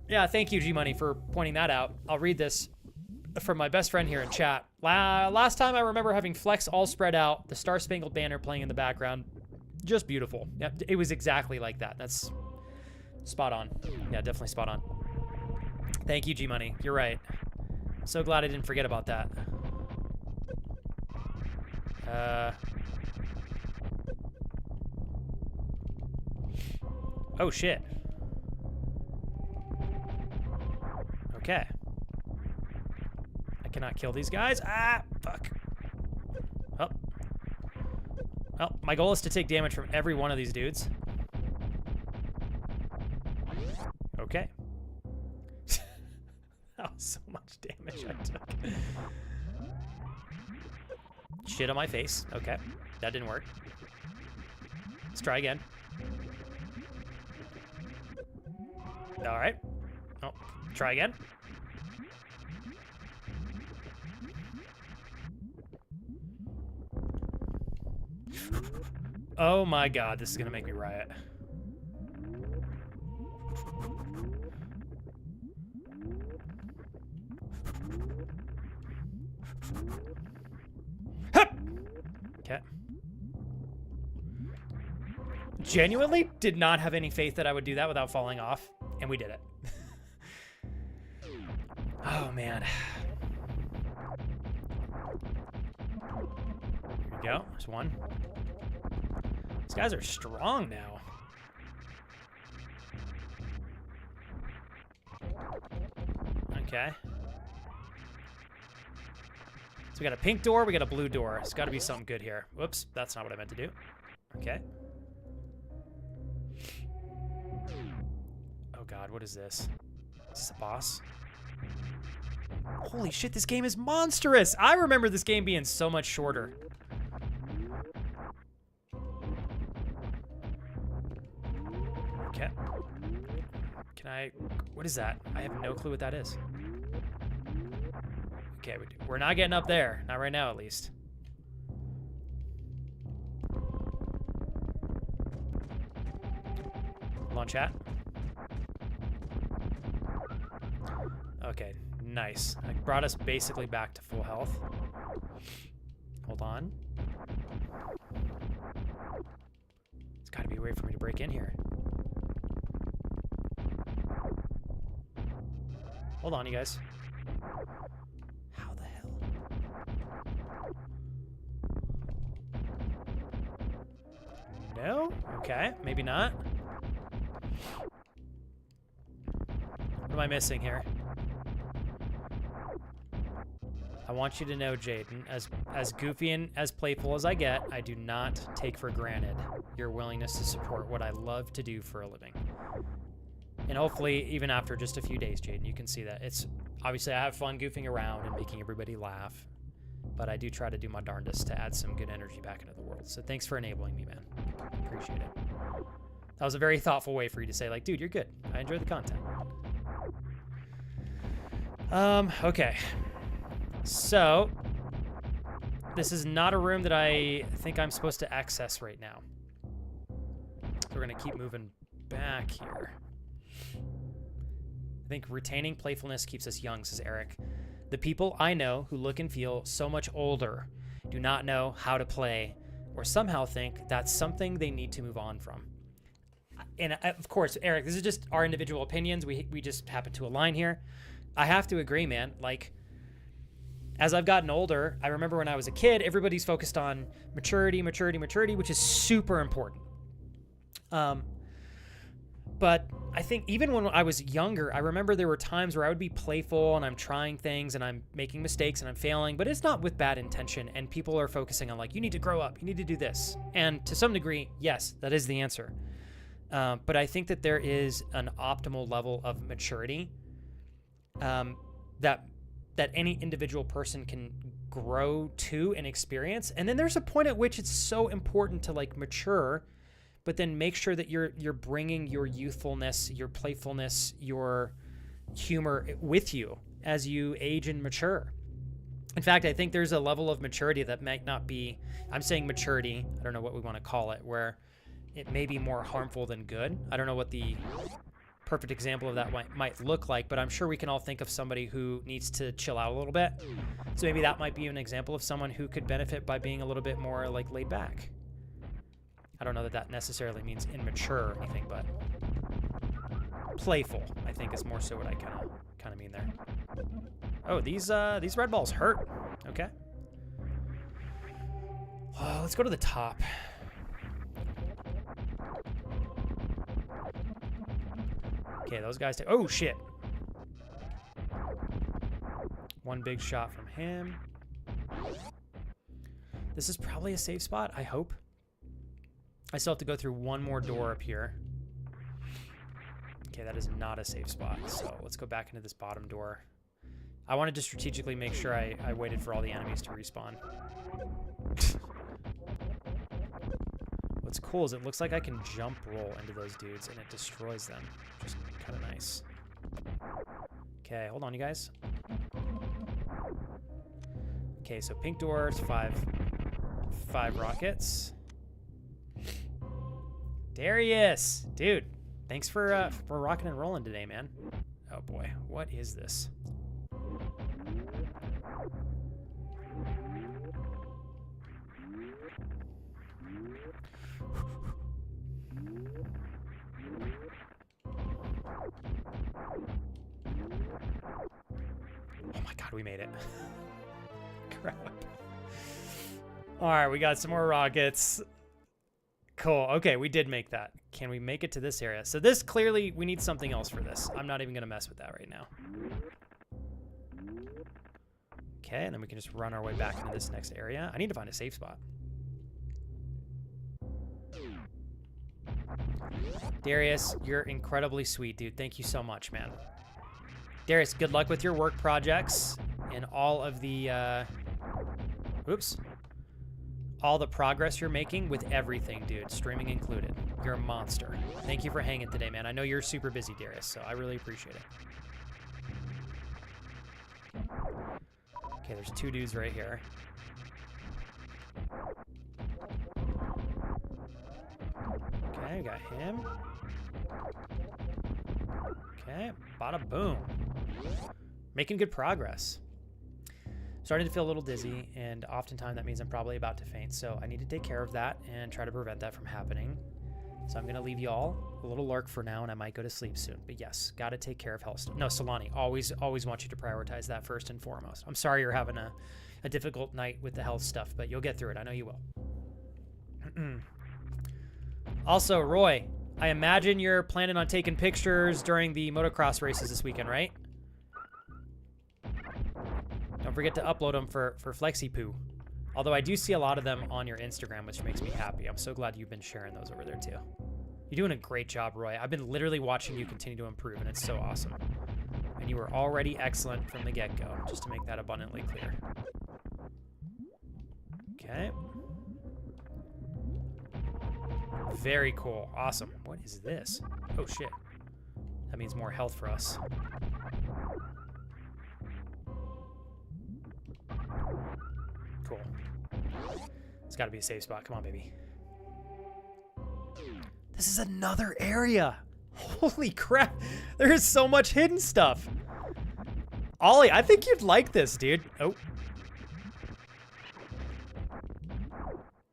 Yeah, thank you, G-Money, for pointing that out. I'll read this from my best friend here in chat. Last time I remember having Flex all spread out, the Star Spangled Banner playing in the background. Just beautiful. Yeah, it was exactly like that. That's spot on. Yeah, definitely spot on. Thank you, G-Money. You're right. So glad I didn't forget about that. Oh, shit. Okay. I cannot kill these guys. Ah, fuck. Oh. Well, my goal is to take damage from every one of these dudes. Okay. That was so much damage I took. Shit on my face. Okay. That didn't work. Let's try again. All right. Oh, try again. Oh my God, this is gonna make me riot. Okay. Genuinely did not have any faith that I would do that without falling off, and we did it. Oh man. Here we go. There's one. These guys are strong now. Okay. So we got a pink door, we got a blue door. It's got to be something good here. Whoops, that's not what I meant to do. Okay. Oh God, what is this? Is this a boss? Holy shit, this game is monstrous! I remember this game being so much shorter. Okay. Can I... What is that? I have no clue what that is. Okay, we're not getting up there. Not right now, at least. Hold on, chat. Okay, nice. It brought us basically back to full health. Hold on. There's got to be a way for me to break in here. Hold on, you guys. How the hell? No? Okay, maybe not. What am I missing here? I want you to know, Jaden, as goofy and as playful as I get, I do not take for granted your willingness to support what I love to do for a living. And hopefully, even after just a few days, Jaden, you can see that. It's obviously I have fun goofing around and making everybody laugh, but I do try to do my darndest to add some good energy back into the world. So thanks for enabling me, man. Appreciate it. That was a very thoughtful way for you to say, like, dude, you're good. I enjoy the content. Okay. So, this is not a room that I think I'm supposed to access right now. So we're going to keep moving back here. I think retaining playfulness keeps us young, says Eric. The people I know who look and feel so much older do not know how to play or somehow think that's something they need to move on from. And of course, Eric, this is just our individual opinions. We just happen to align here. I have to agree, man. Like, as I've gotten older, I remember when I was a kid, everybody's focused on maturity, which is super important. But I think even when I was younger, I remember there were times where I would be playful and I'm trying things and I'm making mistakes and I'm failing, but it's not with bad intention. And people are focusing on like, you need to grow up, you need to do this. And to some degree, yes, that is the answer. But I think that there is an optimal level of maturity that any individual person can grow to and experience. And then there's a point at which it's so important to like mature, but then make sure that you're bringing your youthfulness, your playfulness, your humor with you as you age and mature. In fact, I think there's a level of maturity that might not be, I'm saying maturity, I don't know what we want to call it, where it may be more harmful than good. I don't know what the perfect example of that might look like, but I'm sure we can all think of somebody who needs to chill out a little bit. So maybe that might be an example of someone who could benefit by being a little bit more like laid back. I don't know that that necessarily means immature or anything, but playful, I think, is more so what I kind of mean there. Oh, these red balls hurt. Okay. Let's go to the top. Okay, those guys take... Oh, shit. One big shot from him. This is probably a safe spot, I hope. I still have to go through one more door up here. Okay, that is not a safe spot. So let's go back into this bottom door. I wanted to strategically make sure I waited for all the enemies to respawn. What's cool is it looks like I can jump roll into those dudes and it destroys them. Which is kind of nice. Okay, hold on, you guys. Okay, so pink doors, five rockets. Darius, dude, thanks for rocking and rolling today, man. Oh boy, what is this? Oh my god, we made it. Crap. All right, we got some more rockets. Cool. Okay, we did make that. Can we make it to this area? So this clearly, we need something else for this. I'm not even going to mess with that right now. Okay, and then we can just run our way back into this next area. I need to find a safe spot. Darius, you're incredibly sweet, dude. Thank you so much, man. Darius, good luck with your work projects and all of the, all the progress you're making with everything, dude, streaming included. You're a monster. Thank you for hanging today, man. I know you're super busy, Darius, so I really appreciate it. Okay, there's two dudes right here. Okay, we got him. Okay, bada boom. Making good progress. Starting to feel a little dizzy, and oftentimes that means I'm probably about to faint, so I need to take care of that and try to prevent that from happening. So I'm going to leave you all a little lurk for now, and I might go to sleep soon. But yes, got to take care of health. No, Solani, always want you to prioritize that first and foremost. I'm sorry you're having a difficult night with the health stuff, but you'll get through it. I know you will. Also, Roy, I imagine you're planning on taking pictures during the motocross races this weekend, right? Don't forget to upload them for FlexiPoo. Although I do see a lot of them on your Instagram, which makes me happy. I'm so glad you've been sharing those over there too. You're doing a great job, Roy. I've been literally watching you continue to improve, and it's so awesome. And you were already excellent from the get-go, just to make that abundantly clear. Okay. Very cool. Awesome. What is this? Oh, shit. That means more health for us. Cool. It's got to be a safe spot. Come on, baby. This is another area. Holy crap. There is so much hidden stuff. Ollie, I think you'd like this, dude. Oh.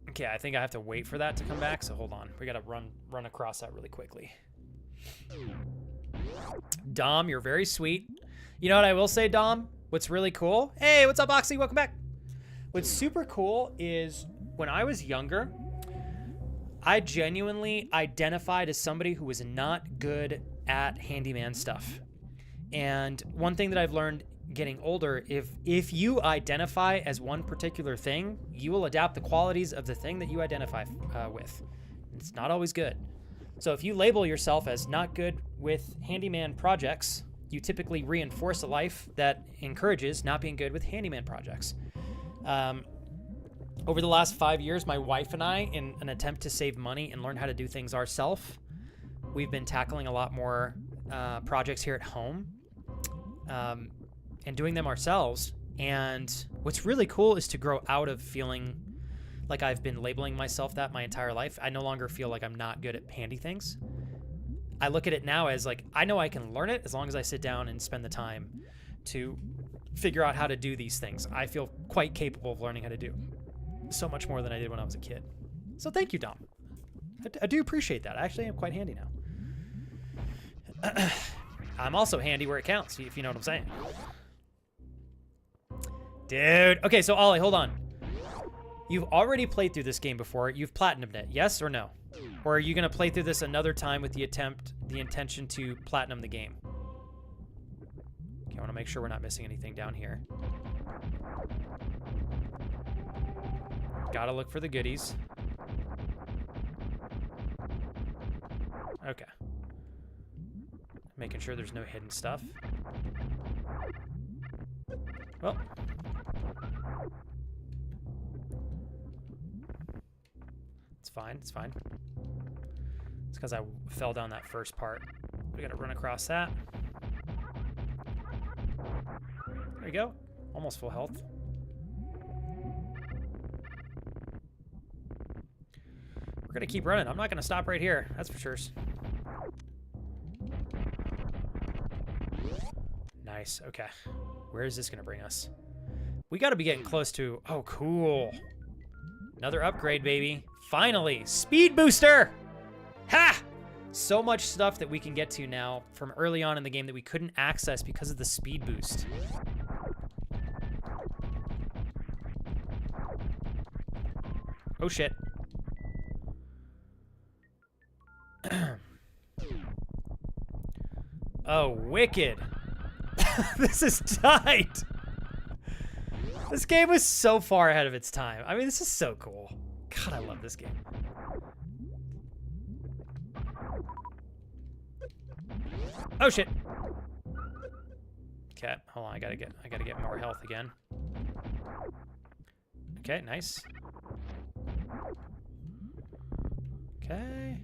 Okay, I think I have to wait for that to come back, so hold on. We gotta run across that really quickly. Dom, you're very sweet. You know what I will say, Dom? What's really cool? Hey, what's up, Oxy? Welcome back. What's super cool is when I was younger, I genuinely identified as somebody who was not good at handyman stuff. And one thing that I've learned getting older, if you identify as one particular thing, you will adapt the qualities of the thing that you identify with. It's not always good. So if you label yourself as not good with handyman projects, you typically reinforce a life that encourages not being good with handyman projects. Over the last 5 years, my wife and I, in an attempt to save money and learn how to do things ourselves, we've been tackling a lot more projects here at home and doing them ourselves. And what's really cool is to grow out of feeling like I've been labeling myself that my entire life. I no longer feel like I'm not good at handy things. I look at it now as like, I know I can learn it as long as I sit down and spend the time to figure out how to do these things. I feel quite capable of learning how to do so much more than I did when I was a kid. So thank you, Dom. I do appreciate that. I actually am quite handy now. I'm also handy where it counts, if you know what I'm saying. Dude. Okay, so Ollie, hold on. You've already played through this game before. You've platinumed it, yes or no? Or are you going to play through this another time with the intention to platinum the game? Okay, I want to make sure we're not missing anything down here. Gotta look for the goodies. Okay. Making sure there's no hidden stuff. Well. It's fine, it's fine. It's because I fell down that first part. We gotta run across that. There we go. Almost full health. We're gonna keep running. I'm not gonna stop right here. That's for sure. Nice. Okay. Where is this gonna bring us? We gotta be getting close to... Oh, cool. Another upgrade, baby. Finally. Speed booster! Ha! So much stuff that we can get to now from early on in the game that we couldn't access because of the speed boost. Oh, shit. Oh, wicked. This is tight. This game was so far ahead of its time. I mean, this is so cool. God, I love this game. Oh shit. Okay, hold on. I gotta get more health again. Okay, nice. Okay.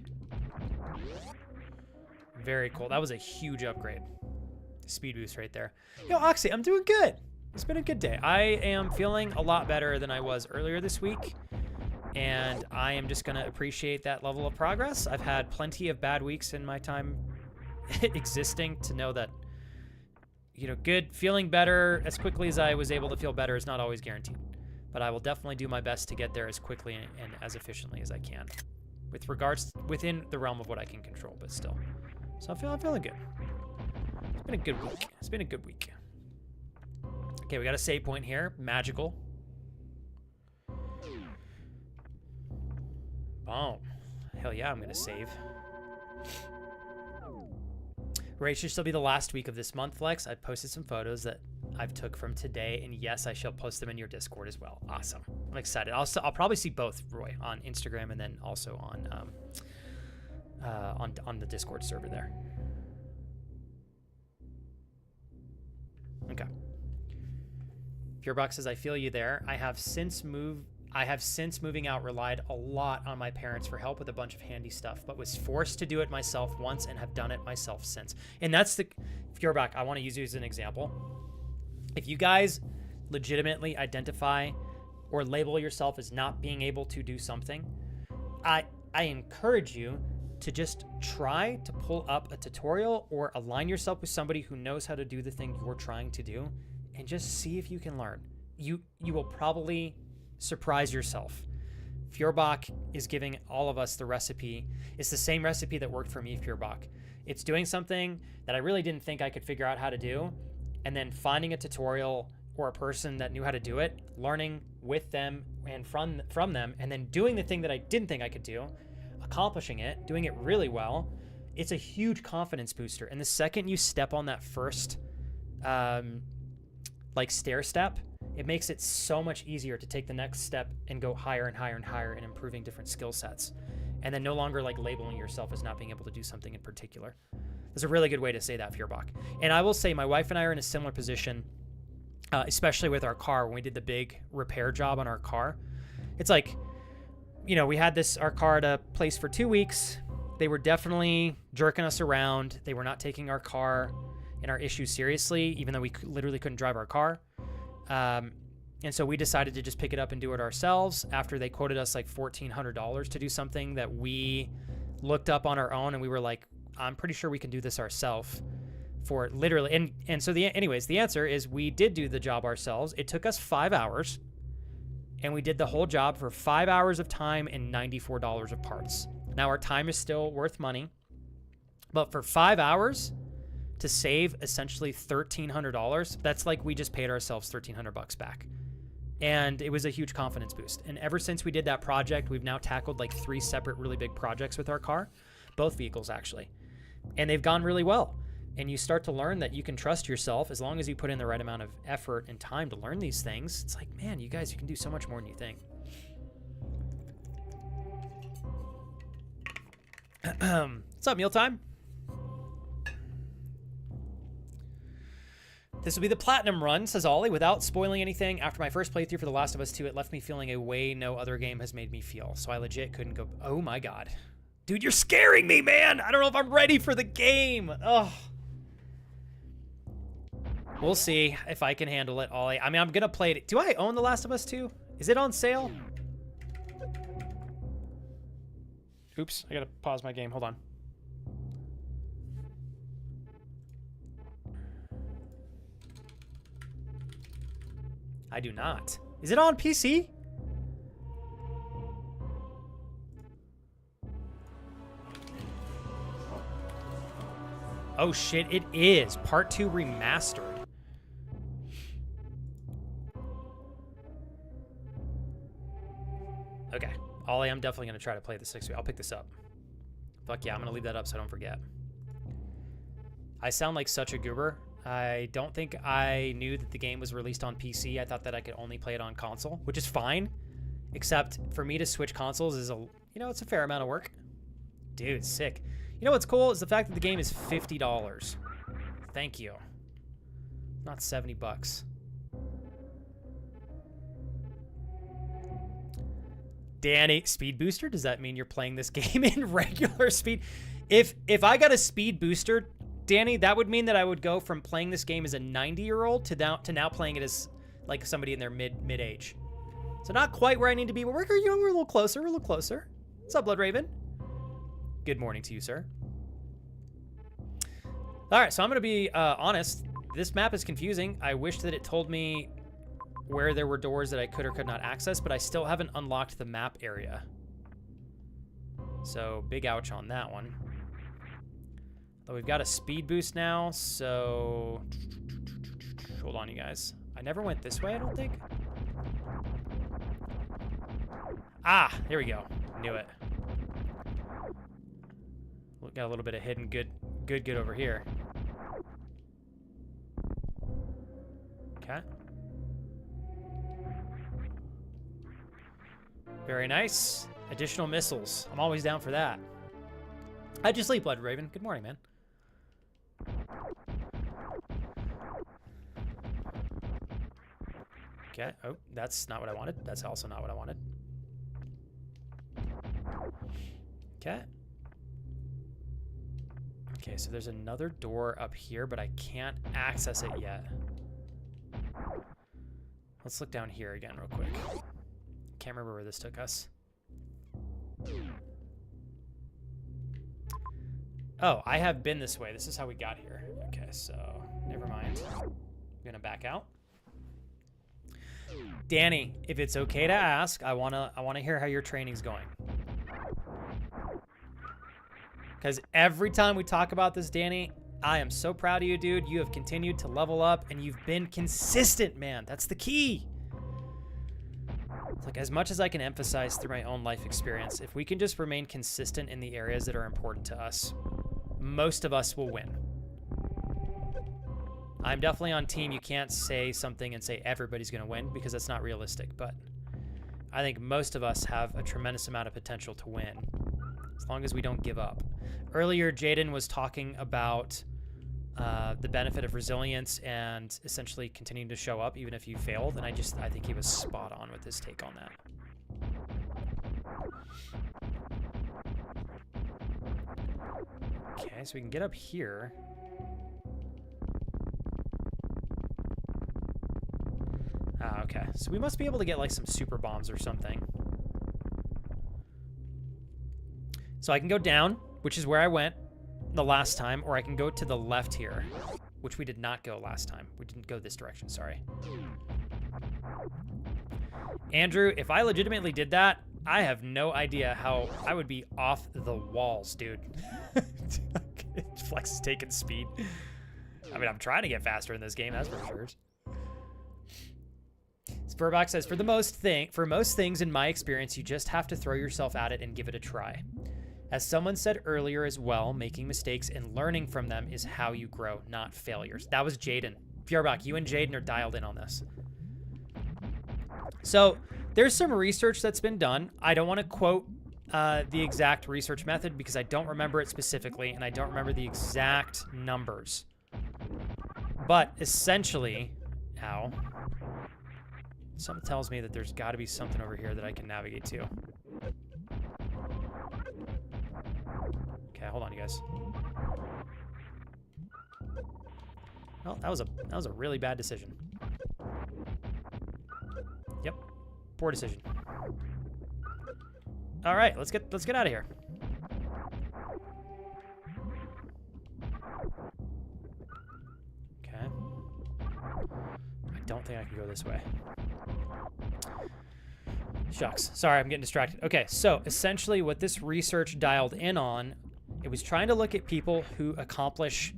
Very cool. That was a huge upgrade. Speed boost right there. Yo, Oxy, I'm doing good. It's been a good day. I am feeling a lot better than I was earlier this week, and I am just going to appreciate that level of progress. I've had plenty of bad weeks in my time existing to know that, you know, feeling better as quickly as I was able to feel better is not always guaranteed, but I will definitely do my best to get there as quickly and as efficiently as I can with regards within the realm of what I can control, but still. So I'm feeling good. It's been a good week. It's been a good week. Okay, we got a save point here. Magical. Boom. Hell yeah, I'm gonna save. Right, should still be the last week of this month, Flex. I posted some photos that I've took from today, and yes, I shall post them in your Discord as well. Awesome. I'm excited. I'll probably see both, Roy, on Instagram and then also on on the Discord server there. Okay. Purebox says, I feel you there. I have since moving out relied a lot on my parents for help with a bunch of handy stuff, but was forced to do it myself once and have done it myself since. And that's the Purebox. I want to use you as an example. If you guys legitimately identify or label yourself as not being able to do something, I encourage you to just try to pull up a tutorial or align yourself with somebody who knows how to do the thing you're trying to do, and just see if you can learn. You will probably surprise yourself. Feuerbach is giving all of us the recipe. It's the same recipe that worked for me, Feuerbach. It's doing something that I really didn't think I could figure out how to do, and then finding a tutorial or a person that knew how to do it, learning with them and from them, and then doing the thing that I didn't think I could do, accomplishing it, doing it really well. It's a huge confidence booster. And the second you step on that first like stair step, it makes it so much easier to take the next step and go higher and higher and higher and improving different skill sets. And then no longer like labeling yourself as not being able to do something in particular. That's a really good way to say that, Feuerbach. And I will say my wife and I are in a similar position, especially with our car. When we did the big repair job on our car, it's like, you know, we had our car at a place for 2 weeks. They were definitely jerking us around. They were not taking our car and our issues seriously, even though we literally couldn't drive our car. And so we decided to just pick it up and do it ourselves after they quoted us like $1,400 to do something that we looked up on our own. And we were like, I'm pretty sure we can do this ourselves for literally. And so anyways, the answer is we did do the job ourselves. It took us 5 hours, and we did the whole job for 5 hours of time and $94 of parts. Now our time is still worth money, but for 5 hours to save essentially $1,300, that's like we just paid ourselves $1,300 back. And it was a huge confidence boost. And ever since we did that project, we've now tackled like 3 separate really big projects with our car, both vehicles actually. And they've gone really well. And you start to learn that you can trust yourself as long as you put in the right amount of effort and time to learn these things. It's like, man, you guys, you can do so much more than you think. What's up, mealtime? This will be the platinum run, says Ollie, without spoiling anything. After my first playthrough for The Last of Us 2, it left me feeling a way no other game has made me feel. So I legit couldn't go. Oh my God. Dude, you're scaring me, man. I don't know if I'm ready for the game. Oh. We'll see if I can handle it, Ollie. I mean, I'm going to play it. Do I own The Last of Us 2? Is it on sale? Oops, I got to pause my game. Hold on. I do not. Is it on PC? Oh shit, it is. Part 2 remastered. Okay. Ollie, I'm definitely going to try to play the 6-week. I'll pick this up. Fuck yeah, I'm going to leave that up so I don't forget. I sound like such a goober. I don't think I knew that the game was released on PC. I thought that I could only play it on console, which is fine. Except for me to switch consoles is it's a fair amount of work. Dude, sick. You know what's cool is the fact that the game is $50. Thank you. Not $70. Danny, speed booster? Does that mean you're playing this game in regular speed? If I got a speed booster, Danny, that would mean that I would go from playing this game as a 90-year-old to now playing it as like somebody in their mid-age. So not quite where I need to be, but we're a little closer. We're a little closer. What's up, Blood Raven? Good morning to you, sir. All right, so I'm going to be honest. This map is confusing. I wish that it told me where there were doors that I could or could not access, but I still haven't unlocked the map area. So big ouch on that one. Though we've got a speed boost now, so hold on, you guys. I never went this way, I don't think. Ah, here we go. Knew it. Got a little bit of hidden good over here. Okay. Very nice. Additional missiles. I'm always down for that. How'd you sleep, Blood Raven? Good morning, man. Okay. Oh, that's not what I wanted. That's also not what I wanted. Okay. Okay, so there's another door up here, but I can't access it yet. Let's look down here again real quick. Can't remember where this took us. Oh, I have been this way. This is how we got here. Okay, so never mind. I'm gonna back out. Danny, if it's okay to ask, I wanna hear how your training's going. Because every time we talk about this, Danny, I am so proud of you, dude. You have continued to level up, and you've been consistent, man. That's the key. It's like, as much as I can emphasize through my own life experience, if we can just remain consistent in the areas that are important to us, most of us will win. I'm definitely on team. You can't say something and say everybody's going to win, because that's not realistic. But I think most of us have a tremendous amount of potential to win, as long as we don't give up. Earlier, Jaden was talking about the benefit of resilience and essentially continuing to show up even if you failed, and I think he was spot on with his take on that. Okay, so we can get up here. Ah, okay. So we must be able to get like some super bombs or something. So I can go down, which is where I went the last time, or I can go to the left here, which we did not go last time. We didn't go this direction, sorry. Andrew, if I legitimately did that, I have no idea how I would be off the walls, dude. Flex is taking speed. I mean, I'm trying to get faster in this game, that's for sure. Spurbox says, for most things in my experience, you just have to throw yourself at it and give it a try. As someone said earlier as well, making mistakes and learning from them is how you grow, not failures. That was Jaden. Fjorbach, you and Jaden are dialed in on this. So there's some research that's been done. I don't want to quote the exact research method because I don't remember it specifically, and I don't remember the exact numbers. But essentially, ow. Something tells me that there's got to be something over here that I can navigate to. Okay, hold on, you guys. Well, that was a really bad decision. Yep, poor decision. All right, let's get out of here. Okay. I don't think I can go this way. Shucks. Sorry, I'm getting distracted. Okay, so essentially what this research dialed in on, it was trying to look at people who accomplish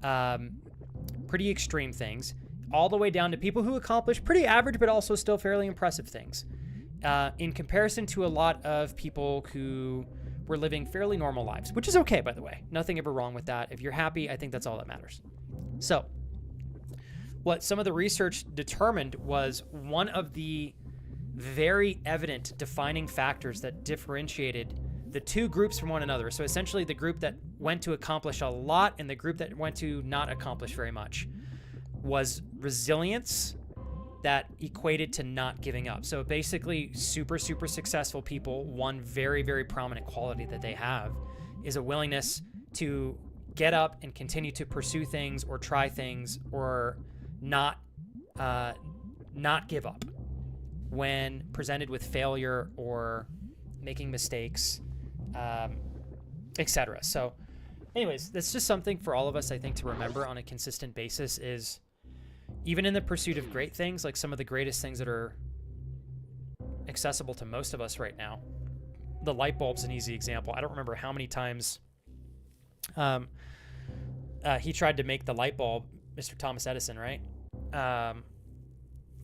pretty extreme things, all the way down to people who accomplish pretty average but also still fairly impressive things, in comparison to a lot of people who were living fairly normal lives, which is okay, by the way. Nothing ever wrong with that. If you're happy, I think that's all that matters. So what some of the research determined was one of the very evident defining factors that differentiated the two groups from one another. So essentially the group that went to accomplish a lot and the group that went to not accomplish very much was resilience that equated to not giving up. So basically super, super successful people, one very, very prominent quality that they have is a willingness to get up and continue to pursue things or try things or not give up when presented with failure or making mistakes, etc. So anyways, that's just something for all of us, I think, to remember on a consistent basis is even in the pursuit of great things, like some of the greatest things that are accessible to most of us right now, the light bulb's an easy example. I don't remember how many times he tried to make the light bulb, Mr. Thomas Edison, right?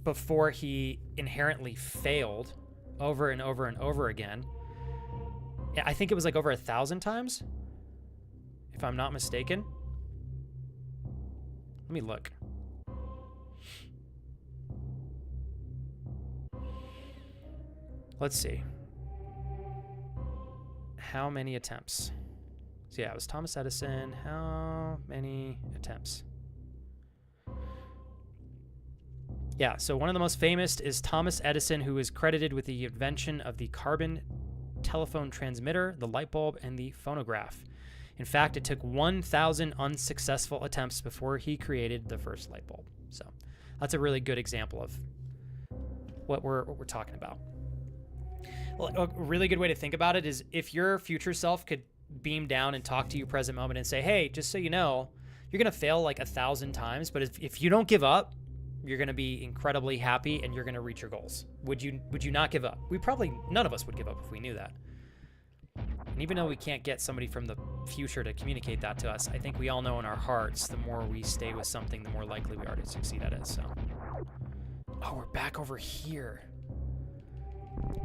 Before he inherently failed over and over and over again. I think it was like over 1,000 times, if I'm not mistaken. Let me look. Let's see. How many attempts? So yeah, it was Thomas Edison. How many attempts? Yeah, so one of the most famous is Thomas Edison, who is credited with the invention of the carbon telephone transmitter, the light bulb, and the phonograph. In fact, it took 1,000 unsuccessful attempts before he created the first light bulb. So that's a really good example of what we're talking about. Well, a really good way to think about it is if your future self could beam down and talk to you present moment and say, hey, just so you know, you're going to fail like 1,000 times, but if you don't give up, you're going to be incredibly happy and you're going to reach your goals. Would you not give up? None of us would give up if we knew that. And even though we can't get somebody from the future to communicate that to us, I think we all know in our hearts, the more we stay with something, the more likely we are to succeed at it. So, oh, we're back over here.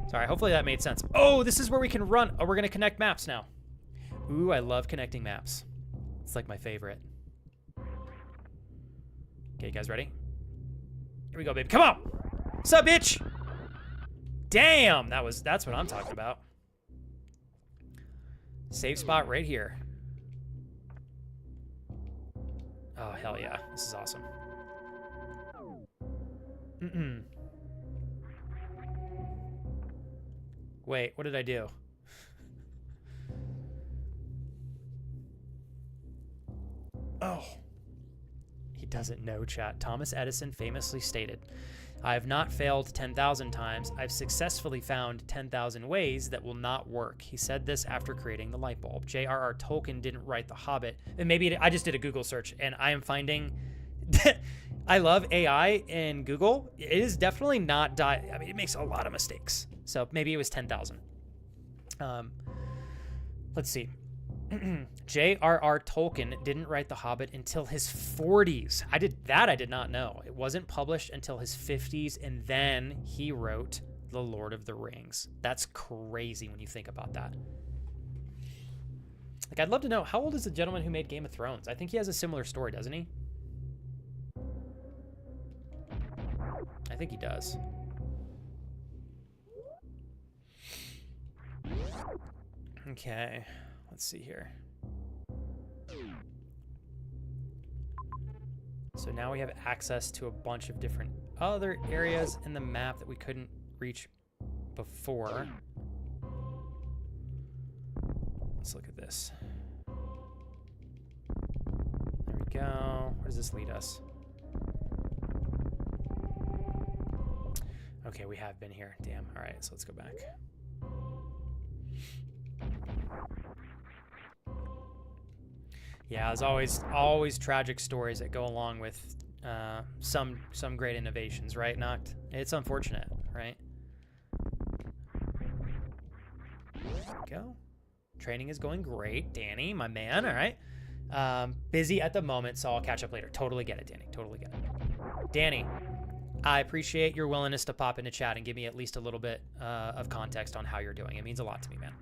Sorry, hopefully that made sense. Oh, this is where we can run. Oh, we're going to connect maps now. Ooh, I love connecting maps. It's like my favorite. Okay, you guys ready? Here we go, baby. Come on! Sup, bitch? Damn, that's what I'm talking about. Save spot right here. Oh, hell yeah. This is awesome. Wait, what did I do? Oh. He doesn't know, chat. Thomas Edison famously stated, I have not failed 10,000 times. I've successfully found 10,000 ways that will not work. He said this after creating the light bulb. J.R.R. Tolkien didn't write The Hobbit. And maybe I just did a Google search, and I am finding that I love AI in Google. It is definitely not, I mean, it makes a lot of mistakes. So maybe it was 10,000. Let's see. J.R.R. Tolkien didn't write The Hobbit until his 40s. I did not know. It wasn't published until his 50s, and then he wrote The Lord of the Rings. That's crazy when you think about that. Like, I'd love to know, how old is the gentleman who made Game of Thrones? I think he has a similar story, doesn't he? I think he does. Okay. Let's see here. So now we have access to a bunch of different other areas in the map that we couldn't reach before. Let's look at this. There we go. Where does this lead us? Okay, we have been here. Damn. All right, so let's go back. Yeah, there's always tragic stories that go along with some great innovations, right, Noct? It's unfortunate, right? There we go. Training is going great. Danny, my man, all right. Busy at the moment, so I'll catch up later. Totally get it, Danny. Totally get it. Danny, I appreciate your willingness to pop into chat and give me at least a little bit of context on how you're doing. It means a lot to me, man.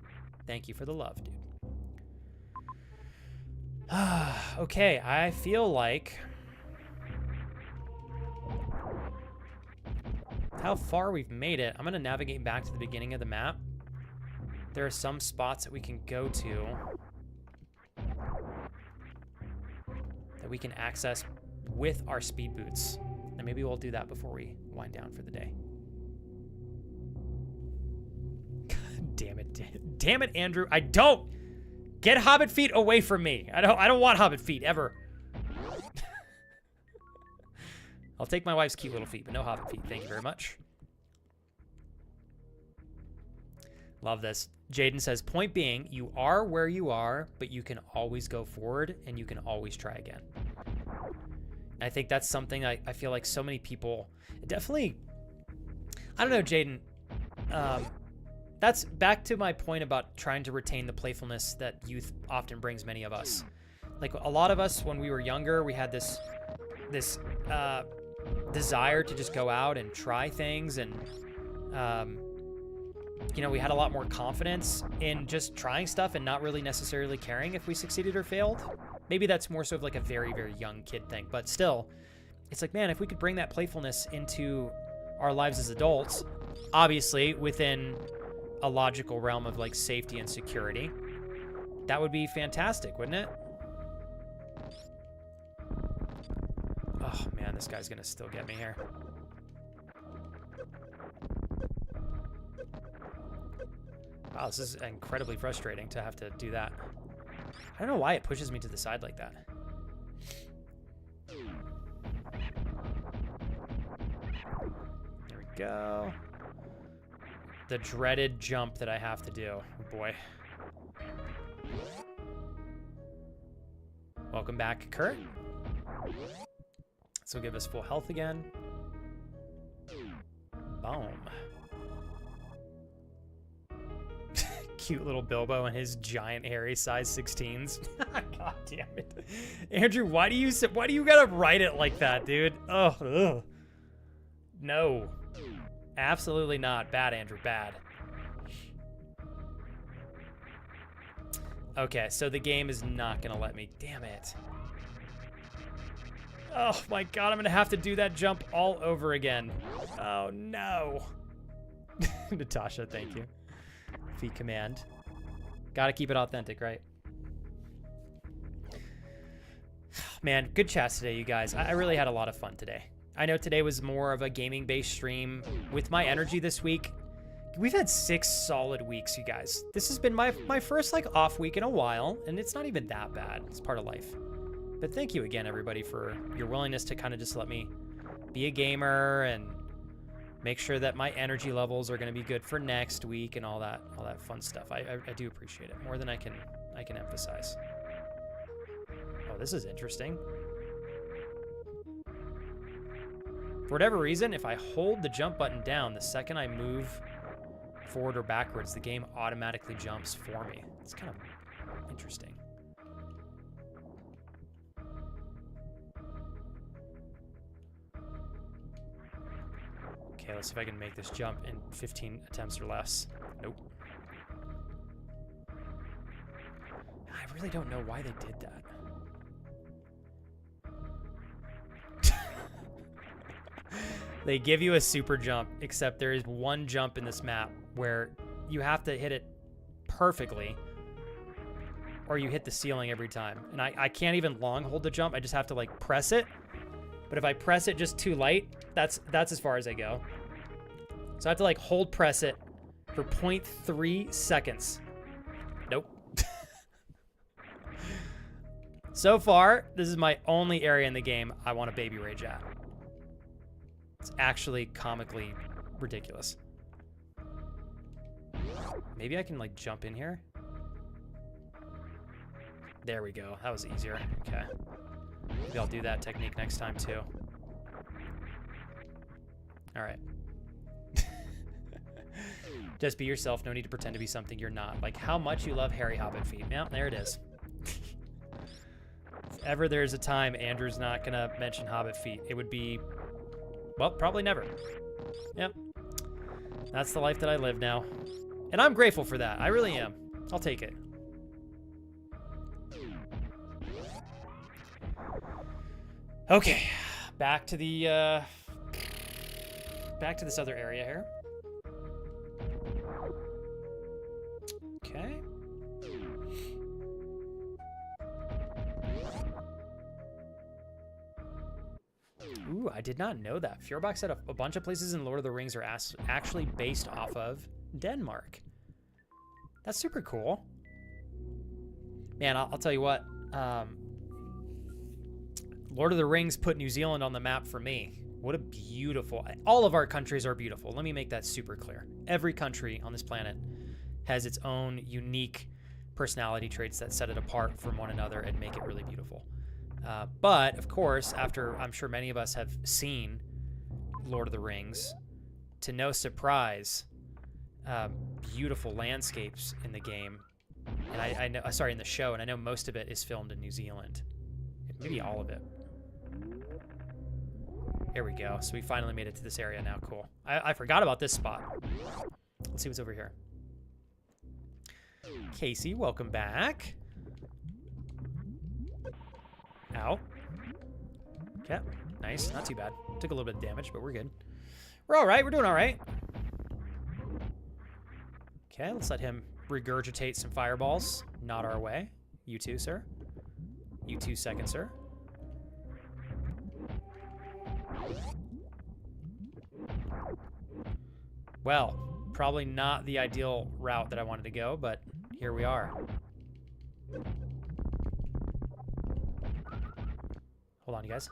Thank you for the love, dude. Okay, I feel like how far we've made it. I'm going to navigate back to the beginning of the map. There are some spots that we can go to that we can access with our speed boots. And maybe we'll do that before we wind down for the day. God damn it. Damn it, Andrew. I don't. Get Hobbit feet away from me. I don't want Hobbit feet ever. I'll take my wife's cute little feet, but no Hobbit feet. Thank you very much. Love this. Jaden says, point being, you are where you are, but you can always go forward and you can always try again. And I think that's something I feel like so many people definitely, I don't know, Jaden. That's back to my point about trying to retain the playfulness that youth often brings many of us. Like a lot of us, when we were younger, we had this desire to just go out and try things, and you know, we had a lot more confidence in just trying stuff and not really necessarily caring if we succeeded or failed. Maybe that's more so of like a very, very young kid thing, but still, it's like, man, if we could bring that playfulness into our lives as adults, obviously within a logical realm of like safety and security, That would be fantastic, wouldn't it? Oh, man, this guy's going to still get me here. Wow, this is incredibly frustrating to have to do that. I don't know why it pushes me to the side like that. There we go. The dreaded jump that I have to do. Oh, boy. Welcome back, Kurt. This will give us full health again. Boom. Cute little Bilbo and his giant hairy size 16s. God damn it. Andrew, why do you gotta write it like that, dude? Oh, ugh. No. Absolutely not. Bad, Andrew, bad. Okay, so the game is not gonna let me. Damn it. Oh my god, I'm gonna have to do that jump all over again. Oh no. Natasha, thank you. Feet command. Gotta keep it authentic, right? Man, good chats today, you guys. I really had a lot of fun today. I know today was more of a gaming-based stream. With my energy this week, we've had 6 solid weeks, you guys. This has been my first, like, off week in a while, and it's not even that bad. It's part of life. But thank you again, everybody, for your willingness to kind of just let me be a gamer and make sure that my energy levels are going to be good for next week and all that fun stuff. I do appreciate it more than I can emphasize. Oh, this is interesting. For whatever reason, if I hold the jump button down, the second I move forward or backwards, the game automatically jumps for me. It's kind of interesting. Okay, let's see if I can make this jump in 15 attempts or less. Nope. I really don't know why they did that. They give you a super jump, except there is one jump in this map where you have to hit it perfectly or you hit the ceiling every time. And I can't even long hold the jump. I just have to like press it. But if I press it just too light, that's as far as I go. So I have to like hold press it for 0.3 seconds. Nope. So far, this is my only area in the game I want to baby rage at. It's actually comically ridiculous. Maybe I can like jump in here. There we go. That was easier. Okay. Maybe I'll do that technique next time too. All right. Just be yourself. No need to pretend to be something you're not. Like how much you love hairy hobbit feet. Yeah, there it is. If ever there's a time Andrew's not gonna mention hobbit feet, it would be, well, probably never. Yep. That's the life that I live now. And I'm grateful for that. I really am. I'll take it. Okay. Back to the, back to this other area here. Okay. Ooh, I did not know that. Fjordbach said a bunch of places in Lord of the Rings are actually based off of Denmark. That's super cool. Man, I'll tell you what. Lord of the Rings put New Zealand on the map for me. What a beautiful... All of our countries are beautiful. Let me make that super clear. Every country on this planet has its own unique personality traits that set it apart from one another and make it really beautiful. But, of course, after I'm sure many of us have seen Lord of the Rings, to no surprise, beautiful landscapes in the game. And I know, sorry, in the show, and I know most of it is filmed in New Zealand. Maybe all of it. Here we go. So we finally made it to this area now. Cool. I forgot about this spot. Let's see what's over here. Casey, welcome back. Ow. Okay. Nice. Not too bad. Took a little bit of damage, but we're good. We're all right. We're doing all right. Okay, let's let him regurgitate some fireballs. Not our way. You too, sir. You too, second, sir. Well, probably not the ideal route that I wanted to go, but here we are. Hold on, you guys.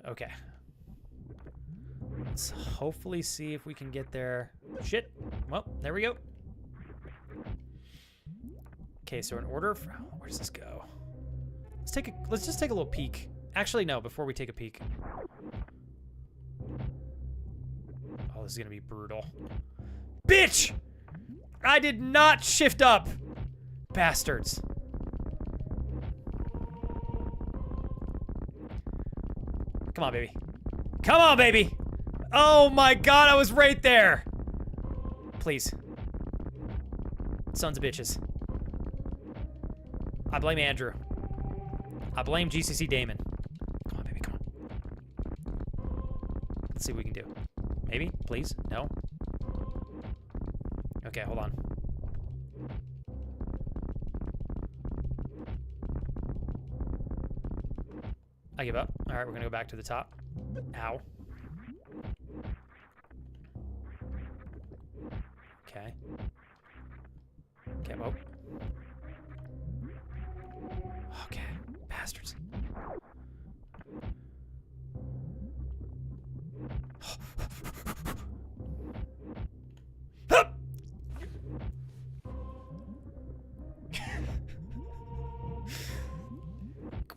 Okay. Let's hopefully see if we can get there. Shit. Well, there we go. Okay, so in order for, where does this go? Let's just take a little peek. Actually, no, before we take a peek. Oh, this is gonna be brutal. Bitch! I did not shift up! Bastards. Come on, baby. Come on, baby! Oh my god, I was right there! Please. Sons of bitches. I blame Andrew. I blame GCC Damon. Come on, baby, come on. Let's see what we can do. Maybe? Please? No? Okay, hold on. I give up. Alright, we're gonna go back to the top. Ow. Okay. Okay, whoa. Okay, bastards.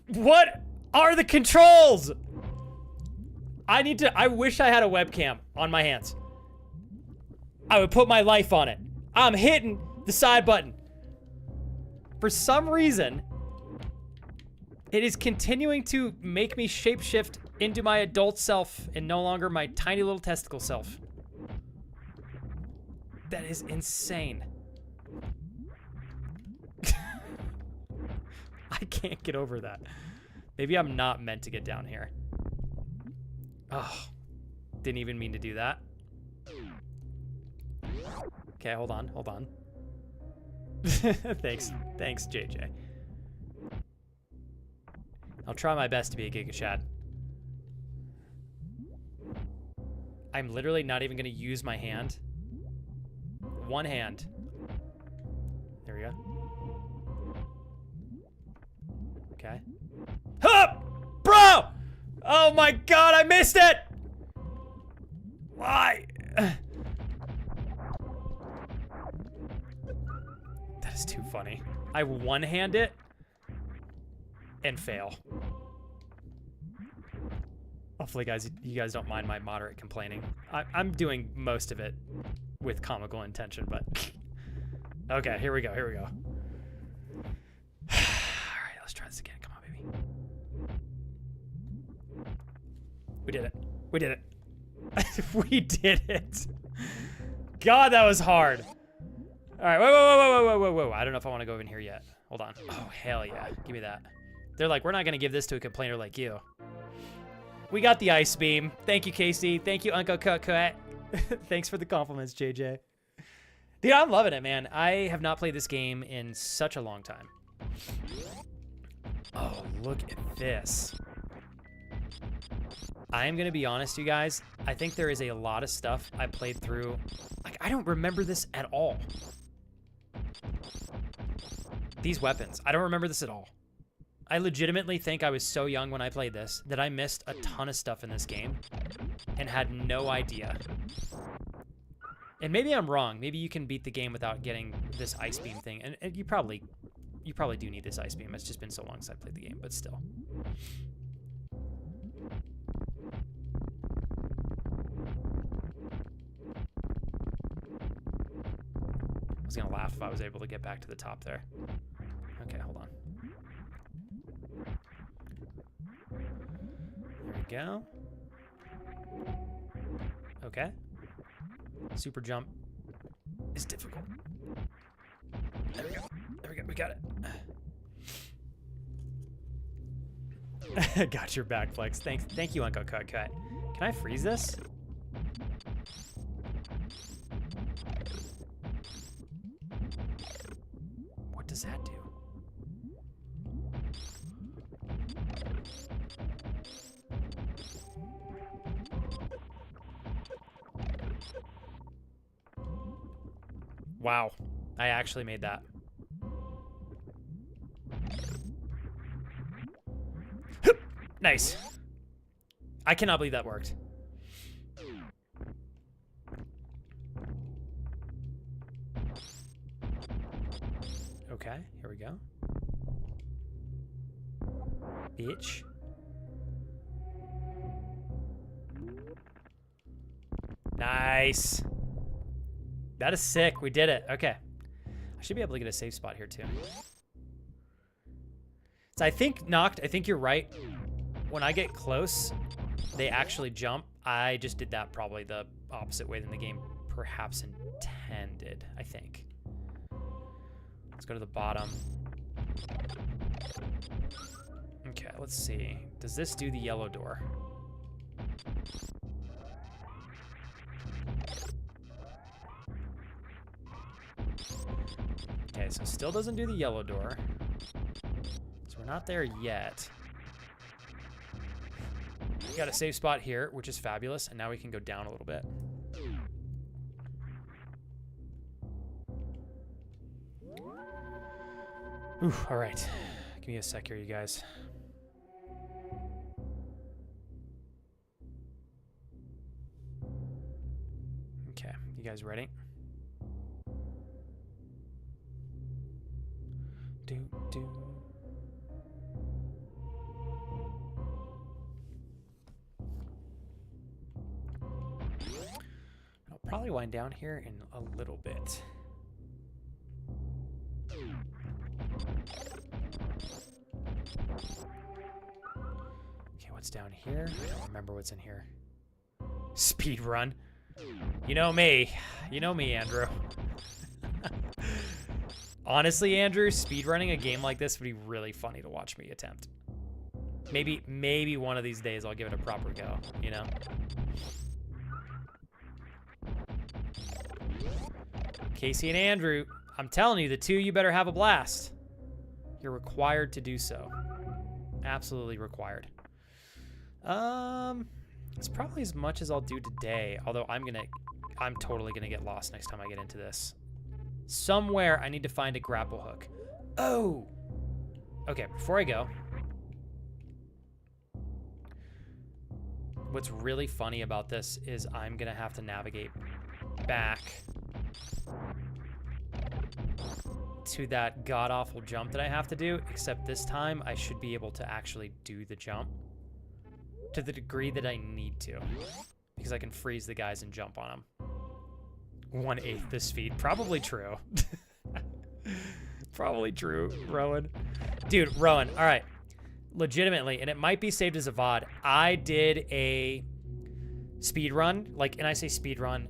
What are the controls? I wish I had a webcam on my hands. I would put my life on it. I'm hitting the side button. For some reason, it is continuing to make me shapeshift into my adult self and no longer my tiny little testicle self. That is insane. I can't get over that. Maybe I'm not meant to get down here. Oh, didn't even mean to do that. Okay, hold on, hold on. Thanks, JJ. I'll try my best to be a Giga Chad. I'm literally not even gonna use my hand. One hand. There we go. Okay. Hup! Bro! Oh my god, I missed it! Why? That is too funny. I one-hand it and fail. Hopefully, guys, you guys don't mind my moderate complaining. I'm doing most of it with comical intention, but... Okay, here we go, here we go. Alright, let's try this again. Come on, baby. We did it. We did it. We did it. God, that was hard. Alright, whoa. I don't know if I want to go in here yet. Hold on. Oh, hell yeah. Give me that. They're like, we're not going to give this to a complainer like you. We got the ice beam. Thank you, Casey. Thank you, Uncle Cut. Thanks for the compliments, JJ. Dude, I'm loving it, man. I have not played this game in such a long time. Oh, look at this. I am going to be honest, you guys. I think there is a lot of stuff I played through. Like, I don't remember this at all. These weapons. I don't remember this at all. I legitimately think I was so young when I played this that I missed a ton of stuff in this game and had no idea. And maybe I'm wrong. Maybe you can beat the game without getting this ice beam thing. And you probably do need this ice beam. It's just been so long since I played the game, but still. I was gonna laugh if I was able to get back to the top there. Okay, hold on. There we go. Okay. Super jump is difficult. There we go. There we go. We got it. Got your back flex. Thank you, Uncle Cut. Can I freeze this? does that do? Wow, I actually made that. Nice. I cannot believe that worked. Okay, here we go. Bitch. Nice. That is sick. We did it. Okay. I should be able to get a safe spot here too. So I think, Noct, I think you're right. When I get close, they actually jump. I just did that probably the opposite way than the game perhaps intended, I think. Let's go to the bottom. Okay, let's see. Does this do the yellow door? Okay, so still doesn't do the yellow door. So we're not there yet. We got a safe spot here, which is fabulous, and now we can go down a little bit. Ooh, all right. Give me a sec here, you guys. Okay, you guys ready? Do. I'll probably wind down here in a little bit. Okay, what's down here? I don't remember what's in here. Speed run. You know me. You know me, Andrew. Honestly, Andrew, speedrunning a game like this would be really funny to watch me attempt. Maybe one of these days I'll give it a proper go, you know? Casey and Andrew, I'm telling you, the two of you better have a blast. You're required to do so. Absolutely required. It's probably as much as I'll do today, although I'm totally gonna get lost next time I get into this. Somewhere I need to find a grapple hook. Oh! Okay, before I go, what's really funny about this is I'm gonna have to navigate back to that god-awful jump that I have to do, except this time I should be able to actually do the jump to the degree that I need to, because I can freeze the guys and jump on them. 1/8 the speed. Probably true. Probably true, Rowan. Dude, Rowan, all right. Legitimately, and it might be saved as a VOD, I did a speed run. Like, and I say speed run,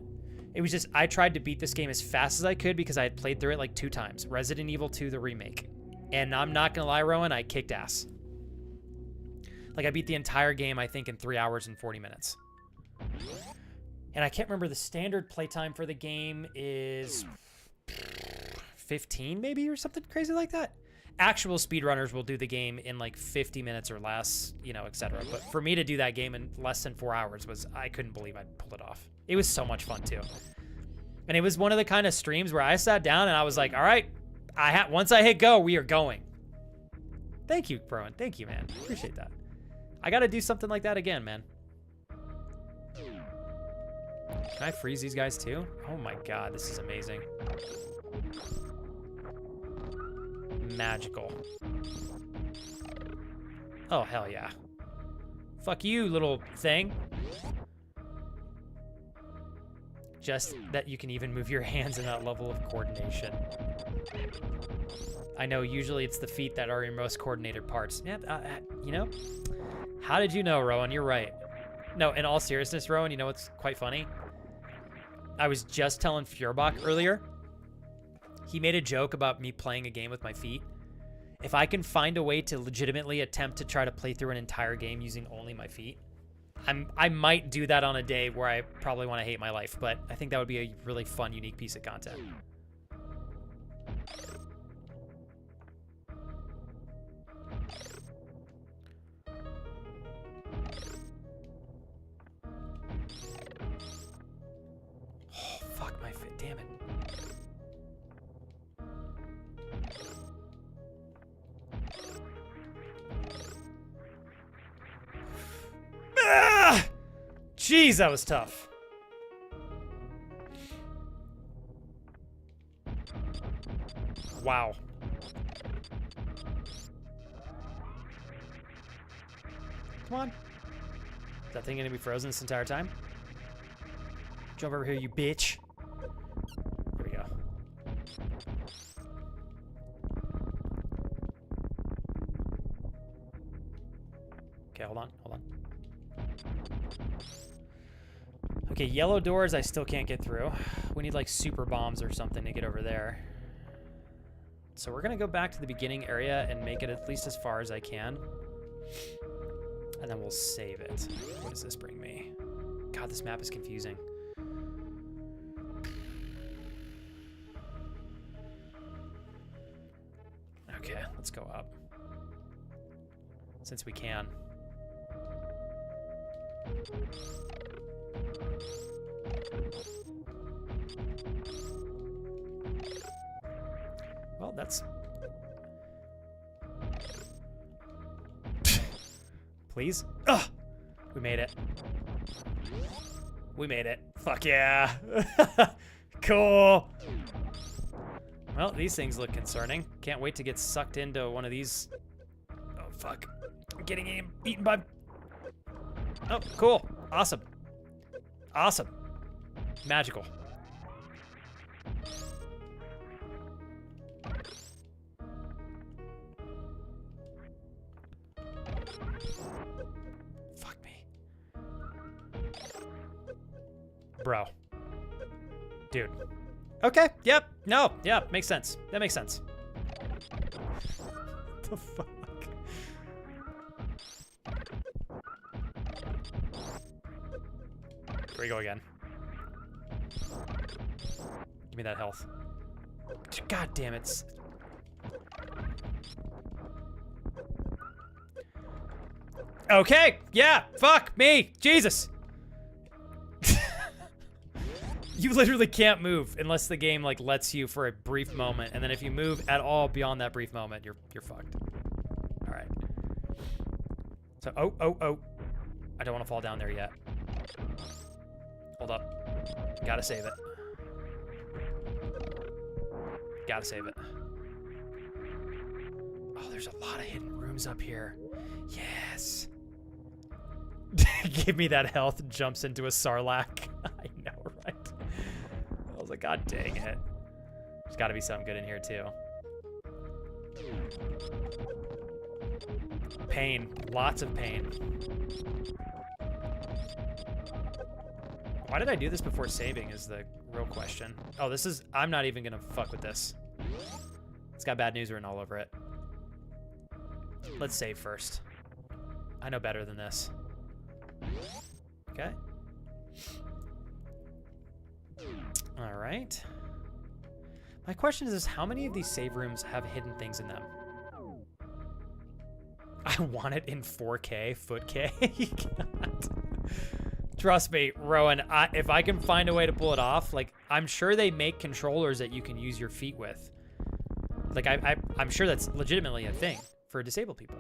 it was just, I tried to beat this game as fast as I could because I had played through it like 2 times. Resident Evil 2, the remake. And I'm not gonna lie, Rowan, I kicked ass. Like, I beat the entire game, I think, in 3 hours and 40 minutes. And I can't remember, the standard playtime for the game is 15 maybe, or something crazy like that. Actual speedrunners will do the game in like 50 minutes or less, you know, etc. But for me to do that game in less than 4 hours I couldn't believe I pulled it off. It was so much fun too. And it was one of the kind of streams where I sat down and I was like, all right, once I hit go, we are going. Thank you, Rowan. Thank you, man. Appreciate that. I got to do something like that again, man. Can I freeze these guys too? Oh my god, this is amazing. Magical. Oh, hell yeah. Fuck you, little thing. Just that you can even move your hands in that level of coordination. I know usually it's the feet that are your most coordinated parts. Yeah, you know? How did you know, Rowan? You're right. No, in all seriousness, Rowan, you know what's quite funny? I was just telling Feuerbach earlier. He made a joke about me playing a game with my feet. If I can find a way to legitimately attempt to try to play through an entire game using only my feet, I might do that on a day where I probably want to hate my life, but I think that would be a really fun, unique piece of content. fit. Damn it. Ah! Jeez, that was tough. Wow. Come on. Is that thing gonna be frozen this entire time? Jump over here, you bitch. Here we go. Okay, hold on, hold on. Okay, yellow doors I still can't get through. We need like super bombs or something to get over there. So we're gonna go back to the beginning area and make it at least as far as I can. And then we'll save it. What does this bring me? God, this map is confusing. Okay, let's go up. Since we can. Well, that's... Please? Ugh! We made it. We made it. Fuck yeah! Cool! Well, these things look concerning. Can't wait to get sucked into one of these... Oh, fuck. I'm getting eaten by... Oh, cool. Awesome. Awesome. Magical. Fuck me. Bro. Dude. Okay, yep, no, yeah, makes sense. That makes sense. What the fuck? Here we go again. Give me that health. God damn it. Okay, yeah, fuck me, Jesus. You literally can't move unless the game like lets you for a brief moment, and then if you move at all beyond that brief moment, you're fucked. All right. So oh, I don't want to fall down there yet. Hold up. Gotta save it. Gotta save it. Oh, there's a lot of hidden rooms up here. Yes. Give me that health. Jumps into a Sarlacc. I know, right? I was like, God dang it. There's got to be something good in here, too. Pain. Lots of pain. Why did I do this before saving is the real question. Oh, this is... I'm not even going to fuck with this. It's got bad news written all over it. Let's save first. I know better than this. Okay. All right. My question is how many of these save rooms have hidden things in them? I want it in 4K, foot K. Trust me, Rowan, if I can find a way to pull it off, like, I'm sure they make controllers that you can use your feet with. Like, I'm sure that's legitimately a thing for disabled people.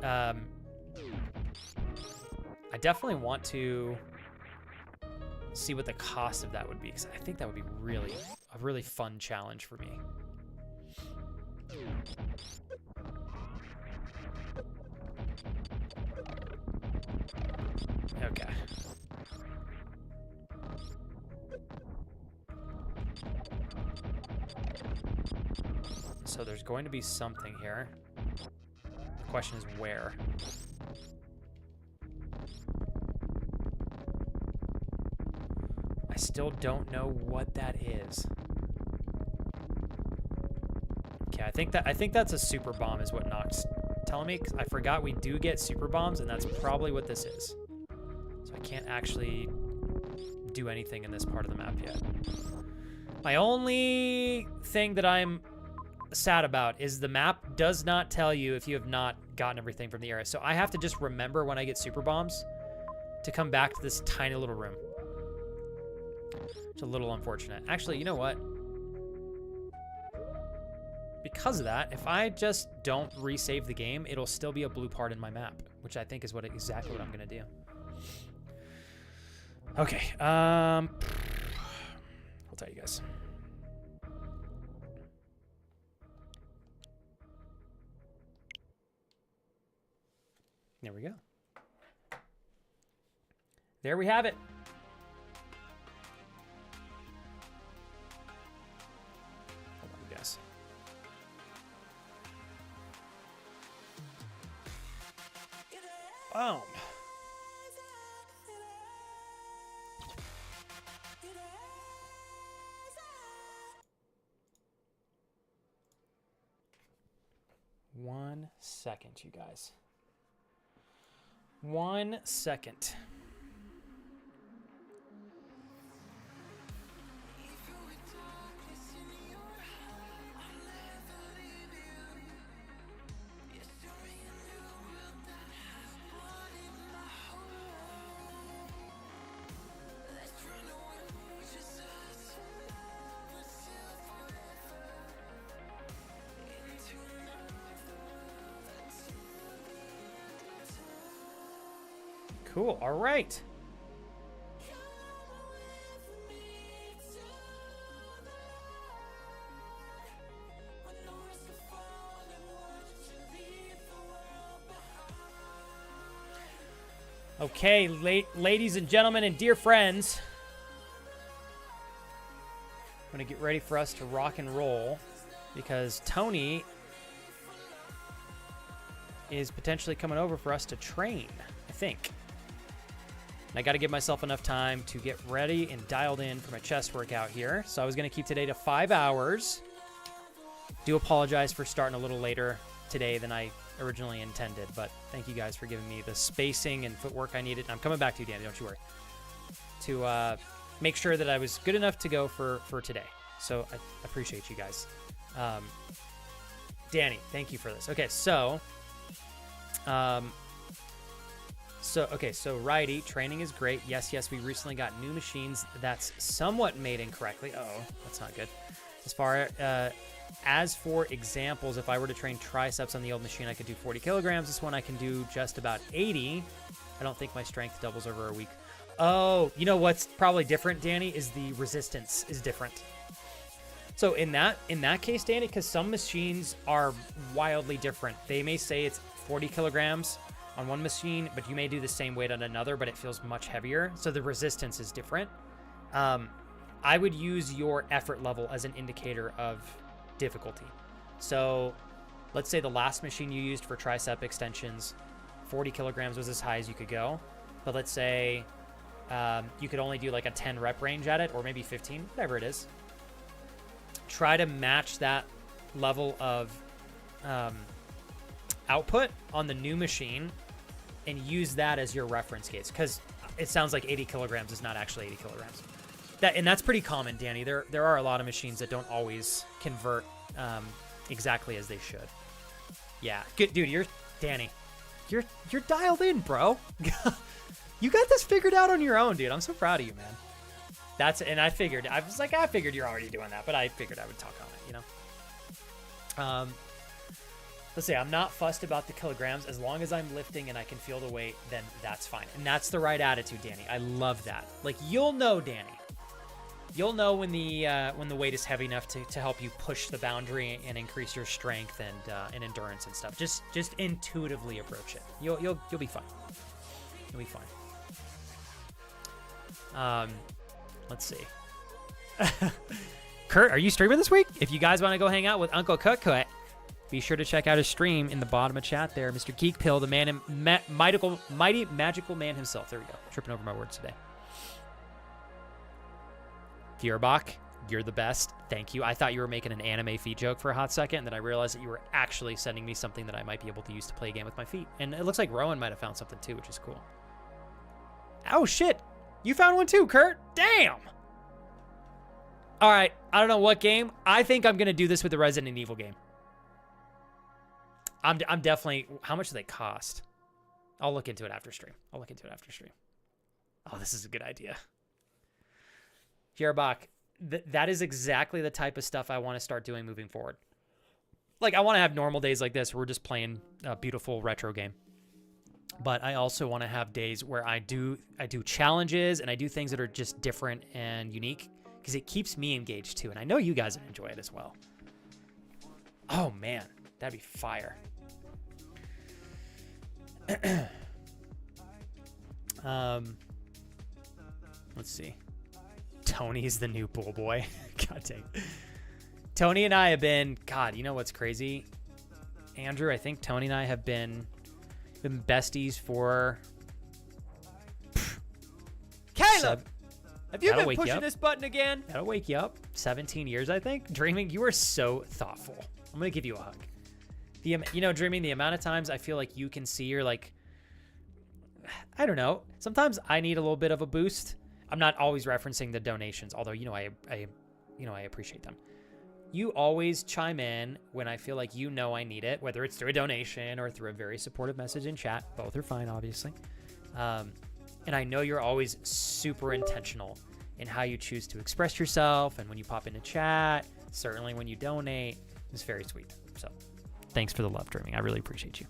I definitely want to see what the cost of that would be, because I think that would be a really fun challenge for me. Okay. So there's going to be something here. The question is where. I still don't know what that is. Okay, I think that's a super bomb is what Nox telling me, 'cause I forgot we do get super bombs, and that's probably what this is. So I can't actually do anything in this part of the map yet. My only thing that I'm sad about is the map does not tell you if you have not gotten everything from the area. So I have to just remember when I get super bombs to come back to this tiny little room. It's a little unfortunate. Actually, you know what? Because of that, if I just don't resave the game, it'll still be a blue part in my map, which I think is exactly what I'm gonna do. Okay, I'll tell you guys. There we go. There we have it. Hold on, guys. Boom. One second, you guys. 1 second. Cool. All right. Okay, ladies and gentlemen and dear friends, I'm going to get ready for us to rock and roll because Tony is potentially coming over for us to train, I think. And I got to give myself enough time to get ready and dialed in for my chest workout here. So I was going to keep today to 5 hours. Do apologize for starting a little later today than I originally intended, but thank you guys for giving me the spacing and footwork I needed. I'm coming back to you, Danny, don't you worry. To make sure that I was good enough to go for today. So I appreciate you guys. Danny, thank you for this. Okay, so... So righty, training is great. Yes, we recently got new machines that's somewhat made incorrectly. Uh-oh, that's not good. As for examples, if I were to train triceps on the old machine, I could do 40 kilograms. This one I can do just about 80. I don't think my strength doubles over a week. Oh, you know what's probably different, Danny, is the resistance is different. So in that case, Danny, because some machines are wildly different. They may say it's 40 kilograms on one machine, but you may do the same weight on another, but it feels much heavier. So the resistance is different. I would use your effort level as an indicator of difficulty. So let's say the last machine you used for tricep extensions, 40 kilograms was as high as you could go. But let's say you could only do like a 10 rep range at it, or maybe 15, whatever it is. Try to match that level of output on the new machine and use that as your reference case, because it sounds like 80 kilograms is not actually 80 kilograms. And that's pretty common, Danny. There are a lot of machines that don't always convert exactly as they should. Yeah, good, dude. Danny. You're dialed in, bro. You got this figured out on your own, dude. I'm so proud of you, man. I figured you're already doing that, but I figured I would talk on it, you know. Let's say I'm not fussed about the kilograms. As long as I'm lifting and I can feel the weight, then that's fine. And that's the right attitude, Danny. I love that. Like, you'll know, Danny. You'll know when the weight is heavy enough to help you push the boundary and increase your strength and endurance and stuff. Just intuitively approach it. You'll be fine. You'll be fine. Let's see. Kurt, are you streaming this week? If you guys want to go hang out with Uncle Kut, be sure to check out his stream in the bottom of chat there. Mr. Geek Pill, the man, mighty magical man himself. There we go. Tripping over my words today. Fierbach, you're the best. Thank you. I thought you were making an anime feet joke for a hot second, and then I realized that you were actually sending me something that I might be able to use to play a game with my feet. And it looks like Rowan might have found something too, which is cool. Oh, shit. You found one too, Kurt. Damn. All right. I don't know what game. I think I'm going to do this with the Resident Evil game. I'm definitely... How much do they cost? I'll look into it after stream. Oh, this is a good idea. Jerbach, that is exactly the type of stuff I want to start doing moving forward. Like, I want to have normal days like this where we're just playing a beautiful retro game. But I also want to have days where I do challenges and I do things that are just different and unique because it keeps me engaged too. And I know you guys enjoy it as well. Oh man, that'd be fire. Let's see. Tony's the new pool boy. God dang. Tony and I have been, God, you know what's crazy? Andrew, I think Tony and I have been besties for... Caleb! Have you That'll been wake you pushing up. this button again? That'll wake you up. 17 years, I think. Dreaming, you are so thoughtful. I'm going to give you a hug. Dreaming, the amount of times I feel like you can see, you're like, I don't know. Sometimes I need a little bit of a boost. I'm not always referencing the donations, although, I appreciate them. You always chime in when I feel like I need it, whether it's through a donation or through a very supportive message in chat. Both are fine, obviously. And I know you're always super intentional in how you choose to express yourself and when you pop into chat, certainly when you donate. It's very sweet. So thanks for the love, Dreaming. I really appreciate you.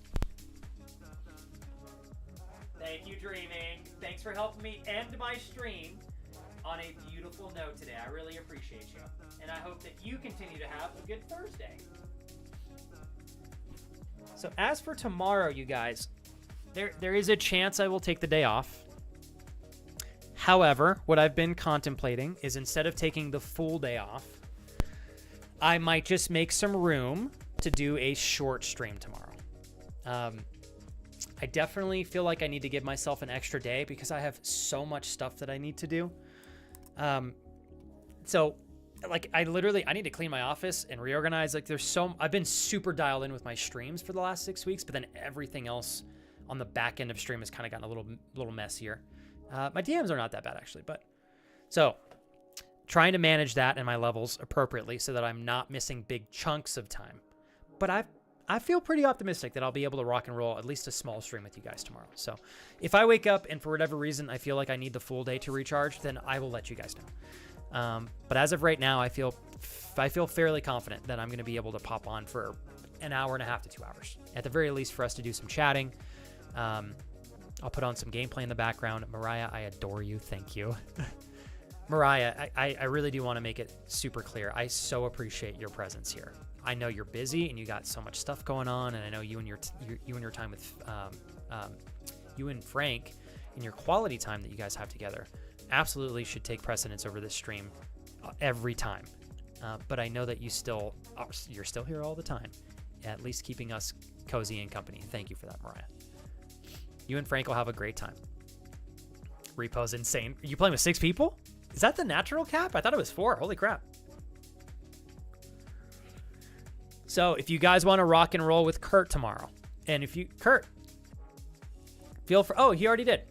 Thank you, Dreaming. Thanks for helping me end my stream on a beautiful note today. I really appreciate you. And I hope that you continue to have a good Thursday. So as for tomorrow, you guys, there is a chance I will take the day off. However, what I've been contemplating is instead of taking the full day off, I might just make some room to do a short stream tomorrow. I definitely feel like I need to give myself an extra day because I have so much stuff that I need to do. So like I need to clean my office and reorganize. Like I've been super dialed in with my streams for the last 6 weeks, but then everything else on the back end of stream has kind of gotten a little messier. My DMs are not that bad actually, but so trying to manage that and my levels appropriately so that I'm not missing big chunks of time. But I feel pretty optimistic that I'll be able to rock and roll at least a small stream with you guys tomorrow. So if I wake up and for whatever reason I feel like I need the full day to recharge, then I will let you guys know. But as of right now, I feel fairly confident that I'm going to be able to pop on for an hour and a half to 2 hours. At the very least for us to do some chatting. I'll put on some gameplay in the background. Mariah, I adore you. Thank you. Mariah, I really do want to make it super clear. I so appreciate your presence here. I know you're busy and you got so much stuff going on, and I know you and your time with you and Frank and your quality time that you guys have together absolutely should take precedence over this stream every time. But I know that you're still here all the time, at least keeping us cozy and company. Thank you for that, Mariah. You and Frank will have a great time. Repo's insane. Are you playing with 6 people? Is that the natural cap? I thought it was 4. Holy crap. So if you guys want to rock and roll with Kurt tomorrow, and Kurt, he already did.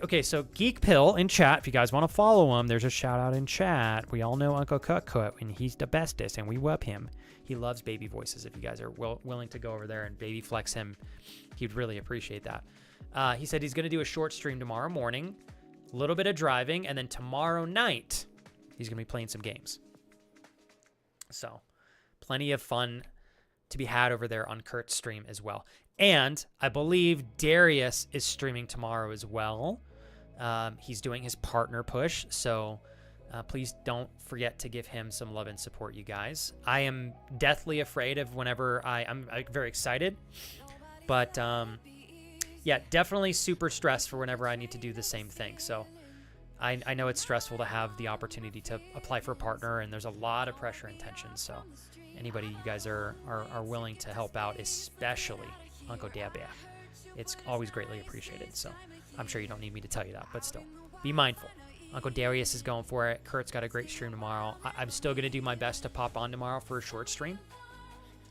Okay, so Geek Pill in chat, if you guys want to follow him, there's a shout out in chat. We all know Uncle Cut, and he's the bestest, and we web him. He loves baby voices. If you guys are willing to go over there and baby flex him, he'd really appreciate that. He said he's going to do a short stream tomorrow morning, a little bit of driving, and then tomorrow night, he's going to be playing some games. So, plenty of fun to be had over there on Kurt's stream as well. And I believe Darius is streaming tomorrow as well. He's doing his partner push, so please don't forget to give him some love and support, you guys. I am deathly afraid of whenever I'm very excited, but yeah, definitely super stressed for whenever I need to do the same thing. So I know it's stressful to have the opportunity to apply for a partner, and there's a lot of pressure and tension. So anybody you guys are willing to help out, especially Uncle Dabia, it's always greatly appreciated. So I'm sure you don't need me to tell you that, but still, be mindful. Uncle Darius is going for it. Kurt's got a great stream tomorrow. I'm still going to do my best to pop on tomorrow for a short stream.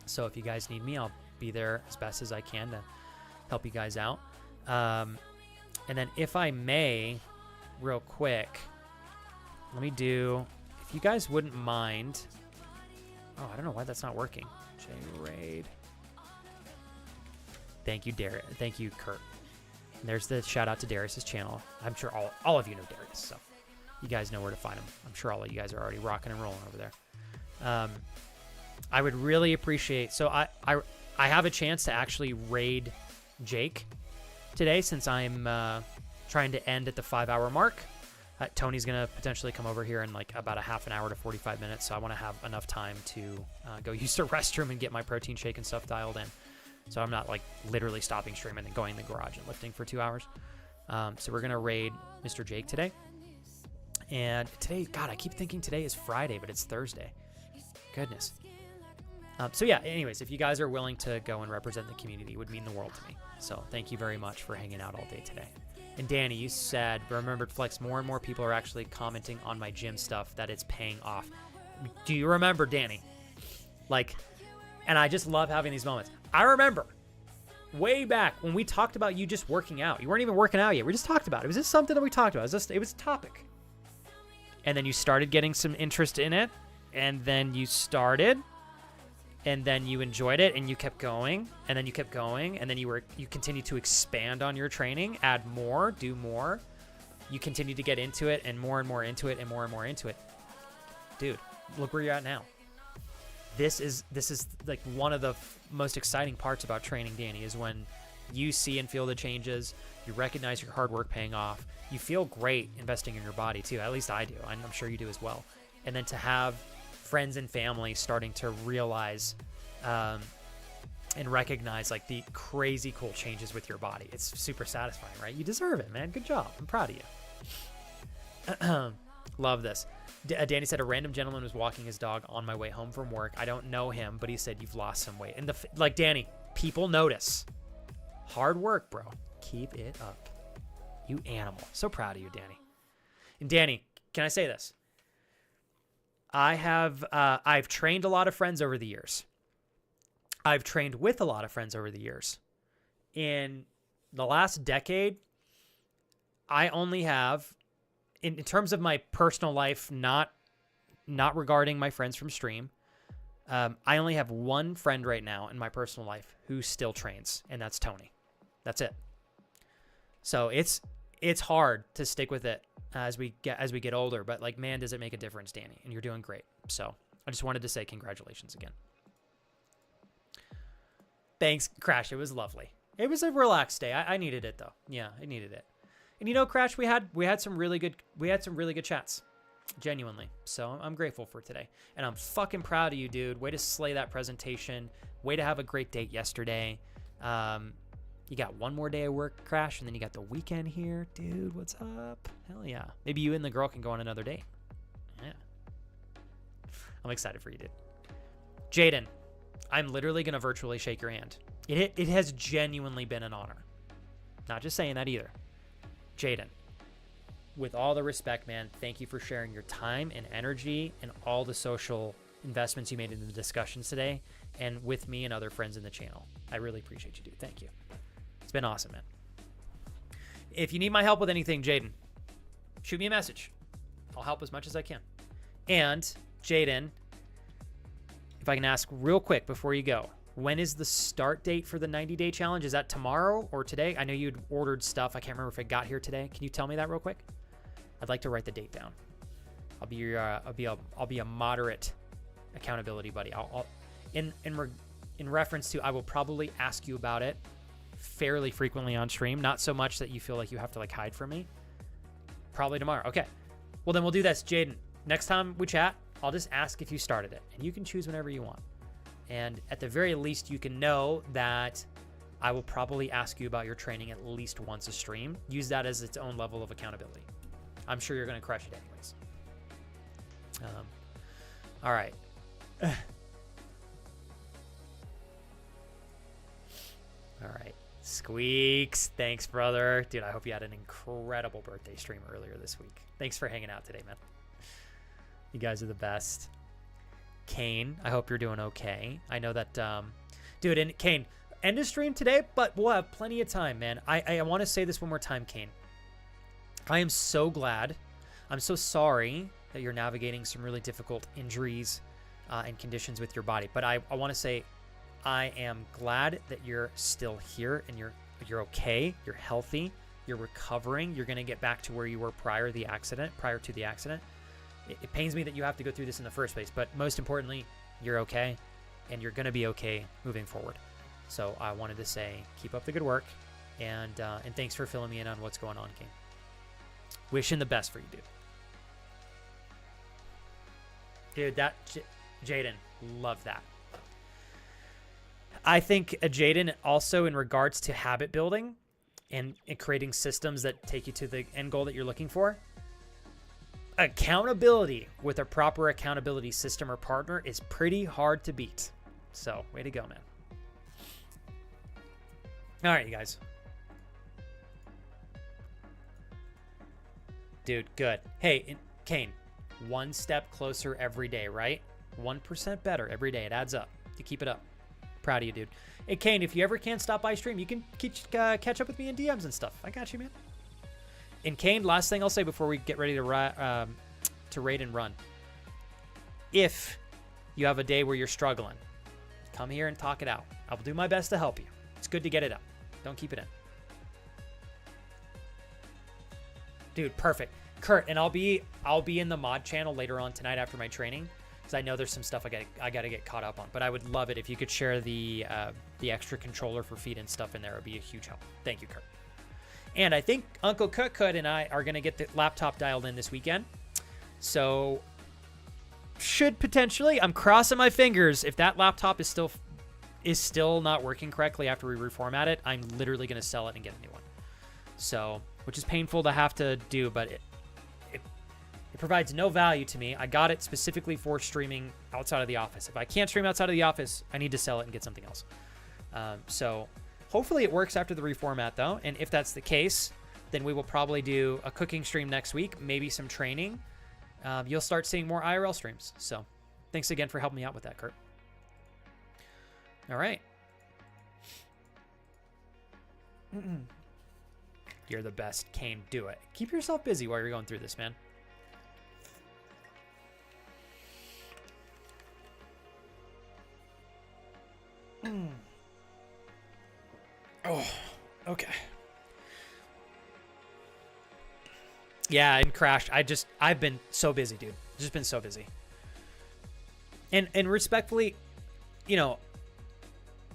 So if you guys need me, I'll be there as best as I can to help you guys out. And then if I may, real quick, let me do, if you guys wouldn't mind, oh, I don't know why that's not working. J-Raid. Thank you, Darius. Thank you, Kurt. And there's the shout out to Darius's channel. I'm sure all of you know Darius, so you guys know where to find them. I'm sure all of you guys are already rocking and rolling over there. I would really appreciate, so I have a chance to actually raid Jake today since I'm trying to end at the 5-hour mark. Tony's going to potentially come over here in like about a half an hour to 45 minutes, so I want to have enough time to go use the restroom and get my protein shake and stuff dialed in. So I'm not like literally stopping stream and then going in the garage and lifting for 2 hours. So we're going to raid Mr. Jake today. And today, God, I keep thinking today is Friday, but it's Thursday. Goodness. So yeah, anyways, if you guys are willing to go and represent the community, it would mean the world to me. So thank you very much for hanging out all day today. And Danny, you said, remembered Flex, more and more people are actually commenting on my gym stuff that it's paying off. Do you remember, Danny? Like, and I just love having these moments. I remember way back when we talked about you just working out. You weren't even working out yet. We just talked about it. It was just something that we talked about. It was a topic. And then you started getting some interest in it. And then you started. And then you enjoyed it and you kept going. And then you kept going. And then you continued to expand on your training, add more, do more. You continued to get into it and more into it and more into it. Dude, look where you're at now. This is like one of the most exciting parts about training, Danny, is when you see and feel the changes, you recognize your hard work paying off, you feel great investing in your body too. At least I do. I'm sure you do as well. And then to have friends and family starting to realize and recognize like the crazy cool changes with your body. It's super satisfying, right? You deserve it, man. Good job. I'm proud of you. Love this. Danny said a random gentleman was walking his dog on my way home from work. I don't know him, but he said you've lost some weight. And like Danny, people notice. Hard work, bro. Keep it up. You animal. So proud of you, Danny. And Danny, can I say this? I've trained a lot of friends over the years. I've trained with a lot of friends over the years. In the last decade, I only have, in terms of my personal life, not regarding my friends from stream, I only have one friend right now in my personal life who still trains, and that's Tony. That's it. So it's hard to stick with it as we get older, but like, man, does it make a difference, Danny? And you're doing great. So I just wanted to say congratulations again. Thanks, Crash. It was lovely. It was a relaxed day. I needed it though. Yeah, I needed it. And you know, Crash, we had some really good chats. Genuinely. So I'm grateful for today. And I'm fucking proud of you, dude. Way to slay that presentation. Way to have a great date yesterday. You got one more day of work, Crash, and then you got the weekend here. Dude, what's up? Hell yeah. Maybe you and the girl can go on another date. Yeah. I'm excited for you, dude. Jaden, I'm literally going to virtually shake your hand. It has genuinely been an honor. Not just saying that either. Jaden, with all the respect, man, thank you for sharing your time and energy and all the social investments you made in the discussions today and with me and other friends in the channel. I really appreciate you, dude. Thank you. It's been awesome, man. If you need my help with anything, Jaden, shoot me a message. I'll help as much as I can. And Jaden, if I can ask real quick before you go, when is the start date for the 90-day challenge? Is that tomorrow or today? I know you'd ordered stuff. I can't remember if it got here today. Can you tell me that real quick? I'd like to write the date down. I'll be a moderate accountability buddy. In reference to, I will probably ask you about it fairly frequently on stream. Not so much that you feel like you have to like hide from me. Probably tomorrow. Okay. Well, then we'll do this, Jaden. Next time we chat, I'll just ask if you started it, and you can choose whenever you want. And at the very least, you can know that I will probably ask you about your training at least once a stream. Use that as its own level of accountability. I'm sure you're going to crush it anyways. All right. All right. Squeaks. Thanks, brother. Dude, I hope you had an incredible birthday stream earlier this week. Thanks for hanging out today, man. You guys are the best. Kane, I hope you're doing okay. I know that, dude, and Kane, end of stream today, but we'll have plenty of time, man. I want to say this one more time, Kane. I am so glad. I'm so sorry that you're navigating some really difficult injuries and conditions with your body. But I want to say I am glad that you're still here and you're okay, you're healthy, You're recovering. You're going to get back to where you were prior to the accident. It pains me that you have to go through this in the first place, but most importantly, you're okay, and you're going to be okay moving forward. So I wanted to say, keep up the good work, and thanks for filling me in on what's going on, King. Wishing the best for you, dude. Dude, that Jaden, love that. I think Jaden also in regards to habit building and creating systems that take you to the end goal that you're looking for. Accountability with a proper accountability system or partner is pretty hard to beat. So, way to go, man. All right, you guys. Dude, good. Hey, Kane, one step closer every day, right? 1% better every day. It adds up. You keep it up. Proud of you, dude. Hey, Kane, if you ever can't stop by stream, you can catch up with me in DMs and stuff. I got you, man. And Kane, last thing I'll say before we get ready to raid and run. If you have a day where you're struggling, come here and talk it out. I'll do my best to help you. It's good to get it up. Don't keep it in. Dude, perfect. Kurt, and I'll be in the mod channel later on tonight after my training, because I know there's some stuff I gotta get caught up on. But I would love it if you could share the extra controller for feet and stuff in there. It would be a huge help. Thank you, Kurt. And I think Uncle Kut and I are gonna get the laptop dialed in this weekend. So should potentially, I'm crossing my fingers, if that laptop is still not working correctly after we reformat it, I'm literally gonna sell it and get a new one. So, which is painful to have to do, but it provides no value to me. I got it specifically for streaming outside of the office. If I can't stream outside of the office, I need to sell it and get something else. So hopefully it works after the reformat, though. And if that's the case, then we will probably do a cooking stream next week, maybe some training. You'll start seeing more IRL streams. So thanks again for helping me out with that, Kurt. All right. You're the best, Kane. Do it. Keep yourself busy while you're going through this, man. Oh, okay. Yeah, and crashed. I've been so busy, dude. Just been so busy. And respectfully, you know,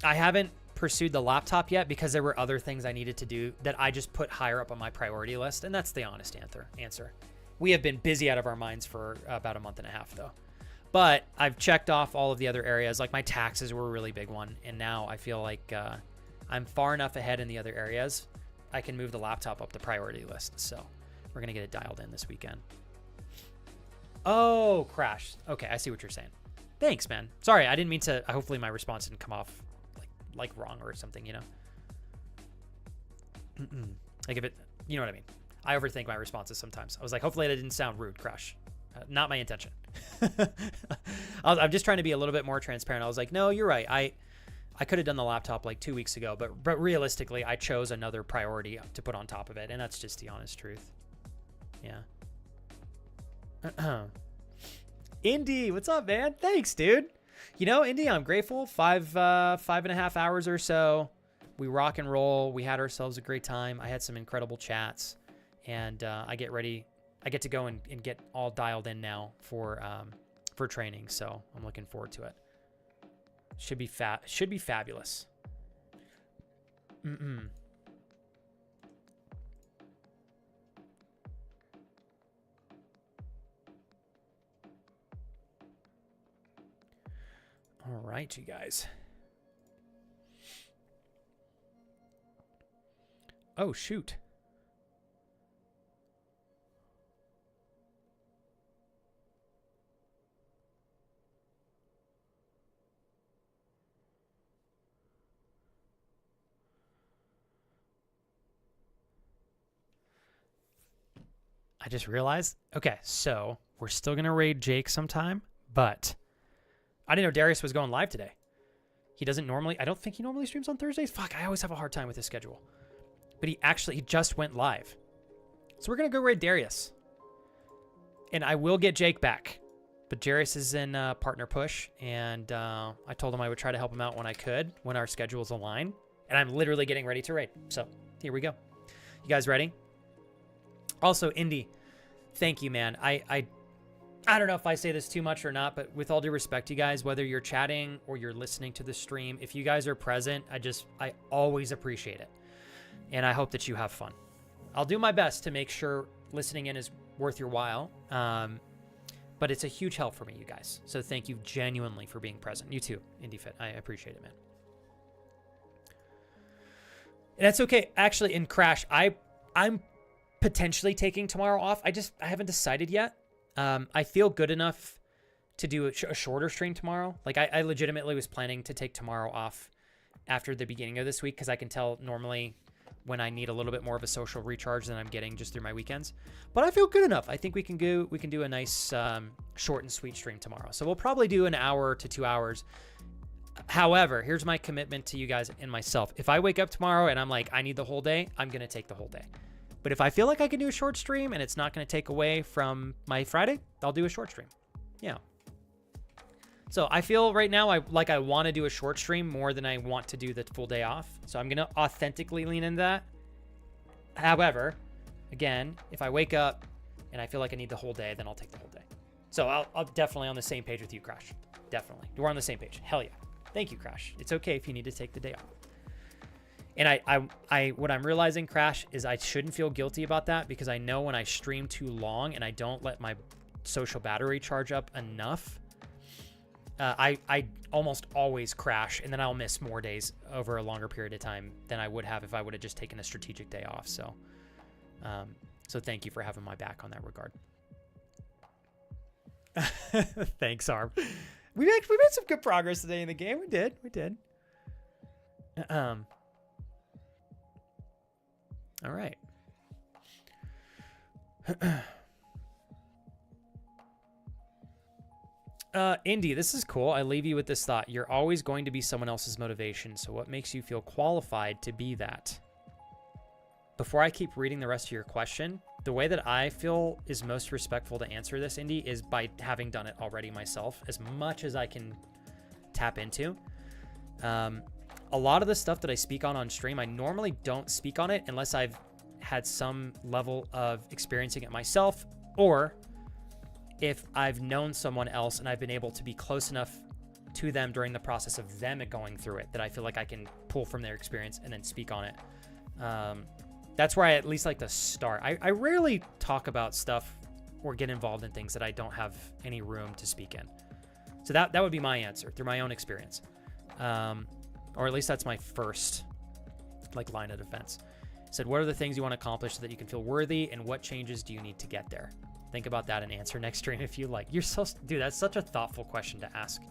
I haven't pursued the laptop yet because there were other things I needed to do that I just put higher up on my priority list, and that's the honest answer. We have been busy out of our minds for about a month and a half, though. But I've checked off all of the other areas, like my taxes were a really big one, and now I feel like I'm far enough ahead in the other areas, I can move the laptop up the priority list. So we're going to get it dialed in this weekend. Oh, crash. Okay, I see what you're saying. Thanks, man. Sorry, I didn't mean to. Hopefully my response didn't come off like wrong or something, you know? Like if it, you know what I mean? I overthink my responses sometimes. I was like, hopefully that didn't sound rude, crash. Not my intention. I'm just trying to be a little bit more transparent. I was like, no, you're right. I could have done the laptop like 2 weeks ago, but realistically, I chose another priority to put on top of it, and that's just the honest truth. Yeah. Indy, what's up, man? Thanks, dude. You know, Indy, I'm grateful. 5.5 hours or so. We rock and roll. We had ourselves a great time. I had some incredible chats, and I get ready. I get to go and get all dialed in now for training. So I'm looking forward to it. Should be fabulous. All right, you guys. Oh, shoot. I just realized. Okay, so we're still going to raid Jake sometime, but I didn't know Darius was going live today. He doesn't normally, I don't think he normally streams on Thursdays. Fuck, I always have a hard time with his schedule. But he just went live. So we're going to go raid Darius. And I will get Jake back. But Darius is in partner push, and I told him I would try to help him out when I could, when our schedules align. And I'm literally getting ready to raid. So here we go. You guys ready? Also, Indy, thank you, man. I don't know if I say this too much or not, but with all due respect, you guys, whether you're chatting or you're listening to the stream, if you guys are present, I always appreciate it. And I hope that you have fun. I'll do my best to make sure listening in is worth your while. But it's a huge help for me, you guys. So thank you genuinely for being present. You too, IndieFit. I appreciate it, man. And that's okay. Actually, in Crash, I'm potentially taking tomorrow off. I haven't decided yet. I feel good enough to do a shorter stream tomorrow. Like I legitimately was planning to take tomorrow off after the beginning of this week because I can tell normally when I need a little bit more of a social recharge than I'm getting just through my weekends. But I feel good enough. I think we can do a nice short and sweet stream tomorrow. So we'll probably do an hour to 2 hours. However, here's my commitment to you guys and myself. If I wake up tomorrow and I'm like, I need the whole day, I'm going to take the whole day. But if I feel like I can do a short stream and it's not going to take away from my Friday, I'll do a short stream. Yeah. So I feel right now I want to do a short stream more than I want to do the full day off. So I'm going to authentically lean into that. However, again, if I wake up and I feel like I need the whole day, then I'll take the whole day. So I'll definitely on the same page with you, Crash. Definitely. We're on the same page. Hell yeah. Thank you, Crash. It's okay if you need to take the day off. And I what I'm realizing, Crash, is I shouldn't feel guilty about that because I know when I stream too long and I don't let my social battery charge up enough, I almost always crash, and then I'll miss more days over a longer period of time than I would have if I would have just taken a strategic day off. So, so thank you for having my back on that regard. Thanks, Arm. We made some good progress today in the game. We did. All right. Indy, this is cool. I leave you with this thought. You're always going to be someone else's motivation. So what makes you feel qualified to be that? Before I keep reading the rest of your question, the way that I feel is most respectful to answer this, Indy, is by having done it already myself, as much as I can tap into. A lot of the stuff that I speak on stream, I normally don't speak on it unless I've had some level of experiencing it myself, or if I've known someone else and I've been able to be close enough to them during the process of them going through it that I feel like I can pull from their experience and then speak on it. That's where I at least like to start. I rarely talk about stuff or get involved in things that I don't have any room to speak in. So that would be my answer through my own experience. Or at least that's my first line of defense. Said, what are the things you want to accomplish so that you can feel worthy, and what changes do you need to get there? Think about that and answer next stream if you like. Dude, that's such a thoughtful question to ask.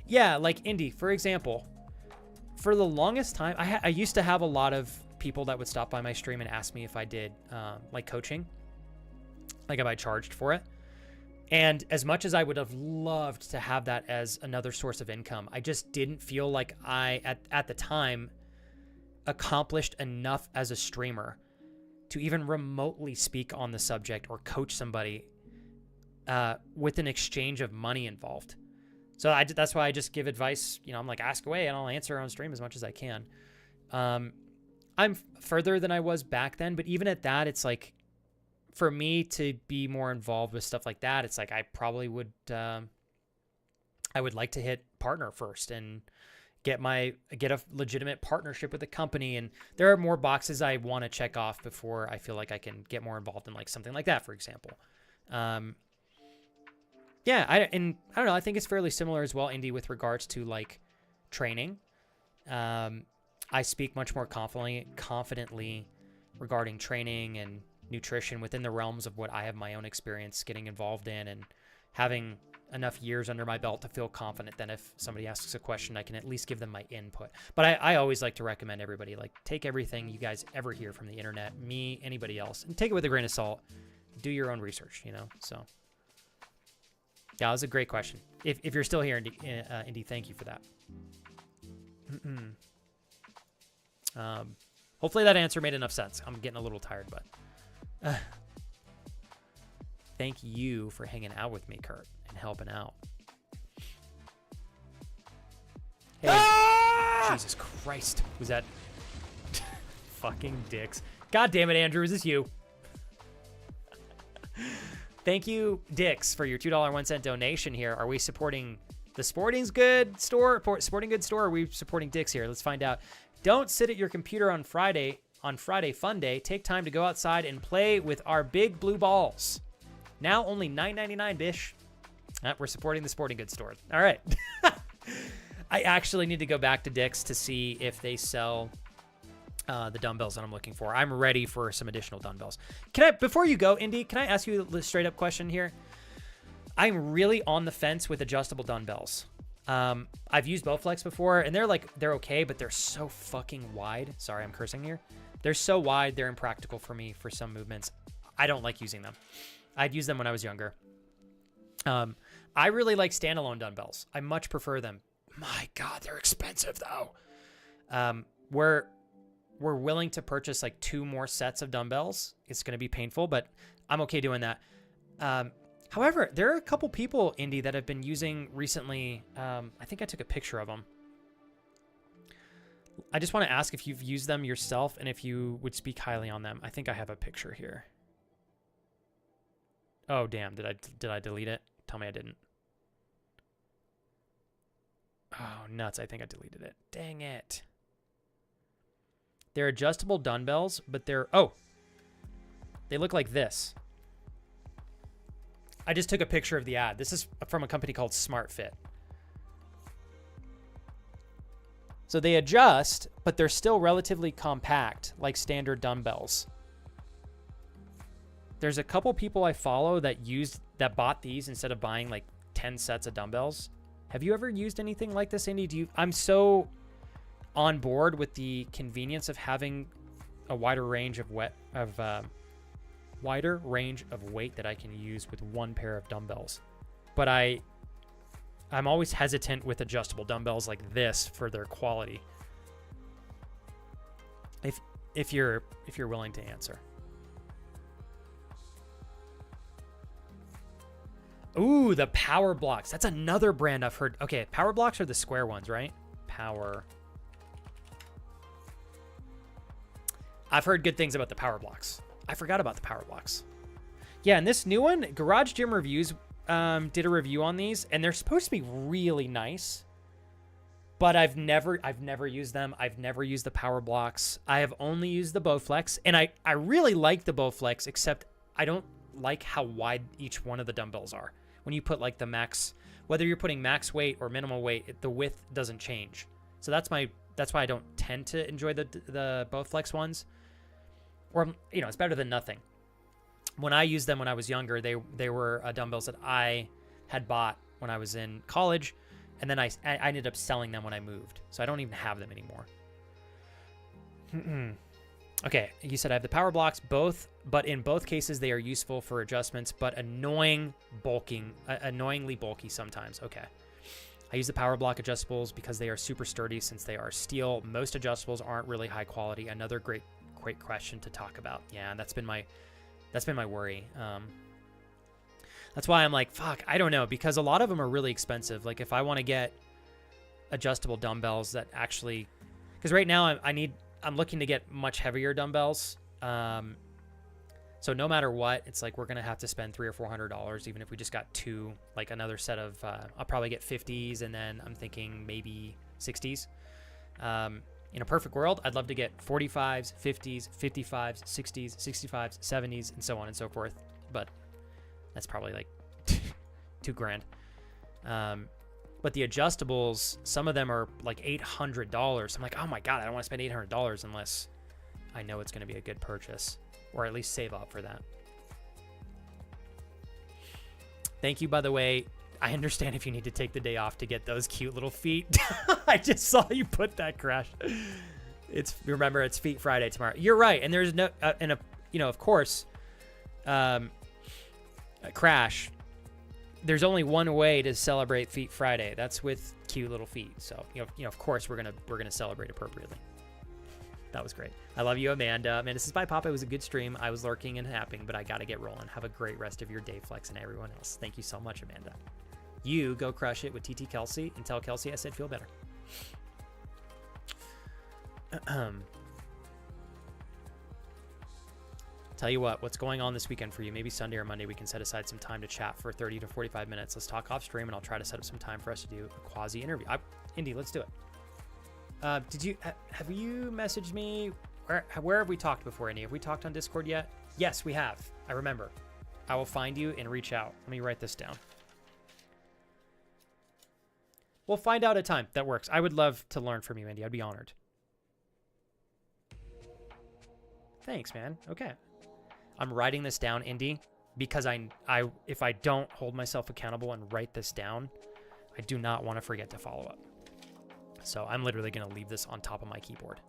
Yeah, like Indy, for example, for the longest time, I used to have a lot of people that would stop by my stream and ask me if I did coaching, like if I charged for it. And as much as I would have loved to have that as another source of income, I just didn't feel like I, at the time, accomplished enough as a streamer to even remotely speak on the subject or coach somebody with an exchange of money involved. So that's why I just give advice. I'm like, ask away and I'll answer on stream as much as I can. I'm further than I was back then, but even at that, it's like, for me to be more involved with stuff like that, it's like I probably would, I would like to hit partner first and get a legitimate partnership with a company. And there are more boxes I want to check off before I feel like I can get more involved in something like that, for example. Yeah, I don't know. I think it's fairly similar as well, Indy, with regards to training. I speak much more confidently regarding training and nutrition within the realms of what I have my own experience getting involved in, and having enough years under my belt to feel confident that if somebody asks a question, I can at least give them my input. But I always like to recommend everybody, take everything you guys ever hear from the internet, me, anybody else, and take it with a grain of salt. Do your own research, So yeah, that was a great question. If you're still here, Indy, thank you for that. Hopefully that answer made enough sense. I'm getting a little tired, but thank you for hanging out with me, Kurt, and helping out. Hey, Jesus Christ. Was that Fucking dicks. God damn it, Andrew, is this you? Thank you, Dix, for your $2.01 donation here. Are we supporting the Sporting Goods store? Or are we supporting Dix here? Let's find out. Don't sit at your computer on Friday Fun Day. Take time to go outside and play with our big blue balls. Now only $9.99, bish. We're supporting the Sporting Goods store. All right. I actually need to go back to Dix to see if they sell the dumbbells that I'm looking for. I'm ready for some additional dumbbells. Before you go, Indy, can I ask you a straight up question here? I'm really on the fence with adjustable dumbbells. I've used Bowflex before, and they're okay, but they're so fucking wide. Sorry, I'm cursing here. They're so wide, they're impractical for me for some movements. I don't like using them. I'd used them when I was younger. I really like standalone dumbbells. I much prefer them. My God, they're expensive though. We're willing to purchase like 2 more sets of dumbbells. It's going to be painful, but I'm okay doing that. However, there are a couple people, Indy, that have been using recently. I think I took a picture of them. I just want to ask if you've used them yourself and if you would speak highly on them. I think I have a picture here. Oh, damn. Did I delete it? Tell me I didn't. Oh, nuts. I think I deleted it. Dang it. They're adjustable dumbbells, but they look like this. I just took a picture of the ad. This is from a company called SmartFit. So they adjust, but they're still relatively compact, like standard dumbbells. There's a couple people I follow that bought these instead of buying like 10 sets of dumbbells. Have you ever used anything like this, Indy? I'm so on board with the convenience of having a wider range of weight that I can use with one pair of dumbbells. But I'm always hesitant with adjustable dumbbells like this for their quality. If you're willing to answer. Ooh, the Power Blocks. That's another brand I've heard. Okay, Power Blocks are the square ones, right? I've heard good things about the Power Blocks. I forgot about the Power Blocks. Yeah, and this new one, Garage Gym Reviews did a review on these, and they're supposed to be really nice. But I've never used them. I've never used the Power Blocks. I have only used the Bowflex, and I really like the Bowflex, except I don't like how wide each one of the dumbbells are. When you put like the max, whether you're putting max weight or minimal weight, the width doesn't change. So that's why I don't tend to enjoy the Bowflex ones. Or, it's better than nothing. When I used them when I was younger, they were dumbbells that I had bought when I was in college, and then I ended up selling them when I moved. So I don't even have them anymore. Okay, you said I have the Power Blocks, but in both cases they are useful for adjustments, but annoyingly bulky sometimes. Okay. I use the Power Block adjustables because they are super sturdy since they are steel. Most adjustables aren't really high quality. Another great question to talk about. Yeah, that's been my worry. That's why I'm like, fuck, I don't know, because a lot of them are really expensive. Like if I want to get adjustable dumbbells that actually, because right now I'm looking to get much heavier dumbbells. So no matter what, it's like we're gonna have to spend $300 or $400, even if we just got 2, like another set of. I'll probably get 50s, and then I'm thinking maybe 60s. In a perfect world, I'd love to get 45s, 50s, 55s, 60s, 65s, 70s, and so on and so forth. But that's probably like $2,000. But the adjustables, some of them are like $800. I'm like, oh my God, I don't want to spend $800 unless I know it's going to be a good purchase, or at least save up for that. Thank you, by the way. I understand if you need to take the day off to get those cute little feet. I just saw you put that, Crash. Remember, it's Feet Friday tomorrow. You're right, and there's no, of course, Crash. There's only one way to celebrate Feet Friday. That's with cute little feet. So of course we're gonna celebrate appropriately. That was great. I love you, Amanda. Amanda says, bye, Papa. It was a good stream. I was lurking and happing, but I gotta get rolling. Have a great rest of your day, Flex, and everyone else. Thank you so much, Amanda. You go crush it with TT Kelsey, and tell Kelsey I said feel better. Tell you what's going on this weekend for you? Maybe Sunday or Monday we can set aside some time to chat for 30 to 45 minutes. Let's talk off stream, and I'll try to set up some time for us to do a quasi interview. Indy, let's do it. Have you messaged me? Where have we talked before, Indy? Have we talked on Discord yet? Yes, we have. I remember. I will find you and reach out. Let me write this down. We'll find out a time that works. I would love to learn from you, Indy. I'd be honored. Thanks, man. Okay. I'm writing this down, Indy, because if I don't hold myself accountable and write this down, I do not want to forget to follow up. So I'm literally going to leave this on top of my keyboard.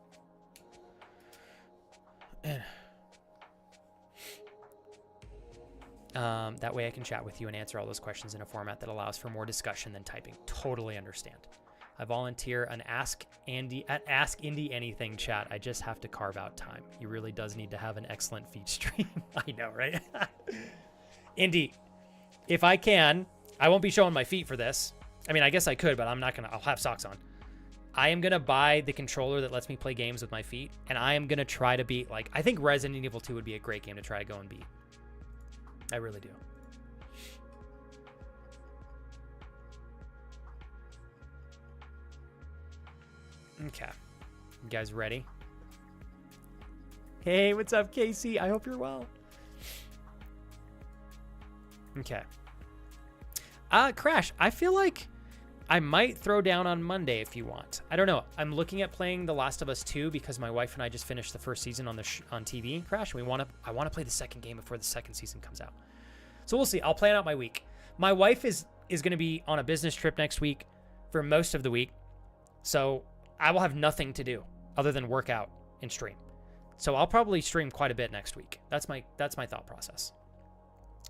That way I can chat with you and answer all those questions in a format that allows for more discussion than typing. Totally understand. I volunteer an Ask Indy Anything chat. I just have to carve out time. He really does need to have an excellent feed stream. I know, right? Indy, if I can, I won't be showing my feet for this. I mean, I guess I could, but I'm not gonna. I'll have socks on. I am gonna buy the controller that lets me play games with my feet, and I am gonna try to beat. Like, I think Resident Evil 2 would be a great game to try to go and beat. I really do. Okay. You guys ready? Hey, what's up, Casey? I hope you're well. Okay. Crash, I feel like I might throw down on Monday if you want. I don't know. I'm looking at playing The Last of Us 2 because my wife and I just finished the first season on on TV, Crash. And I want to play the second game before the second season comes out. So we'll see. I'll plan out my week. My wife is going to be on a business trip next week for most of the week. So I will have nothing to do other than work out and stream. So I'll probably stream quite a bit next week. That's my thought process.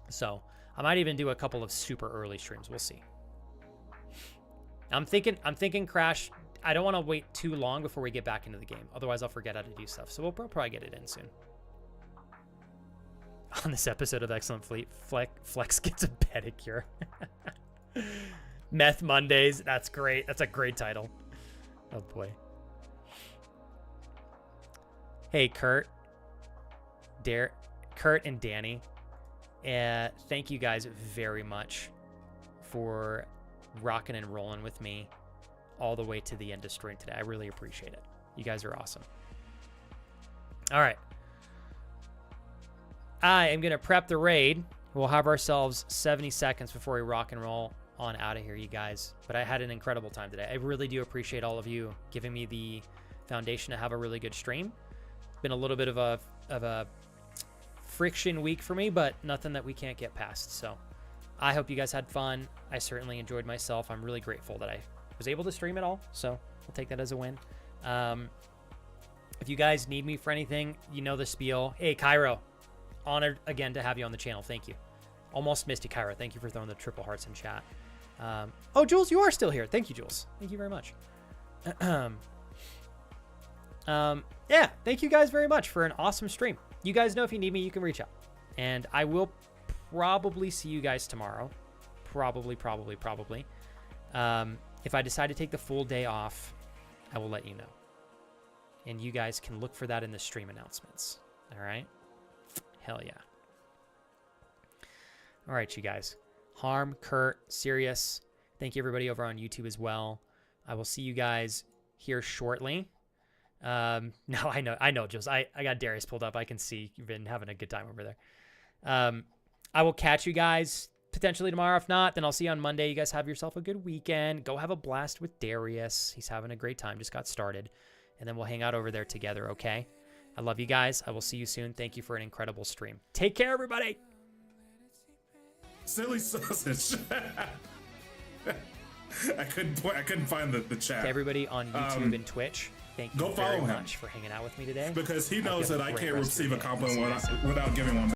So I might even do a couple of super early streams. We'll see. I'm thinking, Crash, I don't want to wait too long before we get back into the game. Otherwise, I'll forget how to do stuff. So we'll probably get it in soon. On this episode of Excellent Fleet, Flex gets a pedicure. Meth Mondays. That's great. That's a great title. Oh, boy. Hey, Kurt and Danny. Thank you guys very much for rocking and rolling with me all the way to the end of stream today. I really appreciate it. You guys are awesome. All right. I am going to prep the raid. We'll have ourselves 70 seconds before we rock and roll on out of here, you guys. But I had an incredible time today. I really do appreciate all of you giving me the foundation to have a really good stream. It's been a little bit of a friction week for me, but nothing that we can't get past. So I hope you guys had fun. I certainly enjoyed myself. I'm really grateful that I was able to stream it all. So I'll take that as a win. If you guys need me for anything, you know the spiel. Hey, Cairo. Honored again to have you on the channel. Thank you. Almost missed you, Kyra. Thank you for throwing the triple hearts in chat. Oh, Jules, you are still here. Thank you, Jules. Thank you very much. Yeah, thank you guys very much for an awesome stream. You guys know if you need me, you can reach out. And I will probably see you guys tomorrow. Probably. If I decide to take the full day off, I will let you know. And you guys can look for that in the stream announcements. All right? Hell yeah. All right, you guys. Harm, Kurt, Sirius. Thank you, everybody over on YouTube as well. I will see you guys here shortly. No, I know, Jules. I got Darius pulled up. I can see you've been having a good time over there. I will catch you guys potentially tomorrow. If not, then I'll see you on Monday. You guys have yourself a good weekend. Go have a blast with Darius. He's having a great time. Just got started. And then we'll hang out over there together, okay? I love you guys. I will see you soon. Thank you for an incredible stream. Take care, everybody. Silly sausage. I couldn't find the chat. To everybody on YouTube and Twitch, thank you go very follow him much for hanging out with me today. Because he knows that I can't receive a compliment day. without giving one.